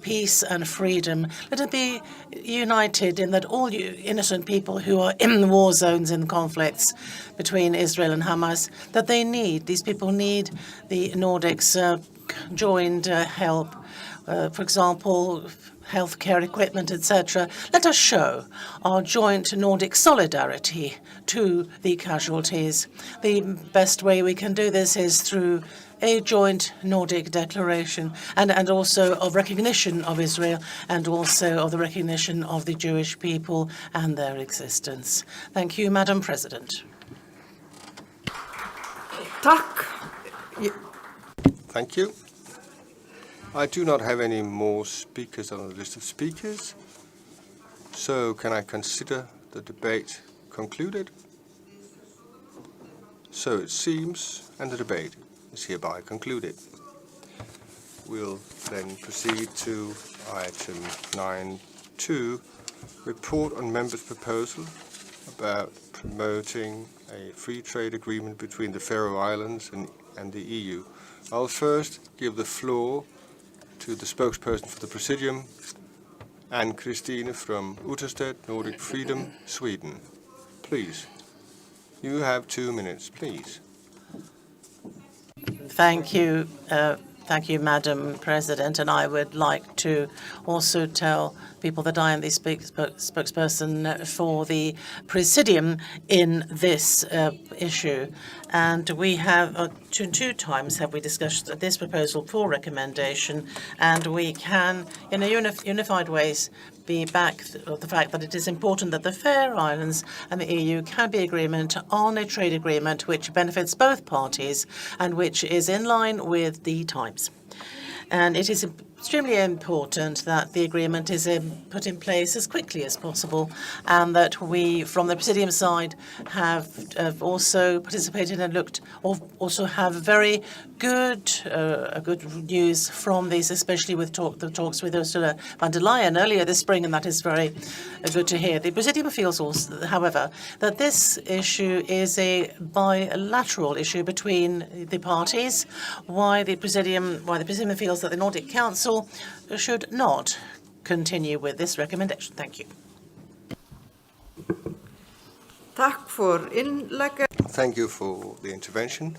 Speaker 1: peace and freedom. Let us be united in that all you innocent people who are in the war zones in conflicts between Israel and Hamas, that these people need the Nordics joined help. For example, healthcare equipment, etc. Let us show our joint Nordic solidarity to the casualties. The best way we can do this is through a joint Nordic declaration and also of recognition of Israel and also of the recognition of the Jewish people and their existence. Thank you, Madam President.
Speaker 6: Thank you. I do not have any more speakers on the list of speakers. So can I consider the debate concluded? So it seems, and the debate is hereby concluded. We'll then proceed to item 9.2, report on members' proposal about promoting a free trade agreement between the Faroe Islands and the EU. I'll first give the floor to the spokesperson for the Presidium, Christine from Utterstedt, Nordic Freedom, Sweden. Please. You have 2 minutes, please.
Speaker 1: Thank you, Thank you, Madam President. And I would like to also tell people that I am the spokesperson for the Presidium in this issue. And we have two times have we discussed this proposal for recommendation, and we can, in a unified ways, be back the fact that it is important that the Faroe Islands and the EU can be agreement on a trade agreement which benefits both parties and which is in line with the times. And it is extremely important that the agreement is put in place as quickly as possible, and that we, from the Presidium side, have also participated and looked, or also have very good news from these, especially with the talks with Ursula von der Leyen earlier this spring, and that is very good to hear. The Presidium feels also, however, that this issue is a bilateral issue between the parties. Why the Presidium feels that the Nordic Council should not continue with this recommendation. Thank you.
Speaker 6: Thank you for the intervention.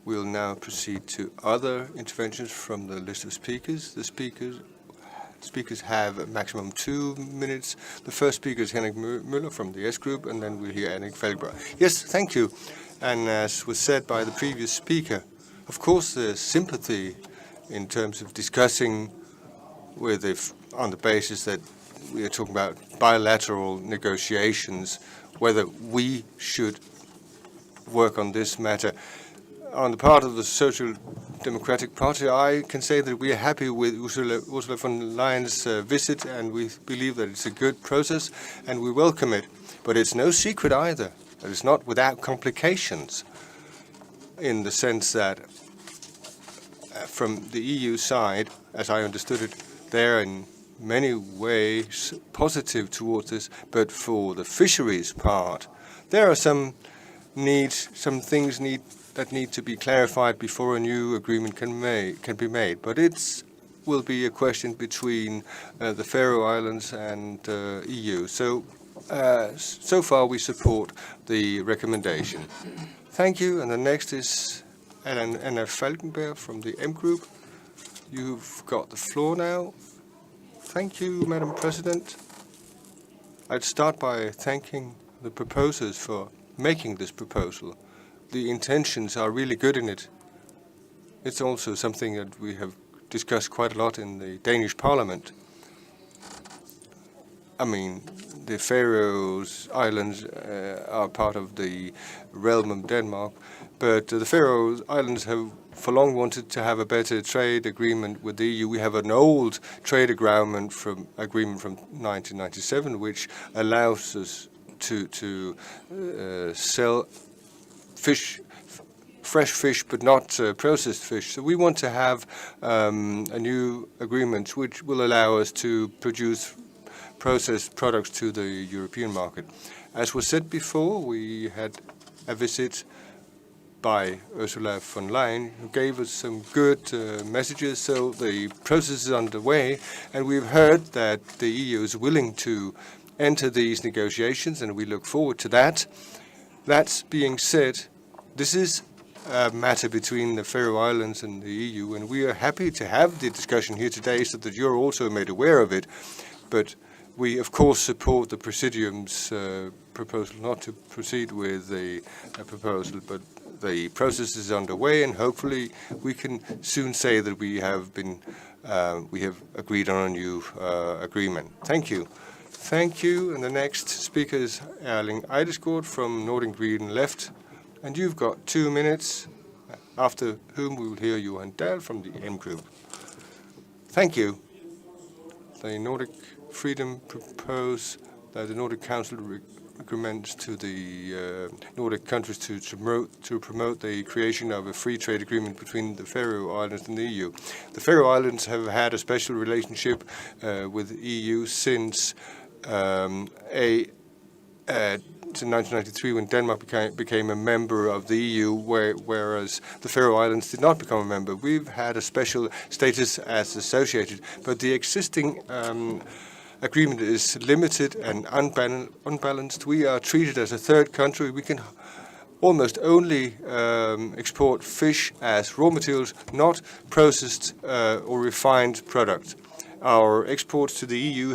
Speaker 6: We'll now proceed to other interventions from the list of speakers. The speakers have a maximum 2 minutes. The first speaker is Henrik Møller from the S Group, and then we'll hear Annick Feldberg. Yes, thank you. And as was said by the previous speaker, of course there's sympathy in terms of discussing on the basis that we are talking about bilateral negotiations, whether we should work on this matter. On the part of the Social Democratic Party, I can say that we are happy with Ursula von der Leyen's visit, and we believe that it's a good process, and we welcome it. But it's no secret either that it's not without complications, in the sense that from the EU side, as I understood it, they're in many ways positive towards this, but for the fisheries part, there are some things that need to be clarified before a new agreement can be made. But it will be a question between the Faroe Islands and EU. So far we support the recommendation. Thank you. And the next is Anna Falkenberg from the M Group. You've got the floor now. Thank you, Madam President. I'd start by thanking the proposers for making this proposal. The intentions are really good in it. It's also something that we have discussed quite a lot in the Danish Parliament. I mean, the Faroe Islands are part of the realm of Denmark, but the Faroe Islands have for long wanted to have a better trade agreement with the EU. We have an old trade agreement from 1997, which allows us to sell fresh fish, but not processed fish. So we want to have a new agreement which will allow us to produce processed products to the European market. As was said before, we had a visit by Ursula von der Leyen, who gave us some good messages. So the process is underway, and we've heard that the EU is willing to enter these negotiations, and we look forward to that. That being said, this is a matter between the Faroe Islands and the EU, and we are happy to have the discussion here today so that you're also made aware of it. But we, of course, support the Presidium's proposal not to proceed with the proposal, but the process is underway, and hopefully we can soon say that we have agreed on a new agreement. Thank you. Thank you. And the next speaker is Erling Eidesgaard from Nordic Green Left. And you've got 2 minutes, after whom we will hear Johan Dahl from the M Group. Thank you. The Nordic Freedom propose that the Nordic Council recommends to the Nordic countries to promote the creation of a free trade agreement between the Faroe Islands and the EU. The Faroe Islands have had a special relationship with the EU since 1993, when Denmark became a member of the EU, whereas the Faroe Islands did not become a member. We've had a special status as associated, but the existing agreement is limited and unbalanced. We are treated as a third country. We can almost only export fish as raw materials, not processed or refined product. Our exports to the EU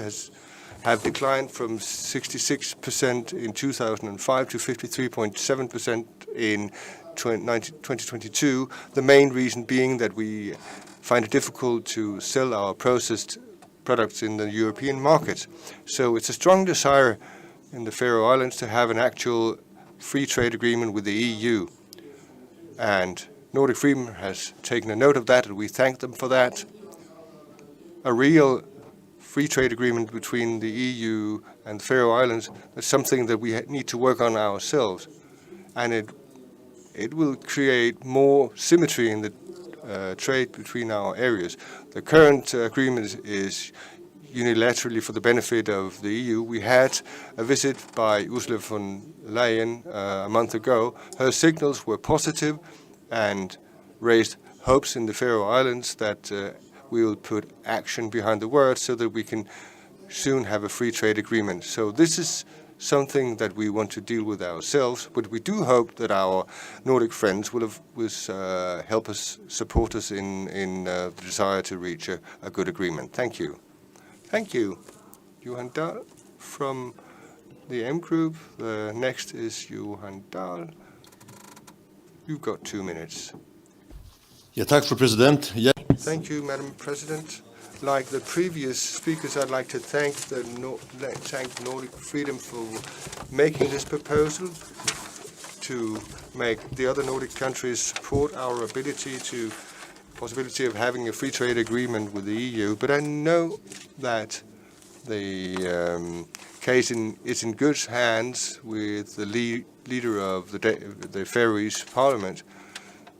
Speaker 6: have declined from 66% in 2005 to 53.7% in 2022. The main reason being that we find it difficult to sell our processed products in the European market. So it's a strong desire in the Faroe Islands to have an actual free trade agreement with the EU. And Nordic Freedom has taken a note of that, and we thank them for that. A real free trade agreement between the EU and the Faroe Islands is something that we need to work on ourselves. And it will create more symmetry in the trade between our areas. The current agreement is unilaterally for the benefit of the EU. We had a visit by Ursula von Leyen a month ago. Her signals were positive and raised hopes in the Faroe Islands that we will put action behind the words so that we can soon have a free trade agreement. So this is something that we want to deal with ourselves, but we do hope that our Nordic friends will help us, support us in the desire to reach a good agreement. Thank you. Thank you. Johan Dahl from the M Group. The next is Johan Dahl. You've got 2 minutes.
Speaker 13: Ja, tack för president.
Speaker 6: Thank you, Madam President. Like the previous speakers, I'd like to thank Nordic Freedom for making this proposal to make the other Nordic countries support our possibility of having a free trade agreement with the EU. But I know that the case is in good hands with the leader of the Faroese Parliament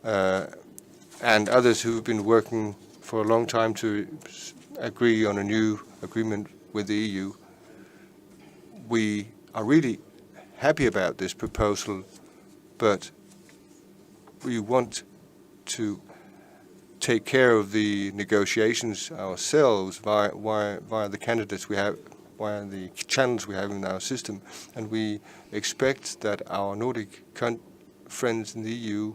Speaker 6: and others who've been working for a long time to agree on a new agreement with the EU. We are really happy about this proposal, but we want to take care of the negotiations ourselves via the candidates we have, via the channels we have in our system, and we expect that our Nordic friends in the EU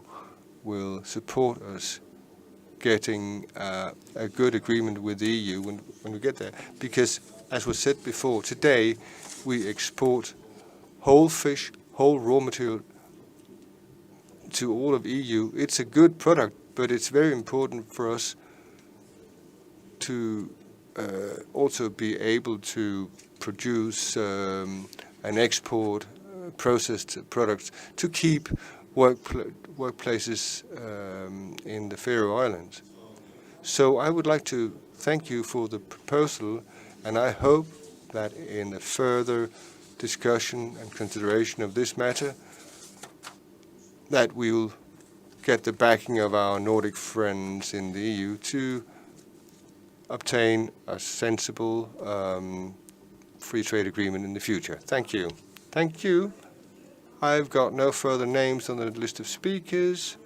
Speaker 6: will support us getting a good agreement with the EU when we get there. Because, as was said before, today we export whole fish, whole raw material to all of EU. It's a good product, but it's very important for us to also be able to produce and export processed products to keep workplaces in the Faroe Islands. So I would like to thank you for the proposal, and I hope that in a further discussion and consideration of this matter, that we will get the backing of our Nordic friends in the EU to obtain a sensible free trade agreement in the future. Thank you. Thank you. I've got no further names on the list of speakers,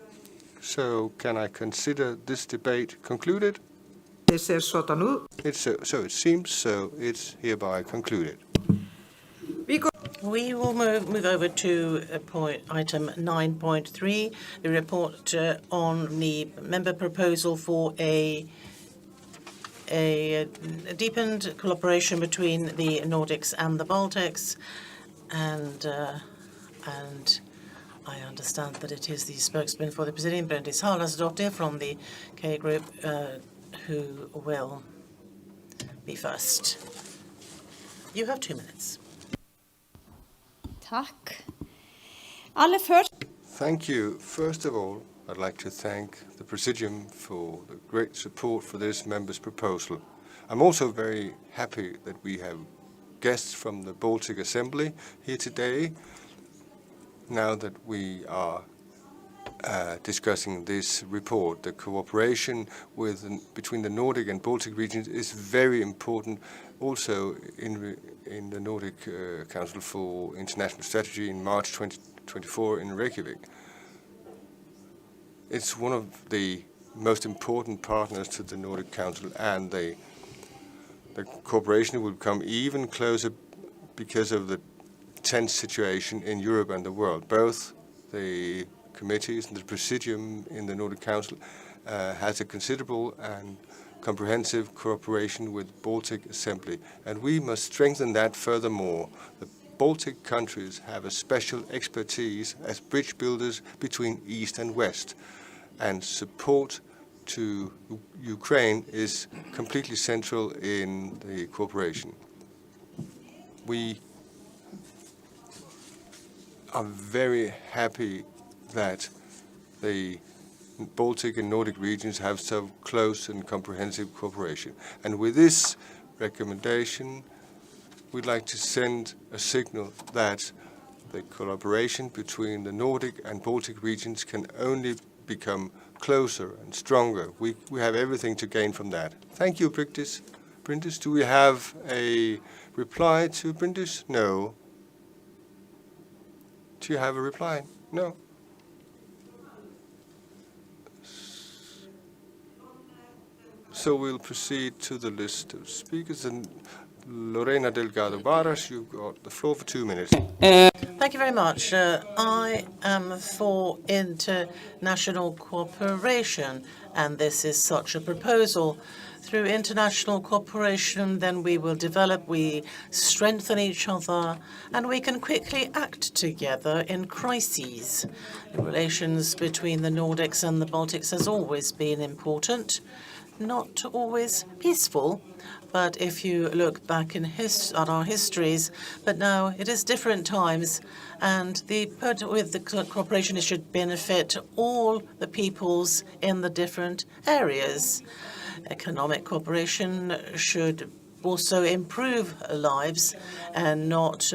Speaker 6: so can I consider this debate concluded? So it seems so. It's hereby concluded.
Speaker 1: We will move over to item 9.3, the report on the member proposal for a deepened collaboration between the Nordics and the Baltics, and I understand that it is the spokesman for the Presidium, Bryndís Haraldsdóttir from the K Group, who will be first. You have 2 minutes.
Speaker 10: Tack.
Speaker 6: Thank you. First of all, I'd like to thank the Presidium for the great support for this member's proposal. I'm also very happy that we have guests from the Baltic Assembly here today, now that we are discussing this report. The cooperation between the Nordic and Baltic regions is very important, also in the Nordic Council for International Strategy in March 2024 in Reykjavik. It's one of the most important partners to the Nordic Council, and the cooperation will become even closer because of the tense situation in Europe and the world. Both the committees and the Presidium in the Nordic Council has a considerable and comprehensive cooperation with Baltic Assembly, and we must strengthen that furthermore. The Baltic countries have a special expertise as bridge builders between East and West, and support to Ukraine is completely central in the cooperation. We are very happy that the Baltic and Nordic regions have so close and comprehensive cooperation. And with this recommendation, we'd like to send a signal that the collaboration between the Nordic and Baltic regions can only become closer and stronger. We have everything to gain from that. Thank you, Bryndis. Bryndis, do we have a reply to Bryndis? No. Do you have a reply? No. So we'll proceed to the list of speakers. And Lorena Delgado Varas, you've got the floor for 2 minutes.
Speaker 1: Thank you very much. I am for international cooperation, and this is such a proposal. Through international cooperation, then we will develop, we strengthen each other, and we can quickly act together in crises. The relations between the Nordics and the Baltics has always been important, not always peaceful, but if you look back at our histories, but now it is different times, and with the cooperation, it should benefit all the peoples in the different areas. Economic cooperation should also improve lives and not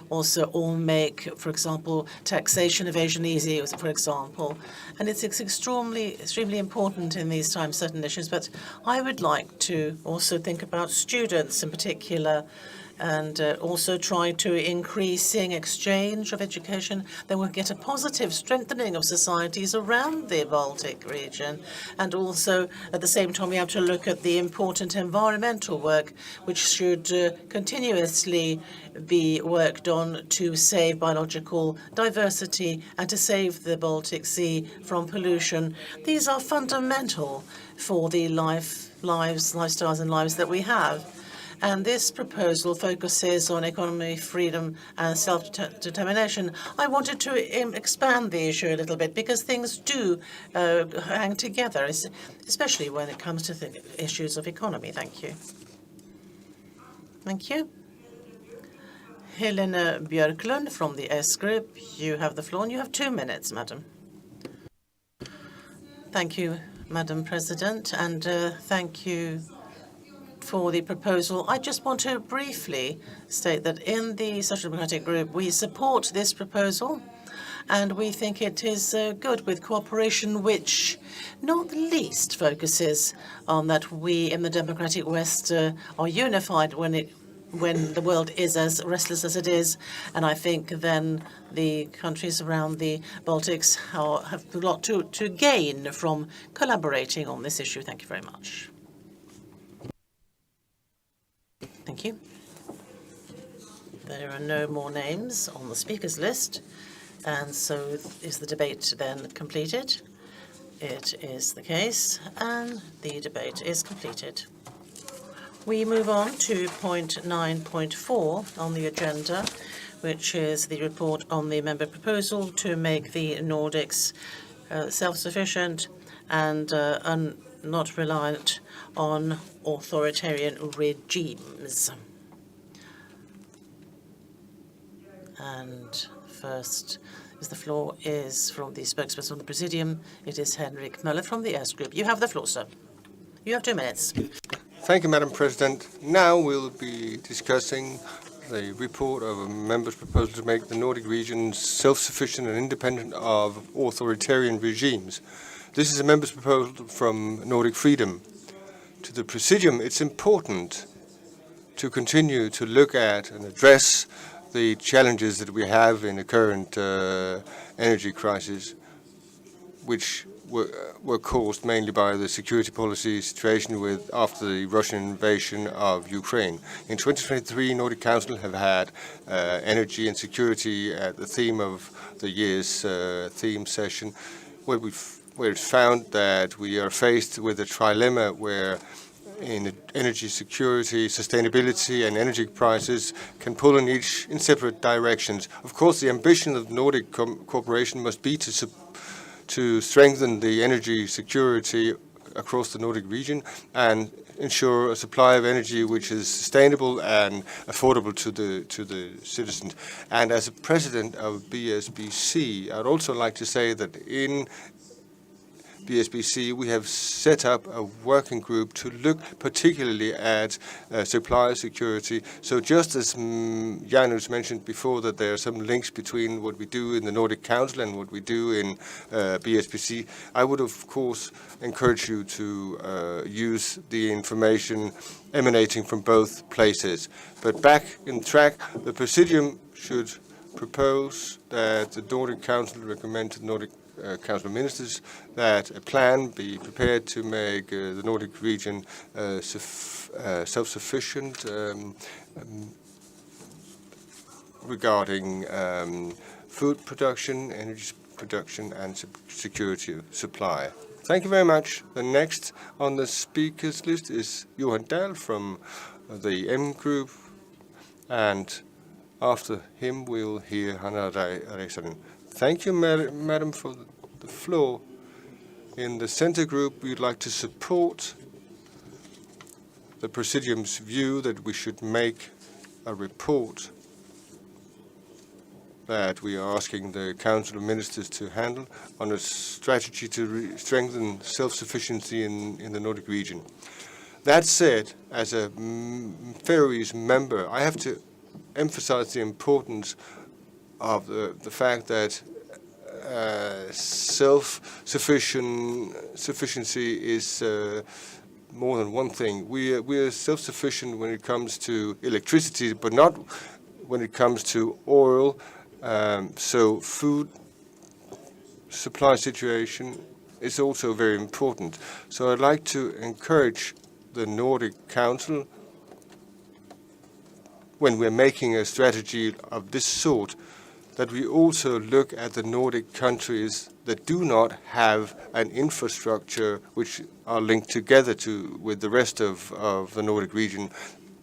Speaker 1: also all make, for example, taxation evasion easy, for example. And it's extremely important in these times, certain issues. But I would like to also think about students in particular, and also try to increasing exchange of education. Then we'll get a positive strengthening of societies around the Baltic region. And also, at the same time, we have to look at the important environmental work, which should continuously be worked on to save biological diversity and to save the Baltic Sea from pollution. These are fundamental for the lifestyles and lives that we have. And this proposal focuses on economy, freedom, and self-determination. I wanted to expand the issue a little bit because things do hang together, especially when it comes to the issues of economy. Thank you. Thank you. Helena Björklund from the S Group. You have the floor, and you have 2 minutes, madam. Thank you, Madam President, and thank you for the proposal. I just want to briefly state that in the Social Democratic Group, we support this proposal, and we think it is good with cooperation, which not least focuses on that we in the democratic West are unified when the world is as restless as it is. And I think then the countries around the Baltics have a lot to gain from collaborating on this issue. Thank you very much. Thank you. There are no more names on the speakers list, and so is the debate then completed? It is the case, and the debate is completed. We move on to point 9.4 on the agenda, which is the report on the member proposal to make the Nordics self-sufficient and not reliant on authoritarian regimes. And first, the floor is from the spokesperson of the Presidium. It is Henrik Möller from the S Group. You have the floor, sir. You have 2 minutes.
Speaker 6: Thank you, Madam President. Now we'll be discussing the report of a member's proposal to make the Nordic regions self-sufficient and independent of authoritarian regimes. This is a member's proposal from Nordic Freedom. To the Presidium, it's important to continue to look at and address the challenges that we have in the current energy crisis, which were caused mainly by the security policy situation after the Russian invasion of Ukraine. In 2023, Nordic Council have had energy and security at the theme of the year's theme session, where it's found that we are faced with a trilemma where in energy security, sustainability, and energy prices can pull in separate directions. Of course, the ambition of Nordic cooperation must be to strengthen the energy security across the Nordic region and ensure a supply of energy which is sustainable and affordable to the citizens. And as a president of BSBC, I'd also like to say that in BSBC, we have set up a working group to look particularly at supply security. So just as Janus mentioned before that there are some links between what we do in the Nordic Council and what we do in BSBC, I would of course encourage you to use the information emanating from both places. But back in track, the Presidium should propose that the Nordic Council recommend to the Nordic Council of Ministers that a plan be prepared to make the Nordic region self-sufficient regarding food production, energy production, and security of supply. Thank you very much. The next on the speakers list is Johan Dahl from the M Group, and after him we'll hear Hanna Reisanen. Thank you, Madam, for the floor. In the Centre Group, we'd like to support the Presidium's view that we should make a report that we are asking the Council of Ministers to handle on a strategy to strengthen self-sufficiency in the Nordic region. That said, as a Faroese member, I have to emphasize the importance of the fact that self-sufficiency is more than one thing. We are self-sufficient when it comes to electricity, but not when it comes to oil. So food supply situation is also very important. So I'd like to encourage the Nordic Council, when we're making a strategy of this sort, that we also look at the Nordic countries that do not have an infrastructure which are linked together with the rest of the Nordic region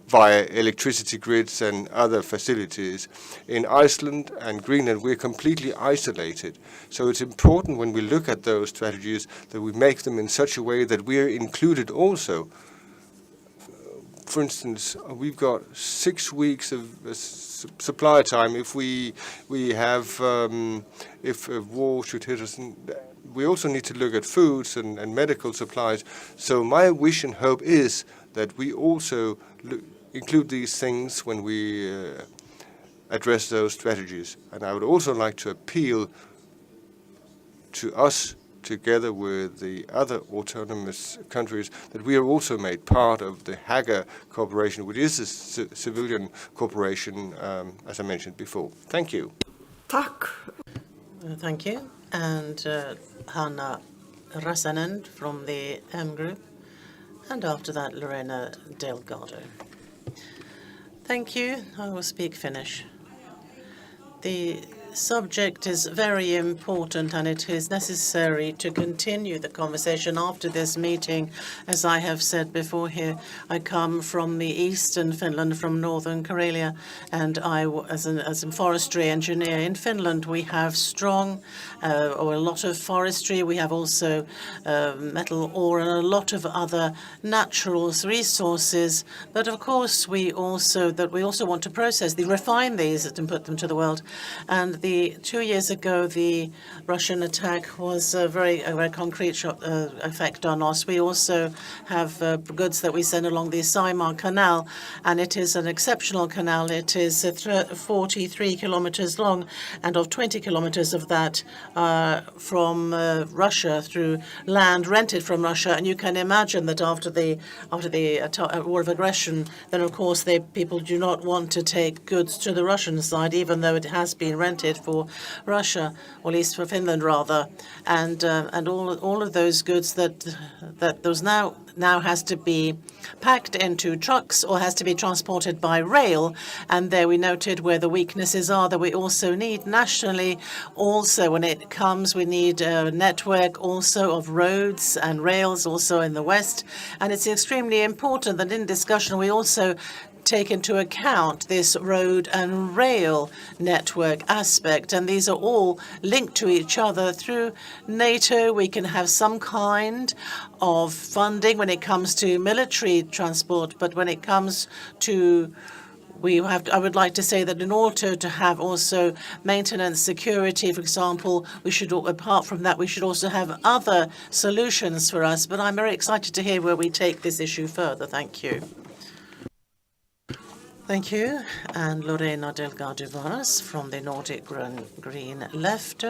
Speaker 6: via electricity grids and other facilities. In Iceland and Greenland, we're completely isolated. So it's important when we look at those strategies that we make them in such a way that we're included also. For instance, we've got 6 weeks of supply time if we have if a war should hit us. We also need to look at foods and medical supplies. So my wish and hope is that we also include these things when we address those strategies. And I would also like to appeal to us, together with the other autonomous countries, that we are also made part of the Haga Corporation, which is a civilian corporation, as I mentioned before. Thank you.
Speaker 1: Thank you. And Hanna Reisanen from the M Group. And after that, Lorena Delgado. Thank you. I will speak Finnish. The subject is very important, and it is necessary to continue the conversation after this meeting. As I have said before here, I come from the eastern Finland, from northern Karelia, and as a forestry engineer in Finland, we have strong or a lot of forestry. We have also metal ore and a lot of other natural resources. But of course, we also want to process, refine these and put them to the world. And 2 years ago, the Russian attack was a very concrete effect on us. We also have goods that we send along the Saimaa Canal, and it is an exceptional canal. It is 43 kilometers long, and of 20 kilometers of that from Russia through land rented from Russia. And you can imagine that after the war of aggression, then of course people do not want to take goods to the Russian side, even though it has been rented. exported for Russia, or at least for Finland rather, and all of those goods that those now has to be packed into trucks or has to be transported by rail. And there we noted where the weaknesses are that we also need nationally. Also, when it comes, we need a network also of roads and rails also in the West. And it's extremely important that in discussion we also take into account this road and rail network aspect. And these are all linked to each other. Through NATO, we can have some kind of funding when it comes to military transport, but when it comes to I would like to say that in order to have also maintenance, security, for example, apart from that, we should also have other solutions for us. But I'm very excited to hear where we take this issue further. Thank you. Thank you. And Lorena Delgado Varas from the Nordic Green Left.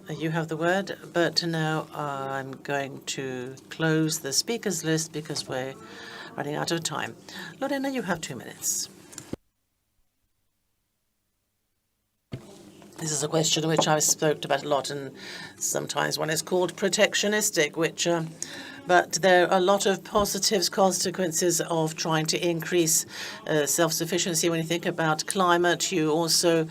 Speaker 1: You have the word, but now I'm going to close the speakers list because we're running out of time. Lorena, you have 2 minutes. This is a question which I've spoken about a lot, and sometimes one is called protectionistic, but there are a lot of positive consequences of trying to increase self-sufficiency. When you think about climate, you also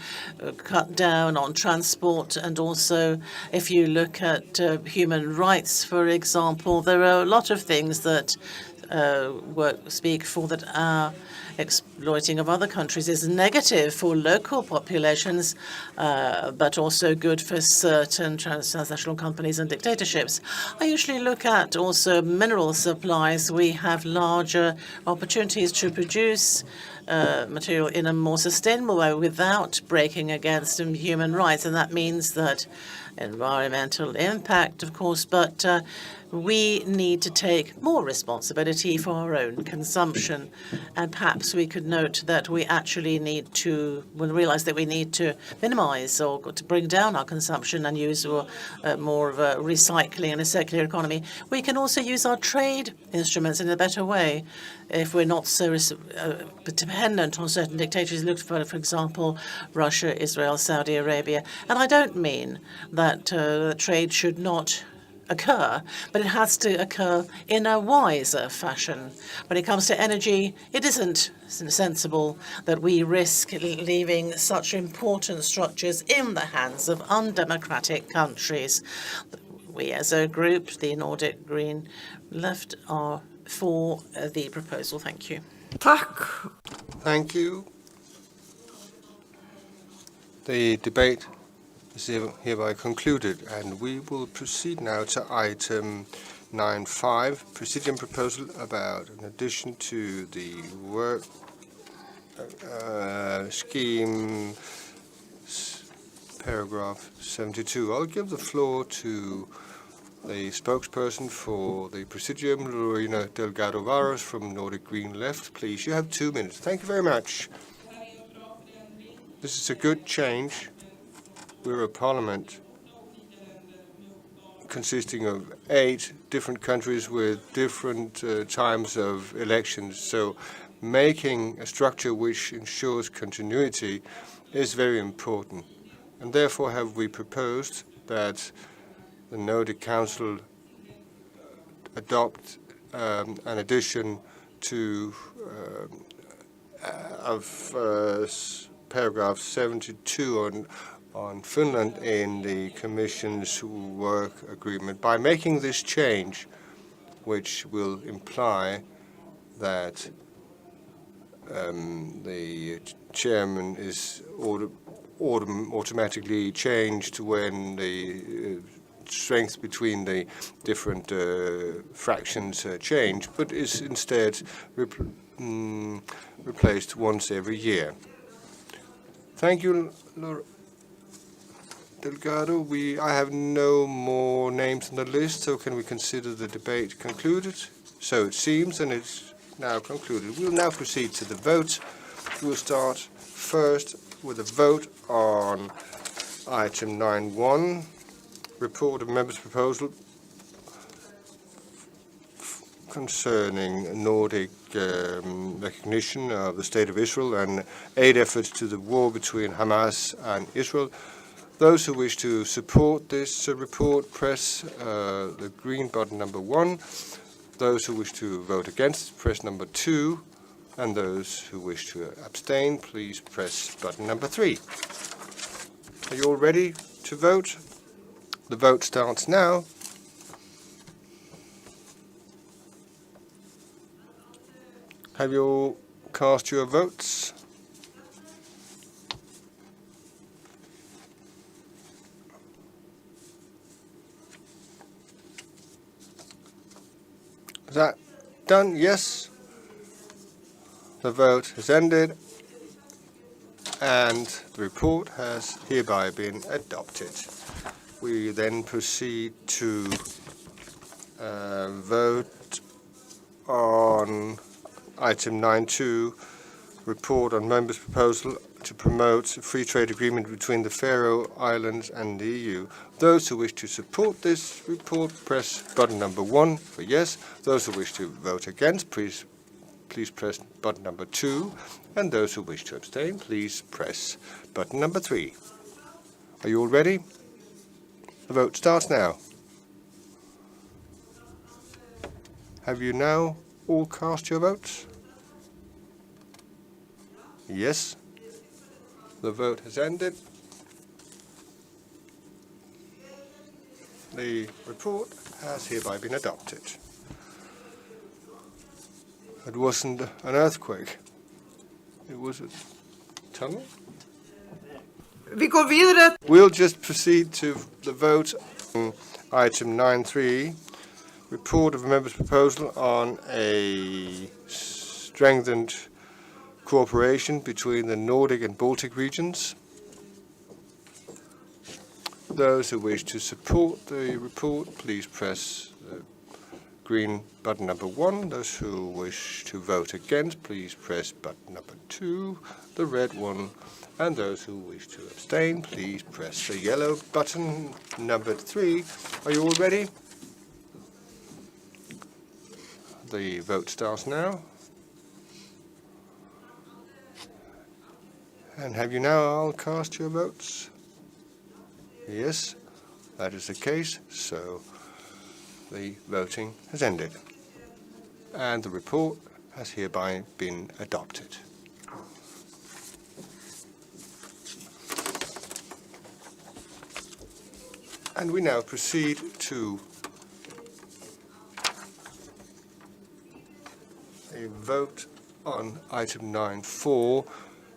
Speaker 1: cut down on transport, and also if you look at human rights, for example, there are a lot of things that speak for that our exploiting of other countries is negative for local populations, but also good for certain transnational companies and dictatorships. I usually look at also mineral supplies. We have larger opportunities to produce material in a more sustainable way without breaking against human rights, and that means that environmental impact, of course, but we need to take more responsibility for our own consumption. And perhaps we could note that we actually need to realize that we need to minimize or to bring down our consumption and use more of a recycling and a circular economy. We can also use our trade instruments in a better way if we're not so dependent on certain dictators. Look for example, Russia, Israel, Saudi Arabia. And I don't mean that trade should not occur, but it has to occur in a wiser fashion. When it comes to energy, it isn't sensible that we risk leaving such important structures in the hands of undemocratic countries. We as a group, the Nordic Green Left, are for the proposal. Thank you.
Speaker 6: Thank you. The debate is hereby concluded, and we will proceed now to item 9.5, Presidium proposal about an addition to the work scheme, paragraph 72. I'll give the floor to the spokesperson for the Presidium, Lorena Delgado Varas from Nordic Green Left. Please, you have 2 minutes. Thank you very much. This is a good change. We're a parliament consisting of 8 different countries with different times of elections. So making a structure which ensures continuity is very important. And therefore have we proposed that the Nordic Council adopt an addition to paragraph 72 on Finland in the Commission's work agreement. By making this change, which will imply that the chairman is automatically changed when the strength between the different fractions change, but is instead replaced once every year. Thank you, Delgado. I have no more names on the list, so can we consider the debate concluded? So it seems, and it's now concluded. We'll now proceed to the vote. We'll start first with a vote on item 9.1, report of members' proposal concerning Nordic recognition of the State of Israel and aid efforts to the war between Hamas and Israel. Those who wish to support this report, press the green button number 1. Those who wish to vote against, press number 2. And those who wish to abstain, please press button number 3. Are you all ready to vote? The vote starts now. Have you all cast your votes? Is that done? Yes. The vote has ended and the report has hereby been adopted. We then proceed to vote on item 9.2, report on members' proposal to promote a free trade agreement between the Faroe Islands and the EU. Those who wish to support this report, press button number 1 for yes. Those who wish to vote against, please press button number 2. And those who wish to abstain, please press button number 3. Are you all ready? The vote starts now. Have you now all cast your votes? Yes. The vote has ended. The report has hereby been adopted. It wasn't an earthquake. It was a tunnel. We'll just proceed to the vote on item 9.3, report of a member's proposal on a strengthened cooperation between the Nordic and Baltic regions. Those who wish to support the report, please press the green button number 1. Those who wish to vote against, please press button number 2, the red one. And those who wish to abstain, please press the yellow button number 3. Are you all ready? The vote starts now. And have you now all cast your votes? Yes, that is the case, so the voting has ended. And the report has hereby been adopted. And we now proceed to a vote on item 9.4,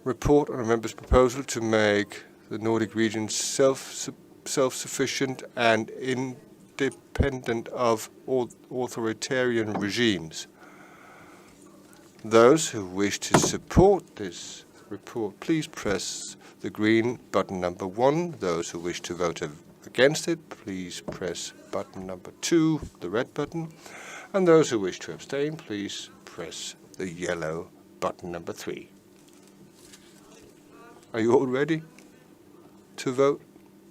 Speaker 6: report on a member's proposal to make the Nordic region self-sufficient and independent of authoritarian regimes. Those who wish to support this report, please press the green button number 1. Those who wish to vote against it, please press button number 2, the red button. And those who wish to abstain, please press the yellow button number 3. Are you all ready to vote?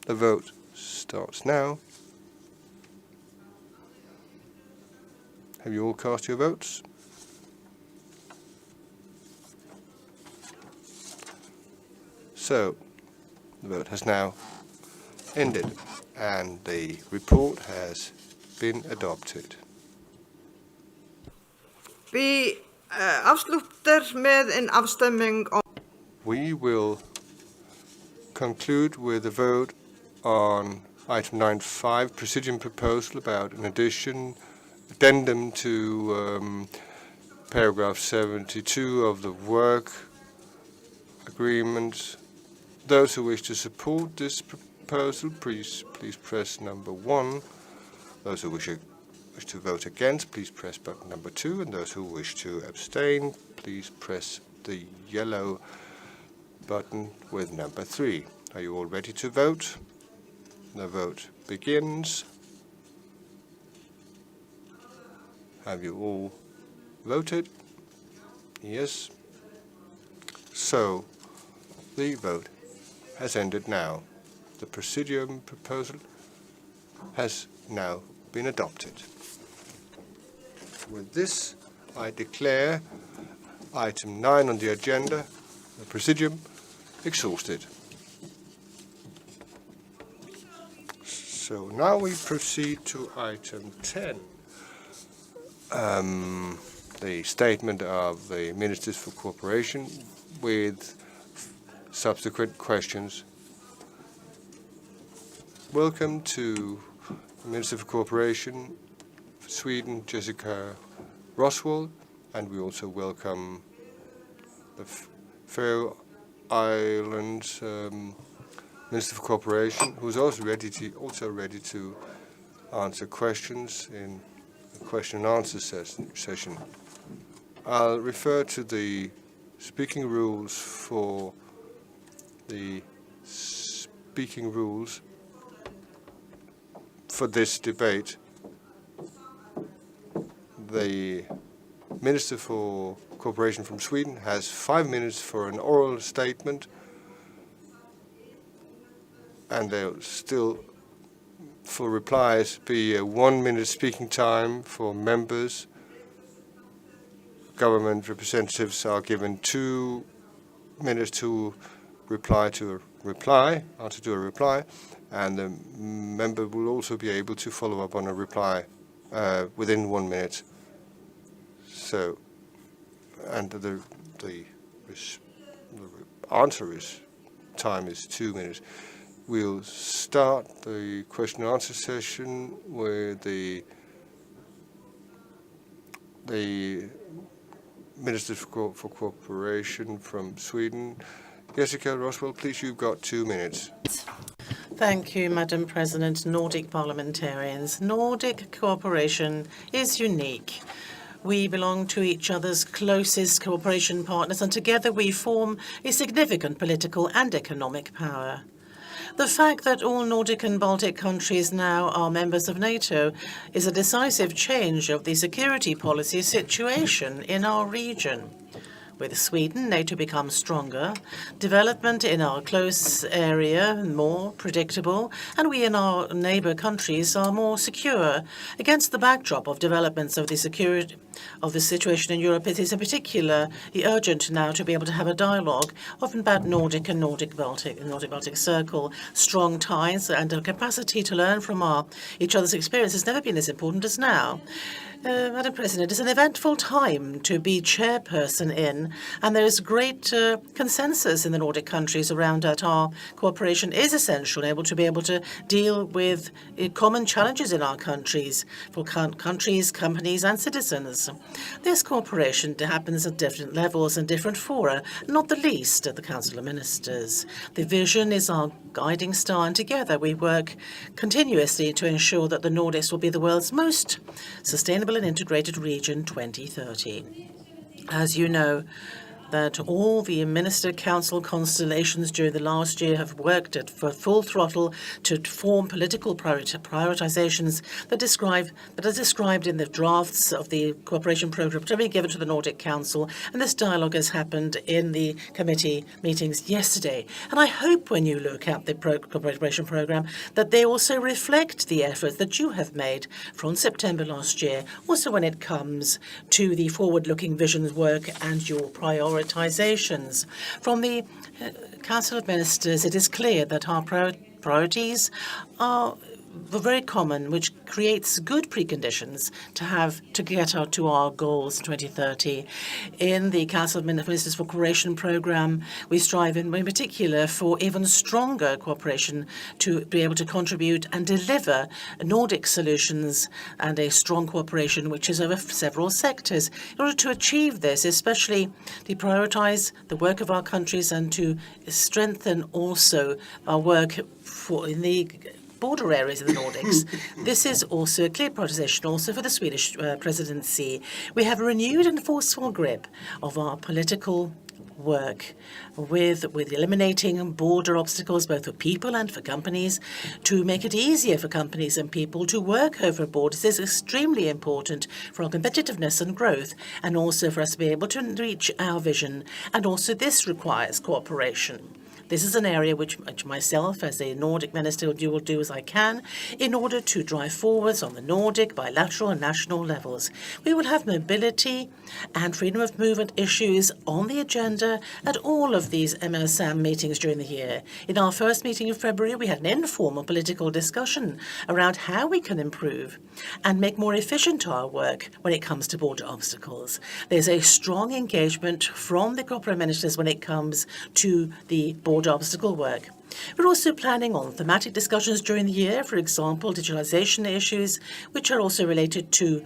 Speaker 6: The vote starts now. Have you all cast your votes? So, the vote has now ended and the report has been adopted.
Speaker 14: Vi avslutter med en afstemning om.
Speaker 6: We will conclude with a vote on item 9.5, Presidium proposal about an addendum to paragraph 72 of the work agreement. Those who wish to support this proposal, please press number 1. Those who wish to vote against, please press button number 2. And those who wish to abstain, please press the yellow button with number 3. Are you all ready to vote? The vote begins. Have you all voted? Yes. So, the vote has ended now. The Presidium proposal has now been adopted. With this, I declare item 9 on the agenda, the Presidium, exhausted. So now we proceed to item 10. The statement of the Ministers for Cooperation with subsequent questions. Welcome to the Minister for Cooperation for Sweden, Jessica Roswell, and we also welcome the Faroe Islands Minister for Cooperation, who's also ready to answer questions in the question and answer session. I'll refer to the speaking rules for this debate. The Minister for Cooperation from Sweden has 5 minutes for an oral statement, and there'll still, for replies, be a 1-minute speaking time for members. Government representatives are given 2 minutes to reply to a reply, and the member will also be able to follow up on a reply within 1 minute. So, and the answer time is 2 minutes. We'll start the question and answer session with the Minister for Cooperation from Sweden. Jessica Roswell, please, you've got 2 minutes.
Speaker 1: Thank you, Madam President. Nordic parliamentarians. Nordic cooperation is unique. We belong to each other's closest cooperation partners, and together we form a significant political and economic power. The fact that all Nordic and Baltic countries now are members of NATO is a decisive change of the security policy situation in our region. With Sweden, NATO becomes stronger, development in our close area more predictable, and we in our neighbor countries are more secure. Against the backdrop of developments of the security of the situation in Europe, it is in particular urgent now to be able to have a dialogue, often about Nordic and Nordic-Baltic Circle. Strong ties and a capacity to learn from each other's experience has never been as important as now. Madam President, it's an eventful time to be chairperson in, and there is great consensus in the Nordic countries around that our cooperation is essential, able to deal with common challenges in our countries, for countries, companies, and citizens. This cooperation happens at different levels and different fora, not the least at the Council of Ministers. The vision is our guiding star, and together we work continuously to ensure that the Nordics will be the world's most sustainable and integrated region 2030. As you know, that all the Minister Council constellations during the last year have worked at for full throttle to form political prioritizations that are described in the drafts of the cooperation program to be given to the Nordic Council, and this dialogue has happened in the committee meetings yesterday. And I hope when you look at the cooperation program that they also reflect the efforts that you have made from September last year, also when it comes to the forward-looking visions work and your priorities. From the Council of Ministers, it is clear that our priorities are very common, which creates good preconditions to get to our goals in 2030. In the Council of Ministers for Cooperation program, we strive in particular for even stronger cooperation to be able to contribute and deliver Nordic solutions and a strong cooperation which is over several sectors. In order to achieve this, especially to prioritize the work of our countries and to strengthen also our work in the border areas of the Nordics. This is also a clear prioritization also for the Swedish presidency. We have a renewed and forceful grip of our political work with eliminating border obstacles both for people and for companies, to make it easier for companies and people to work over borders. This is extremely important for our competitiveness and growth, and also for us to be able to reach our vision. And also this requires cooperation. This is an area which myself, as a Nordic minister, will do as I can in order to drive forwards on the Nordic, bilateral and national levels. We will have mobility and freedom of movement issues on the agenda at all of these MSM meetings during the year. In our first meeting in February, we had an informal political discussion around how we can improve and make more efficient our work when it comes to border obstacles. There's a strong engagement from the corporate ministers when it comes to the border obstacle work. We're also planning on thematic discussions during the year, for example, digitalization issues, which are also related to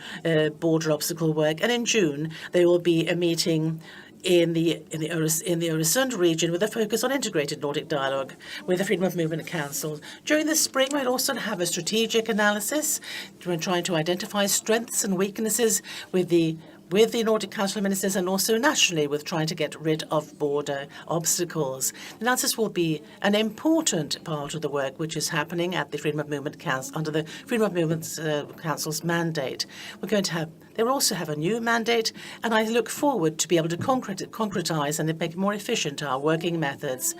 Speaker 1: border obstacle work. And in June, there will be a meeting in the Öresund region with a focus on integrated Nordic dialogue with the Freedom of Movement Council. During the spring, we'll also have a strategic analysis. We're trying to identify strengths and weaknesses with the Nordic Council ministers and also nationally with trying to get rid of border obstacles. The analysis will be an important part of the work which is happening at the Freedom of Movement Council under the Freedom of Movement Council's mandate. They will also have a new mandate, and I look forward to be able to concretize and make more efficient our working methods.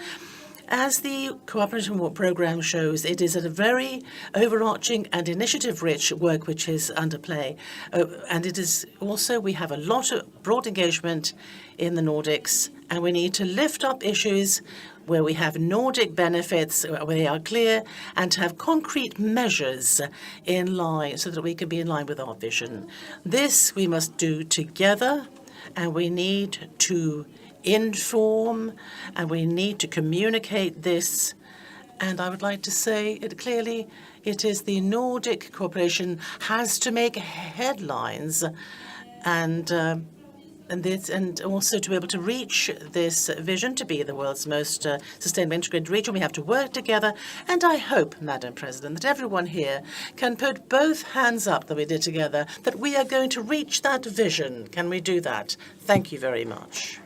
Speaker 1: As the cooperation program shows, it is a very overarching and initiative-rich work which is under play. And it is also, we have a lot of broad engagement in the Nordics, and we need to lift up issues where we have Nordic benefits, where they are clear, and to have concrete measures in line so that we can be in line with our vision. This we must do together, and we need to inform, and we need to communicate this. And I would like to say it clearly, it is the Nordic cooperation has to make headlines and also to be able to reach this vision to be the world's most sustainable integrated region. We have to work together, and I hope, Madam President, that everyone here can put both hands up that we did together, that we are going to reach that vision. Can we do that? Thank you very much.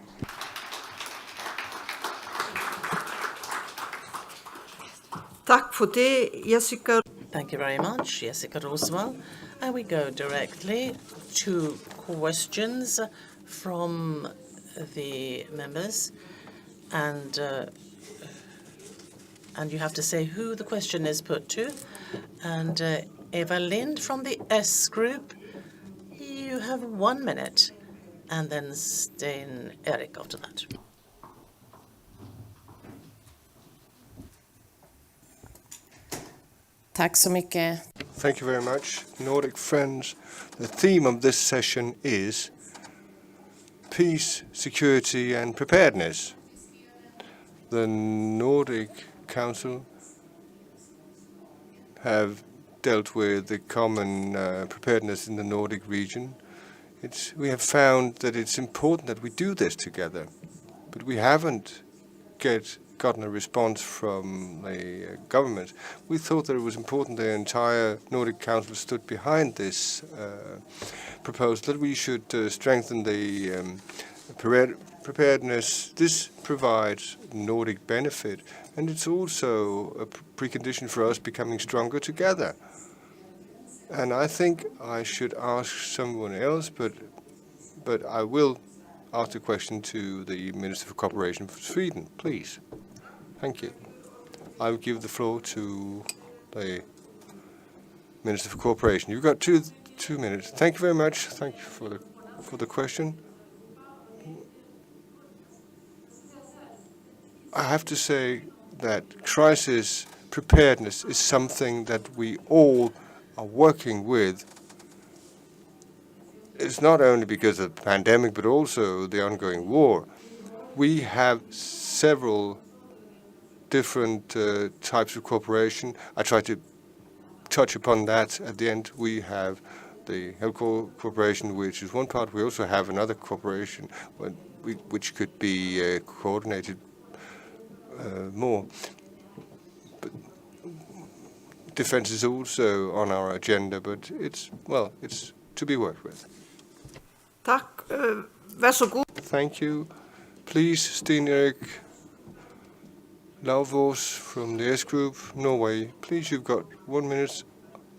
Speaker 1: Thank you very much, Jessica Roswell. And we go directly to questions from the members. And you have to say who the question is put to. And Eva Lind from the S Group, you have 1 minute. And then Stein Erik after that.
Speaker 15: Tack så mycket.
Speaker 6: Thank you very much. Nordic friends, the theme of this session is peace, security and preparedness. The Nordic Council have dealt with the common preparedness in the Nordic region. We have found that it's important that we do this together, but we haven't gotten a response from the government. We thought that it was important the entire Nordic Council stood behind this proposal, that we should strengthen the preparedness. This provides Nordic benefit, and it's also a precondition for us becoming stronger together. And I think I should ask someone else, but I will ask the question to the Minister for Cooperation for Sweden, please. Thank you. I will give the floor to the Minister for Cooperation. You've got two minutes. Thank you very much. Thank you for the question. I have to say that crisis preparedness is something that we all are working with. It's not only because of the pandemic, but also the ongoing war. We have several different types of cooperation. I try to touch upon that at the end. We have the health cooperation, which is one part. We also have another cooperation which could be coordinated more. But defense is also on our agenda, but it's to be worked with. Thank you. Please, Stein Erik Lauvås from the S Group, Norway. Please, you've got 1 minute,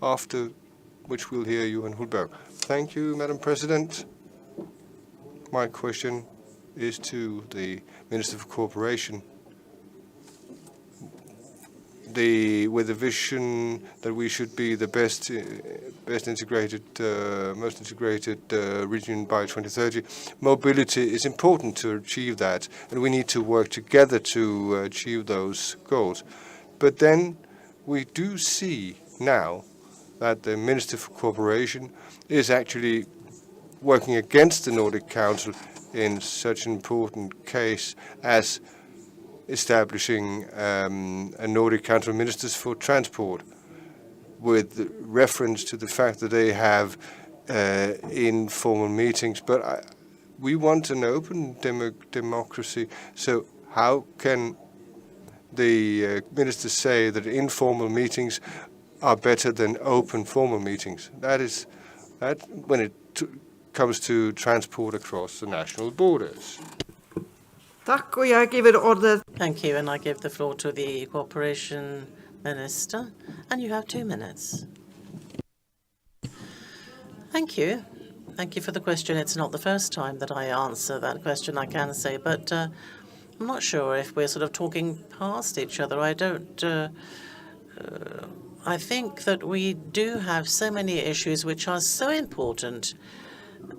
Speaker 6: after which we'll hear you in Hulberg. Thank you, Madam President. My question is to the Minister for Cooperation. with the vision that we should be the most integrated region by 2030. Mobility is important to achieve that, and we need to work together to achieve those goals. But then we do see now that the Minister for Cooperation is actually working against the Nordic Council in such an important case as establishing a Nordic Council of Ministers for Transport, with reference to the fact that they have informal meetings. But we want an open democracy, so how can the ministers say that informal meetings are better than open formal meetings? That when it comes to transport across the national borders.
Speaker 14: Tack, och jag giver ordet.
Speaker 1: Thank you, and I give the floor to the Cooperation Minister, and you have 2 minutes. Thank you. Thank you for the question. It's not the first time that I answer that question, I can say, but I'm not sure if we're sort of talking past each other. I think that we do have so many issues which are so important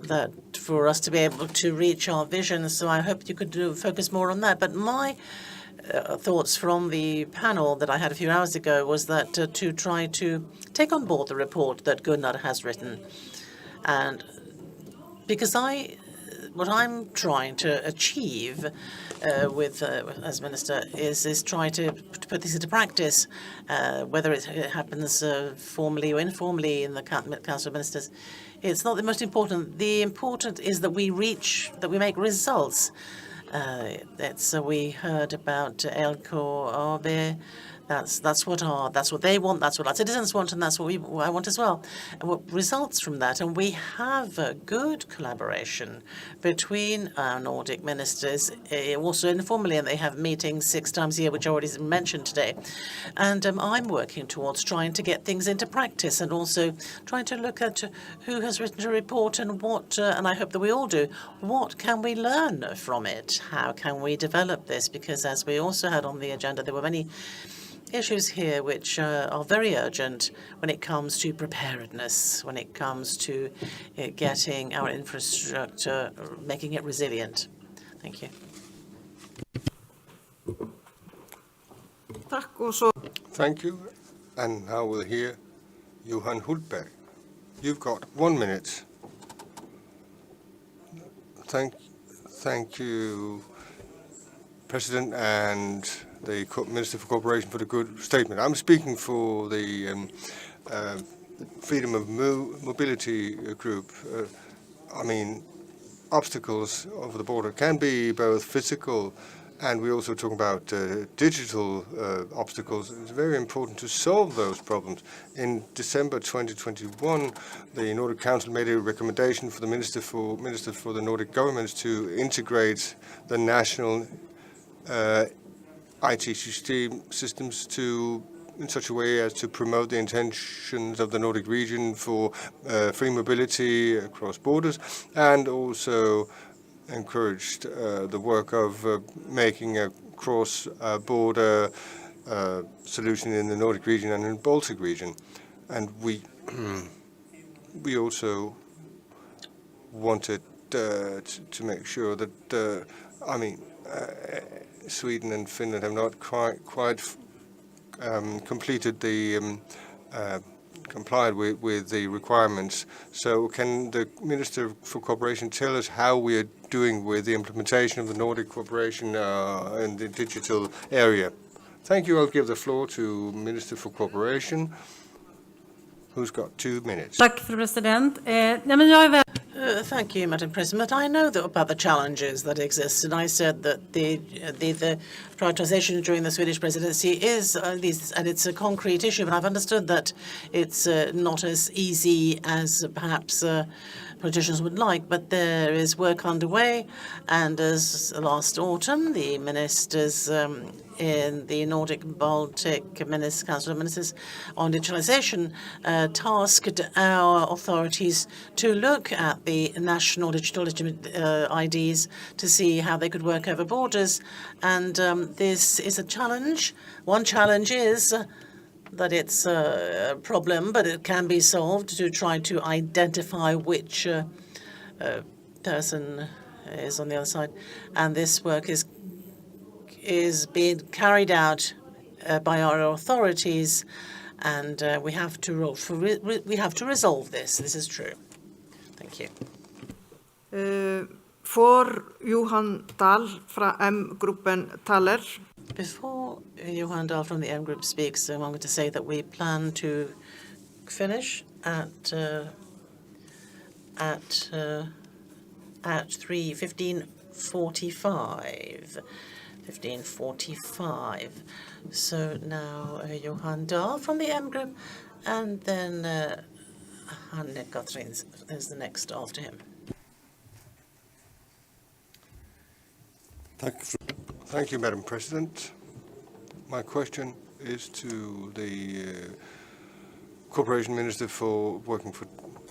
Speaker 1: that for us to be able to reach our vision, so I hope you could focus more on that. But my thoughts from the panel that I had a few hours ago was that to try to take on board the report that Gunnar has written. And because what I'm trying to achieve as minister is try to put this into practice, whether it happens formally or informally in the Council of Ministers. It's not the most important. The important is that we make results. We heard about LKAB. That's what they want. That's what our citizens want, and that's what I want as well. And what results from that, and we have a good collaboration between our Nordic ministers, also informally, and they have meetings 6 times a year, which I already mentioned today. And I'm working towards trying to get things into practice, and also trying to look at who has written a report and what, and I hope that we all do. What can we learn from it? How can we develop this? Because as we also had on the agenda, there were many issues here which are very urgent when it comes to preparedness, when it comes to getting our infrastructure, making it resilient. Thank you.
Speaker 6: Thank you. And now we'll hear Johan Hultberg. You've got 1 minute. Thank you, President, and the Minister for Cooperation, for the good statement. I'm speaking for the Freedom of Mobility group. Obstacles over the border can be both physical, and we also talk about digital obstacles. It's very important to solve those problems. In December 2021, the Nordic Council made a recommendation for the ministers for the Nordic governments to integrate the national IT systems in such a way as to promote the intentions of the Nordic region for free mobility across borders, and also encouraged the work of making a cross-border solution in the Nordic region and in the Baltic region. And we also wanted to make sure that Sweden and Finland have not quite completed the complied with the requirements. So can the Minister for Cooperation tell us how we are doing with the implementation of the Nordic cooperation in the digital area? Thank you. I'll give the floor to Minister for Cooperation, who's got 2 minutes.
Speaker 7: Tack, Fru President.
Speaker 1: Thank you, Madam President. I know about the challenges that exist, and I said that the prioritisation during the Swedish presidency is and it's a concrete issue. But I've understood that it's not as easy as perhaps politicians would like, but there is work underway. And as last autumn, the ministers in the Nordic Baltic Council of Ministers on digitalization tasked our authorities to look at the national digital IDs to see how they could work over borders. And this is a challenge. One challenge is that it's a problem, but it can be solved to try to identify which person is on the other side. And this work is being carried out by our authorities, and we have to resolve this. This is true. Thank you.
Speaker 14: For Johan Dahl fra M-gruppen taler.
Speaker 1: Before Johan Dahl from the M Group speaks, I'm going to say that we plan to finish at 15:45. 15:45. So now Johan Dahl from the M Group, and then Hanne Katrin is the next after him.
Speaker 6: Thank you, Madam President. My question is to the Corporation Minister for working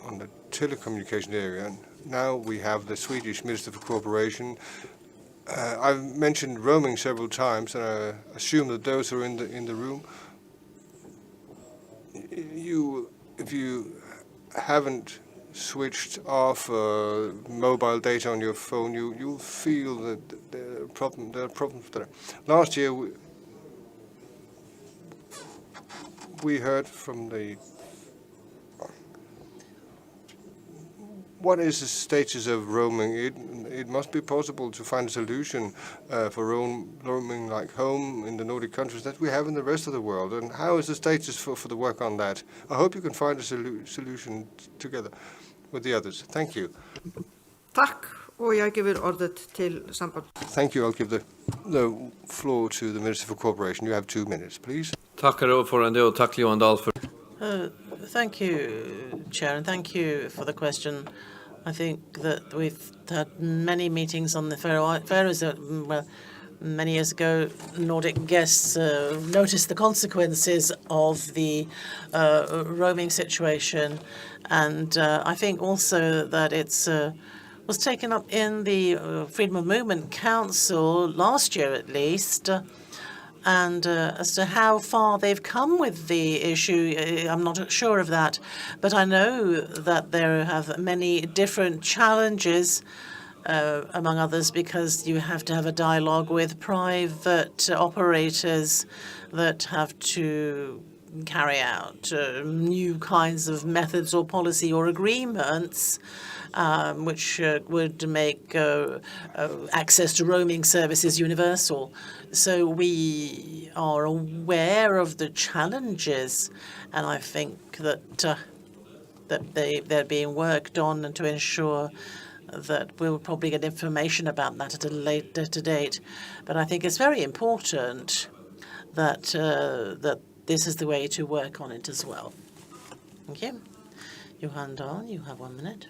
Speaker 6: on the telecommunication area. Now we have the Swedish Minister for Cooperation. I've mentioned roaming several times, and I assume that those who are in the room, if you haven't switched off mobile data on your phone, you'll feel that there are problems there. Last year, we heard from what is the status of roaming? It must be possible to find a solution for roaming like home in the Nordic countries that we have in the rest of the world. And how is the status for the work on that? I hope you can find a solution together with the others. Thank you.
Speaker 14: Takk, og jeg giver ordet til samband.
Speaker 6: Thank you. I'll give the floor to the Minister for Cooperation. You have 2 minutes, please.
Speaker 15: Takk, herr ordførende, og takk, Johan Dahl, for...
Speaker 1: Thank you, Chair, and thank you for the question. I think that we've had many meetings on the Faroes. Many years ago, Nordic guests noticed the consequences of the roaming situation, and I think also that it's was taken up in the Freedom of Movement Council last year, at least. And as to how far they've come with the issue, I'm not sure of that. But I know that there have many different challenges, among others, because you have to have a dialogue with private operators that have to carry out new kinds of methods or policy or agreements which would make access to roaming services universal. So we are aware of the challenges, and I think that they're being worked on, and to ensure that we'll probably get information about that at a later date. But I think it's very important that that this is the way to work on it as well. Thank you. Johan Dahl, you have 1 minute.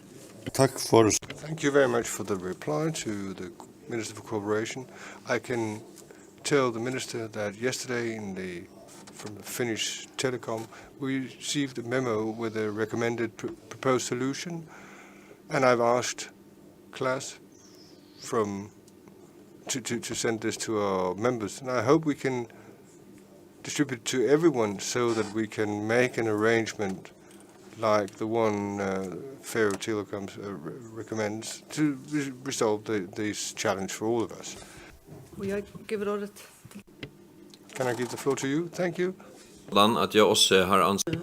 Speaker 6: Thank you very much for the reply to the Minister for Cooperation. I can tell the Minister that yesterday from the Finnish Telecom, we received a memo with a recommended proposed solution, and I've asked Claes to send this to our members, and I hope we can distribute it to everyone so that we can make an arrangement like the one Faroe Telecom recommends to resolve this challenge for all of us.
Speaker 14: Will I give it ordet?
Speaker 6: Can I give the floor to you? Thank you.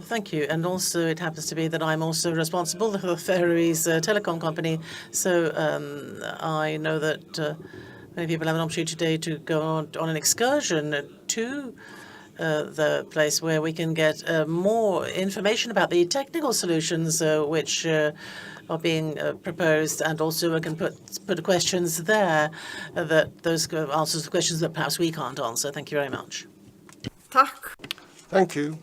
Speaker 1: Thank you. And also it happens to be that I'm also responsible for the Faroese telecom company. So I know that many people have an opportunity today to go on an excursion to the place where we can get more information about the technical solutions which are being proposed, and also we can put questions there that those answers to questions that perhaps we can't answer. Thank you very much.
Speaker 14: Takk.
Speaker 6: Thank you.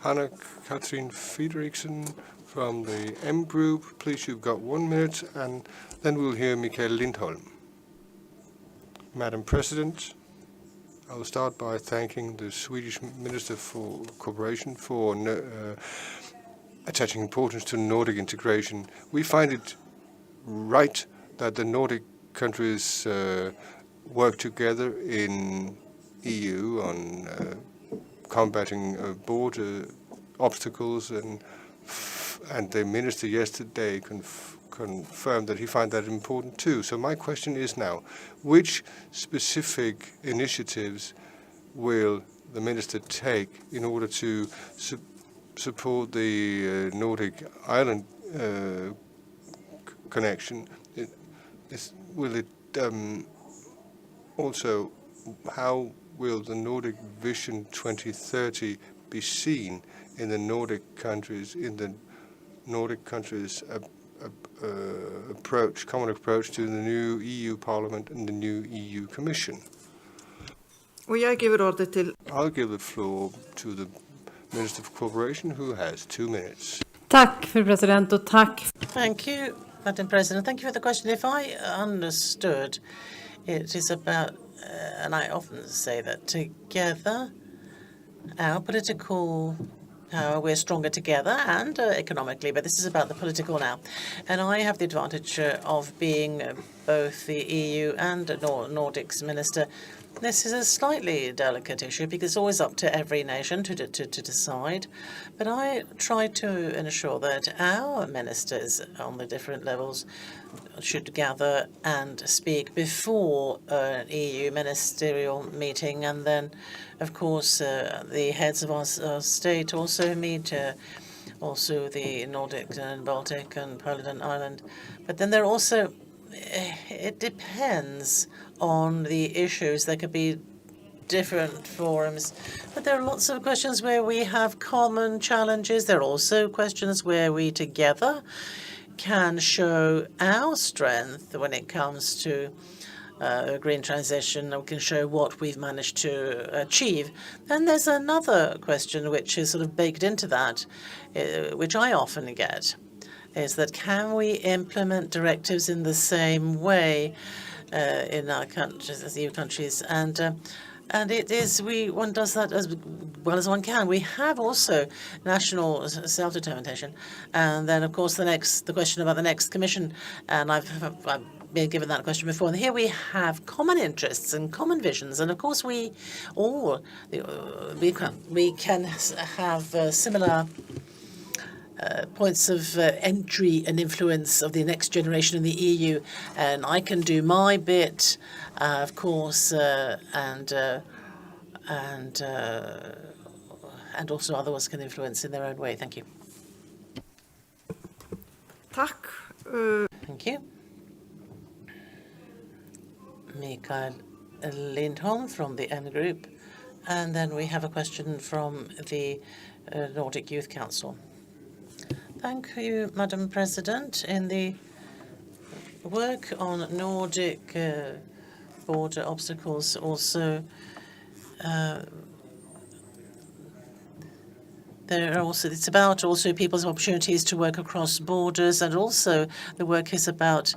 Speaker 6: Hanne Katrin Fredriksen From the M group, please, you've got 1 minute, and then we'll hear Mikael Lindholm. Madam President, I will start by thanking the Swedish Minister for Cooperation for attaching importance to Nordic integration. We find it right that the Nordic countries work together in EU on combating border obstacles, and the minister yesterday confirmed that he finds that important too. So my question is now, which specific initiatives will the minister take in order to support the Nordic island connection? Will it also, how will the Nordic Vision 2030 be seen in the Nordic countries, common approach to the new EU Parliament and the new EU Commission? I'll give the floor to the Minister for Cooperation, who has 2 minutes.
Speaker 7: Tack, fru president, och tack.
Speaker 1: Thank you, Madam President. Thank you for the question. If I understood, it is about, and I often say that together, our political power, we're stronger together and economically, but this is about the political now. And I have the advantage of being both the EU and Nordics minister. This is a slightly delicate issue because it's always up to every nation to decide. But I try to ensure that our ministers on the different levels should gather and speak before an EU ministerial meeting. And then, of course, the heads of our state also meet, also the Nordic and Baltic and Poland and Ireland. But then there are also, it depends on the issues. There could be different forums, but there are lots of questions where we have common challenges. There are also questions where we together can show our strength when it comes to green transition, and we can show what we've managed to achieve. Then there's another question which is sort of baked into that, which I often get, is that can we implement directives in the same way in our countries, as EU countries? And it is, one does that as well as one can. We have also national self-determination, and then of course the question about the next commission, and I've been given that question before. And here we have common interests and common visions, and of course we can have similar points of entry and influence of the next generation in the EU, and I can do my bit, of course, and also others can influence in their own way. Thank you. Thank you. Mikael Lindholm from the M Group, and then we have a question from the Nordic Youth Council. Thank you, Madam President. In the work on Nordic border obstacles, also it's about also people's opportunities to work across borders, and also the work is about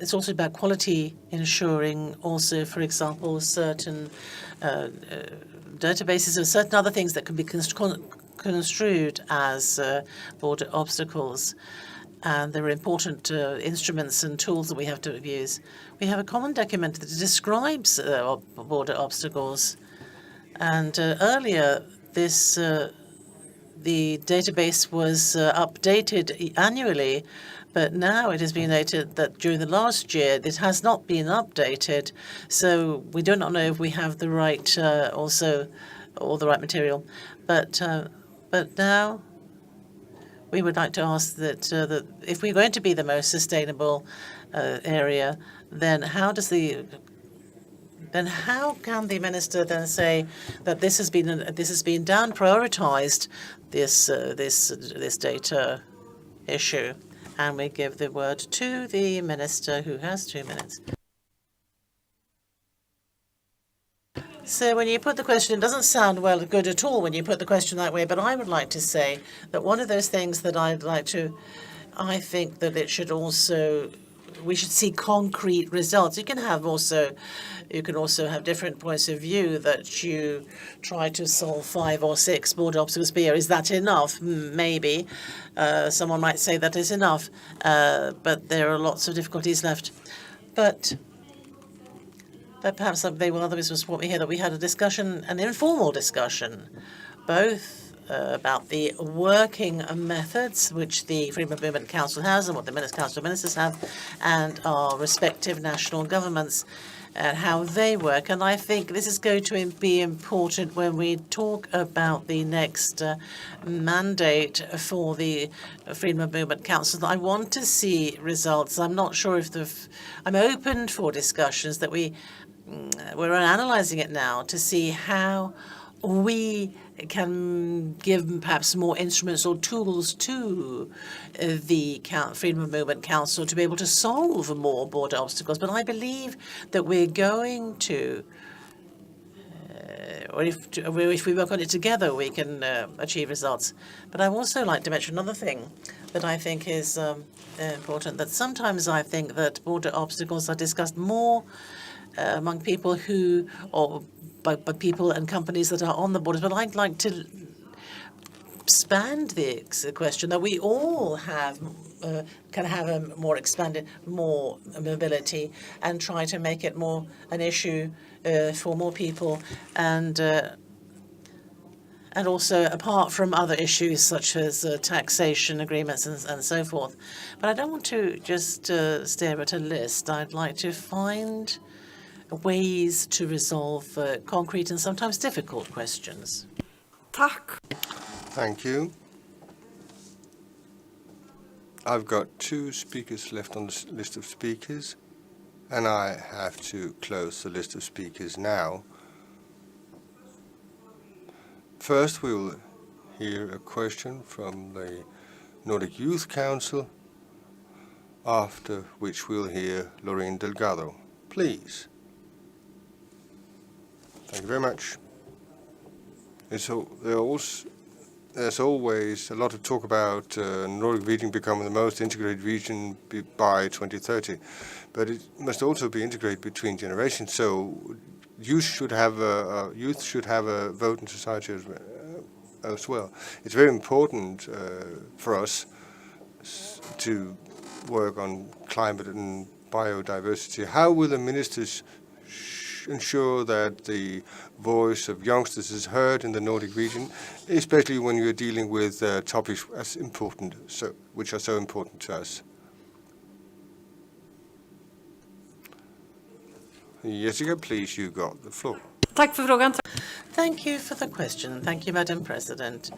Speaker 1: it's also about quality ensuring. Also, for example, certain databases or certain other things that can be construed as border obstacles, and there are important instruments and tools that we have to use. We have a common document that describes border obstacles, and earlier this the database was updated annually, but now it has been noted that during the last year it has not been updated, so we do not know if we have the right all the right material. But now we would like to ask that if we're going to be the most sustainable area, then how can the minister then say that this has been down prioritized, this data issue? And we give the word to the minister, who has 2 minutes. So when you put the question, it doesn't sound good at all when you put the question that way, but I would like to say that one of those things that I think that we should see concrete results. You can also have different points of view that you try to solve 5 or 6 border obstacles per year. Is that enough? Maybe. Someone might say that is enough, but there are lots of difficulties left. But perhaps something others was brought me here that we had a discussion, an informal discussion, both about the working methods which the Freedom of Movement Council has and what the Council of Ministers have, and our respective national governments and how they work. And I think this is going to be important when we talk about the next mandate for the Freedom of Movement Council. I want to see results. I'm not sure if I'm open for discussions that we're analyzing it now to see how we can give perhaps more instruments or tools to the Freedom of Movement Council to be able to solve more border obstacles. But I believe that we're going to, or if we work on it together, we can achieve results. But I'd also like to mention another thing that I think is important, that sometimes I think that border obstacles are discussed more among people by people and companies that are on the borders. But I'd like to expand the question that we all can have a more expanded, more mobility, and try to make it more an issue for more people, and also apart from other issues such as taxation agreements and so forth. But I don't want to just stare at a list. I'd like to find ways to resolve concrete and sometimes difficult questions.
Speaker 6: Thank you. I've got 2 speakers left on the list of speakers, and I have to close the list of speakers now. First, we will hear a question from the Nordic Youth Council, after which we'll hear Lorraine Delgado. Please. Thank you very much. There's always a lot of talk about Nordic region becoming the most integrated region by 2030, but it must also be integrated between generations. So youth should have a vote in society as well. It's very important for us to work on climate and biodiversity. How will the ministers ensure that the voice of youngsters is heard in the Nordic region, especially when you're dealing with topics as important, which are so important to us? Jessica, please, you got the floor.
Speaker 1: Thank you for the question. Thank you, Madam President.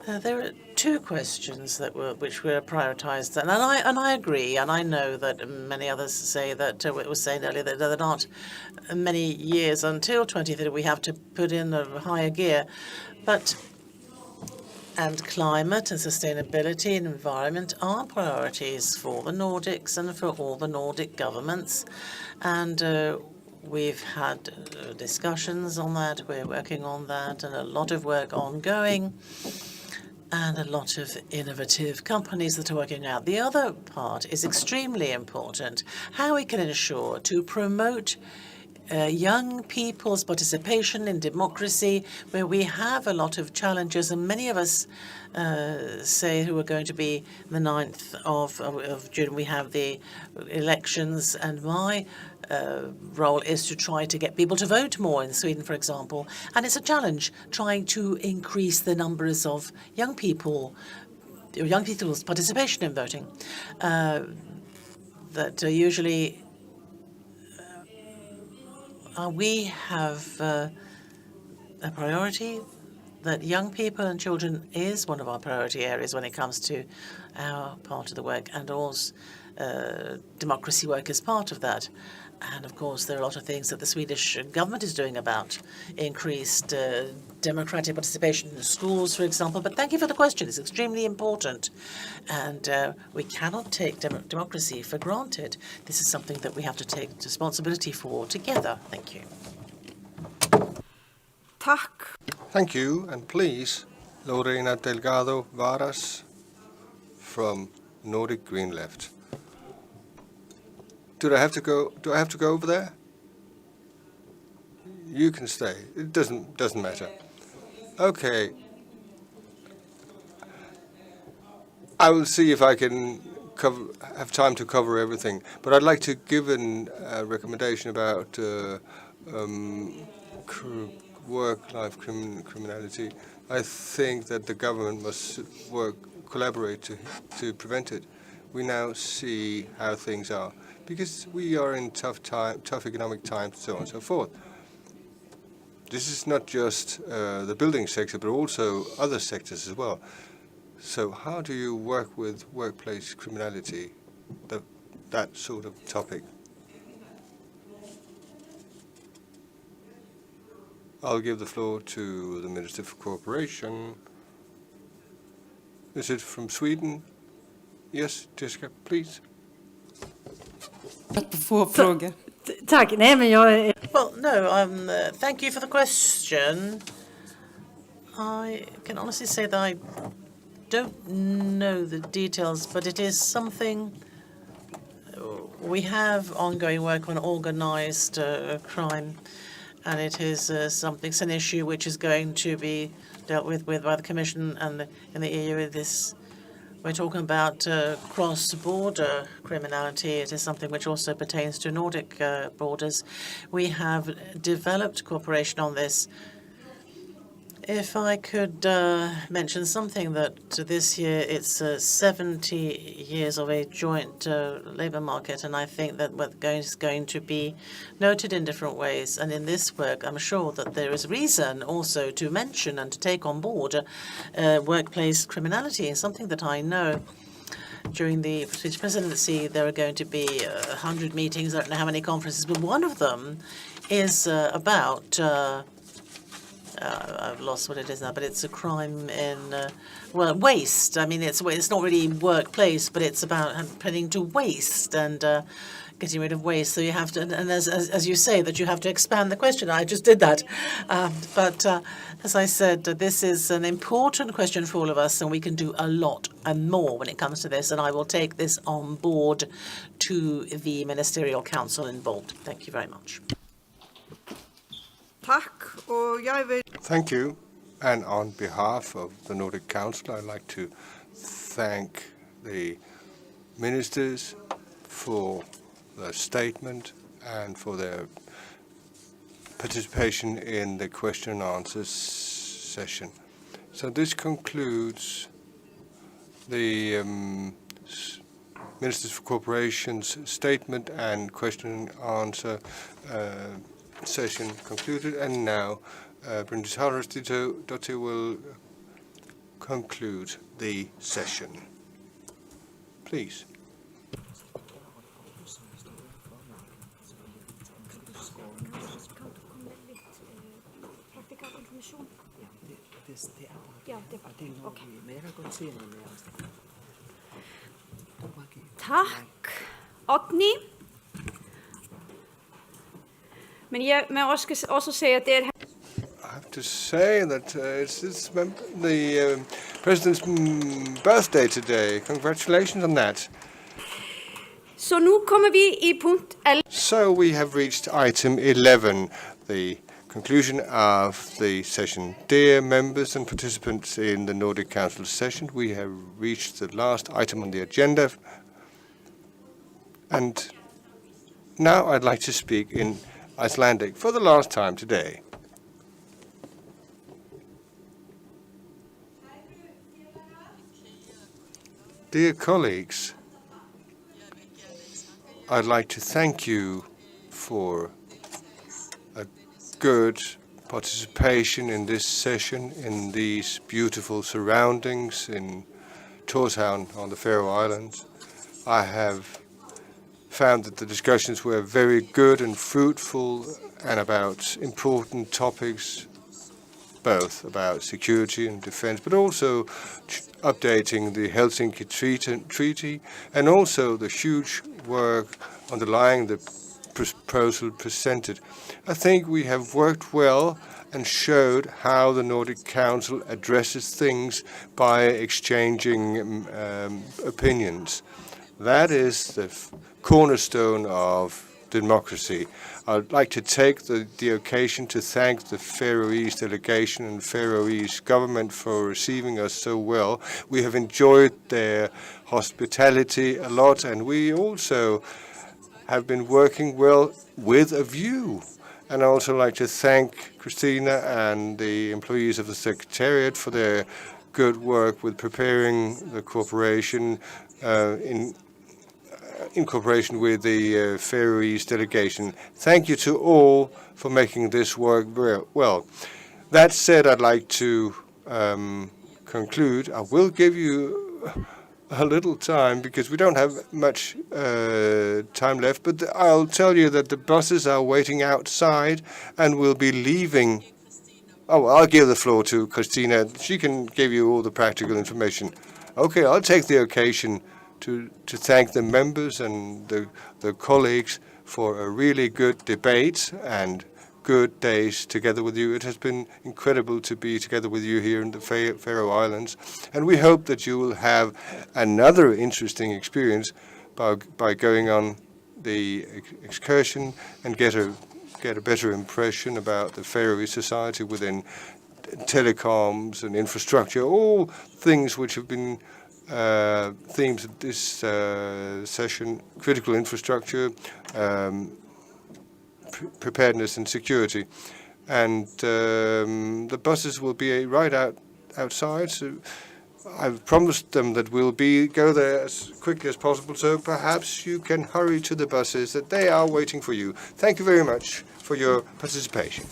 Speaker 1: There are 2 questions which were prioritized, and I agree, and I know that many others say that it was saying earlier that there are not many years until 2030 we have to put in a higher gear, and climate and sustainability and environment are priorities for the Nordics and for all the Nordic governments, and we've had discussions on that. We're working on that, and a lot of work ongoing, and a lot of innovative companies that are working out. The other part is extremely important, how we can ensure to promote young people's participation in democracy, where we have a lot of challenges, and many of us say who are going to be the 9th of June. We have the elections, and my role is to try to get people to vote more in Sweden, for example. And it's a challenge trying to increase the numbers of young people's participation in voting. That usually we have a priority that young people and children is one of our priority areas when it comes to our part of the work, and also democracy work is part of that. And of course, there are a lot of things that the Swedish government is doing about increased democratic participation in schools, for example. But thank you for the question. It's extremely important. And we cannot take democracy for granted. This is something that we have to take responsibility for together. Thank you.
Speaker 14: Tack.
Speaker 6: Thank you, and please, Lorena Delgado Varas from Nordic Green Left. Do I have to go over there? You can stay. It doesn't matter. Okay. I will see if I can have time to cover everything. But I'd like to give a recommendation about work-life criminality. I think that the government must collaborate to prevent it. We now see how things are, because we are in tough economic times, so on and so forth. This is not just the building sector, but also other sectors as well. So how do you work with workplace criminality, that sort of topic? I'll give the floor to the Minister for Cooperation. Is it from Sweden? Yes, Jessica, please.
Speaker 10: Tack. Nej, men jag...
Speaker 1: Well, no, thank you for the question. I can honestly say that I don't know the details, but it is something we have ongoing work on organized crime, and it is it's an issue which is going to be dealt with by the Commission and in the EU. We're talking about cross-border criminality. It is something which also pertains to Nordic borders. We have developed cooperation on this. If I could mention something, that this year it's 70 years of a joint labour market, and I think that is going to be noted in different ways. And in this work, I'm sure that there is reason also to mention and to take on board workplace criminality, something that I know. During the Swedish presidency, there are going to be 100 meetings, I don't know how many conferences, but one of them is about I've lost what it is now, but it's a crime in, waste. I mean, it's not really workplace, but it's about putting to waste and getting rid of waste. So you have to, and as you say, that you have to expand the question. I just did that. But as I said, this is an important question for all of us, and we can do a lot and more when it comes to this. And I will take this on board to the Ministerial Council involved. Thank you very much.
Speaker 6: Thank you. And on behalf of the Nordic Council, I'd like to thank the ministers for their statement and for their participation in the question and answer session. So this concludes the Ministers for Cooperation's statement and question and answer session concluded, and now Bryndís Haraldsdóttir will conclude the session. Please.
Speaker 10: Tack, Oddny. Men jag ska också säga att det är...
Speaker 6: I have to say that it's the President's birthday today. Congratulations on that.
Speaker 10: Så nu kommer vi i punkt 11.
Speaker 6: So we have reached item 11, the conclusion of the session. Dear members and participants in the Nordic Council session, we have reached the last item on the agenda. And now I'd like to speak in Icelandic for the last time today. Dear colleagues, I'd like to thank you for a good participation in this session in these beautiful surroundings in Tórshavn on the Faroe Islands. I have found that the discussions were very good and fruitful and about important topics, both about security and defense, but also updating the Helsinki Treaty and also the huge work underlying the proposal presented. I think we have worked well and showed how the Nordic Council addresses things by exchanging opinions. That is the cornerstone of democracy. I'd like to take the occasion to thank the Faroese delegation and Faroese government for receiving us so well. We have enjoyed their hospitality a lot, and we also have been working well with a view. And I also like to thank Christina and the employees of the Secretariat for their good work with preparing the cooperation in cooperation with the Faroese delegation. Thank you to all for making this work very well. That said, I'd like to conclude. I will give you a little time because we don't have much time left, but I'll tell you that the buses are waiting outside and will be leaving. Oh, I'll give the floor to Christina. She can give you all the practical information. Okay, I'll take the occasion to thank the members and the colleagues for a really good debate and good days together with you. It has been incredible to be together with you here in the Faroe Islands, and we hope that you will have another interesting experience by going on the excursion and get a better impression about the Faroese society within telecoms and infrastructure, all things which have been themes of this session: critical infrastructure, preparedness and security. And the buses will be right outside. So I've promised them that we'll go there as quickly as possible. So perhaps you can hurry to the buses, that they are waiting for you. Thank you very much for your participation.